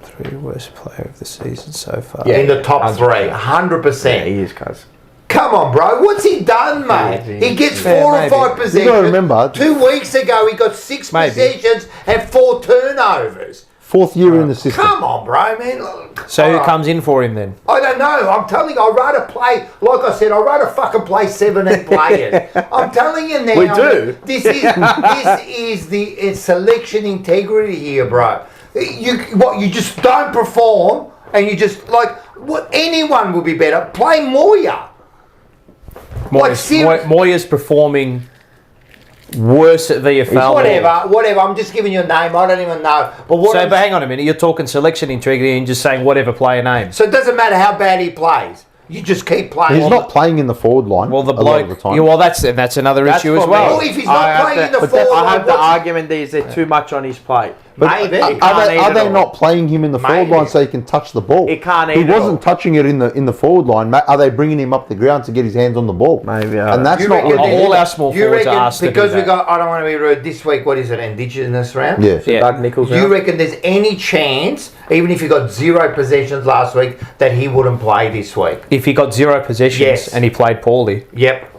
Three worst player of the season so far. Yeah. In the top 3, 100%. Yeah, he is, cuz. Come on, bro. What's he done, mate? He gets 4 or maybe. 5 possessions. You gotta remember- 2 weeks ago, he got 6 Maybe. possessions and 4 turnovers. 4th year in the system. Come on, bro, man. Look, So who alright. comes in for him then? I don't know. I'm telling you, I'd rather play, like I said, I'd rather fucking play 17 players. I'm telling you now. We do. This is the selection integrity here, bro. You just don't perform, and you just, like, what, anyone would be better. Play Moya. Moya's performing worse at VFL. Whatever. I'm just giving you a name. I don't even know. But But hang on a minute. You're talking selection integrity and just saying whatever player name. So it doesn't matter how bad he plays. You just keep playing. He's not playing in the forward line. Well, the a lot bloke. of the time. Yeah, well, that's another That's issue as for me. well. Well, if he's not playing in the forward I line, have the argument that is there too much on his plate. But maybe. are they not playing him in the forward Maybe. line so he can touch the ball? He can't He either. wasn't touching it in the forward line. Are they bringing him up the ground to get his hands on the ball? Maybe, And that's You not reckon what they- all our small you forwards are reckon asked to do because we that. got, I don't want to be rude, this week, what is it, Indigenous round? Yeah. Yeah. Doug Nichols. Do you reckon there's any chance, even if he got 0 possessions last week, that he wouldn't play this week? If he got 0 possessions Yes. and he played poorly, Yep.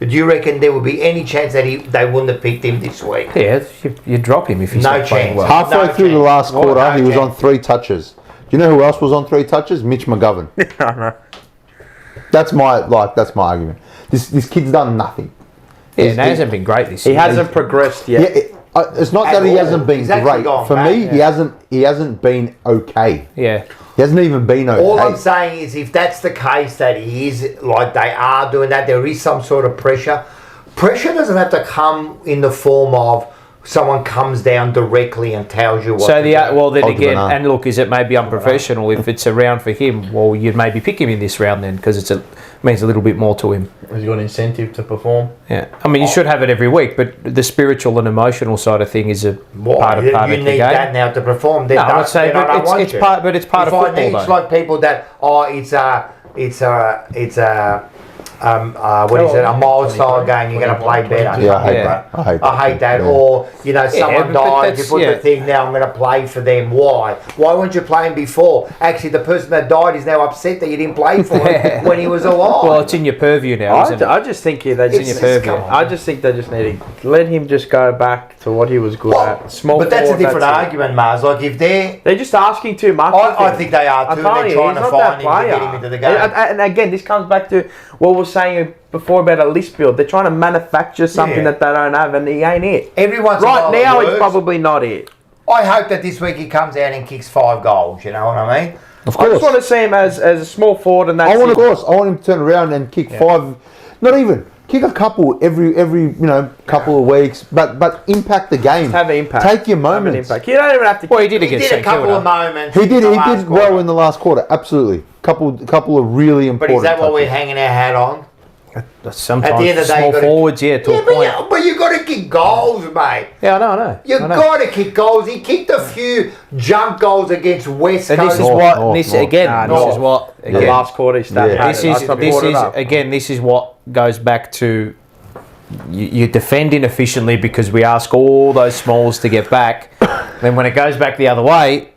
Do you reckon there would be any chance that they wouldn't have picked him this week? yeah, you drop him if he's No not playing chance. well. Halfway No through the chance. last What? quarter, No he was chance. on 3 touches. Do you know who else was on 3 touches? Mitch McGovern. That's my argument. This kid's done nothing. Yeah, no, he hasn't been great this He year. hasn't progressed yet. Yeah, it's not At that he all. hasn't been He's actually great. gone For back, me, yeah. he hasn't been okay. Yeah. He hasn't even been okay. All I'm saying is, if that's the case, that he is, like they are doing that, there is some sort of pressure. Pressure doesn't have to come in the form of someone comes down directly and tells you what So to do. well then Hold the again, banana. and look, is it maybe unprofessional if it's a round for him? Well, you'd maybe pick him in this round then because means a little bit more to him. He's got incentive to perform. Yeah, I mean you should have it every week, but the spiritual and emotional side of thing is a Why? part of you the need game. that now to perform. Then No, I'm don't- not saying, then I but don't want it's you. part, but it's part If of I football need, though. it's like people that what is it? A mild style game. You're going to play better. Yeah, I hate Yeah. that. I hate that. Yeah. Or someone but died. You that's- put yeah. the thing now. I'm going to play for them. Why? Why weren't you playing before? Actually, the person that died is now upset that you didn't play for him when he was alive. Well, it's in your purview now, isn't it? I just think they It's just in your purview. come on. I just think they just need to let him just go back to what he was good at. Small but that's a forward, different that's it. argument, Mars. Like if They're just asking too much. I think they are I'm too. telling They're you, trying he's to not find that him to player. get him into the game. And again, this comes back to what we were saying before about a list build. They're trying to manufacture something Yeah. that they don't have, and he ain't it. Every once in a Right while now, it it's works. probably not it. I hope that this week he comes out and kicks 5 goals. You know what I mean? Of I just course. want to see him as a small forward, and that's I want it. him to turn around and kick 5. Not even kick a couple every couple of weeks, but impact the game. Have an impact. Take your Have an moments. impact. You don't even have to. Well, he did He against did a St couple Kilda. of moments. He did. in the He last did well quarter. in the last quarter. Absolutely. Couple of really But important. is that what we're touches. hanging our hat on? Sometimes At the end of the day, small you gotta- forwards, to a point. But you got to kick goals, mate. Yeah, I know. You got to kick goals. He kicked a few jump goals against West And Coast. this is what North. this North. is what The again. last quarter, he started. Yeah. This is what goes back to you defend inefficiently because we ask all those smalls to get back. Then when it goes back the other way,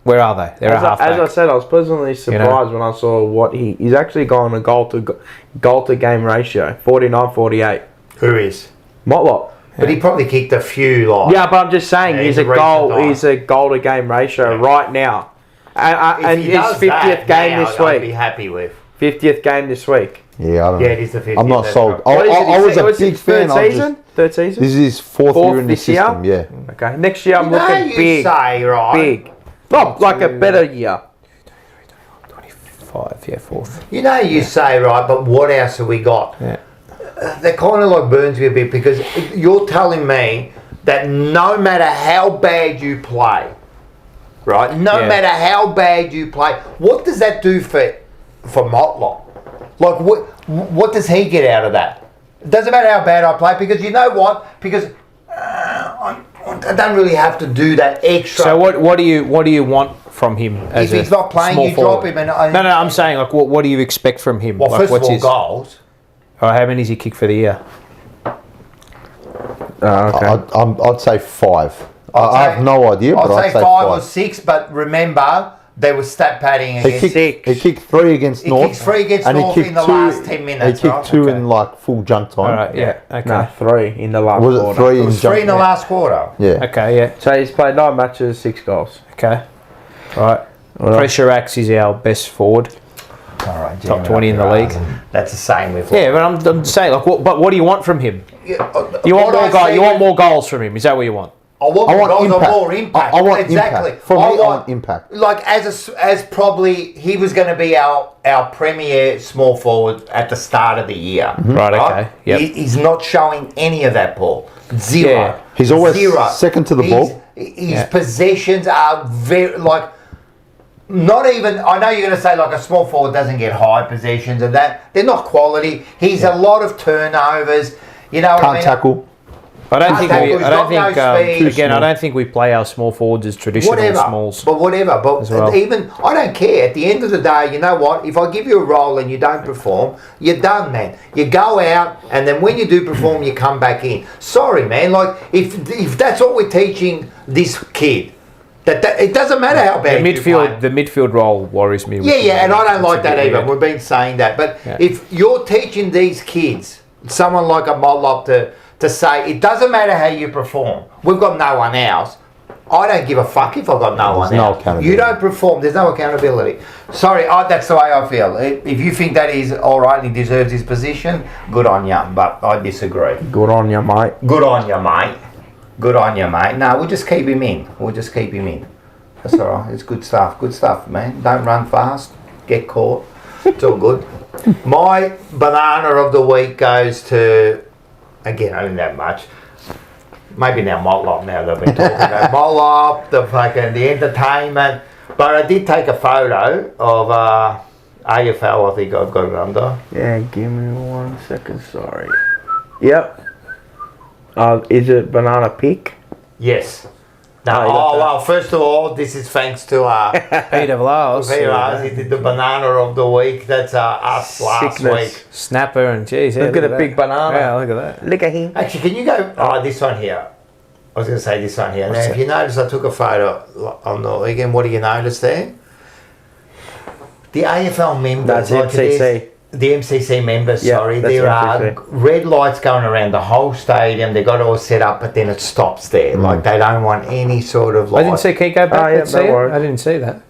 where are they? They're a As I halfback. said, I was pleasantly surprised when I saw what he's actually gone a goal to game ratio 49-48. Who is? Motlop. But he probably kicked a few. Like Yeah, but I'm just saying Yeah, he's he's a a goal. recent He's a goal to game ratio right now, if and he his does 50th that game now, this I'd be week. happy with. 50th game this week. Yeah, I don't Yeah, know. it is the 50th. I'm not that's sold. right. I What is it? was a What's big his fan. Third season. Third season. This is his fourth year in the this year? system. Yeah. Okay, next year I'm You know looking you big. say, right? Big. Not like a better year. 25, yeah, fourth. You know you say, right, but what else have we got? Yeah. That kind of like burns me a bit because you're telling me that no matter how bad you play, right? No Yeah. matter how bad you play, what does that do for Motlop? Like what does he get out of that? It doesn't matter how bad I play because you know what? Because I don't really have to do that extra. So what do you want from him? As if he's not playing, small you drop forward? him. And No, I'm saying like what do you expect from him? Well, like, first of all, his, goals. or how many has he kicked for the year? Okay. I'd say 5. I have no idea, but I'd I'd say say 5 or 5. 6, but remember, They were stat padding He against. kicked 3 against He North. kicked 3 against and he North kicked in the 2 last 10 minutes. He kicked right? 2 Okay. in like full junk time. All right, yeah. Okay. No, 3 in the last Was it quarter. 3 It in was junk? 3 in the last quarter. Yeah. Okay, yeah. So he's played 9 matches, 6 goals. Okay. All right. Pressure Axe is our best forward. All right, Top 20 in the league. That's the same with. Yeah, but I'm saying, like, what do you want from him? You want more goals? You want more goals from him? Is that what you want? I want more impact. I want exactly. impact. For me, I want impact. Like as probably he was going to be our premier small forward at the start of the year. Right. Okay. Yep. He's not showing any of that ball. Zero. Yeah. He's always second to the ball. His possessions are very not even. I know you're going to say like a small forward doesn't get high possessions and that they're not quality. He's a lot of turnovers. You know, Can't tackle. I don't think speed. I don't think we play our small forwards as traditional smalls. But well. even I don't care. At the end of the day, you know what? If I give you a role and you don't perform, you're done, man. You go out, and then when you do perform, you come back in. Sorry, man. Like if that's what we're teaching this kid, that it doesn't matter how bad The midfield role worries me. Yeah, and I don't like that either. We've been saying that, but if you're teaching these kids, someone like a Mollop to say it doesn't matter how you perform. We've got no one else. I don't give a fuck if I've got no one else. Accountability. You don't perform. There's no accountability. Sorry, that's the way I feel. If you think that he's all right and he deserves his position, good on you. But I disagree. Good on you, mate. Good on you, mate. Good on you, mate. No, we'll just keep him in. That's all right. It's good stuff. Good stuff, man. Don't run fast. Get caught. It's all good. My banana of the week goes to, again, I didn't have much. Maybe now Mollop now they've been talking about Mollop, the entertainment. But I did take a photo of AFL, I think I've got it under. Yeah, give me 1 second, sorry. Yep. Is it banana pick? Yes. No, well, first of all, this is thanks to Peter Vlaus. he did the banana of the week. That's us last week. Snapper and geez. Look at a big banana. Yeah, look at that. Look at him. Actually, can you go? This one here. I was going to say this one here. Now, if you notice, I took a photo on the weekend. What do you notice there? The AFL members. That's MCC. The MCC members, Yeah, sorry. that's There are MCC. red lights going around the whole stadium. They got it all set up, but then it stops there. Like they don't want any sort of light. I didn't see Kiko back. yeah, no worries. I didn't see that.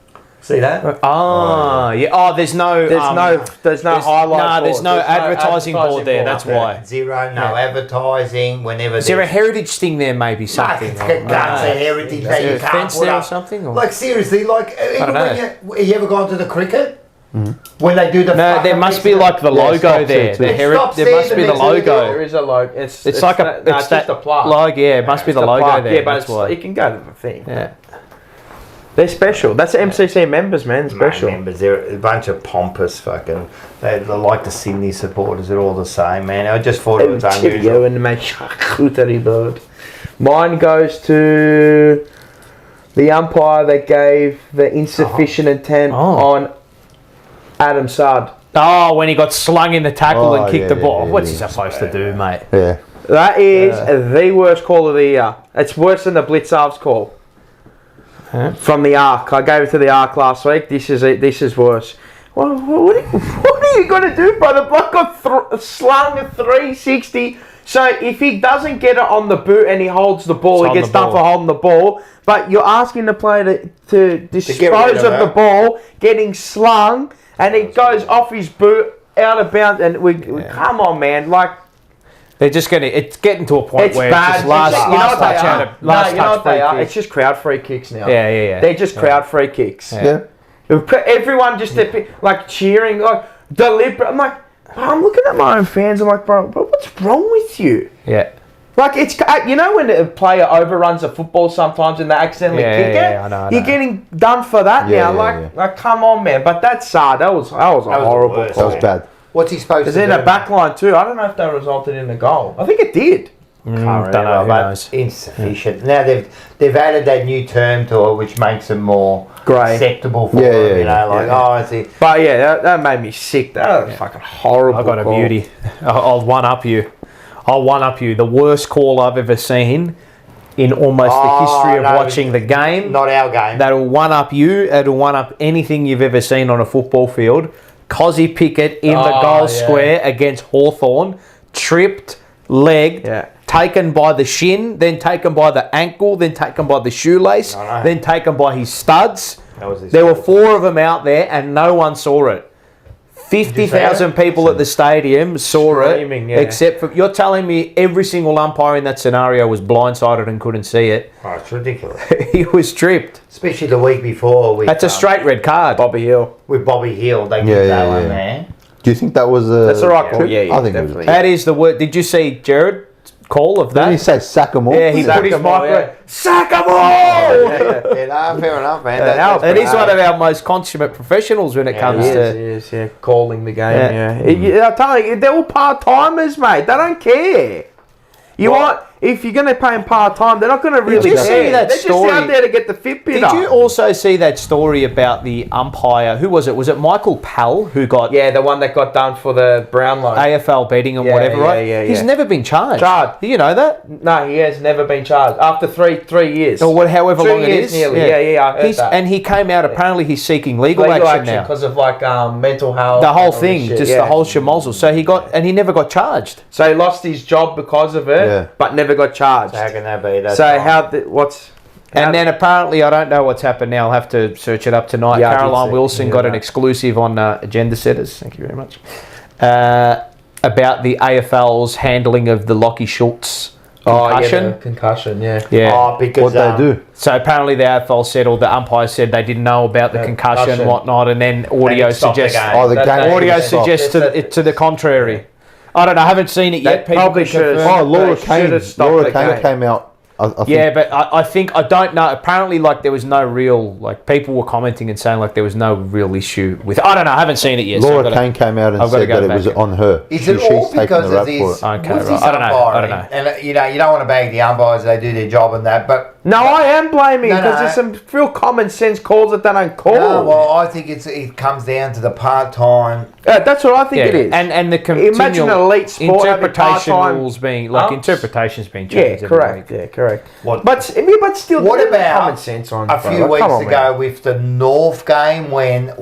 See that? Yeah. Oh, there's no highlight. No, there's no advertising board there. That's why. Zero, no advertising. Whenever Is there a heritage thing there? Maybe something. That's a heritage that you a can't fence put there or up. something? Or? Like seriously, like even know. when you ever gone to the cricket? When they do the No, there must be like the logo stops there. there too. There must be the logo. There is a logo. It's like it's just a plaque. logo. Yeah, it must be the logo plaque. there. Yeah, but that's why. it can go to the thing. Yeah. They're special. That's the MCC members, man. Special. Members, they're a bunch of pompous fucking. They're like the Sydney supporters. They're all the same, man. I just thought it was unusual. And my charcuterie board. Mine goes to the umpire that gave the insufficient intent on Adam Sard. Oh, when he got slung in the tackle and kicked the ball. yeah, What's he supposed to do, mate? Yeah. That is the worst call of the year. It's worse than the Blitzarves call. From the Arc. I gave it to the Arc last week. This is worse. Well, what are you going to do, brother? Bloke got slung a 360. So if he doesn't get it on the boot and he holds the ball, he gets done for holding the ball. But you're asking the player to dispose of the ball, getting slung, and it goes off his boot, out of bounds, and we come on, man, like. They're just it's getting to a point It's where bad. it's just last touch free kick. It's just crowd free kicks now. Yeah. They're just crowd free kicks. Yeah. Everyone just like cheering, like deliberate. I'm like, I'm looking at my own fans. I'm like, bro, what's wrong with you? Yeah. Like it's when a player overruns a football sometimes and they accidentally kick it. I know. You're getting done for that now. Like come on, man. But that's sad. That was a horrible worst. call. That was bad. What's he supposed to do? There's in a back line too. I don't know if that resulted in a goal. I think it did. Can't don't know, remember, who but knows? insufficient. Now they've added that new term to it, which makes it more Grey. acceptable for them. I see. But yeah, that made me sick. That was fucking horrible. I've got a call. beauty. I'll one up you. The worst call I've ever seen in almost the history of no, watching the game. Not our game. That'll one up you. It'll one up anything you've ever seen on a football field. Cozzy Pickett in the goal square against Hawthorn, tripped, legged, taken by the shin, then taken by the ankle, then taken by the shoelace, then taken by his studs. There were 4 of them out there and no one saw it. 50,000 people at the stadium saw Screaming, it, except for... You're telling me every single umpire in that scenario was blindsided and couldn't see it? Oh, it's ridiculous. He was tripped. Especially the week before. With, That's a straight red card. Bobby Hill. With Bobby Hill. They did that one, man. Do you think that was a... That's a right call. trip? Yeah, I think definitely. That is the word. Did you see Jared call of that? Didn't he say sack 'em all? Yeah, he put his micro. Sack 'em all! Yeah, fair enough, man. And he's one of our most consummate professionals when it comes He to... is, calling the game, I'm telling you, they're all part-timers, mate. They don't care. If you're going to pay them part-time, they're not going to really you care. see that they're story? just out there to get the fit bit Did you also see that story about the umpire? Who was it? Was it Michael Powell who got Yeah, the one that got done for the Brownlow. AFL betting and whatever, right? He's never been charged. Do you know that? No, he has never been charged. After three years. Or however 2 long it years is. nearly. I heard that. And he came out, apparently he's seeking legal Legal action now. because of mental health. The whole and all thing, this shit, just the whole schmozzle. So he never got charged. So he lost his job because of it, but never got charged. How can that be? That's So right. And then apparently, I don't know what's happened now. I'll have to search it up tonight. Yeah, I did Caroline see. Wilson Yeah, got an no. exclusive on Agenda Setters. Thank you very much. About the AFL's handling of the Lockie Schultz concussion. Concussion, yeah. Yeah. Oh, because What'd they do? So apparently the AFL said, or the umpires said, they didn't know about the concussion and concussion. whatnot, and then audio it stopped the suggests game. Oh, the game audio was stopped. suggests to the contrary. I don't know. I haven't seen it yet. They People probably can should have- confirm. Oh, Laura They Kane. should've stopped Laura the Kane game. came out. I think, Yeah, but I think I don't know. Apparently, there was no real people were commenting and saying there was no real issue with. I don't know. I haven't seen it yet. Laura Kane came out and I've gotta said go that it back was in. on her. Is it She's all taking because the of rap this? for it. Okay, with right. this I don't know. umpiring? And you don't want to bag the umpires; they do their job and that. But No, I am blaming No, because no. there's some real common sense calls that they don't call. no, well, I think it comes down to the part-time. That's what I think it is. And the Imagine an elite sport having interpretation part-time rules being umps. interpretations being Yeah, changed. every correct. week. Yeah, correct. What- But still, What there's about common sense on a few weeks ago with the North game when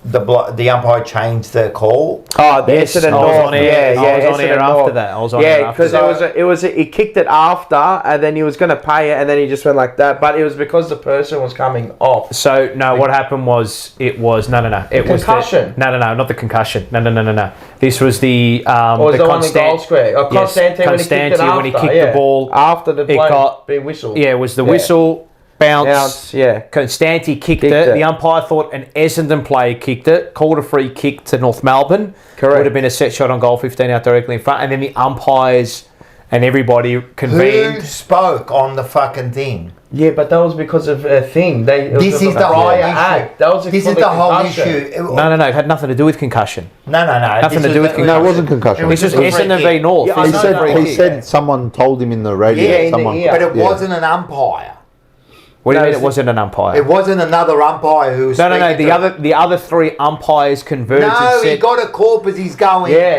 the umpire changed the call? Oh, the Yes, Essendon I was North. on air. I was on Essendon air after North. that. I was on air Yeah, after because that. he kicked it after, and then he was going to pay it, and then he just went like that. But it was because the person was coming off. So no, what happened was it was no. It was concussion. No, not the concussion. No. This was the Or was the one in goal square? Oh, Yes, Constantine when he kicked it Constantine after. when he kicked the ball. after the it play got- being whistled. Yeah, it was the whistle bounce. Bounce, yeah. Constanti kicked Kicked it. it. The umpire thought an Essendon player kicked it. Called a free kick to North Melbourne. Correct. Would have been a set shot on goal 15 out directly in front, and then the umpires and everybody Who convened. spoke on the fucking thing? Yeah, but that was because of a thing. This is the whole issue. That was This is the whole issue. No, it had nothing to do with concussion. No. Nothing this to do was with the- No, it wasn't concussion. It's just It was a free Essendon v kick. North. Yeah, I He know said that. he said someone told him in the radio. Yeah, in the someone, ear. But it yeah. wasn't an umpire. What do you No, mean it it's- wasn't an umpire? It wasn't another umpire who was No. speaking to- The other three umpires converged No, and he said, got a call because he's going. Yeah.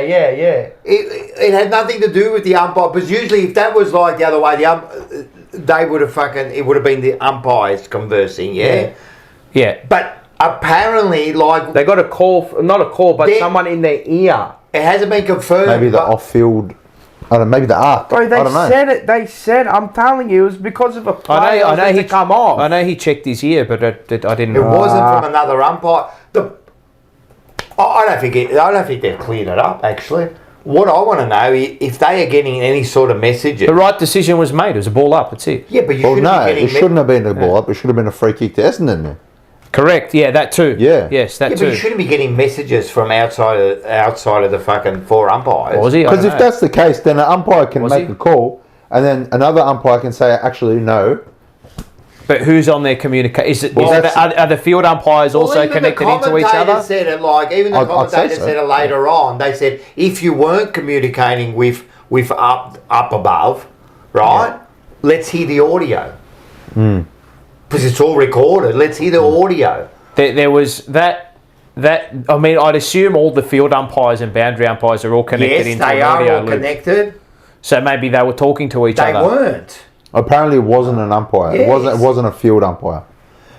It had nothing to do with the umpire. Because usually, if that was like the other way, they would have it would have been the umpires conversing. Yeah. yeah. But apparently, They got a call, not a call, but They- someone in their ear. it hasn't been confirmed. Maybe the but- off-field. I don't know. Maybe the arc. Bro, I they don't know. said it. They said, I'm telling you, it was because of a play. I know he come off. I know he checked his ear, but I didn't. It wasn't from another umpire. I don't think they've cleared it up. Actually, what I want to know is if they are getting any sort of messages. The right decision was made. It was a ball up. That's it. Yeah, but you Well, shouldn't no, be getting. it shouldn't have been a ball up. It should have been a free kick to Essendon. Man. Correct. Yeah, that too. Yeah. Yes, that Yeah, but too. you shouldn't be getting messages from outside of the fucking four umpires. Was he? I Because don't if know. that's the case, then an umpire can Was make he? a call, and then another umpire can say, "Actually, no." But who's on their communication? Well, that's- Are the field umpires also even connected the into each commentator other? said it even the I'd say commentator so. said it later on. They said if you weren't communicating with up above, right? Let's hear the audio because it's all recorded. Let's hear the audio. There was that. I mean, I'd assume all the field umpires and boundary umpires are all connected Yes, into they an are audio all loop. connected. So maybe they were talking to each They other. weren't. Apparently, it wasn't an umpire. It wasn't a field umpire.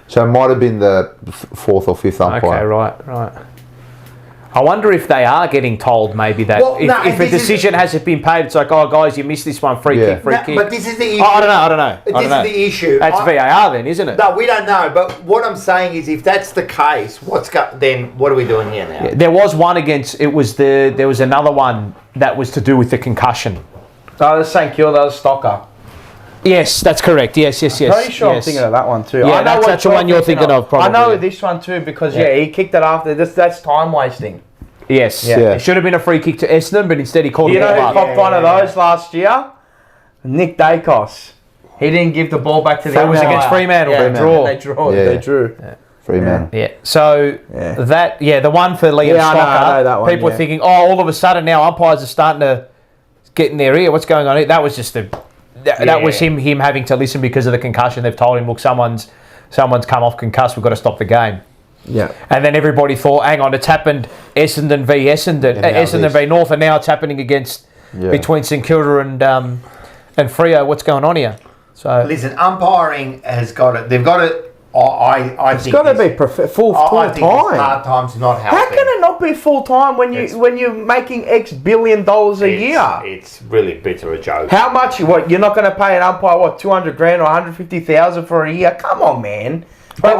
So it might have been the fourth or fifth umpire. Okay, right. I wonder if they are getting told maybe that if a decision hasn't been paid, it's like, oh guys, you missed this one, free kick. But this is the issue. Oh, I don't know. This is the issue. That's VAR then, isn't it? No, we don't know. But what I'm saying is, if that's the case, then what are we doing here now? Yeah, there was one against. There was another one that was to do with the concussion. No, that's St Kilda, that's Stocker. Yes, that's correct. Yes. Pretty sure I'm thinking of that one too. Yeah, I know that's the one you're thinking of. Probably. I know this one too because he kicked it after. That's time wasting. Yes. Yeah. It should have been a free kick to Essendon, but instead he called You it know who a popped one of those last year? Nick Dacos. He didn't give the ball back to the That was against Fremantle. Yeah, They drew. They drew. Fremantle. Yeah. So the one for Liam Yeah, I Stocker, know that one, people were thinking, oh, all of a sudden now umpires are starting to get in their ear. What's going on here? That was just that was him having to listen because of the concussion. They've told him, look, someone's come off concussed. We've got to stop the game. Yeah. And then everybody thought, hang on, it's happened Essendon v Essendon, Essendon v North, and now it's happening between St Kilda and Freo. What's going on here? So listen, umpiring has got it. They've got it. I It's think got to be full I think time. part time's not helping. How can it not be full time when you're making X billion dollars a year? It's really a bit of a joke. How much? What you're not going to pay an umpire? What, $200,000 or $150,000 for a year? Come on, man. But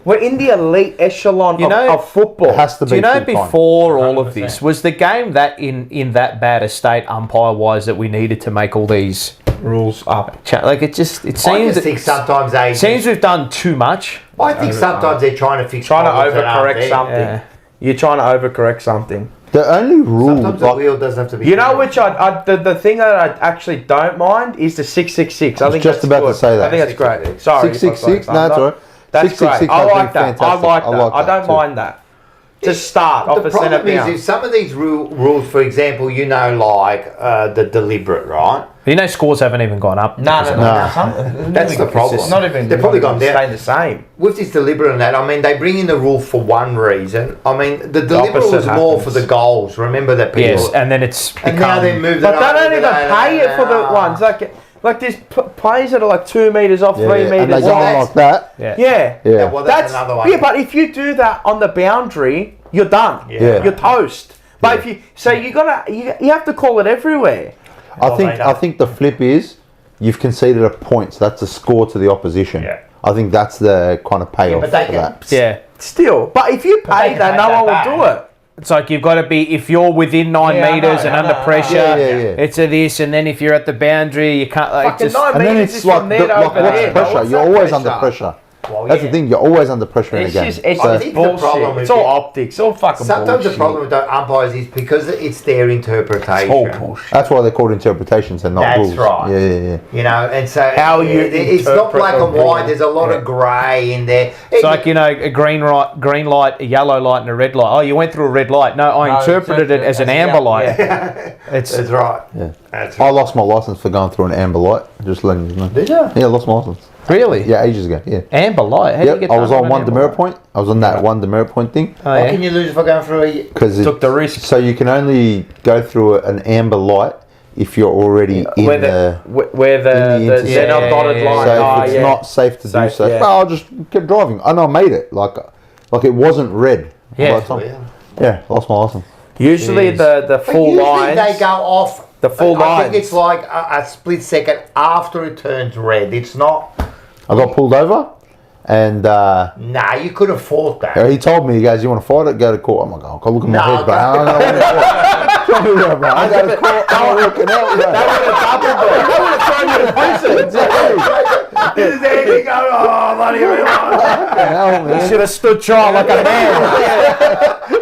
we're in the elite echelon of football. It has to be. Do you know full-time. before all of this was the game that in that bad a state umpire wise that we needed to make all these rules up? Like it seems. I just think sometimes we've done too much. I think sometimes they're trying to fix. Trying to problems that aren't overcorrect there. something. Yeah. You're trying to overcorrect something. The only rule, Sometimes the wheel doesn't have to be. You know which the thing that I actually don't mind is the 666. I think just that's about to good. say that. I think that's great. Sorry, 666. No, it's all right. That's 666 great. I has like been that. I fantastic. like that. I don't too. mind that. To start off The a centre problem is down. if some of these rules, for example, like the deliberate, right? You know, scores haven't even gone up. No. That's the problem. Not even. They've probably gone down. Staying the same. With this deliberate and that, I mean, they bring in the rule for one reason. I mean, the deliberate opposite was more happens. for the goals. Remember that people. Yes, and then it's And now they moved it But they over don't to even that, pay it for the ones like there's players that are like 2 meters off, 3 And they meters go on off. like that. Yeah. Yeah, well, that's another one. Yeah, but if you do that on the boundary, you're done. Yeah. You're toast. But if you have to call it everywhere. I think the flip is you've conceded a point, so that's a score to the opposition. Yeah. I think that's the kind of payoff but they for can- that. yeah. Still, but if you pay can that, take no that one back. will do it. It's like you've got to be, if you're within 9 Yeah, I metres know, and I under know. pressure, Yeah. it's a this, and then if you're at the boundary, you can't, like, Fucking just... 9 And then meters it's is like, from there to like over what's there. pressure? What's You're that always under pressure. Well, That's the yeah. thing. You're always under pressure in a It's game. just, it's So- I just think the bullshit. problem It's is all that- optics. All fucking Sometimes bullshit. the problem with the umpires is because it's their interpretation. All bullshit. That's why they're called interpretations and not That's rules. right. Yeah. You know, and so How you it's not interpret black the and white. rule. There's a lot of grey in there. It's like, you know, a green light, a yellow light, and a red light. Oh, you went through a red light. No, I interpreted it as an amber light. That's right. Yeah. That's I right. lost my license for going through an amber light. Just letting you know. Did you? Yeah, I lost my license. Really? Yeah, ages ago. Yeah. Amber light? How do you Yep. get I was done on an one amber demerit light? point. I was on that one demerit point thing. Oh, How yeah. can you lose if I go through a... Because Took the risk. So you can only go through an amber light if you're already in Where the. where the in the they're intersection. not dotted line. So Oh, if it's yeah. not safe to do Safe, so, yeah. well, I'll just keep driving. And I made it. Like it wasn't red. Yeah. by the time. Yeah, lost my license. Usually the But full usually lines. they go off. The full I lines. think it's like a split second after it turns red. It's not... I got pulled over, and Nah, you could have fought that. he told me, he goes, "You want to fight it? Go to court." I'm like, "Oh, look at my No, head, bro. I don't know what to do, bro. I go to court. I'm working out, bro." This is anything going on, bloody hell, man. Should have stood trial like a man.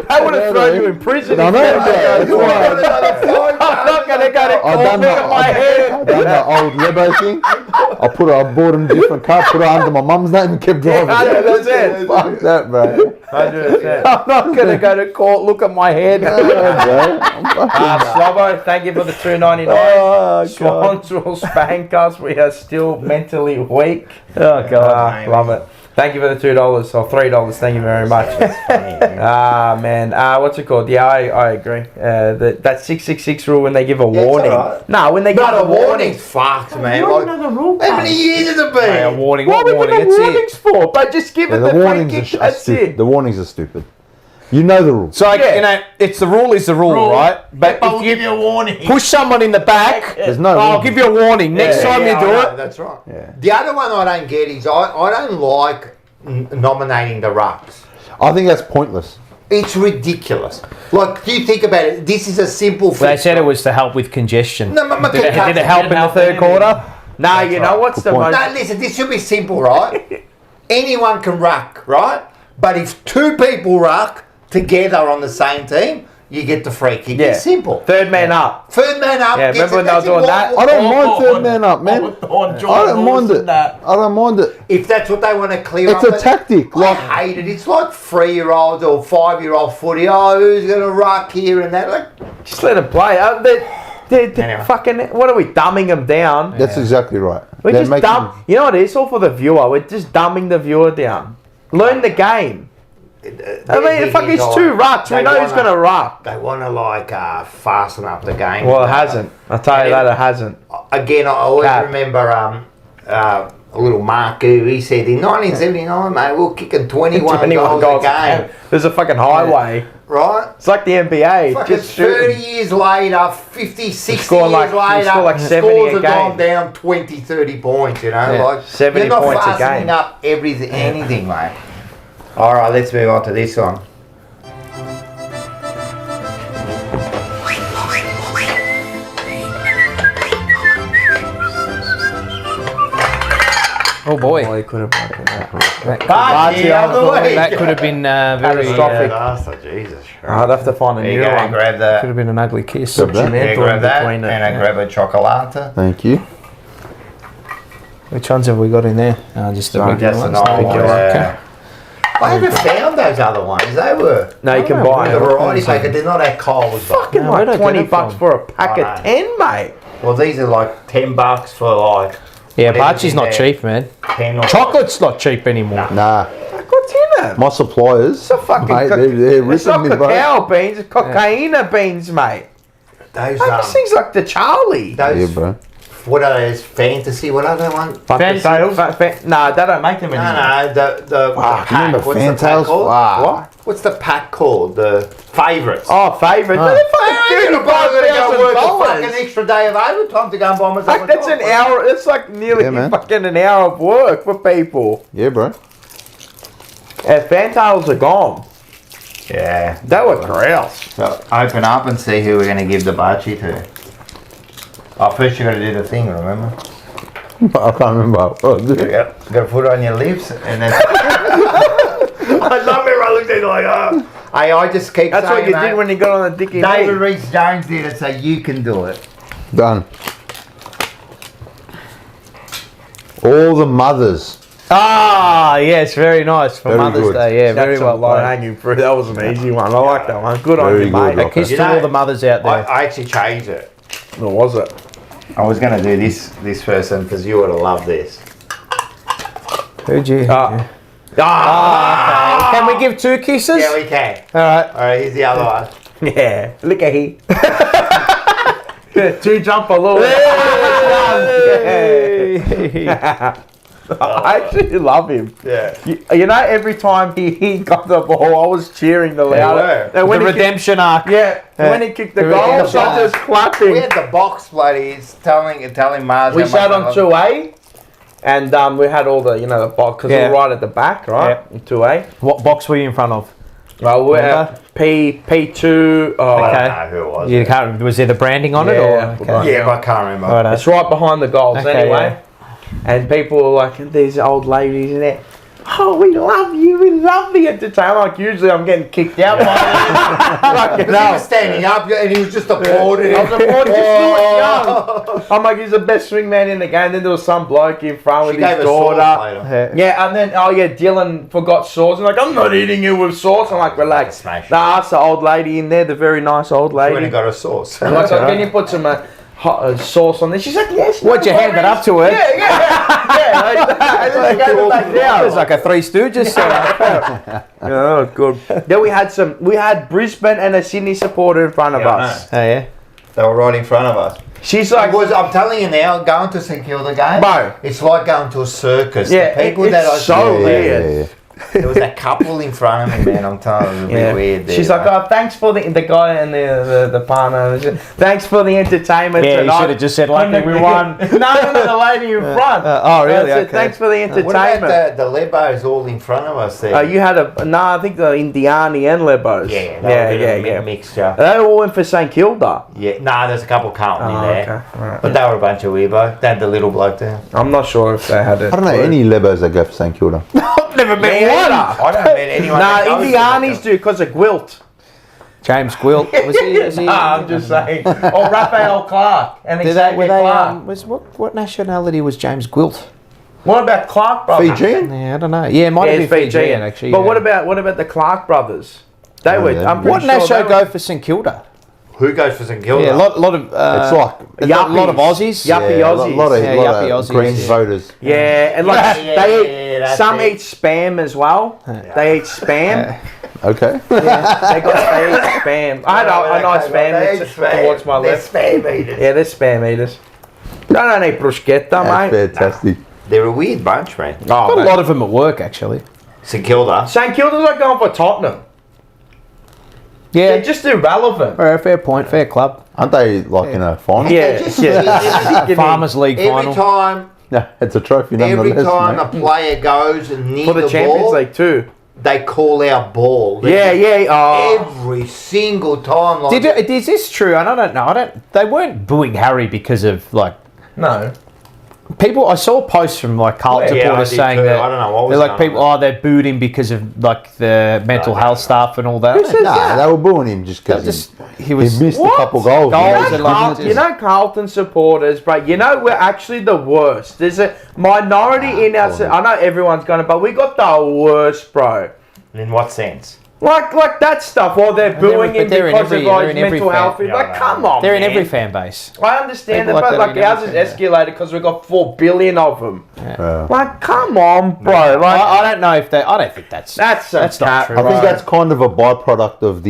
That would have thrown you in prison. I know, if you- bro. I'm not gonna go to I court. done Look at my head. I done the old Lebo thing. I bought him a different car, put it under my mum's name, and kept driving. 100%. Fuck that, bro. 100%. I'm not going to go to court. Look at my head. No, bro. I'm fucking- Slobbo, thank you for the $2.99. Oh, God. Swans will spank us. We are still mentally weak. Oh, God. Love it. Thank you for the $2 or $3. Thank you very much. Man. What's it called? Yeah, I agree. That 666 rule when they give a warning. alright. No, when they give But a a warning. warning's fucked, man. You Like, don't know the rule. how many years has it Hey, a been? warning. What What would warning? the That's warnings it. for? But just give it the the free warnings kick. are That's stupid. it. The warnings are stupid. You know the rules. So like, Yeah. you know, it's the rule is the rule, right? But if give you you a warning. push someone in the back, There's no I'll warning. give you a warning. Next time you I do know, it, That's right. Yeah. The other one I don't get is I don't like nominating the rucks. I think that's pointless. It's ridiculous. Like, you think about it. This is a simple fix. they said it was to help with congestion. No, but Did it help in the third quarter? Nah, you know what's the point. most... No, listen, this should be simple, right? Anyone can ruck, right? But if two people ruck together on the same team, you get the free kick. Yeah. It's simple. Third man up. Third man up. Yeah, gets remember when they were that's doing it. that? I don't mind third man up, man. I don't mind it. I don't mind it. If that's what they want to clear It's up. a tactic. I Like, hate it. It's like 3-year-olds or 5-year-old footy. Oh, who's going to ruck here and that? Like, Just let them play. They're Anyway. fucking... What are we, dumbing them down? that's exactly right. We're They're just making- dumb. You know what it is? All for the viewer. We're just dumbing the viewer down. Learn the game. I mean, fuck, it's two rucks. We know who's going to ruck. They want to, like, fasten up the game. Well, it hasn't. I'll tell you that, it hasn't. Again, I always Cap. remember a little Mark who he said in 1979, mate, we were kicking 21 goals a game. There's a fucking highway. Right? It's like the NBA. Fucking Just 30 shooting. years later, 50, 60 score years like- you later, score like 70 scores a have gone game. down 20, 30 points, you know? Yeah, Like, 70 you're not points a fastening game. up everything, anything, mate. All right, let's move on to this one. Oh boy, Oh, he could have broken that. Party of the week. that could have been very. Catastrophic. Jesus. I'd have to find a There you new go, one. grab Could that. have been an ugly kiss. Grab that. Yeah, Mental grab in that, between it. and I grab a chocolate. Thank you. Which ones have we got in there? Just the regular Just an ones. old one. Okay. Yeah. I haven't found those other ones. They were No, you can buy the them. variety pack. They're not at Coles. but- Fucking No, where like did I get 20 it bucks from? for a pack I of know. 10, mate. Well, these are like $10 for like Yeah, whatever's Parchy's in not there. cheap, man. 10 or Chocolate's not cheap anymore. Nah, Like, what's in it? my suppliers, It's a fucking... mate, co- they're it's not ripping me, bro. cacao beans, it's cocaine beans, mate. Those Like, this thing's like the Charlie. Yeah, those bro. what are those? Fantasy? What are they one? Fantails? No, they don't make them anymore. No, the Wow, pack. you remember What's the pack Fantails? called? Wow. What? What's the pack called? The favourites. Oh, favourite. Oh. They're I fucking ain't gonna go work a fucking $35,000. extra day of overtime to go and buy myself. Like, that's an hour. It's like nearly Yeah, man. fucking an hour of work for people. Yeah, bro. Fantails are gone. Yeah. They were grouse. So open up and see who we're going to give the bachi to. Oh, first you got to do the thing. Remember? I can't remember. Oh, You got to put it on your lips and then. I love it. I looked at it like, oh. Hey, I just keep That's saying what you mate, did when you got on the dicky David knee. Reese Jones did it, so you can do it. done. All the mothers. Ah, yes, very nice for Very Mother's good. Day. Yeah, very That's well a low played. hanging fruit. That was an easy one. I like that one. Good on Very you, good, mate. Lockie. Kiss You to know, all the mothers out there. I actually changed it. What was it? I was going to do this person because you would have loved this. Who'd you? Ah. Okay. Can we give 2 kisses? Yeah, we can. All right. All right, here's the other one. Yeah. Look at he. 2 jumper little. I actually love him. Yeah. You know, every time he got the ball, I was cheering the louder. were. And when The he kicked- redemption arc. yeah, when he kicked the We were in goal, the so I was We clapping. had the box bloodies telling Mars. We how sat much on 2A, and we had all the, the box, because we Yeah. were right at the back, right? In 2A. What box were you in front of? Well, we're Remember? at P2. Oh, I Okay. don't know who it was. You can't. Was there the branding on it? Yeah, Or? I Okay. forgot. Yeah, but I can't remember. Righto. It's right behind the goals Okay, anyway. And people were like, these old ladies in there. Oh, we love you at the time. Like, usually I'm getting kicked out by them. Like, He was standing up and he was just applauding. I was applauding, just young. I'm like, he's the best swing man in the game. Then there was some bloke in front She with gave his us sauce daughter. later. Yeah, and then, Dylan forgot sauce. And like, I'm not eating you with sauce. I'm like, relax. Smash. Nah, it's the old lady in there, the very nice old When he lady. got a sauce. And I was like, can you put some hot sauce on there. She's like, yes. What'd you hand it up to her? Yeah. Like that. I gave it back down. It was like a Three Stooges setup. Oh, good. Then we had Brisbane and a Sydney supporter in front of Yeah, I us. Oh, yeah. They were right in front of us. She's like, I'm telling you now, going to St Kilda game, Bro. it's like going to a circus. yeah, The people it's that I so see, weird. there was a couple in front of me, man. I'm telling you, it was a bit weird. There, She's like, oh, thanks for the guy and the partner. Thanks for the entertainment. Yeah, you tonight." should have just said, like everyone. no, the lady in front. Oh, really? I said, Okay. thanks for the What entertainment. about the Lebos all in front of us there? You had I think the Indiani and Lebos. Yeah, they were a mixture. They all went for St Kilda. Yeah, there's a couple Carlton in there. Okay. All right. But they were a bunch of weirdos. They had the little bloke there. I'm not sure if they had it. I don't know any Lebos that go for St Kilda. I've never met one. I don't mean anyone. Nah, that goes to Indianis St. do because of Gwilt. James Gwilt. Was he? I'm just saying. Or Raphael Clark and Xavier Clark. What nationality was James Gwilt? What about Clark brothers? Fijian? Yeah, I don't know. Yeah, it might have it's been Fijian, actually. But yeah. what about the Clark brothers? They Oh, were. yeah. I'm pretty What sure national they were- go for St Kilda? Who goes for St Kilda? Yeah, a lot of. It's like a lot of Aussies. Yuppie Aussies. lot of, Yeah, lot yuppie of Aussies, green yeah. voters. Yeah, and like Yeah, they eat. that's Some it. eat spam as well. They eat spam. Okay. They eat spam. I know spam. They It's eat spam. towards my They're left. spam eaters. Yeah, they're spam eaters. Don't eat bruschetta, That's mate. fantastic. They're a weird bunch, man. Got a lot of them at work, actually. St Kilda. St Kilda's like going for Tottenham. Yeah, They're just irrelevant. fair point, fair club. Aren't they like in a final? Yeah, yeah. Farmers League Every final. time, No, it's a trophy every nonetheless. time mate. a player goes near For the Champions ball, League too. they call out ball. Yeah. Oh. Every single time. Like Is this true? And I don't know. They weren't booing Harry because of like No. people. I saw posts from like Carlton Yeah, supporters I did saying too. that I don't know what was they're like going people. on. Oh, they booed him because of like the mental No, health no. stuff and all that. Nah, they were booing him just because he he was. missed What? a couple goals. Goals you and know. like- You know Carlton supporters, but you know we're actually the worst. There's a minority in our. I know everyone's gonna, but we got the worst, bro. in what sense? Like that stuff. While they're booing him they're in because every- of they're like in every mental fan- health. Yeah, Like, I know. come on, They're in man. every fan base. I understand People it, like but that like in ours every is escalated because we got 4 billion of them. Yeah. Like, come on, bro. Like, I don't know if they. I don't think that's. that's not cap, true. I think bro. that's kind of a byproduct of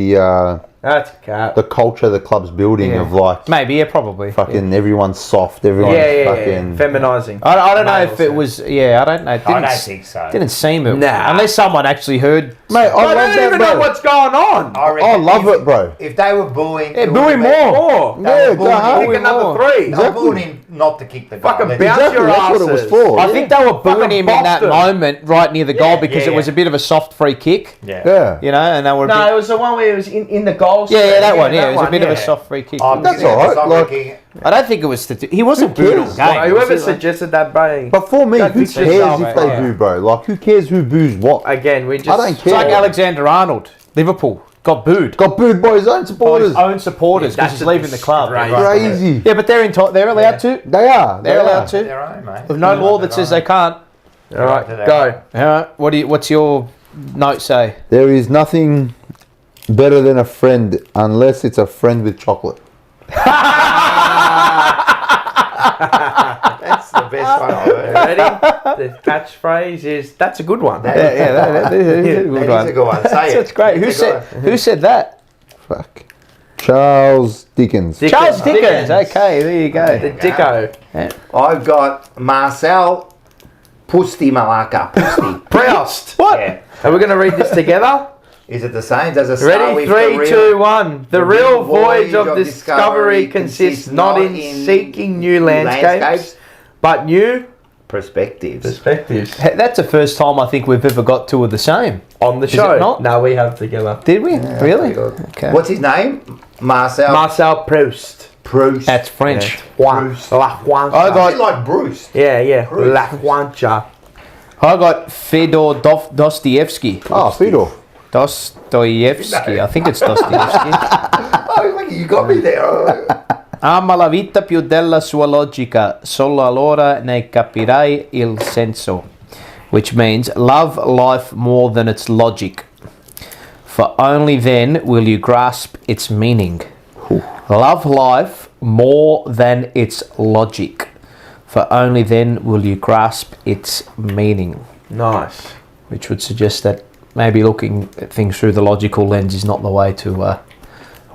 That's cap. the culture the club's building Yeah. of like Maybe, yeah, probably. fucking everyone's soft, everyone's Yeah. fucking. Feminizing. I don't know Male if it was. Yeah, I don't know. It I didn't, don't think so. didn't seem it. Nah. Unless someone actually heard. Mate, I I love don't that, even know bro. what's going on. I reckon I love if- it, bro. If they were booing, Yeah, it boo would him have been- more. They Yeah, were go booing hard. him. Kick another 3. They were booing him not to kick the goal. Fucking They- bounce Exactly, your that's what it was asses. for. I think they were booing Fucking him in that boxed him. moment right near the goal because yeah, it was yeah. a bit of a soft free kick. Yeah. Yeah. You know, and they were. No, it was the one where it was in the goal. Yeah, that one. Yeah, it was a one, bit of a yeah. soft free kick. Oh, That's yeah, all right, because I'm like- thinking- I don't think it was. He wasn't Who booed all cares? game. Well, whoever was he, like- suggested that bang. But for me, Don't who fix cares yourself, if they yeah. boo, bro? Like, who cares who boos what? Again, we just. I don't It's care. like Alexander Arnold, Liverpool, got booed Got booed by his own by supporters. his own supporters because That's he's a leaving the club. disgrace. Crazy. Yeah, but they're they're allowed to. They are. They're allowed to. Their own, mate. With no law that says they can't. All right, go. All right. What's your note say? There is nothing better than a friend unless it's a friend with chocolate. That's the best one I've heard. Ready? The catchphrase is that's a good one. That is a good That one. is a good one. Say it. That's great. It's a good one. Who said that? Fuck. Charles Dickens. Charles Dickens. Okay, there you go. The Dicko. I've got Marcel Pusti Malaka. Pusti. Proust. What? Yeah. Are we going to read this together? Is it the same? Does it start Ready? with 3, the 2, real- 1. The real voyage of discovery consists not in seeking new landscapes, but new perspectives? perspectives. Hey, that's the first time I think we've ever got two of the same. On the Is show. it not? No, we have together. Did we? Really? pretty good. Okay. What's his name? Marcel Marcel Proust. Proust. That's French. Juan. La Juancha. I A got- bit like Bruce. Yeah. Proust. La Juancha. I got Fedor Dostoevsky. Oh, Fedor. Dostoevsky. I think it's Dostoevsky. Oh, look, you got me there. Ama la vita più della sua logica, solo allora ne capirai il senso. Which means, love life more than its logic. For only then will you grasp its meaning. Love life more than its logic, for only then will you grasp its meaning. Nice. Which would suggest that maybe looking at things through the logical lens is not the way to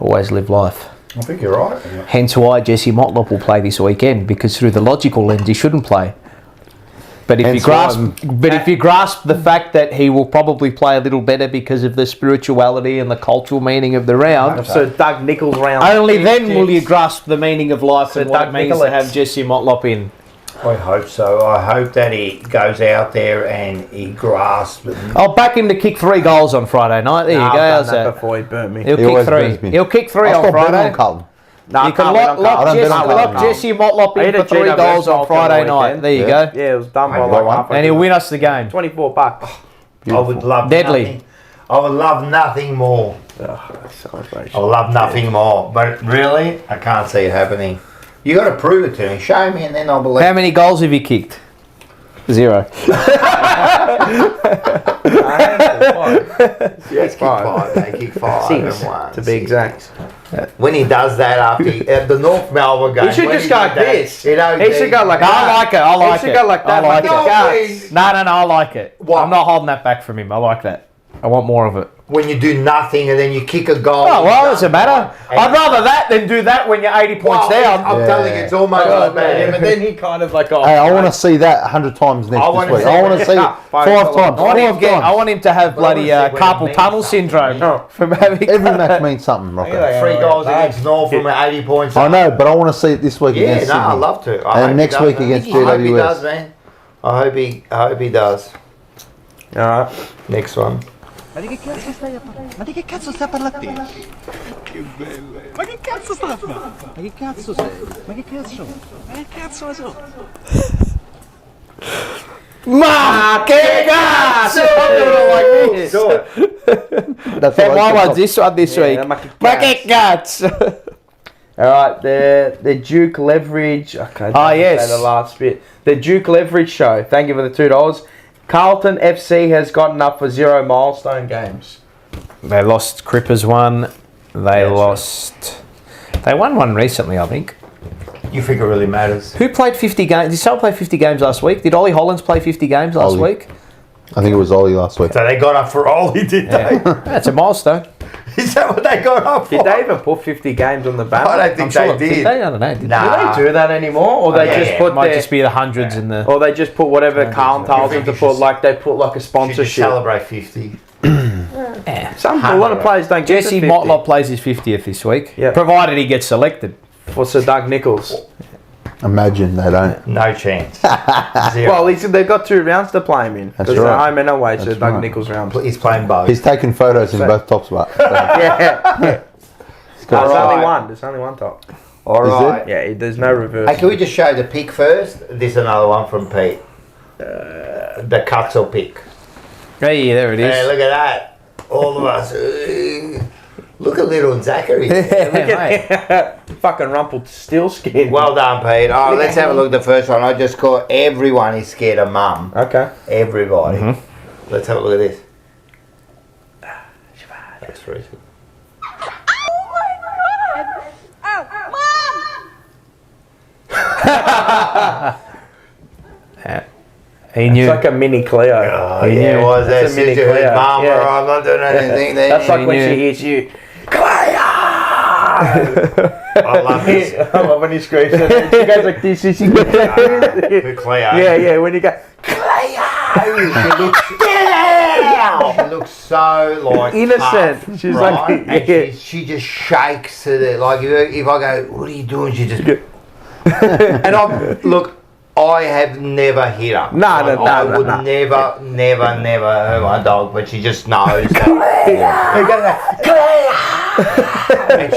always live life. I think you're right. Hence why Jesse Motlop will play this weekend, because through the logical lens he shouldn't play. But if you grasp the fact that he will probably play a little better because of the spirituality and the cultural meaning of the round, So Doug Nichols round. only then will you grasp the meaning of life So and what Doug it means Nicholas. to have Jesse Motlop in. I hope so. I hope that he goes out there and he grasps it. I'll back him to kick 3 goals on Friday night. There you go. I've How's done that that? before he burnt me. He'll He kick always 3. burns me. He'll kick 3 I'll on stop betting Friday. on Carlton. No, You can lock I don't bet on Carlton. Jesse Motlop I in had for a 3 GWS goals on Malcolm Friday night. weekend. There you Yeah. go. Yeah, it was done by Hey, like one. halfway And he'll through. win us the game. $24. I would love Deadly. nothing. I would love nothing more. Celebration. I would love nothing more. But really, I can't see it happening. You got to prove it to me. Show me, and then I'll believe. How many goals have you kicked? 0. Yes, kick 5. They kick 5 Six, and 1. to be exact. When he does that after the North Melbourne game, He should when just go did like that, this. you know, He should go like I that. like it. I like He should it. go like that. I like like it. his guts. No, I like it. What? I'm not holding that back from him. I like that. I want more of it. when you do nothing and then you kick a goal. Oh, well, it doesn't matter. I'd rather that than do that when you're 80 points down. I'm telling you, it's almost like that. But then he kind of like, oh, Hey, I want to see that 100 times next I wanna week. see I want to it. see it Yeah, 5 five times. I want him 5 to I times. want him to have bloody I wanna see when it carpal means tunnel something. syndrome from having Every match means something, Rocco. Yeah. 3 goals against North from 80 points. I know, but I want to see it this week Yeah, against no, Sydney. I'd love to. And next week against I hope he GWS. does, man. I hope he does. all right. Next one. Ma di che cazzo stai a parlare? Ma di che cazzo sta a parlare a te? Che bello! Ma che cazzo sta a fare? Ma che cazzo sei? Ma che cazzo? Ma che cazzo ne so? Ma che cazzo! Like this. That's And what why I was said. this one this week? ma che Ma che cazzo! All right, the Duke Leverage. Okay, yes. say the last bit. The Duke Leverage show. Thank you for the $2. Carlton FC has gotten up for 0 milestone games. They lost Crippers one. They Yeah, lost. They won one recently, I think. You think it really matters? Who played 50 games? Did someone play 50 games last week? Did Ollie Hollands play 50 games last Ollie. week? I think it was Ollie last week. So they got up for Ollie, did they? That's a milestone. Is that what they got up for? Did they even put 50 games on the I banner? don't think I'm sure they did. They? I don't know. Did Nah. Do they do that anymore, or they Yeah. just put It might their, just be the hundreds in the. or they just put whatever Carlton tells them to You put, should- like they put like a You should sponsorship. celebrate 50. A lot of players don't get Jesse to 50. Motlop plays his 50th this week, Yeah. provided he gets selected. for Sir Doug Nichols. Imagine they don't. No chance. Zero. Well, they've got 2 rounds to play him in. That's Because right. they're home and away, so That's Doug right. Nichols round. He's playing both. He's taking photos in both top spots. So Yeah. it's got- There's Alright. only one. There's only one top. All Is right. Yeah, there's no reverse. Hey, can we just show the pick first? This is another one from Pete. The Cutzel pick. Hey, there it Hey, is. look at that. All of us. Look at little Zachary. Fucking rumpled steel skin. Well done, Pete. All right, let's have a look at the first one. I just caught everyone is scared of mum. Okay. Everybody. Let's have a look at this. That's recent. He knew. It's like a mini Cleo. Oh, yeah, it was that That's a mini sister who's Cleo. mum, Yeah. or I'm not doing anything there. That's like He when knew. she hears you. I love this. I love when he screams. She goes like this. She goes, Who Cleo? yeah. When you go, She looks so like innocent. tough, She's right? like, And yeah. she just shakes to the like. If I go, what are you doing? She just and I have never hit her. No, I would no. never hurt my dog, but she just knows. And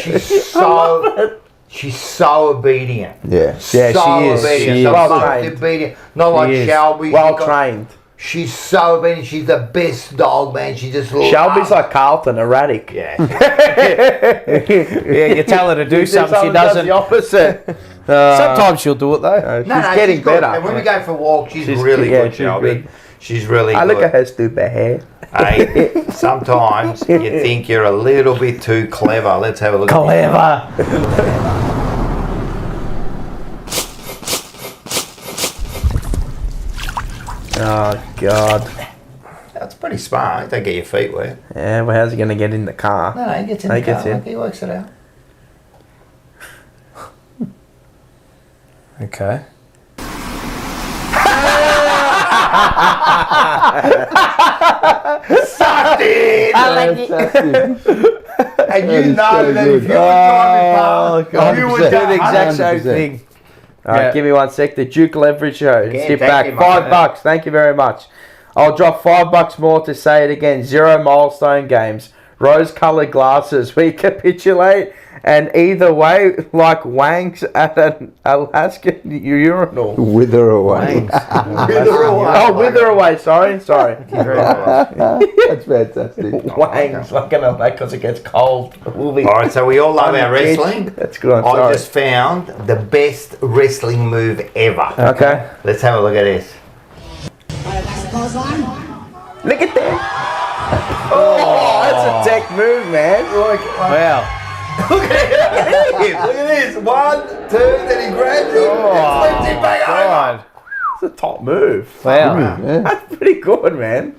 she's so obedient. Yeah. So Yeah, she is. obedient. She so is. Well most trained. obedient. Not like She is. Shelby. well trained. She's so obedient. She's the best dog, man. She just Shelby's like Carlton, erratic. yeah. Yeah, you tell her to do something, she does doesn't. the opposite. Sometimes she'll do it though. She's getting good. better. And when we go for a walk, she's She's really good, yeah, good, she's Shelby. good. She's really I good. look at her stupid hair. Hey, sometimes you think you're a little bit too clever. Let's have a look. Clever. Oh, God. That's pretty smart. Don't get your feet wet. Yeah, well, how's he going to get in the car? No, he gets in He the car. gets in. Like, he works it out. Okay. Sucked in! Fantastic. And you That know is so that good. if you were driving past, you would do 100%. Do the exact same 100%. thing. All right, Yeah. give me 1 sec. The Duke Leverage Show. Again, Step thank back. you, mate. $5. Thank you very much. I'll drop $5 more to say it again. 0 milestone games. Rose-coloured glasses. We capitulate. And either way, like wangs at an Alaskan urinal. Wither away. Wither away. Oh, wither away. Sorry. Thank you very much. That's fantastic. Wangs. Like an Alaskan because it gets cold. We'll be All right, so we all love our edge. wrestling. That's good. I'm I sorry. just found the best wrestling move ever. Okay. Let's have a look at this. Look at that. Oh, that's a tech move, man. Wow. Look at this. 1, 2, then he grabs him and flips him back over. God. It's a top move. Wow. Yeah. That's pretty good, man.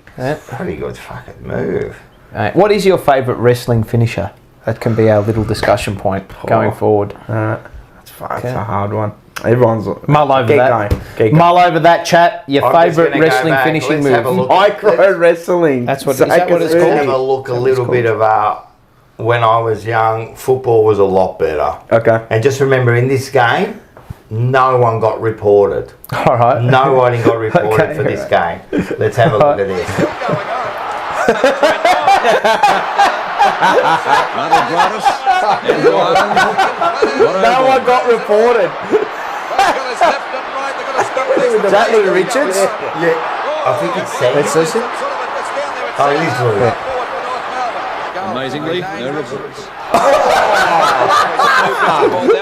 Pretty good fucking move. What is your favourite wrestling finisher? That can be our little discussion point going forward. That's fine. It's a hard one. Everyone's Mull over Keep that. going. Keep going. Mull over that, chat. Your I'm just favourite gonna go wrestling back. finishing Let's have a move. look. Micro wrestling. That's what- is that what it's Let's called? have a look a little bit about when I was young. Football was a lot better. Okay. And just remember, in this game, no one got reported. All right. Nobody got reported Okay, for this game. Let's have a look at this. No one got reported. Is that Lou Richards? Yeah, I think it's Sam. Let's listen. Oh, it is Lou. Amazingly, no reports.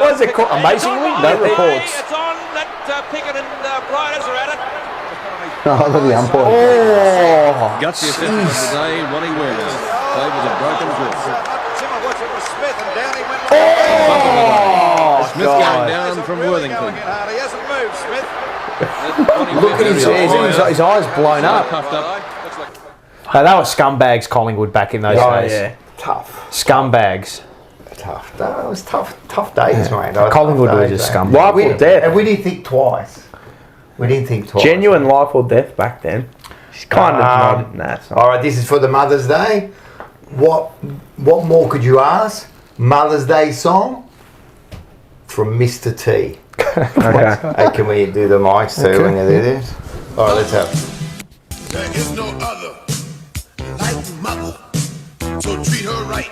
What is it called? Amazingly, no reports. It's on. That Pickett and Briders are at it. Oh, look at the umpire. Oh, Gutsy assessment of the day, Ronnie Werner. Favours a broken foot. Smith going down from Worthington. look at his eyes blown up. Puffed up. No, that was scumbags, Collingwood, back in those Oh, days. yeah. Tough. Scumbags. That was tough days, mate. That was Collingwood tough were days, just mate. scumbags. Life We, or death. and we didn't think twice. Genuine life or death back then. She's kind of not. Nah, it's not. All right, this is for the Mother's Day. What more could you ask? Mother's Day song from Mr. T. Okay. Hey, can we do the mics too when you do this? All right, let's have. There is no other like mother, so treat her right.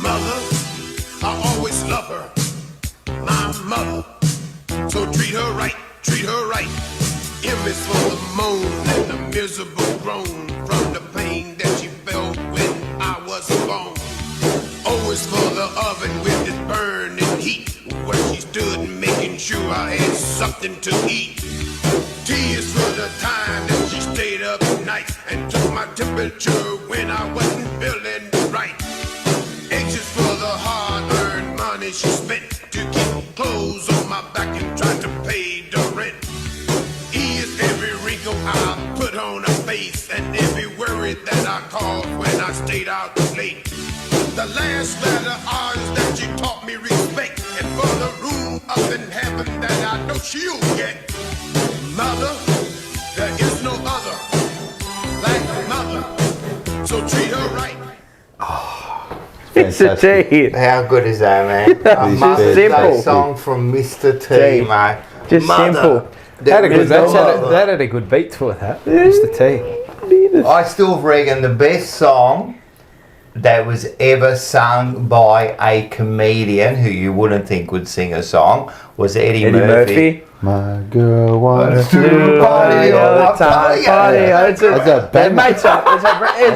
Mother, I always love her. My mother, so treat her right, treat her right. M is for the moan and the miserable groan from the pain that she felt when I was born. O is for the oven with its burning heat, where she stood making sure I had something to eat. T is for the time that she stayed up nights and took my temperature when I wasn't feeling right. H is for the hard-earned money she spent to keep clothes on my back and try to pay the rent. E is every wrinkle I put on her face and every worry that I caused when I stayed out late. The last letter R is that she taught me respect, and for the room up in heaven that I know she'll get. Mother, there is no other like mother, so treat her right. Mr. T. How good is that, man? A It's Mother's Day simple. song from Mr. T, T. mate. Just simple. That had, a good, There is that's no had, a, other. that had a good beat to it, that. Mr. T. I still reckon the best song that was ever sung by a comedian who you wouldn't think would sing a song was Eddie Murphy. My girl wants To party all the time. Party. It's That's a a band. mate. It's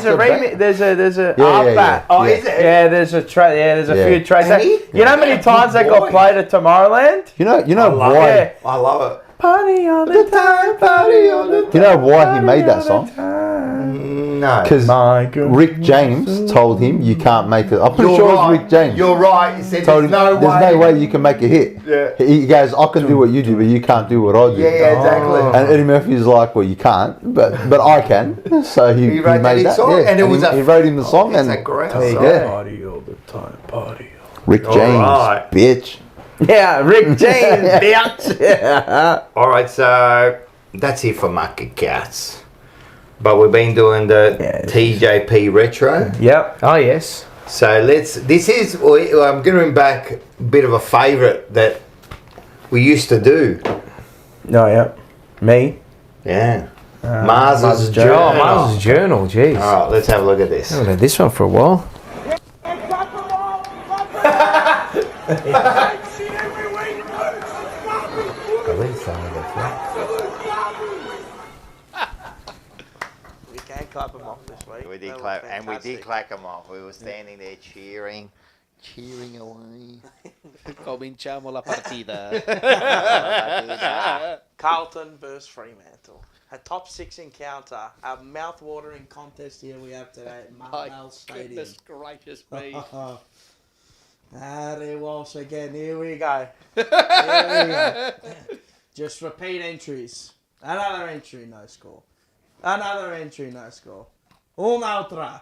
a remix. There's a Yeah, art yeah, bat. Oh, yeah. is it? Yeah, there's a track. Yeah, there's a Yeah. few tracks. Eddie? You know how many times they got played at Tomorrowland? You know I love why? it. I love it. Party all the time. Party all the time. Do you know why he made that song? No, No. Because Rick James told him you can't make it. I'm pretty You're sure right. it was Rick James. You're right. He said Told there's him, no there's no way you can make a hit. Yeah. He goes, I can do what you do, but you can't do what I do. Yeah, exactly. And Eddie Murphy's like, well, you can't, but I can. So he wrote made that that. song, Yeah. and it was he wrote him the song. It's And a great there you song. go. Party all the time, party. Rick All James, right. bitch. Yeah, Rick James, bitch. Yeah. All right, so that's it for Market Cats. But we've been doing the TJP Retro. Yep. Oh, yes. So I'm giving back a bit of a favourite that we used to do. No, yeah. Me. Yeah. Mars's Mars's Journal. Oh, Mars' journal, jeez. All right, let's have a look at this. I haven't had this one for a while. We can't clap them off this week. We did clap, and we did clap them off. We were standing there cheering away. Cominciamo la partita. Carlton versus Fremantle. A top 6 encounter. A mouth-watering contest here we have today at Marvel Stadium. Goodness gracious me. Harry Walsh again. Here we go. Here we go. Just repeat entries. Another entry, no score. Another entry, no score. Un'altra.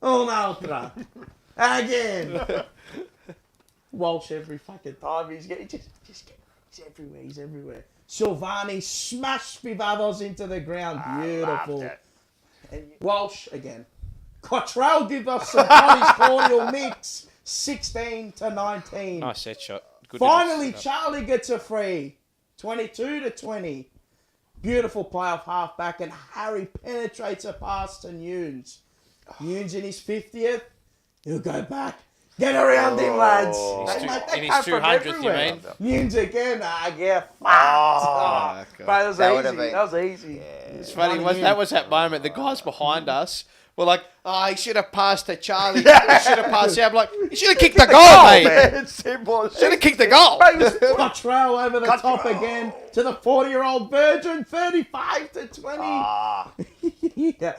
Un'altra. Again. Walsh every fucking time. He's everywhere. He's everywhere. Silvani smashed Vivados into the ground. Beautiful. And Walsh again. Cottrell gives us some Connie's cordial mix. 16-19. Nice set shot. Good Finally, defense. Charlie gets a free. 22-20. Beautiful play off halfback, and Harry penetrates a pass to Nunes. Nunes in his 50th. He'll go back. Get around him, lads. In his 200th, you mean? Nunes again. Yeah, fucked. God. Bro, that was That easy. would've been- That was easy. It's funny, that was that moment. The guys behind us were like, oh, he should have passed to Charlie. He should have passed out. I'm like, he should have kicked the goal, mate. It's simple. Should have kicked the goal. Cottrell over the top again to the 40-year-old virgin, 35-20. Yeah.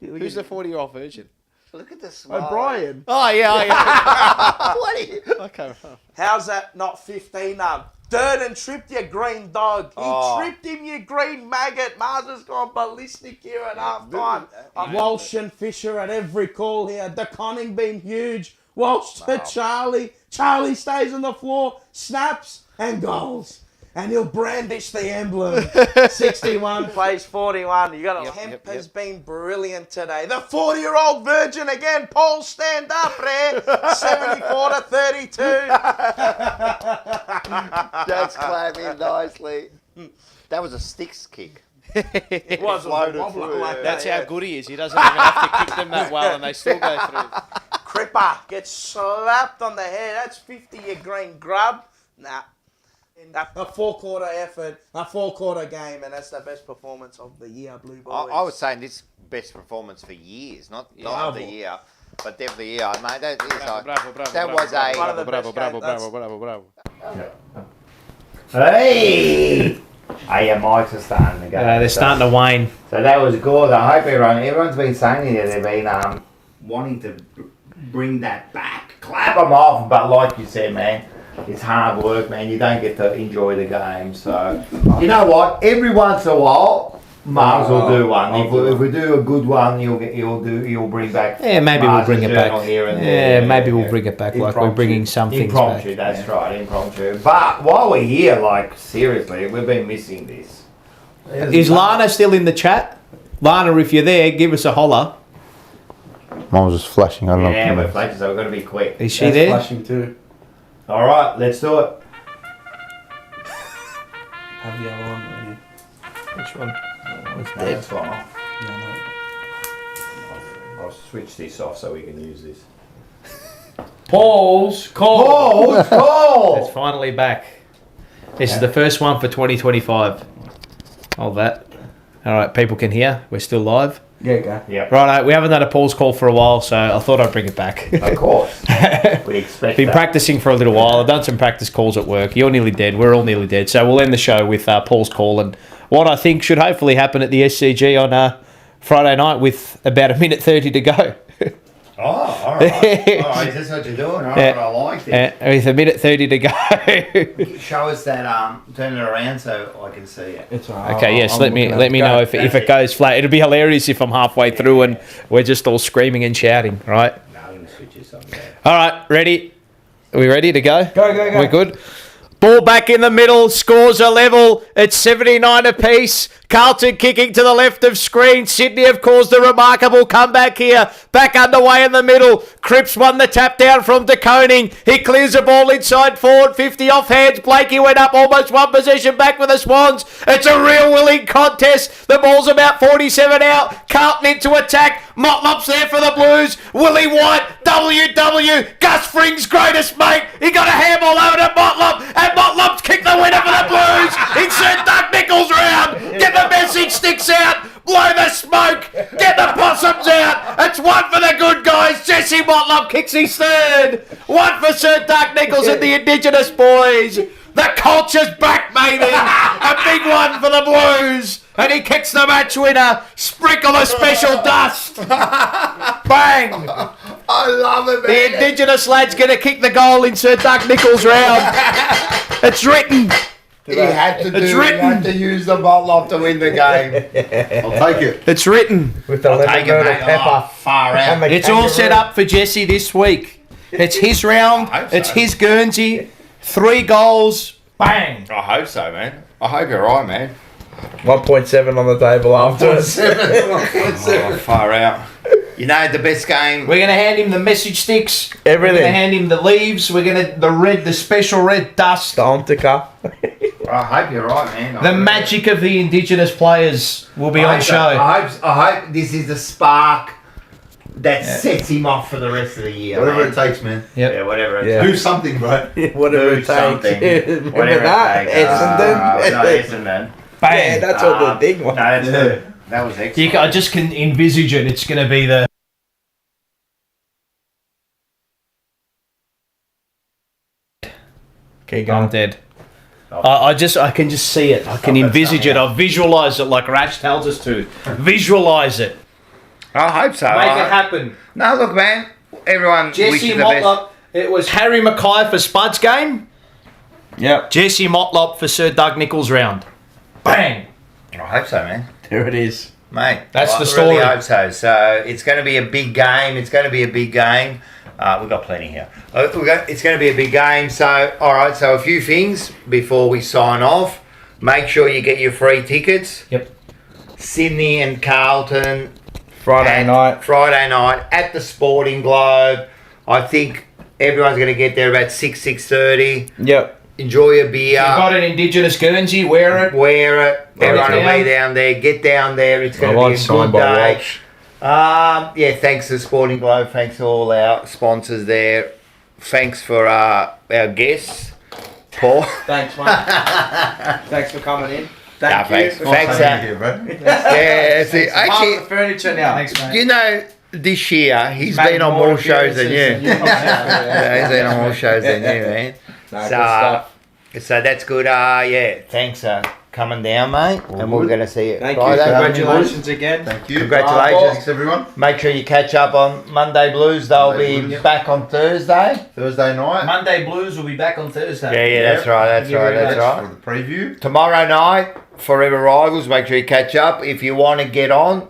Who's the 40-year-old virgin? Look at the smile. O'Brien. Oh, yeah. What are you? Okay. How's that not 15 up? Durden tripped you green dog. He tripped him, you green maggot. Mars has gone ballistic here at half time. Walsh and Fisher at every call here. The conning been huge. Walsh to Charlie. Charlie stays on the floor, snaps and goals. And he'll brandish the emblem. 61 plays 41. You got Hemp has been brilliant today. The 40-year-old virgin again. Paul, stand up, Ray. 74-32. That's clapping nicely. That was a sticks kick. It was a wobbler like that. That's how good he is. He doesn't even have to kick them that well, and they still go through. Cripper gets slapped on the head. That's 50, you green grub. Nah. A 4-quarter effort, a 4-quarter game, and that's the best performance of the year, Blue Boys. I was saying this best performance for years, not of the year, but definitely year, mate. That is One of the best games. Bravo. Hey! Hey, your mics are starting to go. They're starting to wane. So that was good. I hope everyone's been saying it. They've been wanting to bring that back, clap them off. But like you said, man, it's hard work, man. You don't get to enjoy the game. So you know what? Every once in a while, Mars will do one. If we do a good one, he'll bring back. Yeah, maybe we'll bring it back. Here and Yeah, there. maybe we'll bring it back like we're bringing some things back. Impromptu, that's right, impromptu. But while we're here, like seriously, we've been missing this. Is Lana still in the chat? Lana, if you're there, give us a holler. Mine was just flashing. I don't know. Yeah, if we're you know. flashing, so we've got to be quick. Is she there? Flashing too. All right, let's do it. Have the other one ready. Which one? It's dead. That's fine. I'll switch this off so we can use this. Paul's call. It's finally back. This is the first one for 2025. Hold that. All right, people can hear. We're still live. Yeah, go. Yep. Right, we haven't done a Paul's call for a while, so I thought I'd bring it back. Of course. We expect Been that. practicing for a little while. I've done some practice calls at work. You're nearly dead. We're all nearly dead. So we'll end the show with Paul's call and what I think should hopefully happen at the SCG on Friday night with about a minute 30 to go. Oh, all right. All right, is this what you're doing? All right, I like this. With a minute 30 to go. Show us that, turn it around so I can see it. It's all right. Okay, yes, let me know if it goes flat. It'll be hilarious if I'm halfway through and we're just all screaming and shouting, right? No, I'm going to switch this on there. All right, ready? Are we ready to go? Go. We're good? Ball back in the middle, scores are level. It's 79 apiece. Carlton kicking to the left of screen. Sydney have caused a remarkable comeback here. Back underway in the middle. Cripps won the tap down from De Koning. He clears the ball inside forward. 50 off hands. Blakey went up almost one possession back with the Swans. It's a real willing contest. The ball's about 47 out. Carlton into attack. Motlop's there for the Blues. Willie White, WW, Gus Fring's greatest mate. He got a ham all over to Motlop, and Motlop's kicked the winner for the Blues. Insert Doug Nichols round. Get the message sticks out. Blow the smoke. Get the possums out. It's one for the good guys. Jesse Motlop kicks his third. One for Sir Doug Nichols and the Indigenous boys. The culture's back, baby. A big one for the Blues. And he kicks the match winner. Sprinkle of special dust. Bang. I love it, man. The Indigenous lad's going to kick the goal in Sir Doug Nichols' round. It's written. He had to use the bottle off to win the game. I'll take it. It's written. With the lemon Take it, myrtle mate. pepper. Oh, far out. And the It's all kangaroo. set up for Jesse this week. It's his round. I hope so. It's his Guernsey. 3 goals. Bang. I hope so, man. I hope you're right, man. 1.7 on the table afterwards. Oh, far out. You know the best game. We're going to hand him the message sticks. Everything. We're going to hand him the leaves. We're going to the special red dust. The Ontica. I hope you're right, man. The magic of the Indigenous players will be on show. I hope this is the spark that sets him off for the rest of the year. Whatever man. it takes, man. Yep. Yeah, whatever it Yeah. Do something, bro. Whatever Do it takes. something. Remember Whatever that? it takes. Essendon. No, Essendon. Bang. Yeah, that's all the big No, one. that's good. That was excellent. I just can envisage it. It's going to be the... Keep I'm going. dead. I can just see it. I can envisage it. I visualise it like Rash tells us to. Visualise it. I hope so. Make it happen. No, look, man. Everyone Jesse wishes the best. Motlop. It was Harry Mackay for Spud's game. Yep. Jesse Motlop for Sir Doug Nichols' round. Bang. I hope so, man. There it is. Mate, That's I the really story. hope so. So it's going to be a big game. We've got plenty here. It's going to be a big game. So, all right. So a few things before we sign off. Make sure you get your free tickets. Yep. Sydney and Carlton. Friday night at the Sporting Globe. I think everyone's going to get there about 6:30. Yep. Enjoy a beer. You've got an Indigenous Guernsey, wear it. Wear it. Everyone will down. be down there. Get down there. It's I going to want be a signed good by day. Walsh. Yeah, thanks to Sporting Globe. Thanks to all our sponsors there. Thanks for our guests, Paul. Thanks, mate. Thanks for coming in. Yeah, Thank you. thanks. Here, bro. Yeah, see, Part of actually, the furniture now. Thanks, mate. you know, this year he's Made been on more shows than you. Yeah, he's been on more shows than you, man. No, good So, stuff. so that's good. Yeah, thanks coming down, mate. And we're going to see you Thank you. Friday. Congratulations again. Thank you. Congratulations. Thanks, everyone. Make sure you catch up on Monday Blues. They'll Monday be Blues. back on Thursday. Thursday night. Monday Blues will be back on Thursday. Yeah, that's right. That's right. That's right. For the preview. Tomorrow night, Forever Rivals. Make sure you catch up. If you want to get on,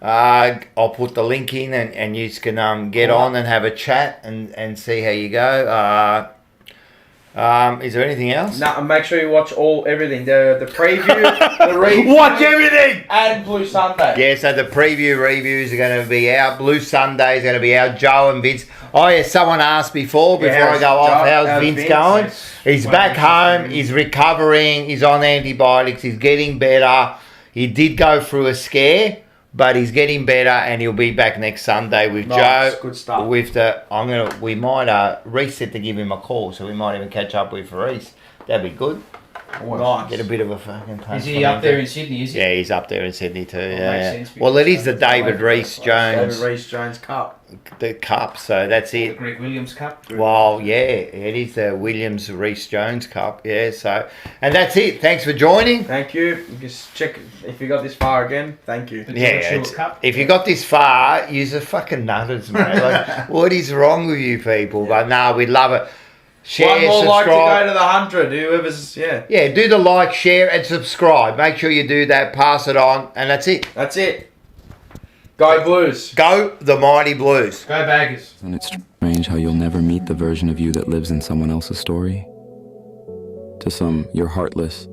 I'll put the link in and you can get on and have a chat and see how you go. Is there anything else? No, and make sure you watch everything. The preview, the review. Watch everything! And Blue Sunday. Yeah, so the preview reviews are going to be out. Blue Sunday is going to be out. Joe and Vince. Oh, yeah, someone asked before I go off, how's Vince going? Yes. He's back home. He's recovering. He's on antibiotics. He's getting better. He did go through a scare, but he's getting better, and he'll be back next Sunday with Nice, Joe. good stuff. We might reset to give him a call, so we might even catch up with Reese. That'd be good. Nice. Get a bit of a fucking punch Is he from up him. there in Sydney, is he? Yeah, he's up there in Sydney too. makes Yeah. sense Well, it is because the David Reese Jones. David Reese Jones Cup. the cup. So that's it. Greg Williams Cup. Well, yeah, it is the Williams Reece Jones Cup. Yeah, so and that's it. Thanks for joining. Thank you. Just check if you got this far again. Thank you. Yeah, if you got this far, use the fucking nutters, mate. Like, what is wrong with you people? But no, we love it. Share, One more subscribe. like to go to the 100. Whoever's Yeah, do the like, share, and subscribe. Make sure you do that. Pass it on, and that's it. That's it. Go Blues. Go the mighty Blues. Go Baggers. And it's strange how you'll never meet the version of you that lives in someone else's story. To some, you're heartless.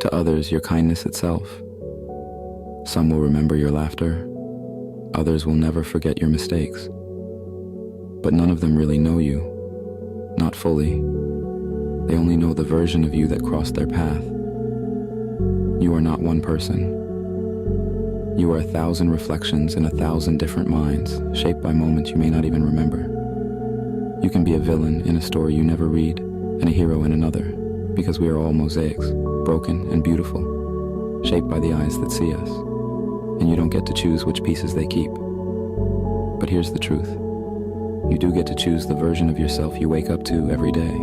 To others, you're kindness itself. Some will remember your laughter. Others will never forget your mistakes. But none of them really know you. Not fully. They only know the version of you that crossed their path. You are not one person. You are 1,000 reflections in 1,000 different minds, shaped by moments you may not even remember. You can be a villain in a story you never read, and a hero in another, because we are all mosaics, broken and beautiful, shaped by the eyes that see us. And you don't get to choose which pieces they keep. But here's the truth. You do get to choose the version of yourself you wake up to every day.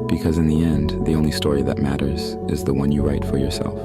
Because in the end, the only story that matters is the one you write for yourself.